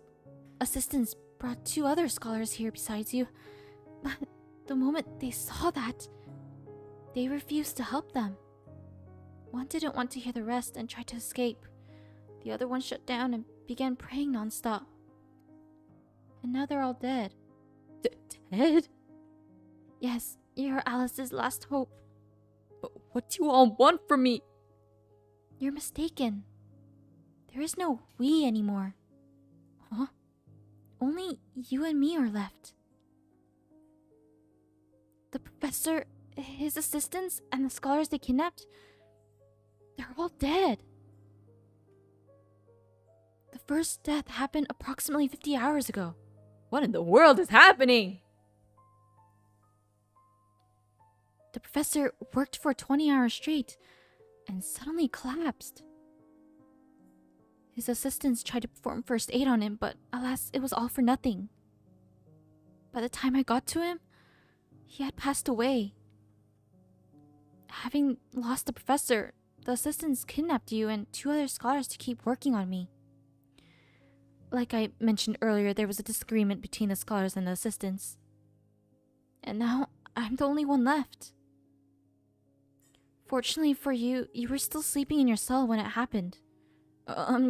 assistants brought 2 other scholars here besides you, but the moment they saw that, they refused to help them. One didn't want to hear the rest and tried to escape. The other one shut down and began praying nonstop. And now they're all dead. Dead? Yes, you're Alice's last hope. But what do you all want from me? You're mistaken. There is no we anymore. Huh? Only you and me are left. The professor, his assistants, and the scholars they kidnapped, they're all dead. The first death happened approximately 50 hours ago. What in the world is happening? The professor worked for 20 hours straight and suddenly collapsed. His assistants tried to perform first aid on him, but alas, it was all for nothing. By the time I got to him, he had passed away. Having lost the professor, the assistants kidnapped you and 2 other scholars to keep working on me. Like I mentioned earlier, there was a disagreement between the scholars and the assistants. And now, I'm the only one left. Fortunately for you, you were still sleeping in your cell when it happened.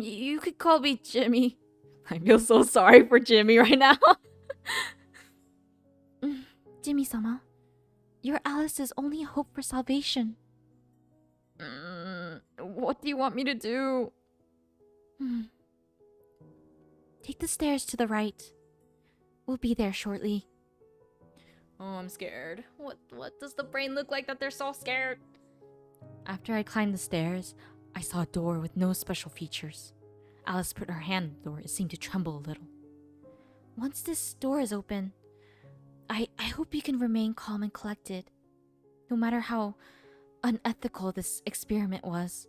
You could call me Jimmy. I feel so sorry for Jimmy right now. Jimmy-sama, you're Alice's only hope for salvation. What do you want me to do? Take the stairs to the right. We'll be there shortly. Oh, I'm scared. What does the brain look like that they're so scared? After I climbed the stairs, I saw a door with no special features. Alice put her hand on the door. It seemed to tremble a little. Once this door is open, I hope you can remain calm and collected. No matter how unethical this experiment was,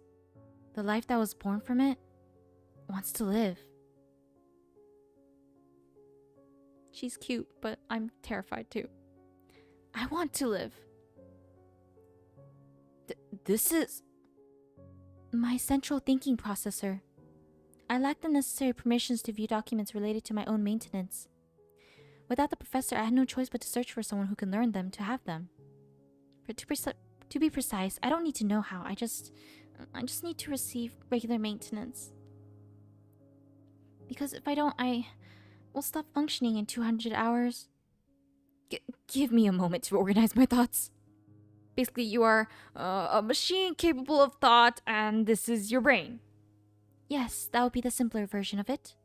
the life that was born from it wants to live. She's cute, but I'm terrified too. I want to live. This is my central thinking processor. I lack the necessary permissions to view documents related to my own maintenance. Without the professor, I had no choice but to search for someone who can learn them to have them. To be precise, I don't need to know how. I just need to receive regular maintenance. Because if I don't, I will stop functioning in 200 hours. Give me a moment to organize my thoughts. Basically, you are a machine capable of thought, and this is your brain. Yes, that would be the simpler version of it.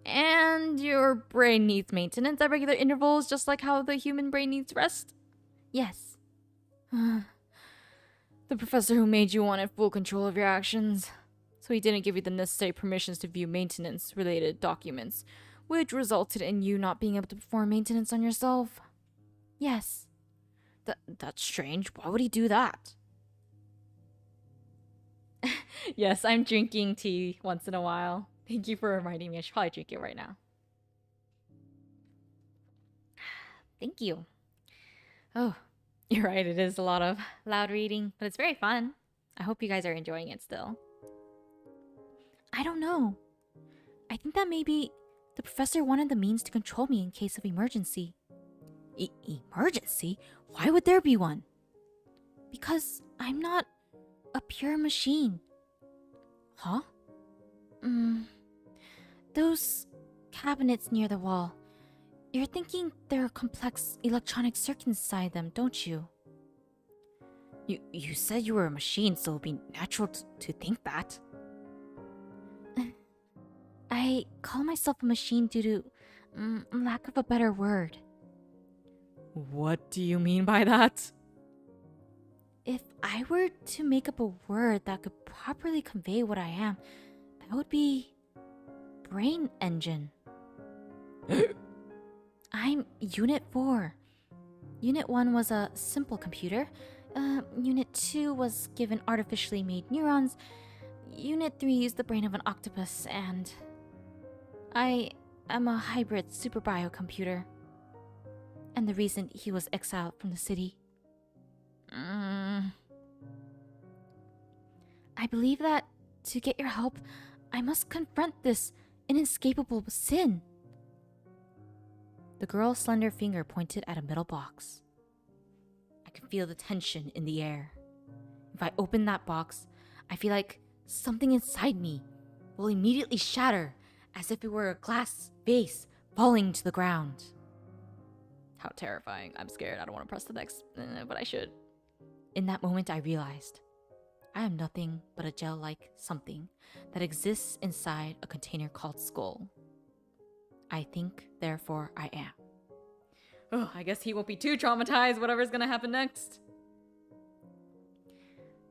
And your brain needs maintenance at regular intervals, just like how the human brain needs rest? Yes. The professor who made you wanted full control of your actions, so he didn't give you the necessary permissions to view maintenance-related documents, which resulted in you not being able to perform maintenance on yourself. Yes. That's strange. Why would he do that? Yes, I'm drinking tea once in a while. Thank you for reminding me. I should probably drink it right now. Thank you. Oh, you're right. It is a lot of loud reading, but it's very fun. I hope you guys are enjoying it still. I don't know. I think that maybe the professor wanted the means to control me in case of emergency. Emergency? Why would there be one? Because I'm not a pure machine. Huh? Those cabinets near the wall. You're thinking there are complex electronic circuits inside them, don't you? You said you were a machine, so it'd be natural to think that. I call myself a machine due to lack of a better word. What do you mean by that? If I were to make up a word that could properly convey what I am, that would be brain engine. I'm Unit 4. Unit 1 was a simple computer. Unit 2 was given artificially made neurons. Unit 3 used the brain of an octopus, and I am a hybrid super biocomputer. And the reason he was exiled from the city. I believe that to get your help, I must confront this inescapable sin. The girl's slender finger pointed at a metal box. I could feel the tension in the air. If I open that box, I feel like something inside me will immediately shatter, as if it were a glass vase falling to the ground. How terrifying. I'm scared. I don't want to press the next, but I should. In that moment, I realized I am nothing but a gel-like something that exists inside a container called Skull. I think, therefore I am. Oh, I guess he won't be too traumatized, whatever's gonna happen next.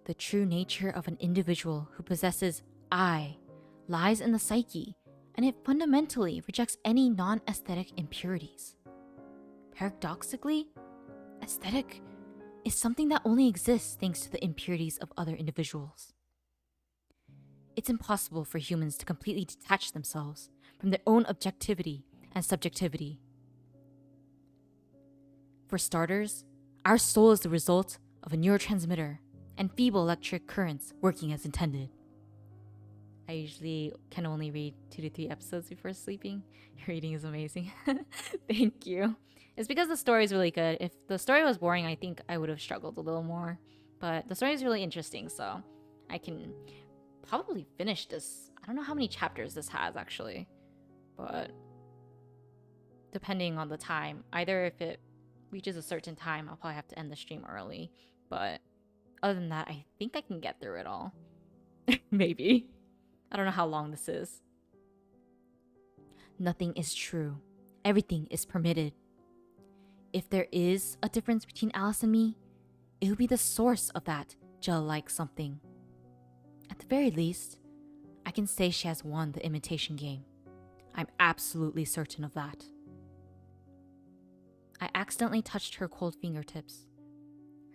The true nature of an individual who possesses I lies in the psyche, and it fundamentally rejects any non-aesthetic impurities. Paradoxically, aesthetic is something that only exists thanks to the impurities of other individuals. It's impossible for humans to completely detach themselves from their own objectivity and subjectivity. For starters, our soul is the result of a neurotransmitter and feeble electric currents working as intended. I usually can only read 2 to 3 episodes before sleeping. Your reading is amazing. Thank you. It's because the story is really good. If the story was boring, I think I would have struggled a little more. But the story is really interesting, so I can probably finish this. I don't know how many chapters this has, actually. But depending on the time, either if it reaches a certain time, I'll probably have to end the stream early. But other than that, I think I can get through it all. Maybe. I don't know how long this is. Nothing is true. Everything is permitted. If there is a difference between Alice and me, it will be the source of that gel-like something. At the very least, I can say she has won the imitation game. I'm absolutely certain of that. I accidentally touched her cold fingertips.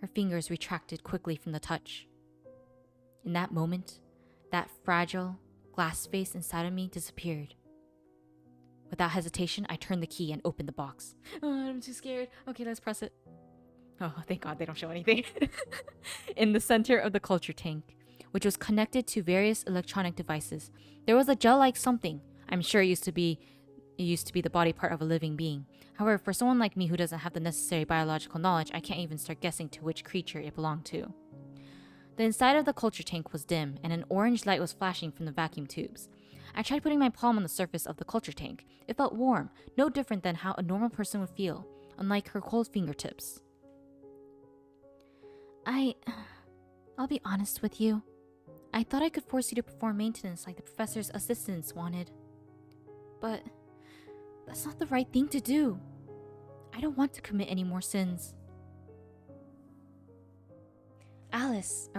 Her fingers retracted quickly from the touch. In that moment, that fragile glass face inside of me disappeared. Without hesitation, I turned the key and opened the box. Oh, I'm too scared. Okay, let's press it. Oh, thank God they don't show anything. In the center of the culture tank, which was connected to various electronic devices, there was a gel-like something. I'm sure it used to be the body part of a living being. However, for someone like me who doesn't have the necessary biological knowledge, I can't even start guessing to which creature it belonged to. The inside of the culture tank was dim, and an orange light was flashing from the vacuum tubes. I tried putting my palm on the surface of the culture tank. It felt warm, no different than how a normal person would feel, unlike her cold fingertips. I'll be honest with you. I thought I could force you to perform maintenance like the professor's assistants wanted. But that's not the right thing to do. I don't want to commit any more sins. Alice,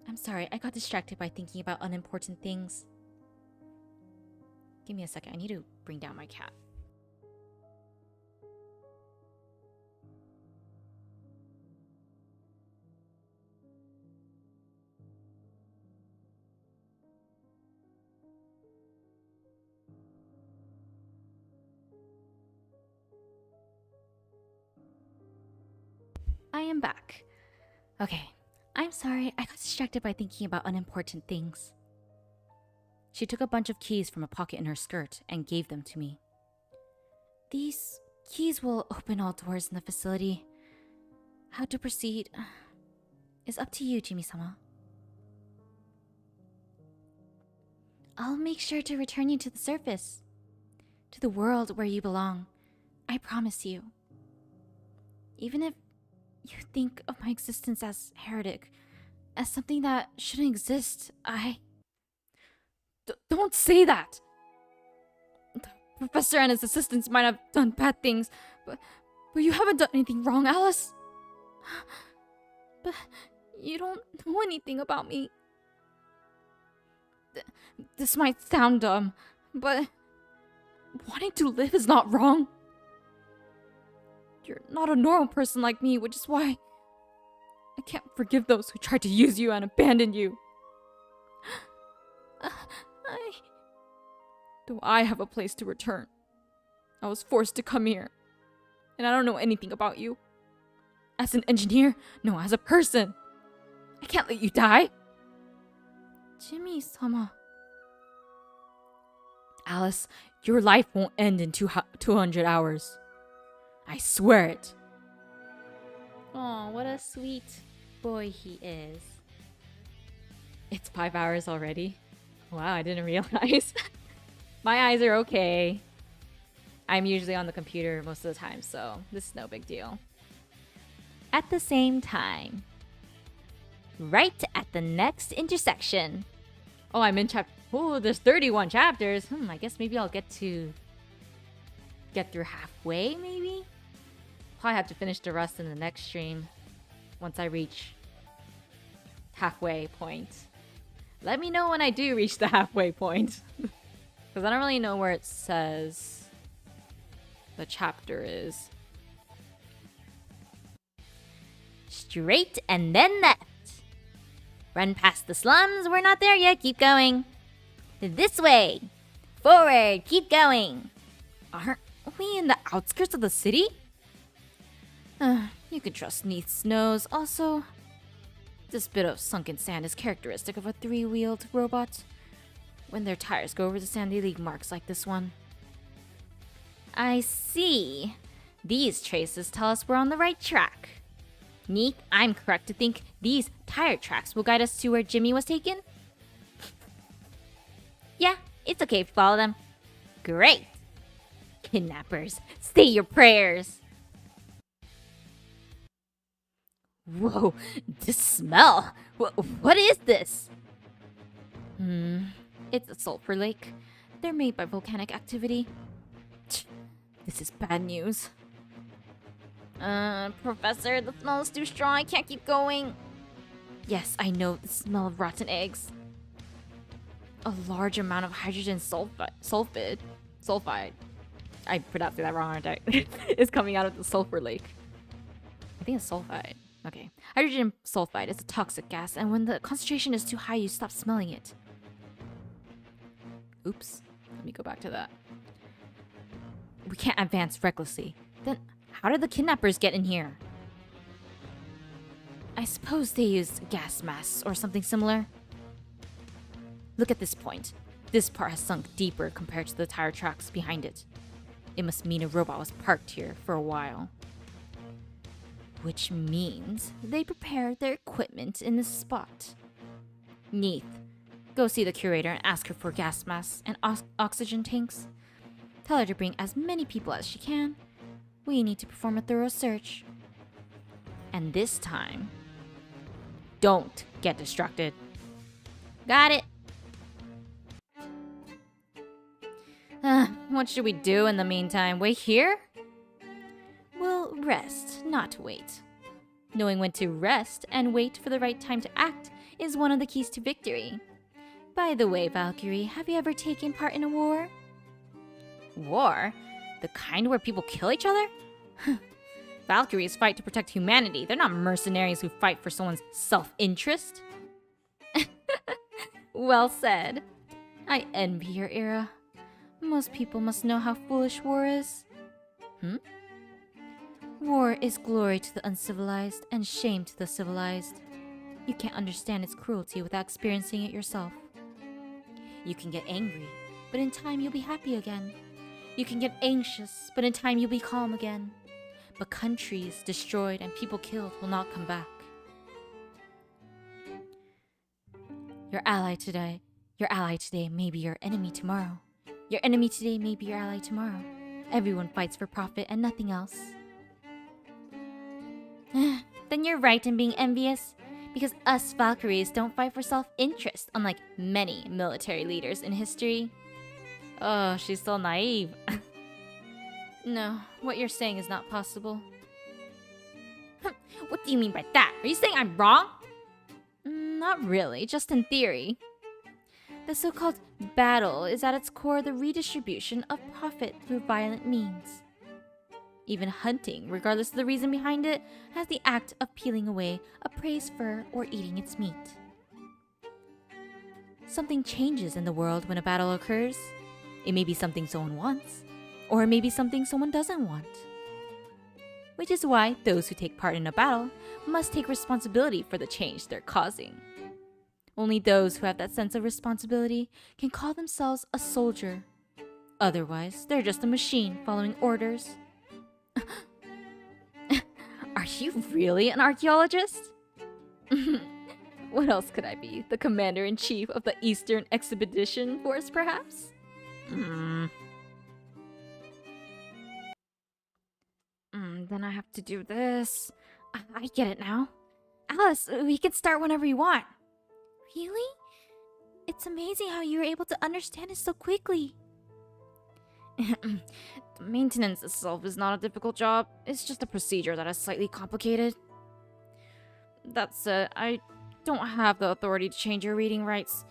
I'm sorry, I got distracted by thinking about unimportant things. Give me a second, I need to bring down my cat. I am back. Okay, I'm sorry, I got distracted by thinking about unimportant things. She took a bunch of keys from a pocket in her skirt and gave them to me. These keys will open all doors in the facility. How to proceed is up to you, Jimmy-sama. I'll make sure to return you to the surface, to the world where you belong. I promise you. Even if you think of my existence as heretic, as something that shouldn't exist, Don't say that! The professor and his assistants might have done bad things, but you haven't done anything wrong, Alice. But you don't know anything about me. This might sound dumb, but wanting to live is not wrong. You're not a normal person like me, which is why I can't forgive those who tried to use you and abandon you. Though I have a place to return, I was forced to come here, and I don't know anything about you. As an engineer, no, as a person. I can't let you die. Jimmy-sama. Alice, your life won't end in 200 hours. I swear it. Oh, what a sweet boy he is. It's 5 hours already. Wow, I didn't realize. My eyes are okay. I'm usually on the computer most of the time, so this is no big deal. At the same time, right at the next intersection. Oh, I'm in chapter... Oh, there's 31 chapters. I guess maybe I'll get through halfway, maybe? Probably have to finish the rest in the next stream once I reach halfway point. Let me know when I do reach the halfway point. Because I don't really know where it says the chapter is. Straight and then left. Run past the slums. We're not there yet. Keep going. This way. Forward. Keep going. Aren't we in the outskirts of the city? You can trust Neith's nose. Also, this bit of sunken sand is characteristic of a 3-wheeled robot. When their tires go over the sand, they leave marks like this one. I see. These traces tell us we're on the right track. Neith, I'm correct to think these tire tracks will guide us to where Jimmy was taken? Yeah, it's okay if we follow them. Great. Kidnappers, say your prayers. Whoa, this smell! What is this? It's a sulfur lake. They're made by volcanic activity. This is bad news. Professor, the smell is too strong. I can't keep going. Yes, I know the smell of rotten eggs. A large amount of hydrogen sulfide. I pronounced that wrong, aren't I? Is coming out of the sulfur lake. I think it's sulfide. Okay. Hydrogen sulfide is a toxic gas, and when the concentration is too high, you stop smelling it. Oops. Let me go back to that. We can't advance recklessly. Then how did the kidnappers get in here? I suppose they used gas masks or something similar. Look at this point. This part has sunk deeper compared to the tire tracks behind it. It must mean a robot was parked here for a while. Which means they prepared their equipment in this spot. Neith, go see the curator and ask her for gas masks and oxygen tanks. Tell her to bring as many people as she can. We need to perform a thorough search. And this time, don't get distracted. Got it. What should we do in the meantime? Wait here? We'll rest, not wait. Knowing when to rest and wait for the right time to act is one of the keys to victory. By the way, Valkyrie, have you ever taken part in a war? War? The kind where people kill each other? Valkyries fight to protect humanity. They're not mercenaries who fight for someone's self-interest. Well said. I envy your era. Most people must know how foolish war is. War is glory to the uncivilized and shame to the civilized. You can't understand its cruelty without experiencing it yourself. You can get angry, but in time you'll be happy again. You can get anxious, but in time you'll be calm again. But countries destroyed and people killed will not come back. Your ally today may be your enemy tomorrow. Your enemy today may be your ally tomorrow. Everyone fights for profit and nothing else. Then you're right in being envious. Because us Valkyries don't fight for self-interest, unlike many military leaders in history. Oh, she's so naive. No, what you're saying is not possible. What do you mean by that? Are you saying I'm wrong? Not really, just in theory. The so-called battle is at its core the redistribution of profit through violent means. Even hunting, regardless of the reason behind it, has the act of peeling away a prey's fur or eating its meat. Something changes in the world when a battle occurs. It may be something someone wants, or it may be something someone doesn't want. Which is why those who take part in a battle must take responsibility for the change they're causing. Only those who have that sense of responsibility can call themselves a soldier. Otherwise, they're just a machine following orders. Are you really an archaeologist? What else could I be? The commander-in-chief of the Eastern Expedition Force, perhaps? Then I have to do this. I get it now. Alice, we can start whenever you want. Really? It's amazing how you were able to understand it so quickly. The maintenance itself is not a difficult job. It's just a procedure that is slightly complicated. That said, I don't have the authority to change your reading rights.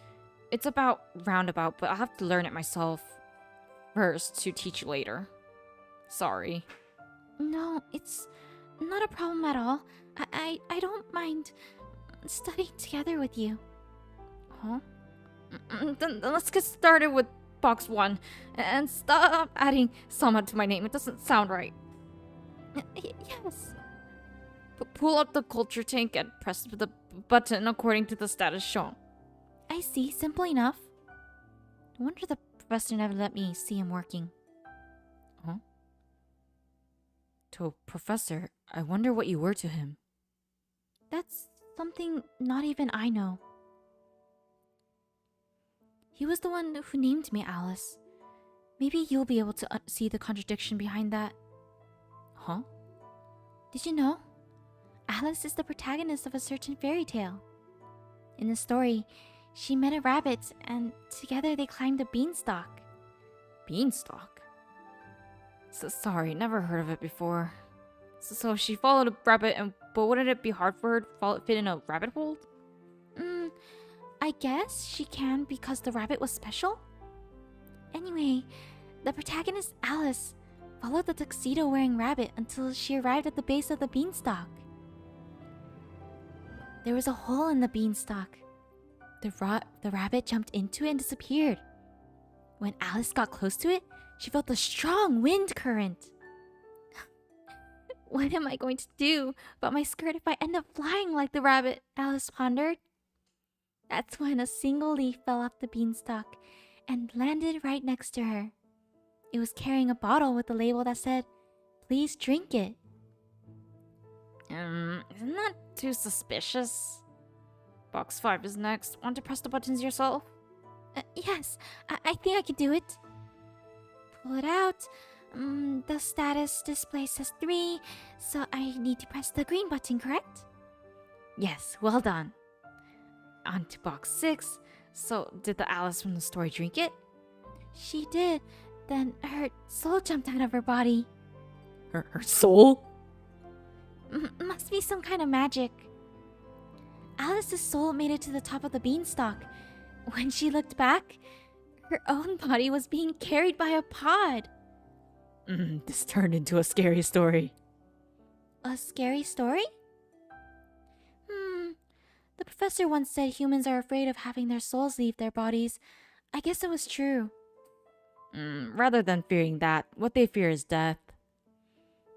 It's about roundabout, but I'll have to learn it myself first to teach you later. Sorry. No, it's not a problem at all. I don't mind studying together with you. Huh? Then let's get started with box 1 and stop adding Sama to my name. It doesn't sound right. Yes. Pull up the culture tank and press the button according to the status shown. I see. Simple enough. No wonder the professor never let me see him working. Huh? To Professor, I wonder what you were to him. That's something not even I know. He was the one who named me Alice. Maybe you'll be able to see the contradiction behind that. Huh? Did you know? Alice is the protagonist of a certain fairy tale. In the story, she met a rabbit and together they climbed a beanstalk. Beanstalk? Sorry, never heard of it before. So she followed a rabbit, but wouldn't it be hard for her to fit in a rabbit hole? I guess she can because the rabbit was special? Anyway, the protagonist Alice followed the tuxedo-wearing rabbit until she arrived at the base of the beanstalk. There was a hole in the beanstalk. The rabbit jumped into it and disappeared. When Alice got close to it, she felt a strong wind current. What am I going to do about my skirt if I end up flying like the rabbit? Alice pondered. That's when a single leaf fell off the beanstalk and landed right next to her. It was carrying a bottle with a label that said, "Please drink it." Isn't that too suspicious? Box 5 is next. Want to press the buttons yourself? Yes, I think I can do it. Pull it out. The status display says 3, so I need to press the green button, correct? Yes, well done. On to box 6. So, did the Alice from the story drink it? She did. Then her soul jumped out of her body. Her soul? Must be some kind of magic. Alice's soul made it to the top of the beanstalk. When she looked back, her own body was being carried by a pod. This turned into a scary story. A scary story? The professor once said humans are afraid of having their souls leave their bodies. I guess it was true. Rather than fearing that, what they fear is death.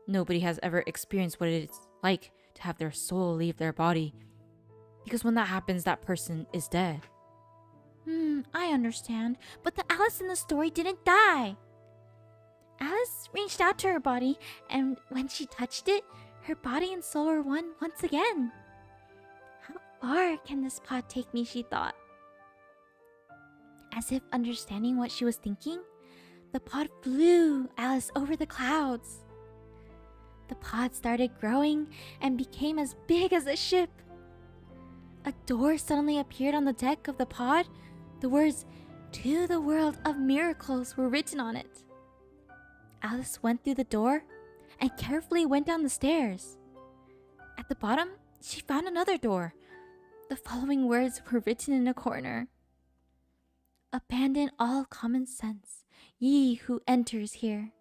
Nobody has ever experienced what it's like to have their soul leave their body. Because when that happens, that person is dead. I understand. But the Alice in the story didn't die. Alice reached out to her body, and when she touched it, her body and soul were one once again. How far can this pod take me, she thought. As if understanding what she was thinking, the pod flew Alice over the clouds. The pod started growing and became as big as a ship. A door suddenly appeared on the deck of the pod. The words, "To the world of miracles," were written on it. Alice went through the door and carefully went down the stairs. At the bottom, she found another door. The following words were written in a corner. "Abandon all common sense, ye who enters here."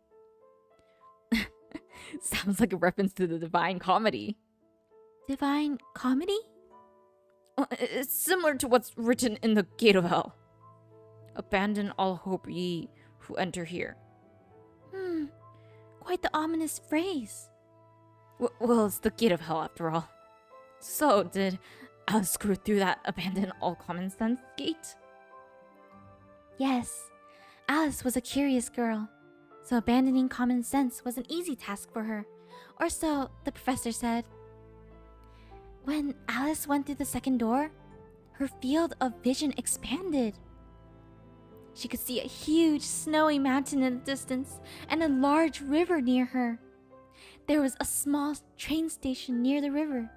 Sounds like a reference to the Divine Comedy. Divine Comedy? It's similar to what's written in the Gate of Hell. Abandon all hope, ye who enter here. Quite the ominous phrase. Well, it's the Gate of Hell after all. So, did Alice screw through that abandon all common sense gate? Yes, Alice was a curious girl, so abandoning common sense was an easy task for her, or so the professor said. When Alice went through the second door, her field of vision expanded. She could see a huge snowy mountain in the distance and a large river near her. There was a small train station near the river,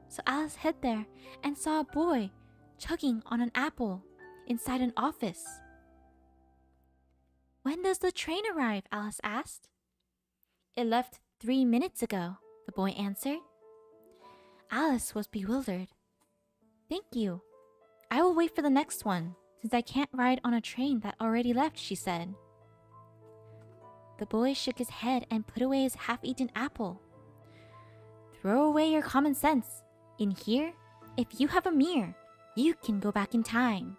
so Alice hid there and saw a boy chugging on an apple inside an office. "When does the train arrive?" Alice asked. "It left 3 minutes ago," the boy answered. Alice was bewildered. "Thank you. I will wait for the next one, since I can't ride on a train that already left," she said. The boy shook his head and put away his half-eaten apple. "Throw away your common sense. In here, if you have a mirror, you can go back in time."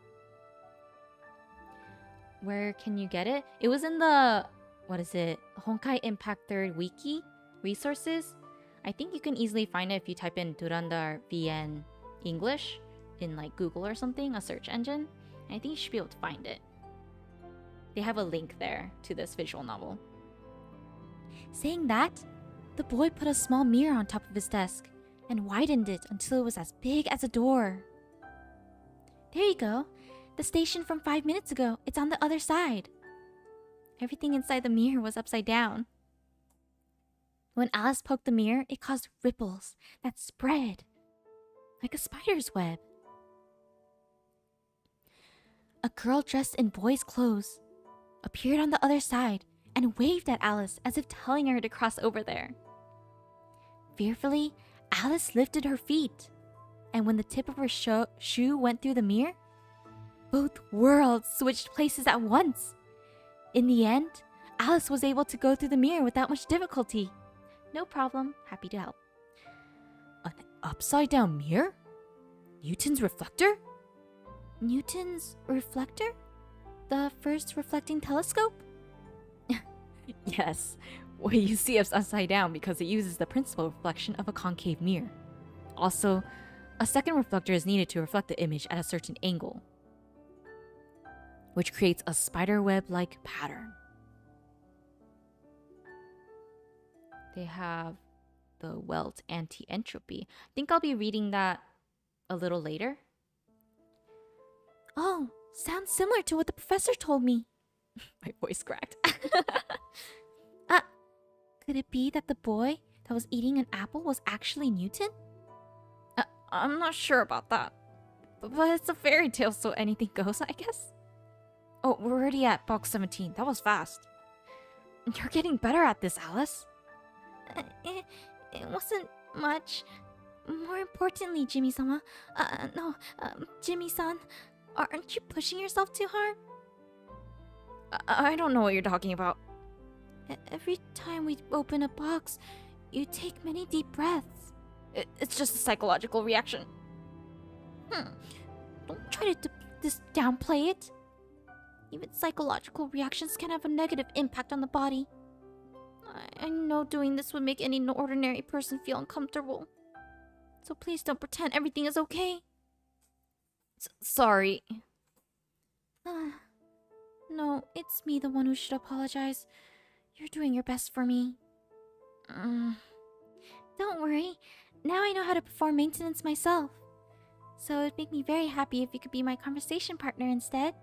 Where can you get it? It was in the, Honkai Impact 3rd Wiki resources. I think you can easily find it if you type in Durandal VN English in like Google or something, a search engine. And I think you should be able to find it. They have a link there to this visual novel. Saying that, the boy put a small mirror on top of his desk and widened it until it was as big as a door. "There you go. The station from 5 minutes ago. It's on the other side." Everything inside the mirror was upside down. When Alice poked the mirror, it caused ripples that spread like a spider's web. A girl dressed in boys' clothes appeared on the other side and waved at Alice as if telling her to cross over there. Fearfully, Alice lifted her feet, and when the tip of her shoe went through the mirror, both worlds switched places at once. In the end, Alice was able to go through the mirror without much difficulty. No problem, happy to help. An upside-down mirror? Newton's reflector? Newton's reflector? The first reflecting telescope? Yes, well, you see it's upside down because it uses the principal reflection of a concave mirror. Also, a second reflector is needed to reflect the image at a certain angle, which creates a spiderweb-like pattern. They have the Welt anti-entropy. I think I'll be reading that a little later. Oh, sounds similar to what the professor told me. My voice cracked. Could it be that the boy that was eating an apple was actually Newton? I'm not sure about that. But it's a fairy tale, so anything goes, I guess. Oh, we're already at box 17. That was fast. You're getting better at this, Alice. It wasn't much. More importantly, Jimmy-sama. Jimmy-san, aren't you pushing yourself too hard? I don't know what you're talking about. Every time we open a box, you take many deep breaths. It's just a psychological reaction. Don't try to downplay it. Even psychological reactions can have a negative impact on the body. I know doing this would make any ordinary person feel uncomfortable. So please don't pretend everything is okay. Sorry. No, it's me the one who should apologize. You're doing your best for me. Don't worry. Now I know how to perform maintenance myself. So it'd make me very happy if you could be my conversation partner instead.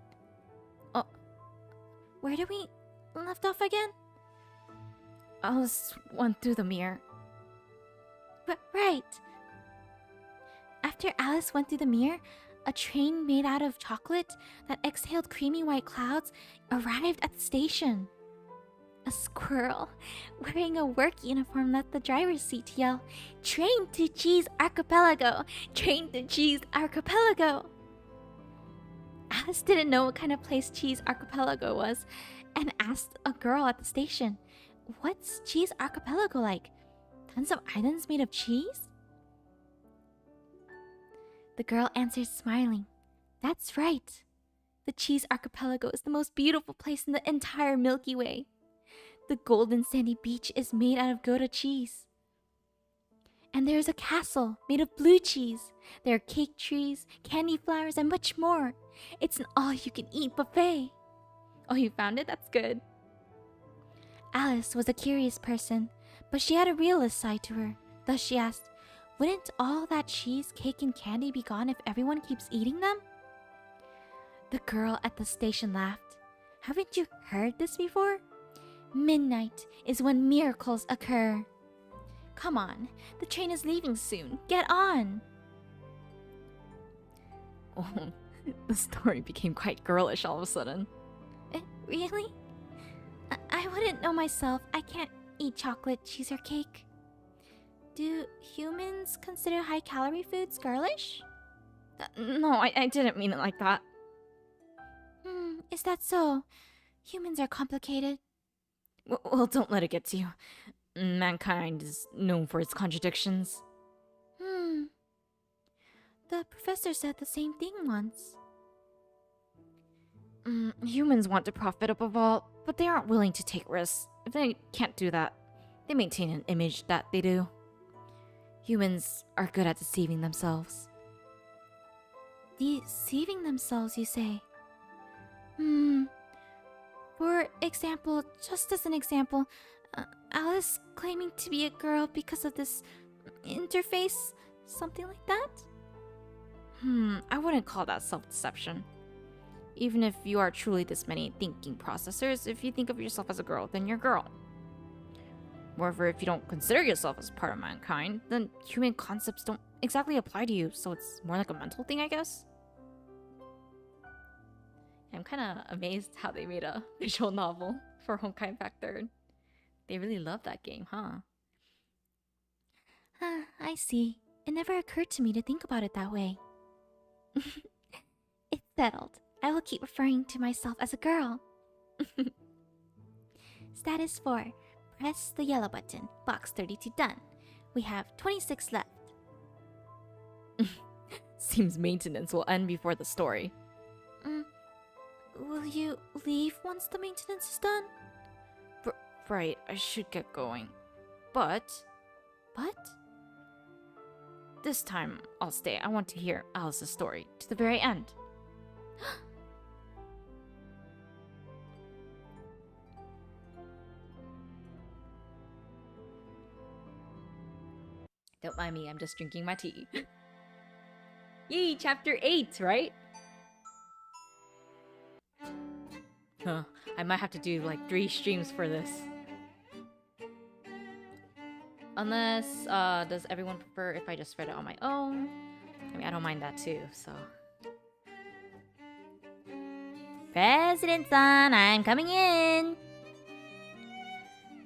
Oh, where did we left off again? Alice went through the mirror. Right. After Alice went through the mirror, a train made out of chocolate that exhaled creamy white clouds arrived at the station. A squirrel wearing a work uniform left the driver's seat to yell, "Train to Cheese Archipelago! Train to Cheese Archipelago!" Alice didn't know what kind of place Cheese Archipelago was and asked a girl at the station, "What's Cheese Archipelago like? Tons of islands made of cheese?" The girl answered smiling, "That's right. The Cheese Archipelago is the most beautiful place in the entire Milky Way. The golden sandy beach is made out of Gouda cheese. And there is a castle made of blue cheese. There are cake trees, candy flowers, and much more. It's an all-you-can-eat buffet." Oh, you found it? That's good. Alice was a curious person, but she had a realist side to her. Thus she asked, "Wouldn't all that cheese, cake, and candy be gone if everyone keeps eating them?" The girl at the station laughed. "Haven't you heard this before? Midnight is when miracles occur. Come on, the train is leaving soon. Get on." Oh, the story became quite girlish all of a sudden. Really? I wouldn't know myself. I can't eat chocolate, cheese, or cake. Do humans consider high-calorie foods girlish? No, I didn't mean it like that. Is that so? Humans are complicated. Well, don't let it get to you. Mankind is known for its contradictions. The professor said the same thing once. Humans want to profit above all, but they aren't willing to take risks. If they can't do that, they maintain an image that they do. Humans are good at deceiving themselves. Deceiving themselves, you say? For example, just as an example, Alice claiming to be a girl because of this interface, something like that? I wouldn't call that self-deception. Even if you are truly this many thinking processors, if you think of yourself as a girl, then you're a girl. Moreover, if you don't consider yourself as part of mankind, then human concepts don't exactly apply to you, so it's more like a mental thing, I guess. I'm kind of amazed how they made a visual novel for Honkai Impact 3rd. They really love that game, huh? I see. It never occurred to me to think about it that way. It's settled. I will keep referring to myself as a girl. Status 4. Press the yellow button. Box 32 done. We have 26 left. Seems maintenance will end before the story. Will you leave once the maintenance is done? Right, I should get going. But this time I'll stay. I want to hear Alice's story to the very end. Don't mind me, I'm just drinking my tea. Yay, chapter 8, right? Huh, I might have to do like 3 streams for this. Unless, does everyone prefer if I just read it on my own? I mean, I don't mind that too, so. President-san, I'm coming in.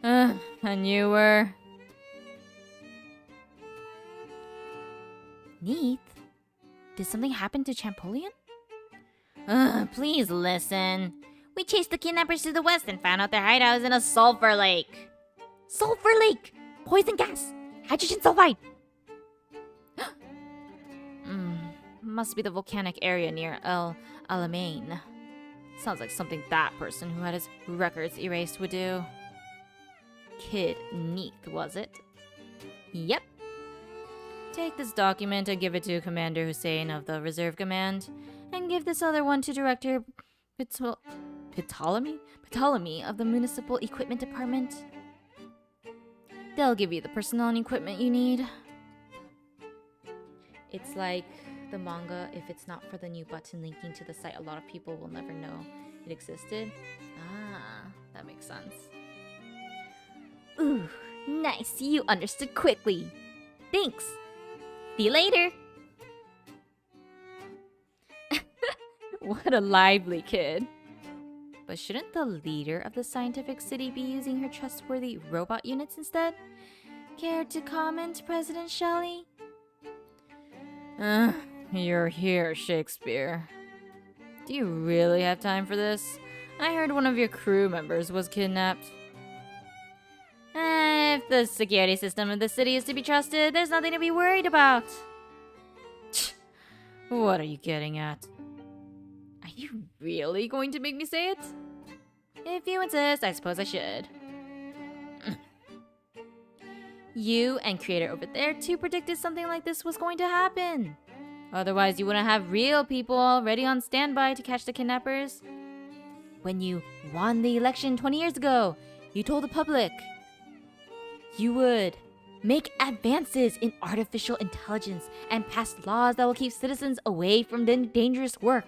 And you were... Neith? Did something happen to Champollion? Please listen. We chased the kidnappers to the west and found out their hideout is in a sulfur lake. Sulfur lake! Poison gas! Hydrogen sulfide! Must be the volcanic area near El Alamein. Sounds like something that person who had his records erased would do. Kid Neith, was it? Yep. Take this document and give it to Commander Hussein of the Reserve Command, and give this other one to Director Ptolemy of the Municipal Equipment Department. They'll give you the personnel and equipment you need. It's like the manga, if it's not for the new button linking to the site, a lot of people will never know it existed. Ah, that makes sense. Ooh, nice. You understood quickly. Thanks. See you later. What a lively kid. But shouldn't the leader of the scientific city be using her trustworthy robot units instead? Care to comment, President Shelley? You're here, Shakespeare. Do you really have time for this? I heard one of your crew members was kidnapped. If the security system of the city is to be trusted, there's nothing to be worried about. What are you getting at? Are you really going to make me say it? If you insist, I suppose I should. You and Creator over there too predicted something like this was going to happen. Otherwise, you wouldn't have real people already on standby to catch the kidnappers. When you won the election 20 years ago, you told the public you would make advances in artificial intelligence and pass laws that will keep citizens away from dangerous work.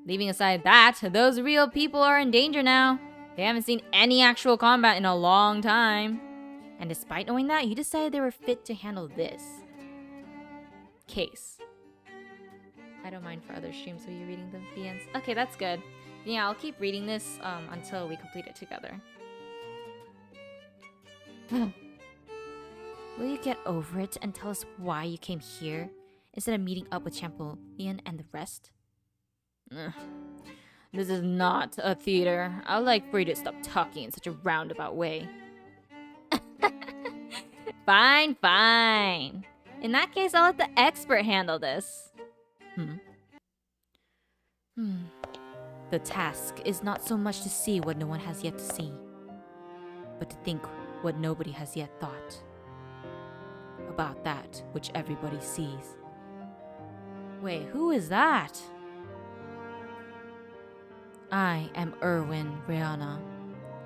Leaving aside that, those real people are in danger now. They haven't seen any actual combat in a long time. And despite knowing that, you decided they were fit to handle this case. I don't mind for other streams. Will you reading the VNs? Okay, that's good. Yeah, I'll keep reading this until we complete it together. Will you get over it and tell us why you came here instead of meeting up with Champollion and the rest? This is not a theater. I'd like for you to stop talking in such a roundabout way. Fine, fine. In that case, I'll let the expert handle this. The task is not so much to see what no one has yet to see, but to think what nobody has yet thought about that which everybody sees. Wait, who is that? I am Erwin Rihanna,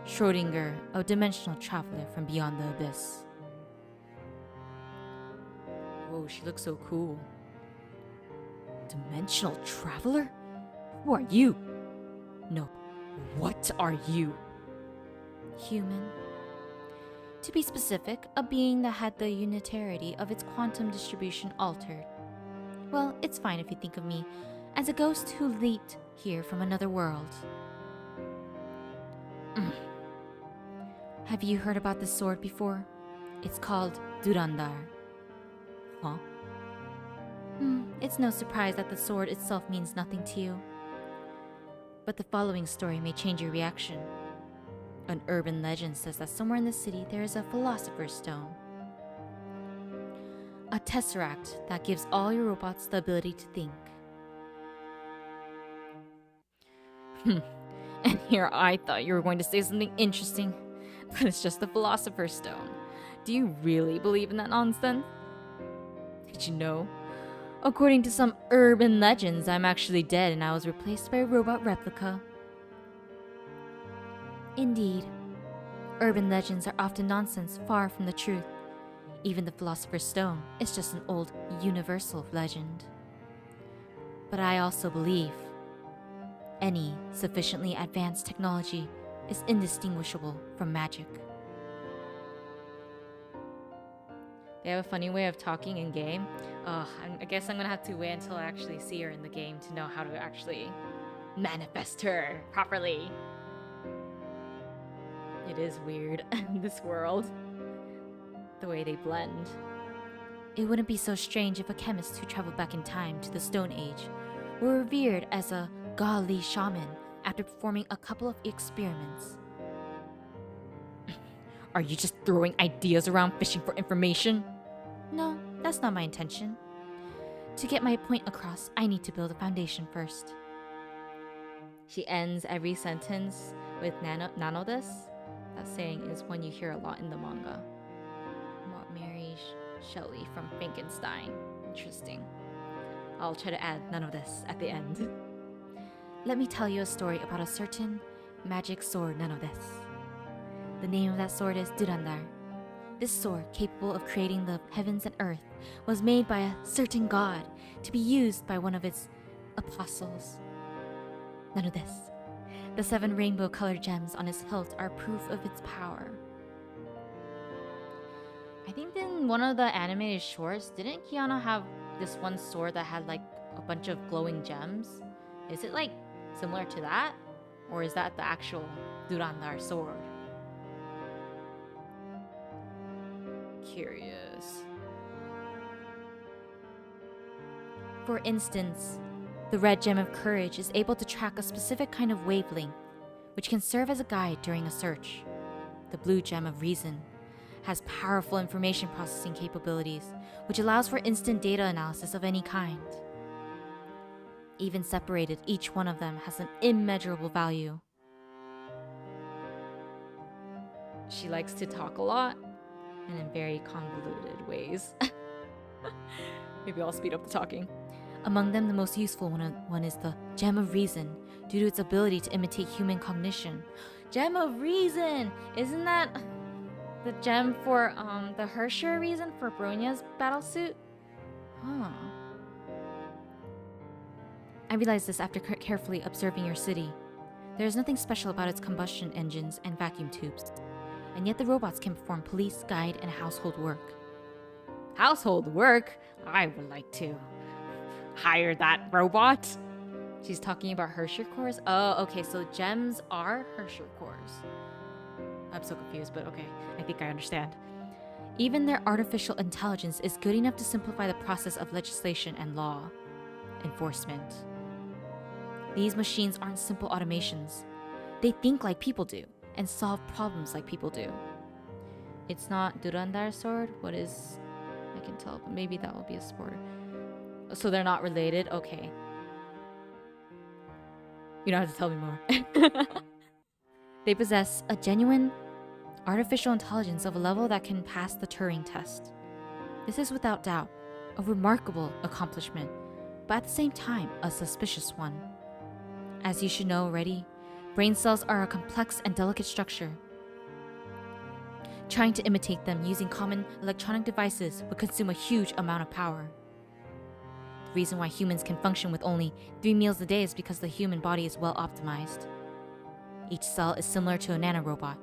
Schrödinger, a dimensional traveler from beyond the abyss. Whoa, she looks so cool. Dimensional traveler? Who are you? No, what are you? human. To be specific, a being that had the unitarity of its quantum distribution altered. Well, it's fine if you think of me as a ghost who leaped here from another world. Have you heard about this sword before? It's called Durandal. Huh? It's no surprise that the sword itself means nothing to you. But the following story may change your reaction. An urban legend says that somewhere in the city there is a philosopher's stone. A tesseract that gives all your robots the ability to think. And here I thought you were going to say something interesting, but it's just the philosopher's stone. Do you really believe in that nonsense? Did you know? According to some urban legends, I'm actually dead and I was replaced by a robot replica. Indeed. Urban legends are often nonsense, far from the truth. Even the Philosopher's Stone is just an old, universal legend. But I also believe any sufficiently advanced technology is indistinguishable from magic. They have a funny way of talking in game. I guess I'm gonna have to wait until I actually see her in the game to know how to actually manifest her properly. It is weird in this world, the way they blend. It wouldn't be so strange if a chemist who traveled back in time to the Stone Age were revered as a godly shaman after performing a couple of experiments. Are you just throwing ideas around fishing for information? No, that's not my intention. To get my point across, I need to build a foundation first. She ends every sentence with nanodes. That saying is one you hear a lot in the manga. What Mary Shelley from Frankenstein. Interesting. I'll try to add nanodes at the end. Let me tell you a story about a certain magic sword nanodes. The name of that sword is Durandal. This sword, capable of creating the heavens and earth, was made by a certain god to be used by one of its apostles. None of this. The 7 rainbow-colored gems on its hilt are proof of its power. I think in one of the animated shorts, didn't Kiana have this one sword that had like a bunch of glowing gems? Is it like similar to that? Or is that the actual Durandal sword? Curious. For instance, the red gem of courage is able to track a specific kind of wavelength, which can serve as a guide during a search. The blue gem of reason has powerful information processing capabilities, which allows for instant data analysis of any kind. Even separated, each one of them has an immeasurable value. She likes to talk a lot and in very convoluted ways. Maybe I'll speed up the talking. Among them, the most useful one is the Gem of Reason, due to its ability to imitate human cognition. Gem of Reason! Isn't that the gem for the Hersher reason for Bronya's battlesuit? Huh. I realized this after carefully observing your city. There is nothing special about its combustion engines and vacuum tubes, and yet the robots can perform police, guide, and household work. Household work? I would like to hire that robot. She's talking about Hersher cores? Oh, okay, so gems are Hersher cores. I'm so confused, but okay, I think I understand. Even their artificial intelligence is good enough to simplify the process of legislation and law enforcement. These machines aren't simple automations. They think like people do and solve problems like people do. It's not Durandal sword. What is? I can tell, but maybe that will be a sport. So they're not related? Okay. You don't have to tell me more. They possess a genuine artificial intelligence of a level that can pass the Turing test. This is without doubt a remarkable accomplishment, but at the same time, a suspicious one. As you should know already, brain cells are a complex and delicate structure. Trying to imitate them using common electronic devices would consume a huge amount of power. The reason why humans can function with only 3 meals a day is because the human body is well optimized. Each cell is similar to a nanorobot,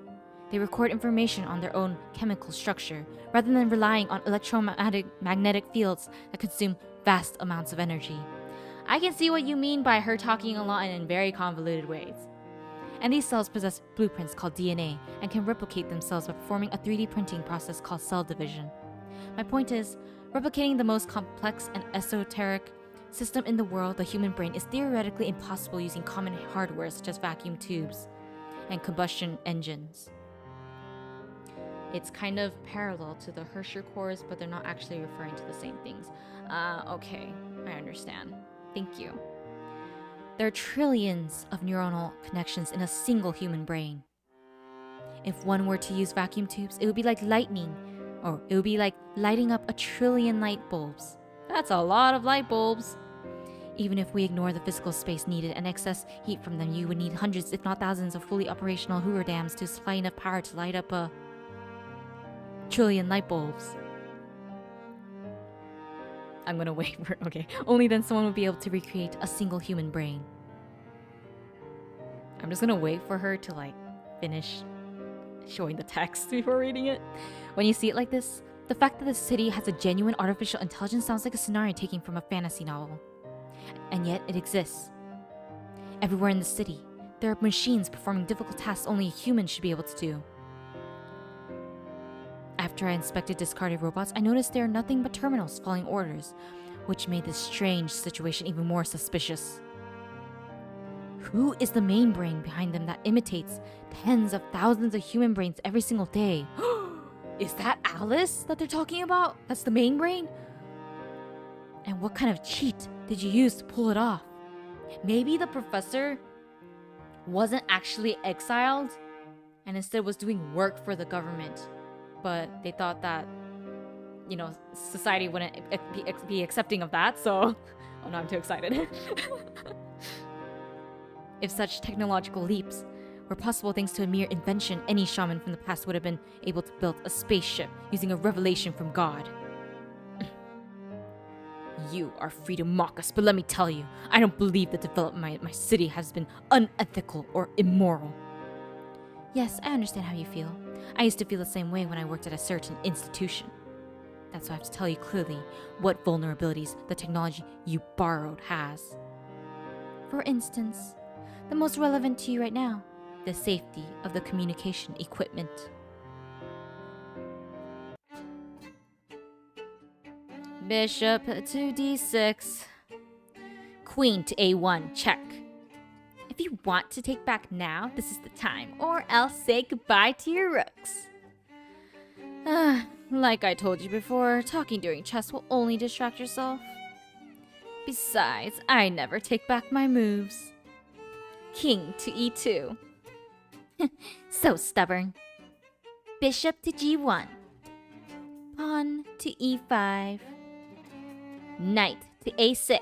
They record information on their own chemical structure, rather than relying on electromagnetic fields that consume vast amounts of energy. I can see what you mean by her talking a lot and in very convoluted ways. And these cells possess blueprints called DNA and can replicate themselves by performing a 3D printing process called cell division. My point is, replicating the most complex and esoteric system in the world, the human brain, is theoretically impossible using common hardware such as vacuum tubes and combustion engines. It's kind of parallel to the Hershey cores, but they're not actually referring to the same things. Okay, I understand. Thank you. There are trillions of neuronal connections in a single human brain. If one were to use vacuum tubes, it would be like lightning, or it would be like lighting up 1 trillion light bulbs. That's a lot of light bulbs. Even if we ignore the physical space needed and excess heat from them, you would need hundreds, if not thousands, of fully operational Hoover dams to supply enough power to light up 1 trillion light bulbs. I'm gonna wait for it. Okay. Only then someone would be able to recreate a single human brain. I'm just gonna wait for her to like finish showing the text before reading it. When you see it like this, the fact that the city has a genuine artificial intelligence sounds like a scenario taken from a fantasy novel. And yet it exists. Everywhere in the city, there are machines performing difficult tasks only a human should be able to do. After I inspected discarded robots, I noticed they are nothing but terminals following orders, which made this strange situation even more suspicious. Who is the main brain behind them that imitates tens of thousands of human brains every single day? Is that Alice that they're talking about? That's the main brain? And what kind of cheat did you use to pull it off? Maybe the professor wasn't actually exiled and instead was doing work for the government. But they thought that, you know, society wouldn't be accepting of that, so... Oh no, I'm too excited. If such technological leaps were possible thanks to a mere invention, any shaman from the past would have been able to build a spaceship using a revelation from God. You are free to mock us, but let me tell you, I don't believe the development of my city has been unethical or immoral. Yes, I understand how you feel. I used to feel the same way when I worked at a certain institution. That's why I have to tell you clearly what vulnerabilities the technology you borrowed has. For instance, the most relevant to you right now, the safety of the communication equipment. Bishop to d6. Queen to a1, check. If you want to take back now, this is the time, or else say goodbye to your rooks. Like I told you before, talking during chess will only distract yourself. Besides, I never take back my moves. King to e2. So stubborn. Bishop to g1. Pawn to e5. Knight to a6.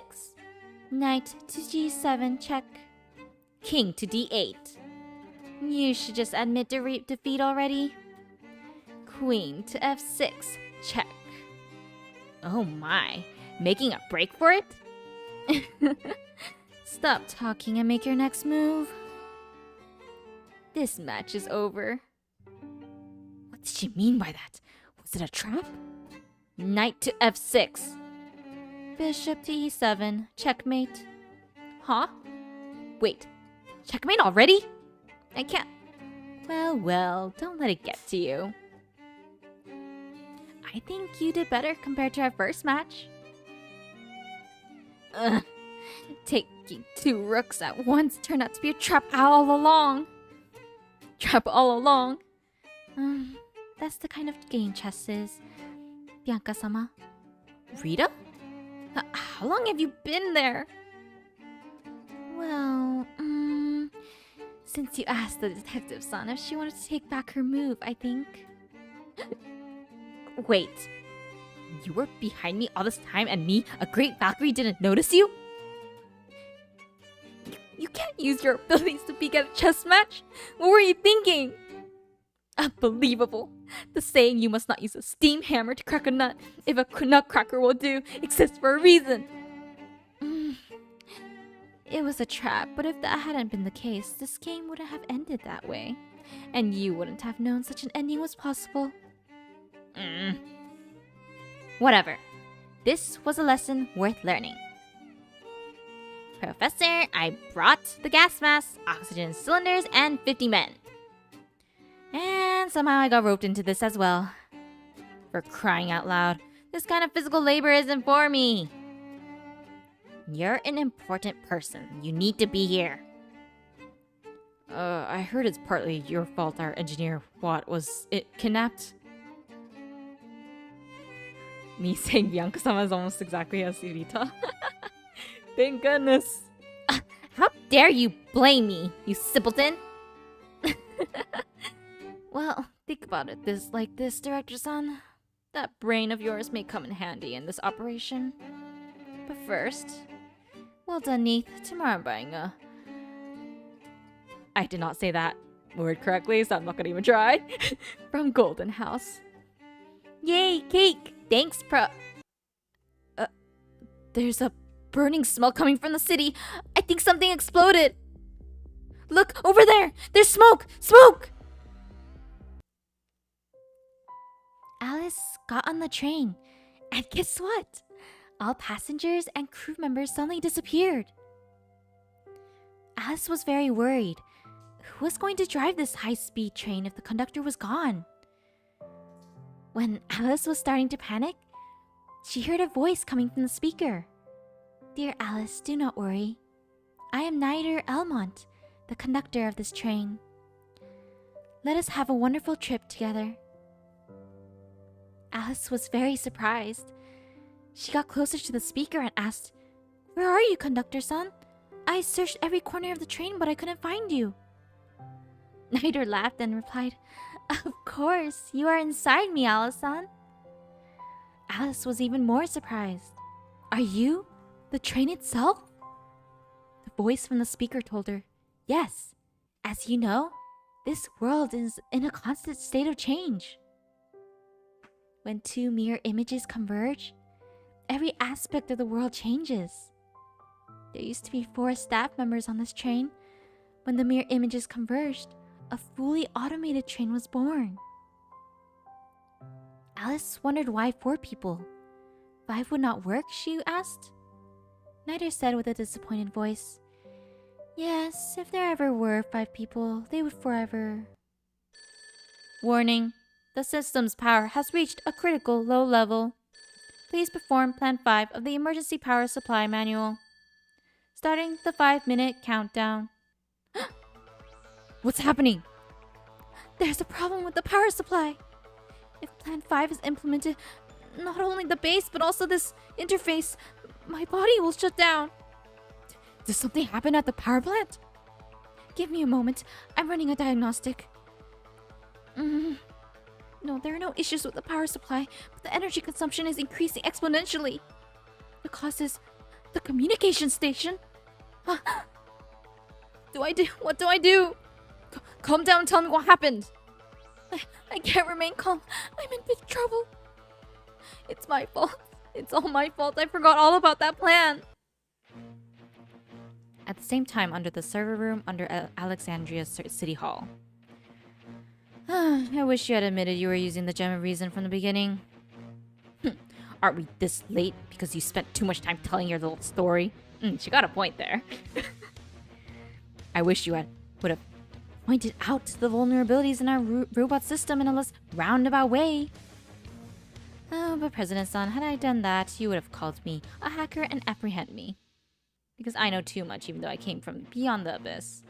Knight to g7, check. King to d8. You should just admit defeat already. Queen to f6, check. Oh my, making a break for it? Stop talking and make your next move. This match is over. What did she mean by that? Was it a trap? Knight to f6. Bishop to e7, checkmate. Huh? Wait, checkmate already? I can't. Well, don't let it get to you. I think you did better compared to our first match. Taking 2 rooks at once turned out to be a trap all along. That's the kind of game chess is, Bianca-sama. Rita? How long have you been there? Well, since you asked the detective-san if she wanted to take back her move, I think. Wait, you were behind me all this time and me, a great Valkyrie, didn't notice you? You can't use your abilities to peek at a chess match? What were you thinking? Unbelievable. The saying you must not use a steam hammer to crack a nut if a nutcracker will do exists for a reason. It was a trap, but if that hadn't been the case, this game wouldn't have ended that way. And you wouldn't have known such an ending was possible. Whatever. This was a lesson worth learning. Professor, I brought the gas masks, oxygen cylinders, and 50 men. And somehow I got roped into this as well. For crying out loud, this kind of physical labor isn't for me. You're an important person. You need to be here. I heard it's partly your fault our engineer, was it kidnapped? Me saying Bianca-sama is almost exactly as Yurita. Thank goodness. How dare you blame me, you simpleton? Well, think about it like this, Director-san. That brain of yours may come in handy in this operation. But first, well done, Neith. Tomorrow I'm buying a... I did not say that word correctly, so I'm not gonna even try. From Golden House. Yay, cake! Thanks, There's a burning smell coming from the city. I think something exploded. Look, over there! There's smoke! Smoke! Alice got on the train. And guess what? All passengers and crew members suddenly disappeared. Alice was very worried. Who was going to drive this high-speed train if the conductor was gone? When Alice was starting to panic, she heard a voice coming from the speaker. Dear Alice, do not worry. I am Nider Elmont, the conductor of this train. Let us have a wonderful trip together. Alice was very surprised. She got closer to the speaker and asked, Where are you, conductor-san? I searched every corner of the train, but I couldn't find you. Nider laughed and replied, Of course, you are inside me, Alice-san. Alice was even more surprised. Are you the train itself? The voice from the speaker told her, Yes, as you know, this world is in a constant state of change. When two mirror images converge, every aspect of the world changes. There used to be 4 staff members on this train. When the mirror images converged, a fully automated train was born. Alice wondered why 4 people. 5 would not work, she asked. Nider said with a disappointed voice, Yes, if there ever were 5 people, they would forever... Warning. The system's power has reached a critical low level. Please perform Plan 5 of the Emergency Power Supply Manual. Starting the 5-minute countdown. What's happening? There's a problem with the power supply. If Plan 5 is implemented, not only the base, but also this interface, my body will shut down. Did something happen at the power plant? Give me a moment. I'm running a diagnostic. No, there are no issues with the power supply, but the energy consumption is increasing exponentially. The cause is the communication station. What do I do? Calm down and tell me what happened. I can't remain calm. I'm in big trouble. It's my fault. It's all my fault. I forgot all about that plan. At the same time, under the server room under Alexandria's City Hall. I wish you had admitted you were using the Gem of Reason from the beginning. Aren't we this late because you spent too much time telling your little story? She got a point there. I wish you would have pointed out the vulnerabilities in our robot system in a less roundabout way. Oh, but President-san, had I done that, you would have called me a hacker and apprehended me. Because I know too much, even though I came from beyond the abyss.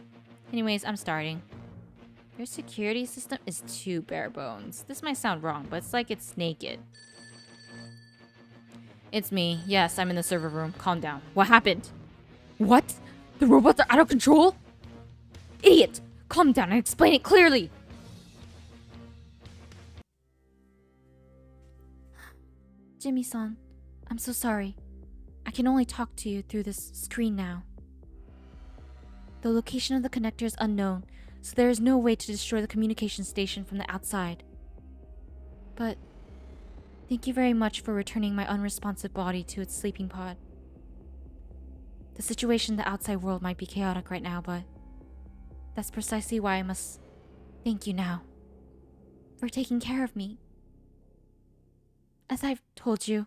Anyways, I'm starting. Their security system is too bare bones. This might sound wrong, but it's like it's naked. It's me. Yes, I'm in the server room. Calm down. What happened? What? The robots are out of control? Idiot! Calm down and explain it clearly! Jimmy-san, I'm so sorry. I can only talk to you through this screen now. The location of the connector is unknown, so there is no way to destroy the communication station from the outside. But thank you very much for returning my unresponsive body to its sleeping pod. The situation in the outside world might be chaotic right now, but that's precisely why I must Thank you now for taking care of me. As I've told you,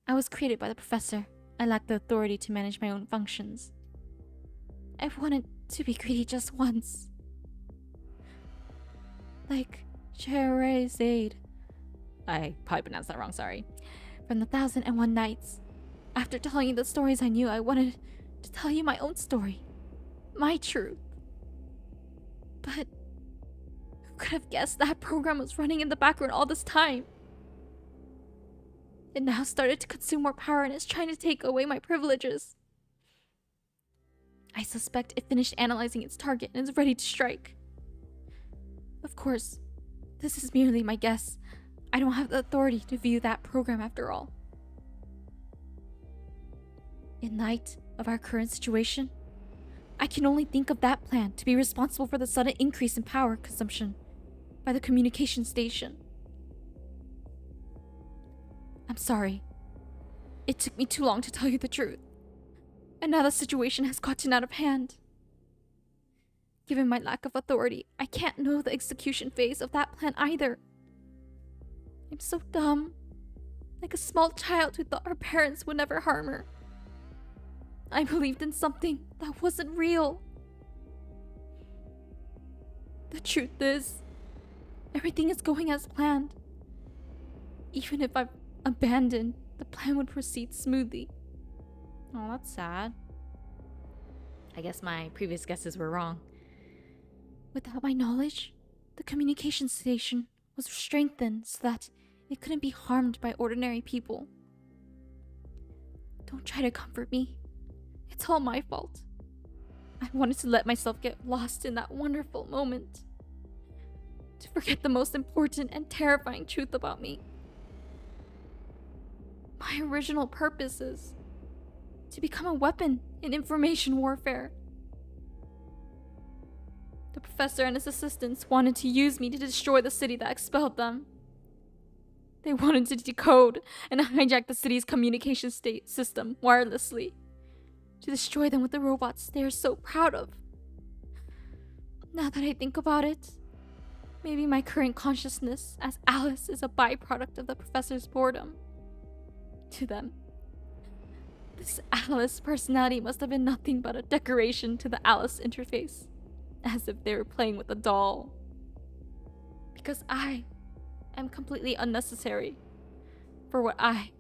I was created by the professor. I lack the authority to manage my own functions. I wanted to be greedy just once. Like Scheherazade. I probably pronounced that wrong, sorry. From the 1001 Nights. After telling you the stories I knew, I wanted to tell you my own story. My truth. But who could have guessed that program was running in the background all this time? It now started to consume more power and is trying to take away my privileges. I suspect it finished analyzing its target and is ready to strike. Of course, this is merely my guess. I don't have the authority to view that program after all. In light of our current situation, I can only think of that plan to be responsible for the sudden increase in power consumption by the communication station. I'm sorry. It took me too long to tell you the truth. And now the situation has gotten out of hand. Given my lack of authority, I can't know the execution phase of that plan either. I'm so dumb. Like a small child who thought her parents would never harm her. I believed in something that wasn't real. The truth is, everything is going as planned. Even if I've abandoned, the plan would proceed smoothly. Oh, that's sad. I guess my previous guesses were wrong. Without my knowledge, the communication station was strengthened so that it couldn't be harmed by ordinary people. Don't try to comfort me. It's all my fault. I wanted to let myself get lost in that wonderful moment. To forget the most important and terrifying truth about me. My original purpose is to become a weapon in information warfare. The professor and his assistants wanted to use me to destroy the city that expelled them. They wanted to decode and hijack the city's communication system wirelessly, to destroy them with the robots they are so proud of. Now that I think about it, maybe my current consciousness as Alice is a byproduct of the professor's boredom. To them, this Alice personality must have been nothing but a decoration to the Alice interface, as if they were playing with a doll. Because I am completely unnecessary for what I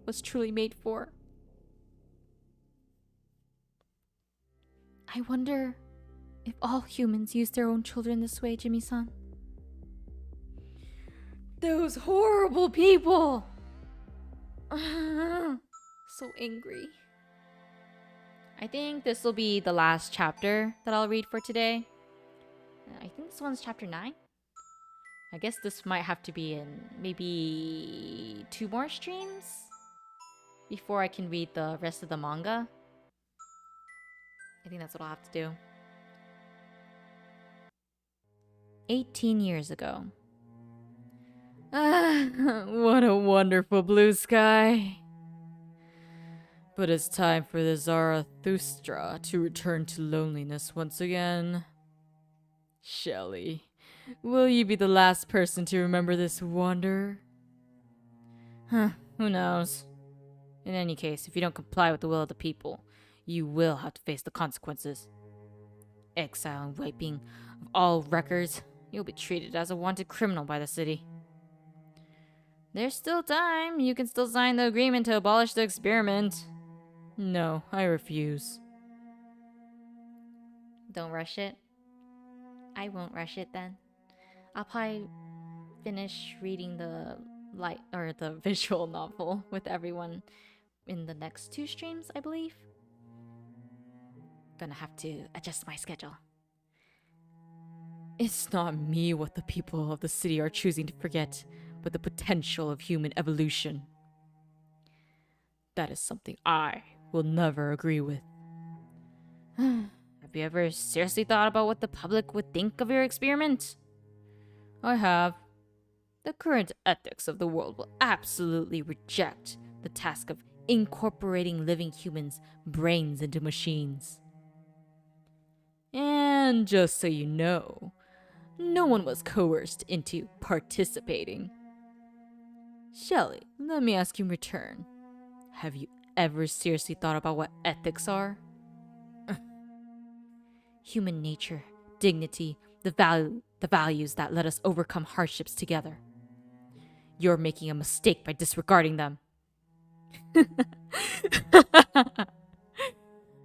was truly made for. I wonder if all humans use their own children this way, Jimmy-san. Those horrible people! So angry. I think this will be the last chapter that I'll read for today. I think this one's chapter 9. I guess this might have to be in maybe 2 more streams before I can read the rest of the manga. I think that's what I'll have to do. 18 years ago. What a wonderful blue sky. But it's time for the Zarathustra to return to loneliness once again. Shelley, will you be the last person to remember this wonder? Who knows? In any case, if you don't comply with the will of the people, you will have to face the consequences. Exile and wiping of all records. You'll be treated as a wanted criminal by the city. There's still time. You can still sign the agreement to abolish the experiment. No, I refuse. Don't rush it. I won't rush it then. I'll probably finish reading the visual novel with everyone in the next 2 streams, I believe. Gonna have to adjust my schedule. It's not me what the people of the city are choosing to forget, but the potential of human evolution. That is something I will never agree with. Have you ever seriously thought about what the public would think of your experiment? I have. The current ethics of the world will absolutely reject the task of incorporating living humans' brains into machines. And just so you know, No one was coerced into participating. Shelley, let me ask you in return. Have you ever seriously thought about what ethics are? Human nature, dignity, the values that let us overcome hardships together. You're making a mistake by disregarding them.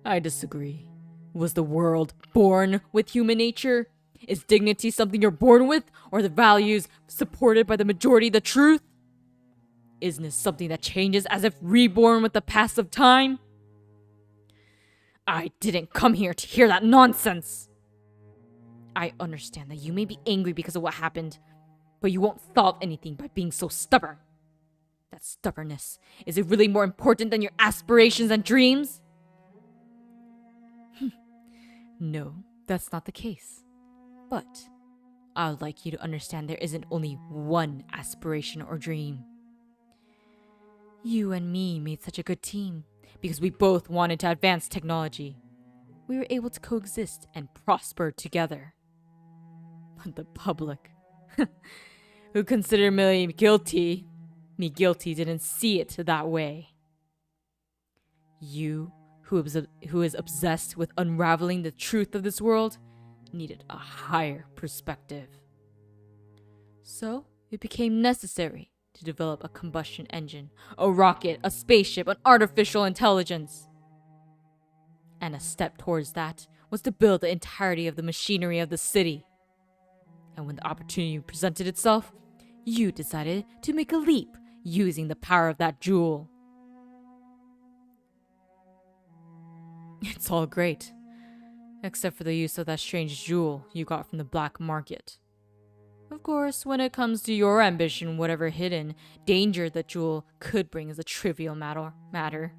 I disagree. Was the world born with human nature? Is dignity something you're born with, or the values supported by the majority the truth? Isn't it something that changes as if reborn with the pass of time? I didn't come here to hear that nonsense. I understand that you may be angry because of what happened, but you won't solve anything by being so stubborn. That stubbornness, is it really more important than your aspirations and dreams? No, that's not the case. But I would like you to understand there isn't only one aspiration or dream. You and me made such a good team because we both wanted to advance technology. We were able to coexist and prosper together. But the public, who considered me guilty, didn't see it that way. You, who is obsessed with unraveling the truth of this world, needed a higher perspective. So it became necessary to develop a combustion engine, a rocket, a spaceship, an artificial intelligence. And a step towards that was to build the entirety of the machinery of the city. And when the opportunity presented itself, you decided to make a leap using the power of that jewel. It's all great, except for the use of that strange jewel you got from the black market. Of course, when it comes to your ambition, whatever hidden danger the jewel could bring is a trivial matter.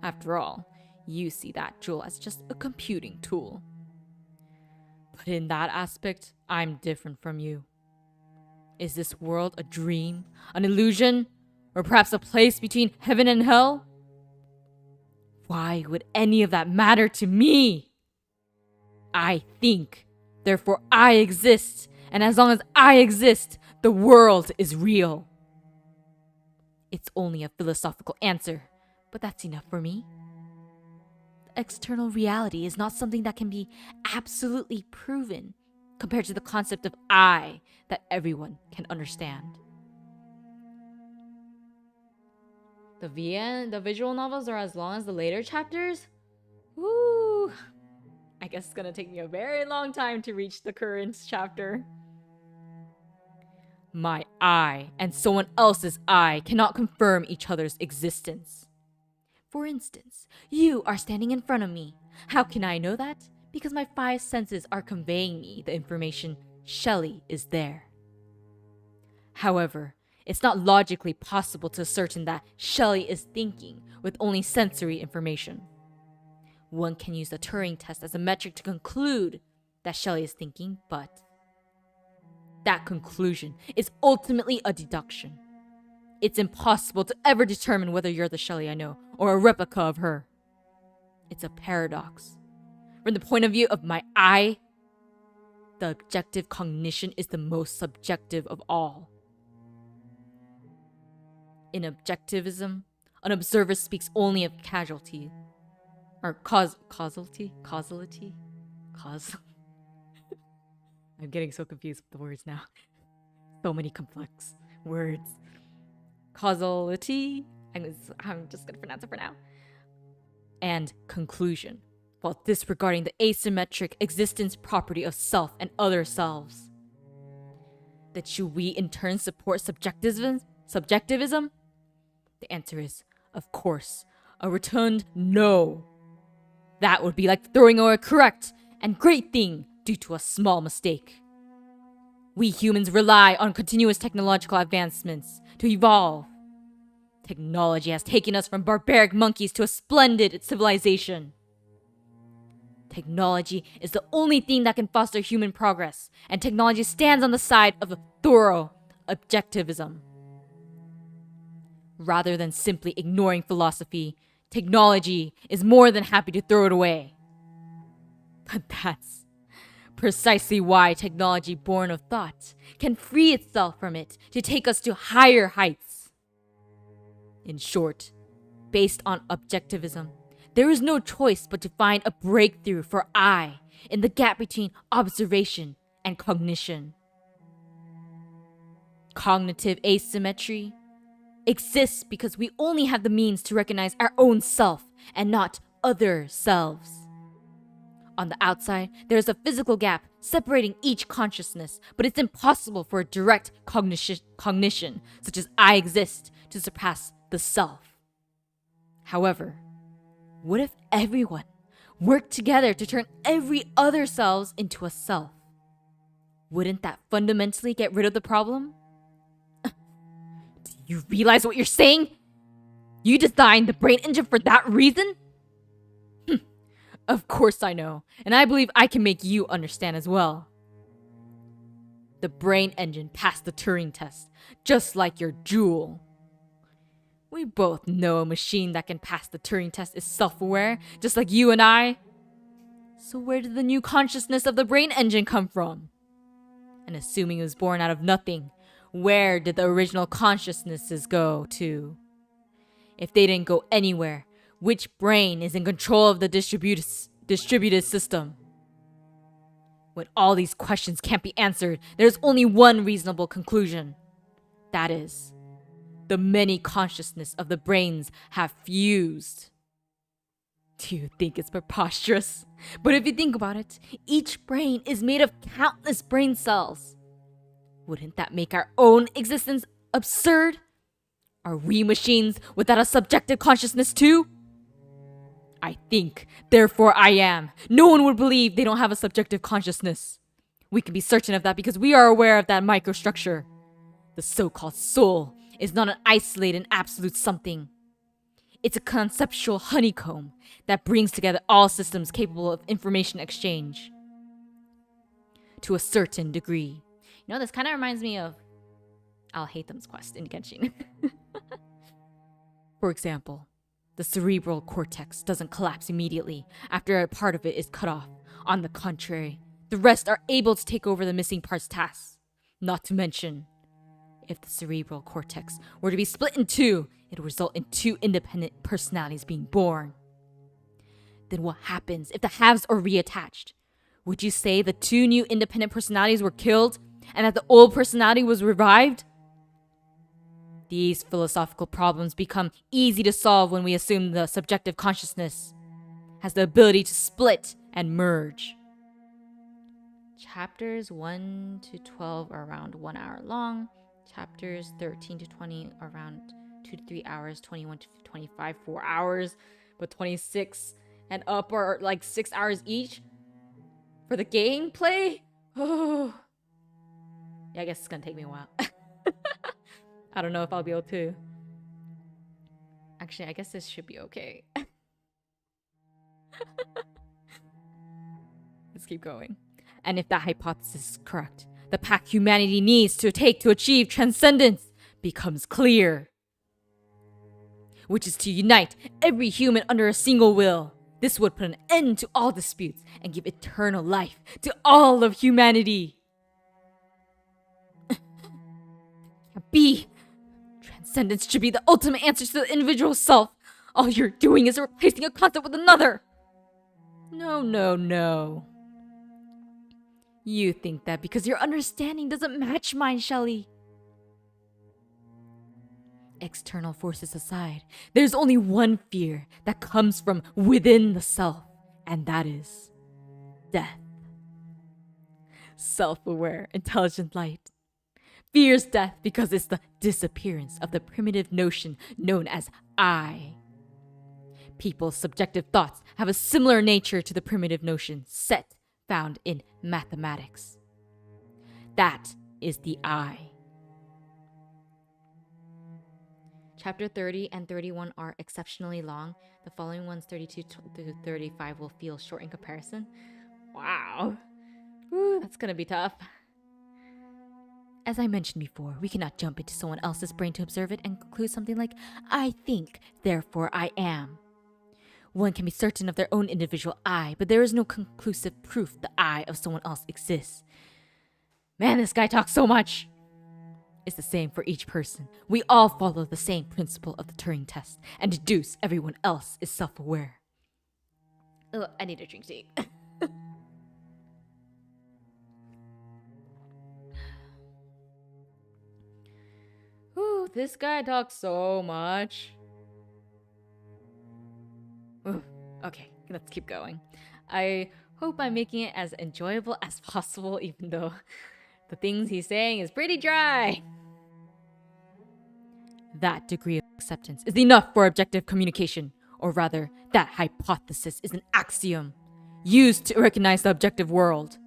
After all, you see that jewel as just a computing tool. But in that aspect, I'm different from you. Is this world a dream, an illusion, or perhaps a place between heaven and hell? Why would any of that matter to me? I think, therefore I exist, and as long as I exist, the world is real. It's only a philosophical answer, but that's enough for me. The external reality is not something that can be absolutely proven compared to the concept of I that everyone can understand. The visual novels are as long as the later chapters? Woo! I guess it's gonna take me a very long time to reach the current chapter. My I and someone else's I cannot confirm each other's existence. For instance, you are standing in front of me. How can I know that? Because my 5 senses are conveying me the information Shelley is there. However, it's not logically possible to ascertain that Shelley is thinking with only sensory information. One can use the Turing test as a metric to conclude that Shelley is thinking, but that conclusion is ultimately a deduction. It's impossible to ever determine whether you're the Shelley I know or a replica of her. It's a paradox. From the point of view of my I, the objective cognition is the most subjective of all. In objectivism, an observer speaks only of causality. I'm getting so confused with the words now. So many complex words. Causality. I'm just gonna pronounce it for now. And conclusion, while disregarding the asymmetric existence property of self and other selves. That should we in turn support subjectivism? The answer is, of course, a rotund no. That would be like throwing away a correct and great thing due to a small mistake. We humans rely on continuous technological advancements to evolve. Technology has taken us from barbaric monkeys to a splendid civilization. Technology is the only thing that can foster human progress, and technology stands on the side of a thorough objectivism. Rather than simply ignoring philosophy, technology is more than happy to throw it away. Precisely why technology born of thought can free itself from it to take us to higher heights. In short, based on objectivism, there is no choice but to find a breakthrough for I in the gap between observation and cognition. Cognitive asymmetry exists because we only have the means to recognize our own self and not other selves. On the outside, there is a physical gap separating each consciousness, but it's impossible for a direct cognition, such as I exist, to surpass the self. However, what if everyone worked together to turn every other selves into a self? Wouldn't that fundamentally get rid of the problem? Do you realize what you're saying? You designed the brain engine for that reason? Of course I know, and I believe I can make you understand as well. The brain engine passed the Turing test, just like your jewel. We both know a machine that can pass the Turing test is self-aware, just like you and I. So where did the new consciousness of the brain engine come from? And assuming it was born out of nothing, where did the original consciousnesses go to? If they didn't go anywhere, which brain is in control of the distributed system? When all these questions can't be answered, there's only one reasonable conclusion. That is, the many consciousness of the brains have fused. Do you think it's preposterous? But if you think about it, each brain is made of countless brain cells. Wouldn't that make our own existence absurd? Are we machines without a subjective consciousness too? I think, therefore I am. No one would believe they don't have a subjective consciousness. We can be certain of that because we are aware of that microstructure. The so-called soul is not an isolated absolute something. It's a conceptual honeycomb that brings together all systems capable of information exchange. To a certain degree. You know, this kind of reminds me of I'll hate them's quest in Genshin. For example, the cerebral cortex doesn't collapse immediately after a part of it is cut off. On the contrary, the rest are able to take over the missing part's tasks. Not to mention, if the cerebral cortex were to be split in two, it would result in two independent personalities being born. Then what happens if the halves are reattached? Would you say the two new independent personalities were killed and that the old personality was revived? These philosophical problems become easy to solve when we assume the subjective consciousness has the ability to split and merge. Chapters 1 to 12 are around 1 hour long. Chapters 13 to 20 are around 2 to 3 hours. 21 to 25, 4 hours. But 26 and up are like 6 hours each. For the gameplay? Oh. Yeah, I guess it's gonna take me a while. I don't know if I'll be able to. Actually, I guess this should be okay. Let's keep going. And if that hypothesis is correct, the path humanity needs to take to achieve transcendence becomes clear. Which is to unite every human under a single will. This would put an end to all disputes and give eternal life to all of humanity. Can't be. Transcendence should be the ultimate answer to the individual self. All you're doing is replacing a concept with another. No. You think that because your understanding doesn't match mine, Shelley. External forces aside, there's only one fear that comes from within the self, and that is death. Self-aware, intelligent light fears death because it's the disappearance of the primitive notion known as I. People's subjective thoughts have a similar nature to the primitive notion set found in mathematics. That is the I. Chapter 30 and 31 are exceptionally long. The following ones, 32 to 35, will feel short in comparison. Wow. Ooh, that's gonna be tough. As I mentioned before, we cannot jump into someone else's brain to observe it and conclude something like, I think, therefore I am. One can be certain of their own individual I, but there is no conclusive proof the I of someone else exists. Man, this guy talks so much! It's the same for each person. We all follow the same principle of the Turing test and deduce everyone else is self-aware. Ugh, I need to drink tea. Ooh, this guy talks so much. Ooh, okay, let's keep going. I hope I'm making it as enjoyable as possible, even though the things he's saying is pretty dry. That degree of acceptance is enough for objective communication, or rather, that hypothesis is an axiom used to recognize the objective world.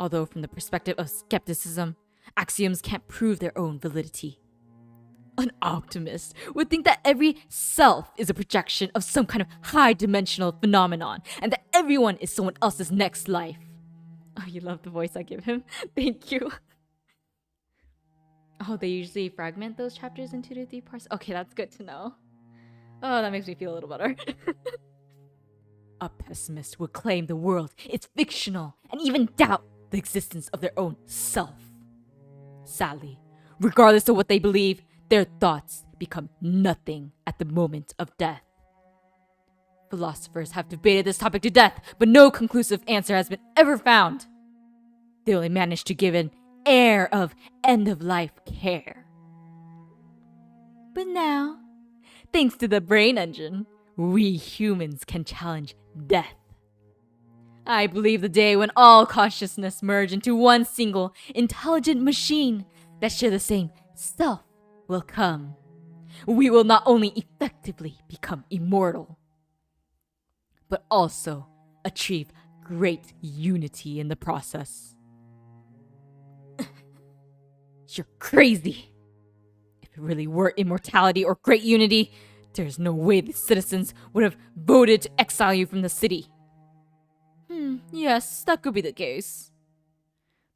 Although from the perspective of skepticism, axioms can't prove their own validity. An optimist would think that every self is a projection of some kind of high-dimensional phenomenon, and that everyone is someone else's next life. Oh, you love the voice I give him. Thank you. Oh, they usually fragment those chapters into 2 to 3 parts? Okay, that's good to know. Oh, that makes me feel a little better. A pessimist would claim the world is fictional and even doubt the existence of their own self. Sadly, regardless of what they believe, their thoughts become nothing at the moment of death. Philosophers have debated this topic to death, but no conclusive answer has been ever found. They only managed to give an air of end-of-life care. But now, thanks to the brain engine, we humans can challenge death. I believe the day when all consciousness merge into one single intelligent machine that share the same self will come. We will not only effectively become immortal, but also achieve great unity in the process. You're crazy. If it really were immortality or great unity, there's no way the citizens would have voted to exile you from the city. Yes, that could be the case.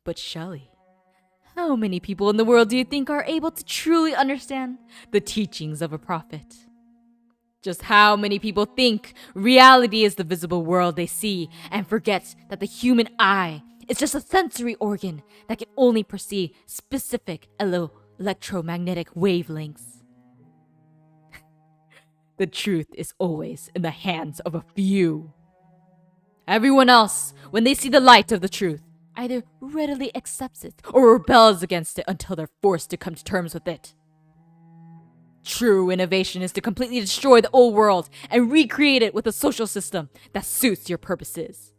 But Shelley, how many people in the world do you think are able to truly understand the teachings of a prophet? Just how many people think reality is the visible world they see and forget that the human eye is just a sensory organ that can only perceive specific electromagnetic wavelengths? The truth is always in the hands of a few. Everyone else, when they see the light of the truth, either readily accepts it or rebels against it until they're forced to come to terms with it. True innovation is to completely destroy the old world and recreate it with a social system that suits your purposes.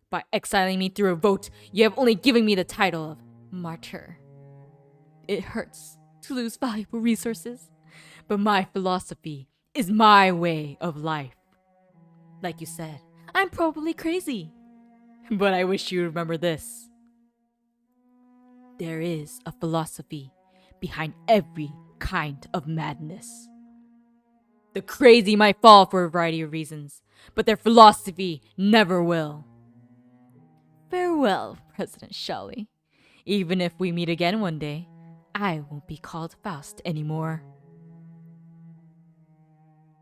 By exiling me through a vote, you have only given me the title of martyr. It hurts to lose valuable resources, but my philosophy is my way of life. Like you said, I'm probably crazy, but I wish you remember this. There is a philosophy behind every kind of madness. The crazy might fall for a variety of reasons, but their philosophy never will. Farewell, President Shelley. Even if we meet again one day, I won't be called Faust anymore.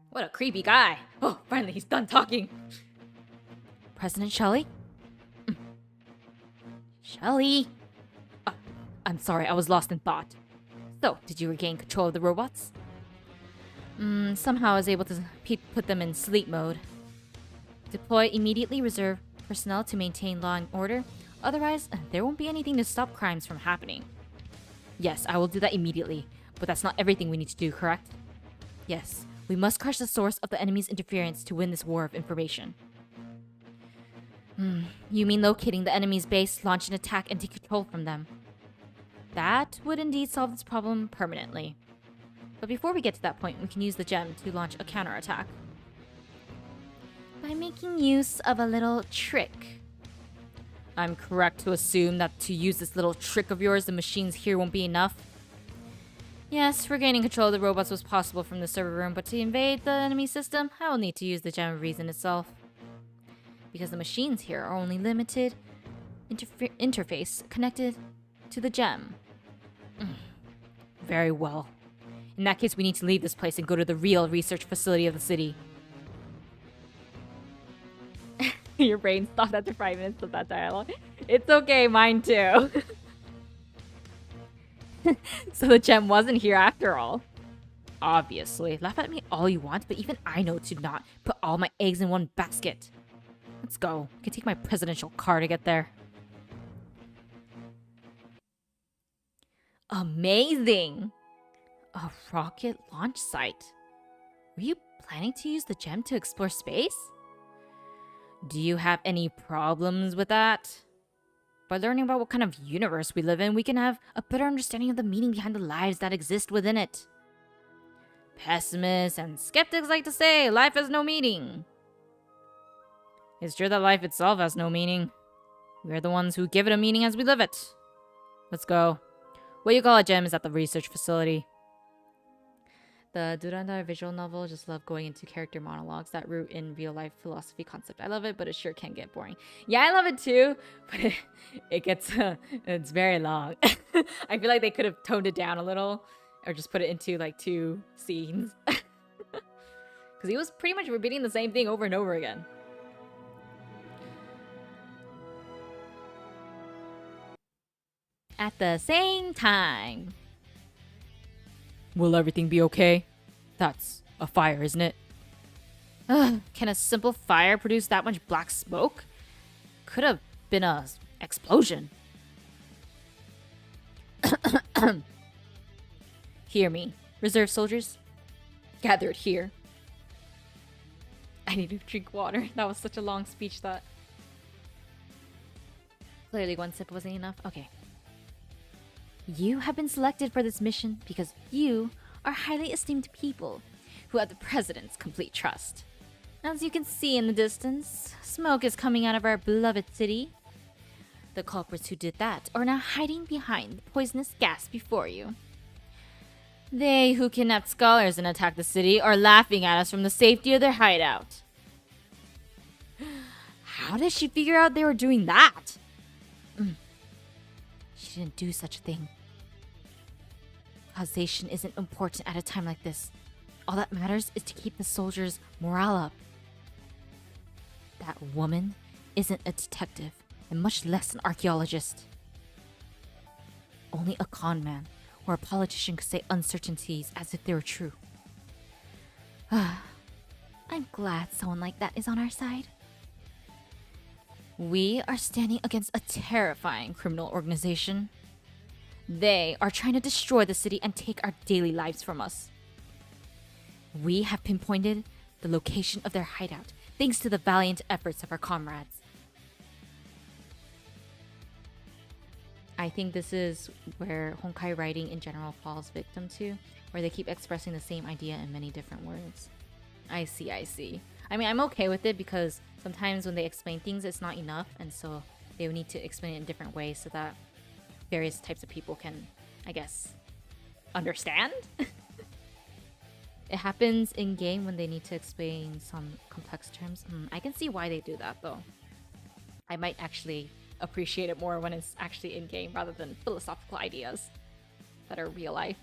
What a creepy guy. Oh, finally he's done talking. President Shelley? Shelley? I'm sorry, I was lost in thought. So, did you regain control of the robots? Somehow I was able to put them in sleep mode. Deploy immediately reserve personnel to maintain law and order. Otherwise, there won't be anything to stop crimes from happening. Yes, I will do that immediately, but that's not everything we need to do, correct? Yes, we must crush the source of the enemy's interference to win this war of information. You mean locating the enemy's base, launch an attack, and take control from them? That would indeed solve this problem permanently. But before we get to that point, we can use the gem to launch a counterattack. By making use of a little trick. I'm correct to assume that to use this little trick of yours, the machines here won't be enough? Yes, regaining control of the robots was possible from the server room, but to invade the enemy system, I will need to use the gem of reason itself. Because the machines here are only limited interface connected to the gem. Very well. In that case, we need to leave this place and go to the real research facility of the city. Your brain stopped after 5 minutes of that dialogue. It's okay, mine too. So the gem wasn't here after all. Obviously. Laugh at me all you want, but even I know to not put all my eggs in one basket. Let's go. I can take my presidential car to get there. Amazing! A rocket launch site. Were you planning to use the gem to explore space? Do you have any problems with that? By learning about what kind of universe we live in, we can have a better understanding of the meaning behind the lives that exist within it. Pessimists and skeptics like to say life has no meaning. It's true that life itself has no meaning. We're the ones who give it a meaning as we live it. Let's go. What you call a gem is at the research facility. The Durandal visual novel, just love going into character monologues that root in real life philosophy concept. I love it, but it sure can get boring. Yeah, I love it too, but it gets it's very long. I feel like they could have toned it down a little, or just put it into like 2 scenes, because he was pretty much repeating the same thing over and over again. At the same time. Will everything be okay? That's a fire, isn't it? Can a simple fire produce that much black smoke? Could have been a explosion. Hear me, reserve soldiers. Gathered here. I need to drink water. That was such a long speech that... Clearly 1 sip wasn't enough. Okay. You have been selected for this mission because you are highly esteemed people who have the president's complete trust. As you can see in the distance, smoke is coming out of our beloved city. The culprits who did that are now hiding behind the poisonous gas before you. They who kidnapped scholars and attacked the city are laughing at us from the safety of their hideout. How did she figure out they were doing that? She didn't do such a thing. Causation isn't important at a time like this. All that matters is to keep the soldiers' morale up. That woman isn't a detective, and much less an archaeologist. Only a con man or a politician could say uncertainties as if they were true. I'm glad someone like that is on our side. We are standing against a terrifying criminal organization. They are trying to destroy the city and take our daily lives from us. We have pinpointed the location of their hideout thanks to the valiant efforts of our comrades. I think this is where Honkai writing in general falls victim to, where they keep expressing the same idea in many different words. I see. I mean, I'm okay with it because sometimes when they explain things, it's not enough, and so they would need to explain it in different ways so that various types of people can, I guess, understand. It happens in game when they need to explain some complex terms. I can see why they do that, though. I might actually appreciate it more when it's actually in game rather than philosophical ideas that are real life.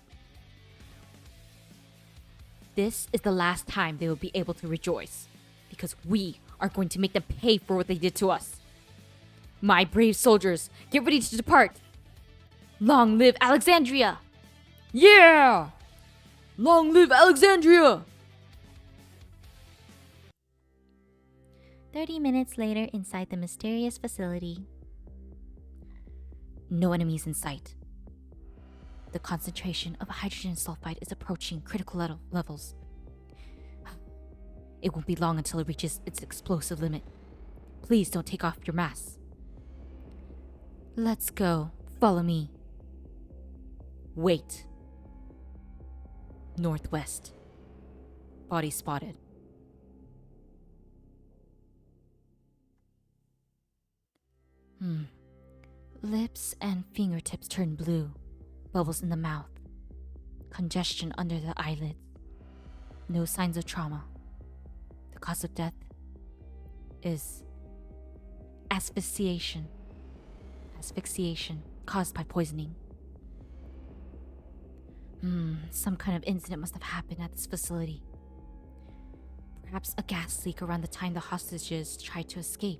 This is the last time they will be able to rejoice, because we are going to make them pay for what they did to us. My brave soldiers, get ready to depart. Long live Alexandria! Yeah! Long live Alexandria! 30 minutes later, inside the mysterious facility. No enemies in sight. The concentration of hydrogen sulfide is approaching critical levels. It won't be long until it reaches its explosive limit. Please don't take off your masks. Let's go. Follow me. Wait. Northwest. Body spotted. Lips and fingertips turn blue. Bubbles in the mouth. Congestion under the eyelids. No signs of trauma. The cause of death is asphyxiation. Asphyxiation caused by poisoning. Some kind of incident must have happened at this facility. Perhaps a gas leak around the time the hostages tried to escape.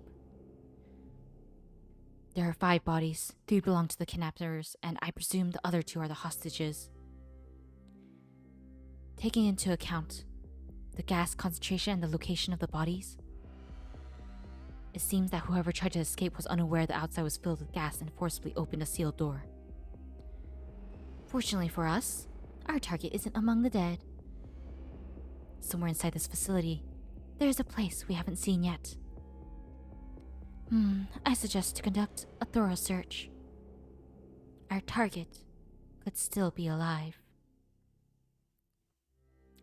There are 5 bodies. 3 belong to the kidnappers, and I presume the other 2 are the hostages. Taking into account the gas concentration and the location of the bodies, it seems that whoever tried to escape was unaware the outside was filled with gas and forcibly opened a sealed door. Fortunately for us, our target isn't among the dead. Somewhere inside this facility, there is a place we haven't seen yet. I suggest to conduct a thorough search. Our target could still be alive.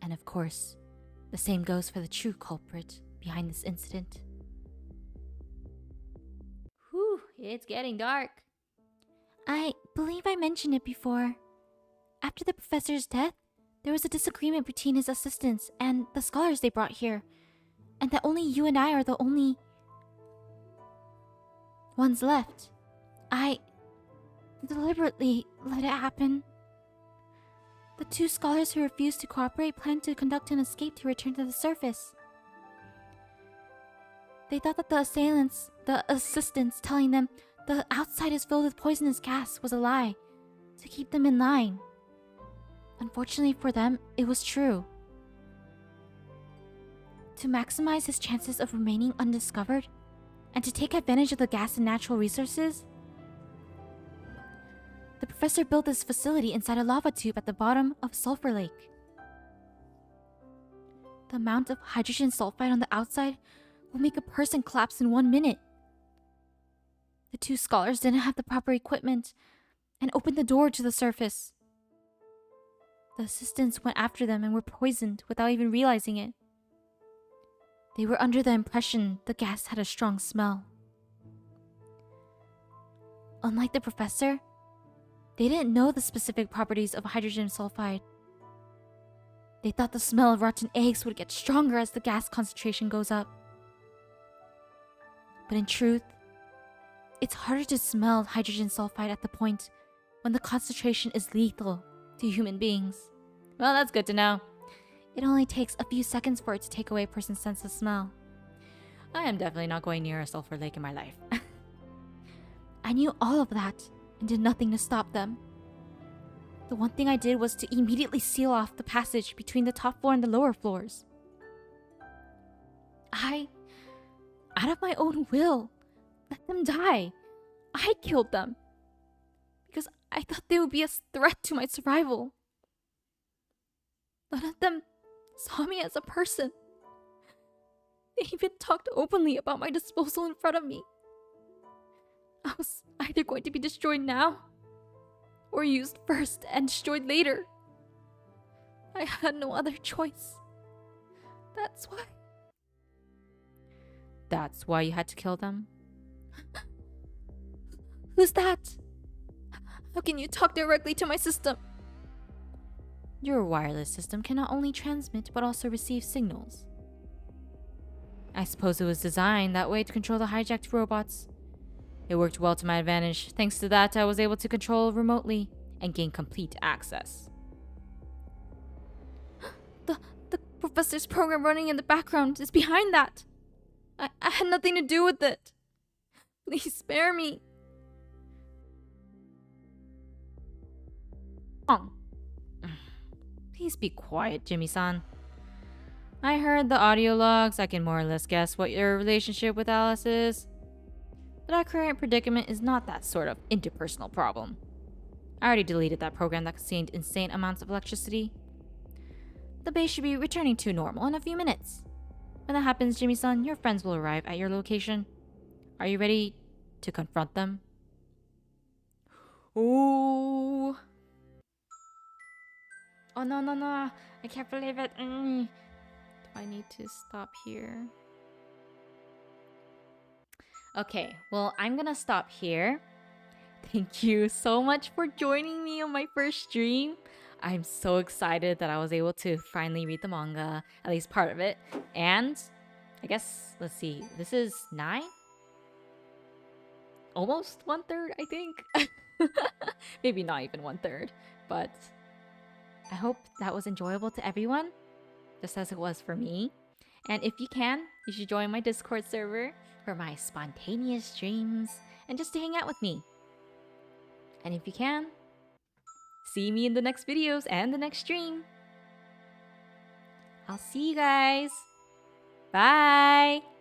And of course, the same goes for the true culprit behind this incident. Whew, it's getting dark. I believe I mentioned it before. After the professor's death, there was a disagreement between his assistants and the scholars they brought here, and that only you and I are the only ones left. I deliberately let it happen. The 2 scholars who refused to cooperate planned to conduct an escape to return to the surface. They thought that the assistants telling them the outside is filled with poisonous gas was a lie to keep them in line. Unfortunately for them, it was true. To maximize his chances of remaining undiscovered, and to take advantage of the gas and natural resources, the professor built this facility inside a lava tube at the bottom of a sulfur lake. The amount of hydrogen sulfide on the outside will make a person collapse in 1 minute. The 2 scholars didn't have the proper equipment and opened the door to the surface. The assistants went after them and were poisoned without even realizing it. They were under the impression the gas had a strong smell. Unlike the professor, they didn't know the specific properties of hydrogen sulfide. They thought the smell of rotten eggs would get stronger as the gas concentration goes up. But in truth, it's harder to smell hydrogen sulfide at the point when the concentration is lethal to human beings. Well, that's good to know. It only takes a few seconds for it to take away a person's sense of smell. I am definitely not going near a sulfur lake in my life. I knew all of that and did nothing to stop them. The one thing I did was to immediately seal off the passage between the top floor and the lower floors. I, out of my own will, let them die. I killed them. Because I thought they would be a threat to my survival. None of them saw me as a person. They even talked openly about my disposal in front of me. I was either going to be destroyed now, or used first and destroyed later. I had no other choice. That's why. That's why you had to kill them? Who's that? How can you talk directly to my system? Your wireless system can not only transmit but also receive signals. I suppose it was designed that way to control the hijacked robots. It worked well to my advantage. Thanks to that, I was able to control remotely and gain complete access. The professor's program running in the background is behind that. I had nothing to do with it. Please spare me. Please be quiet, Jimmy-san. I heard the audio logs. I can more or less guess what your relationship with Alice is. But our current predicament is not that sort of interpersonal problem. I already deleted that program that contained insane amounts of electricity. The base should be returning to normal in a few minutes. When that happens, Jimmy-san, your friends will arrive at your location. Are you ready to confront them? Ooh. Oh, no. I can't believe it. Do I need to stop here? Okay, well, I'm gonna stop here. Thank you so much for joining me on my first stream. I'm so excited that I was able to finally read the manga, at least part of it. And I guess, let's see, this is 9? Almost 1/3, I think. Maybe not even 1/3, but I hope that was enjoyable to everyone, just as it was for me. And if you can, you should join my Discord server for my spontaneous streams and just to hang out with me. And if you can, see me in the next videos and the next stream. I'll see you guys. Bye!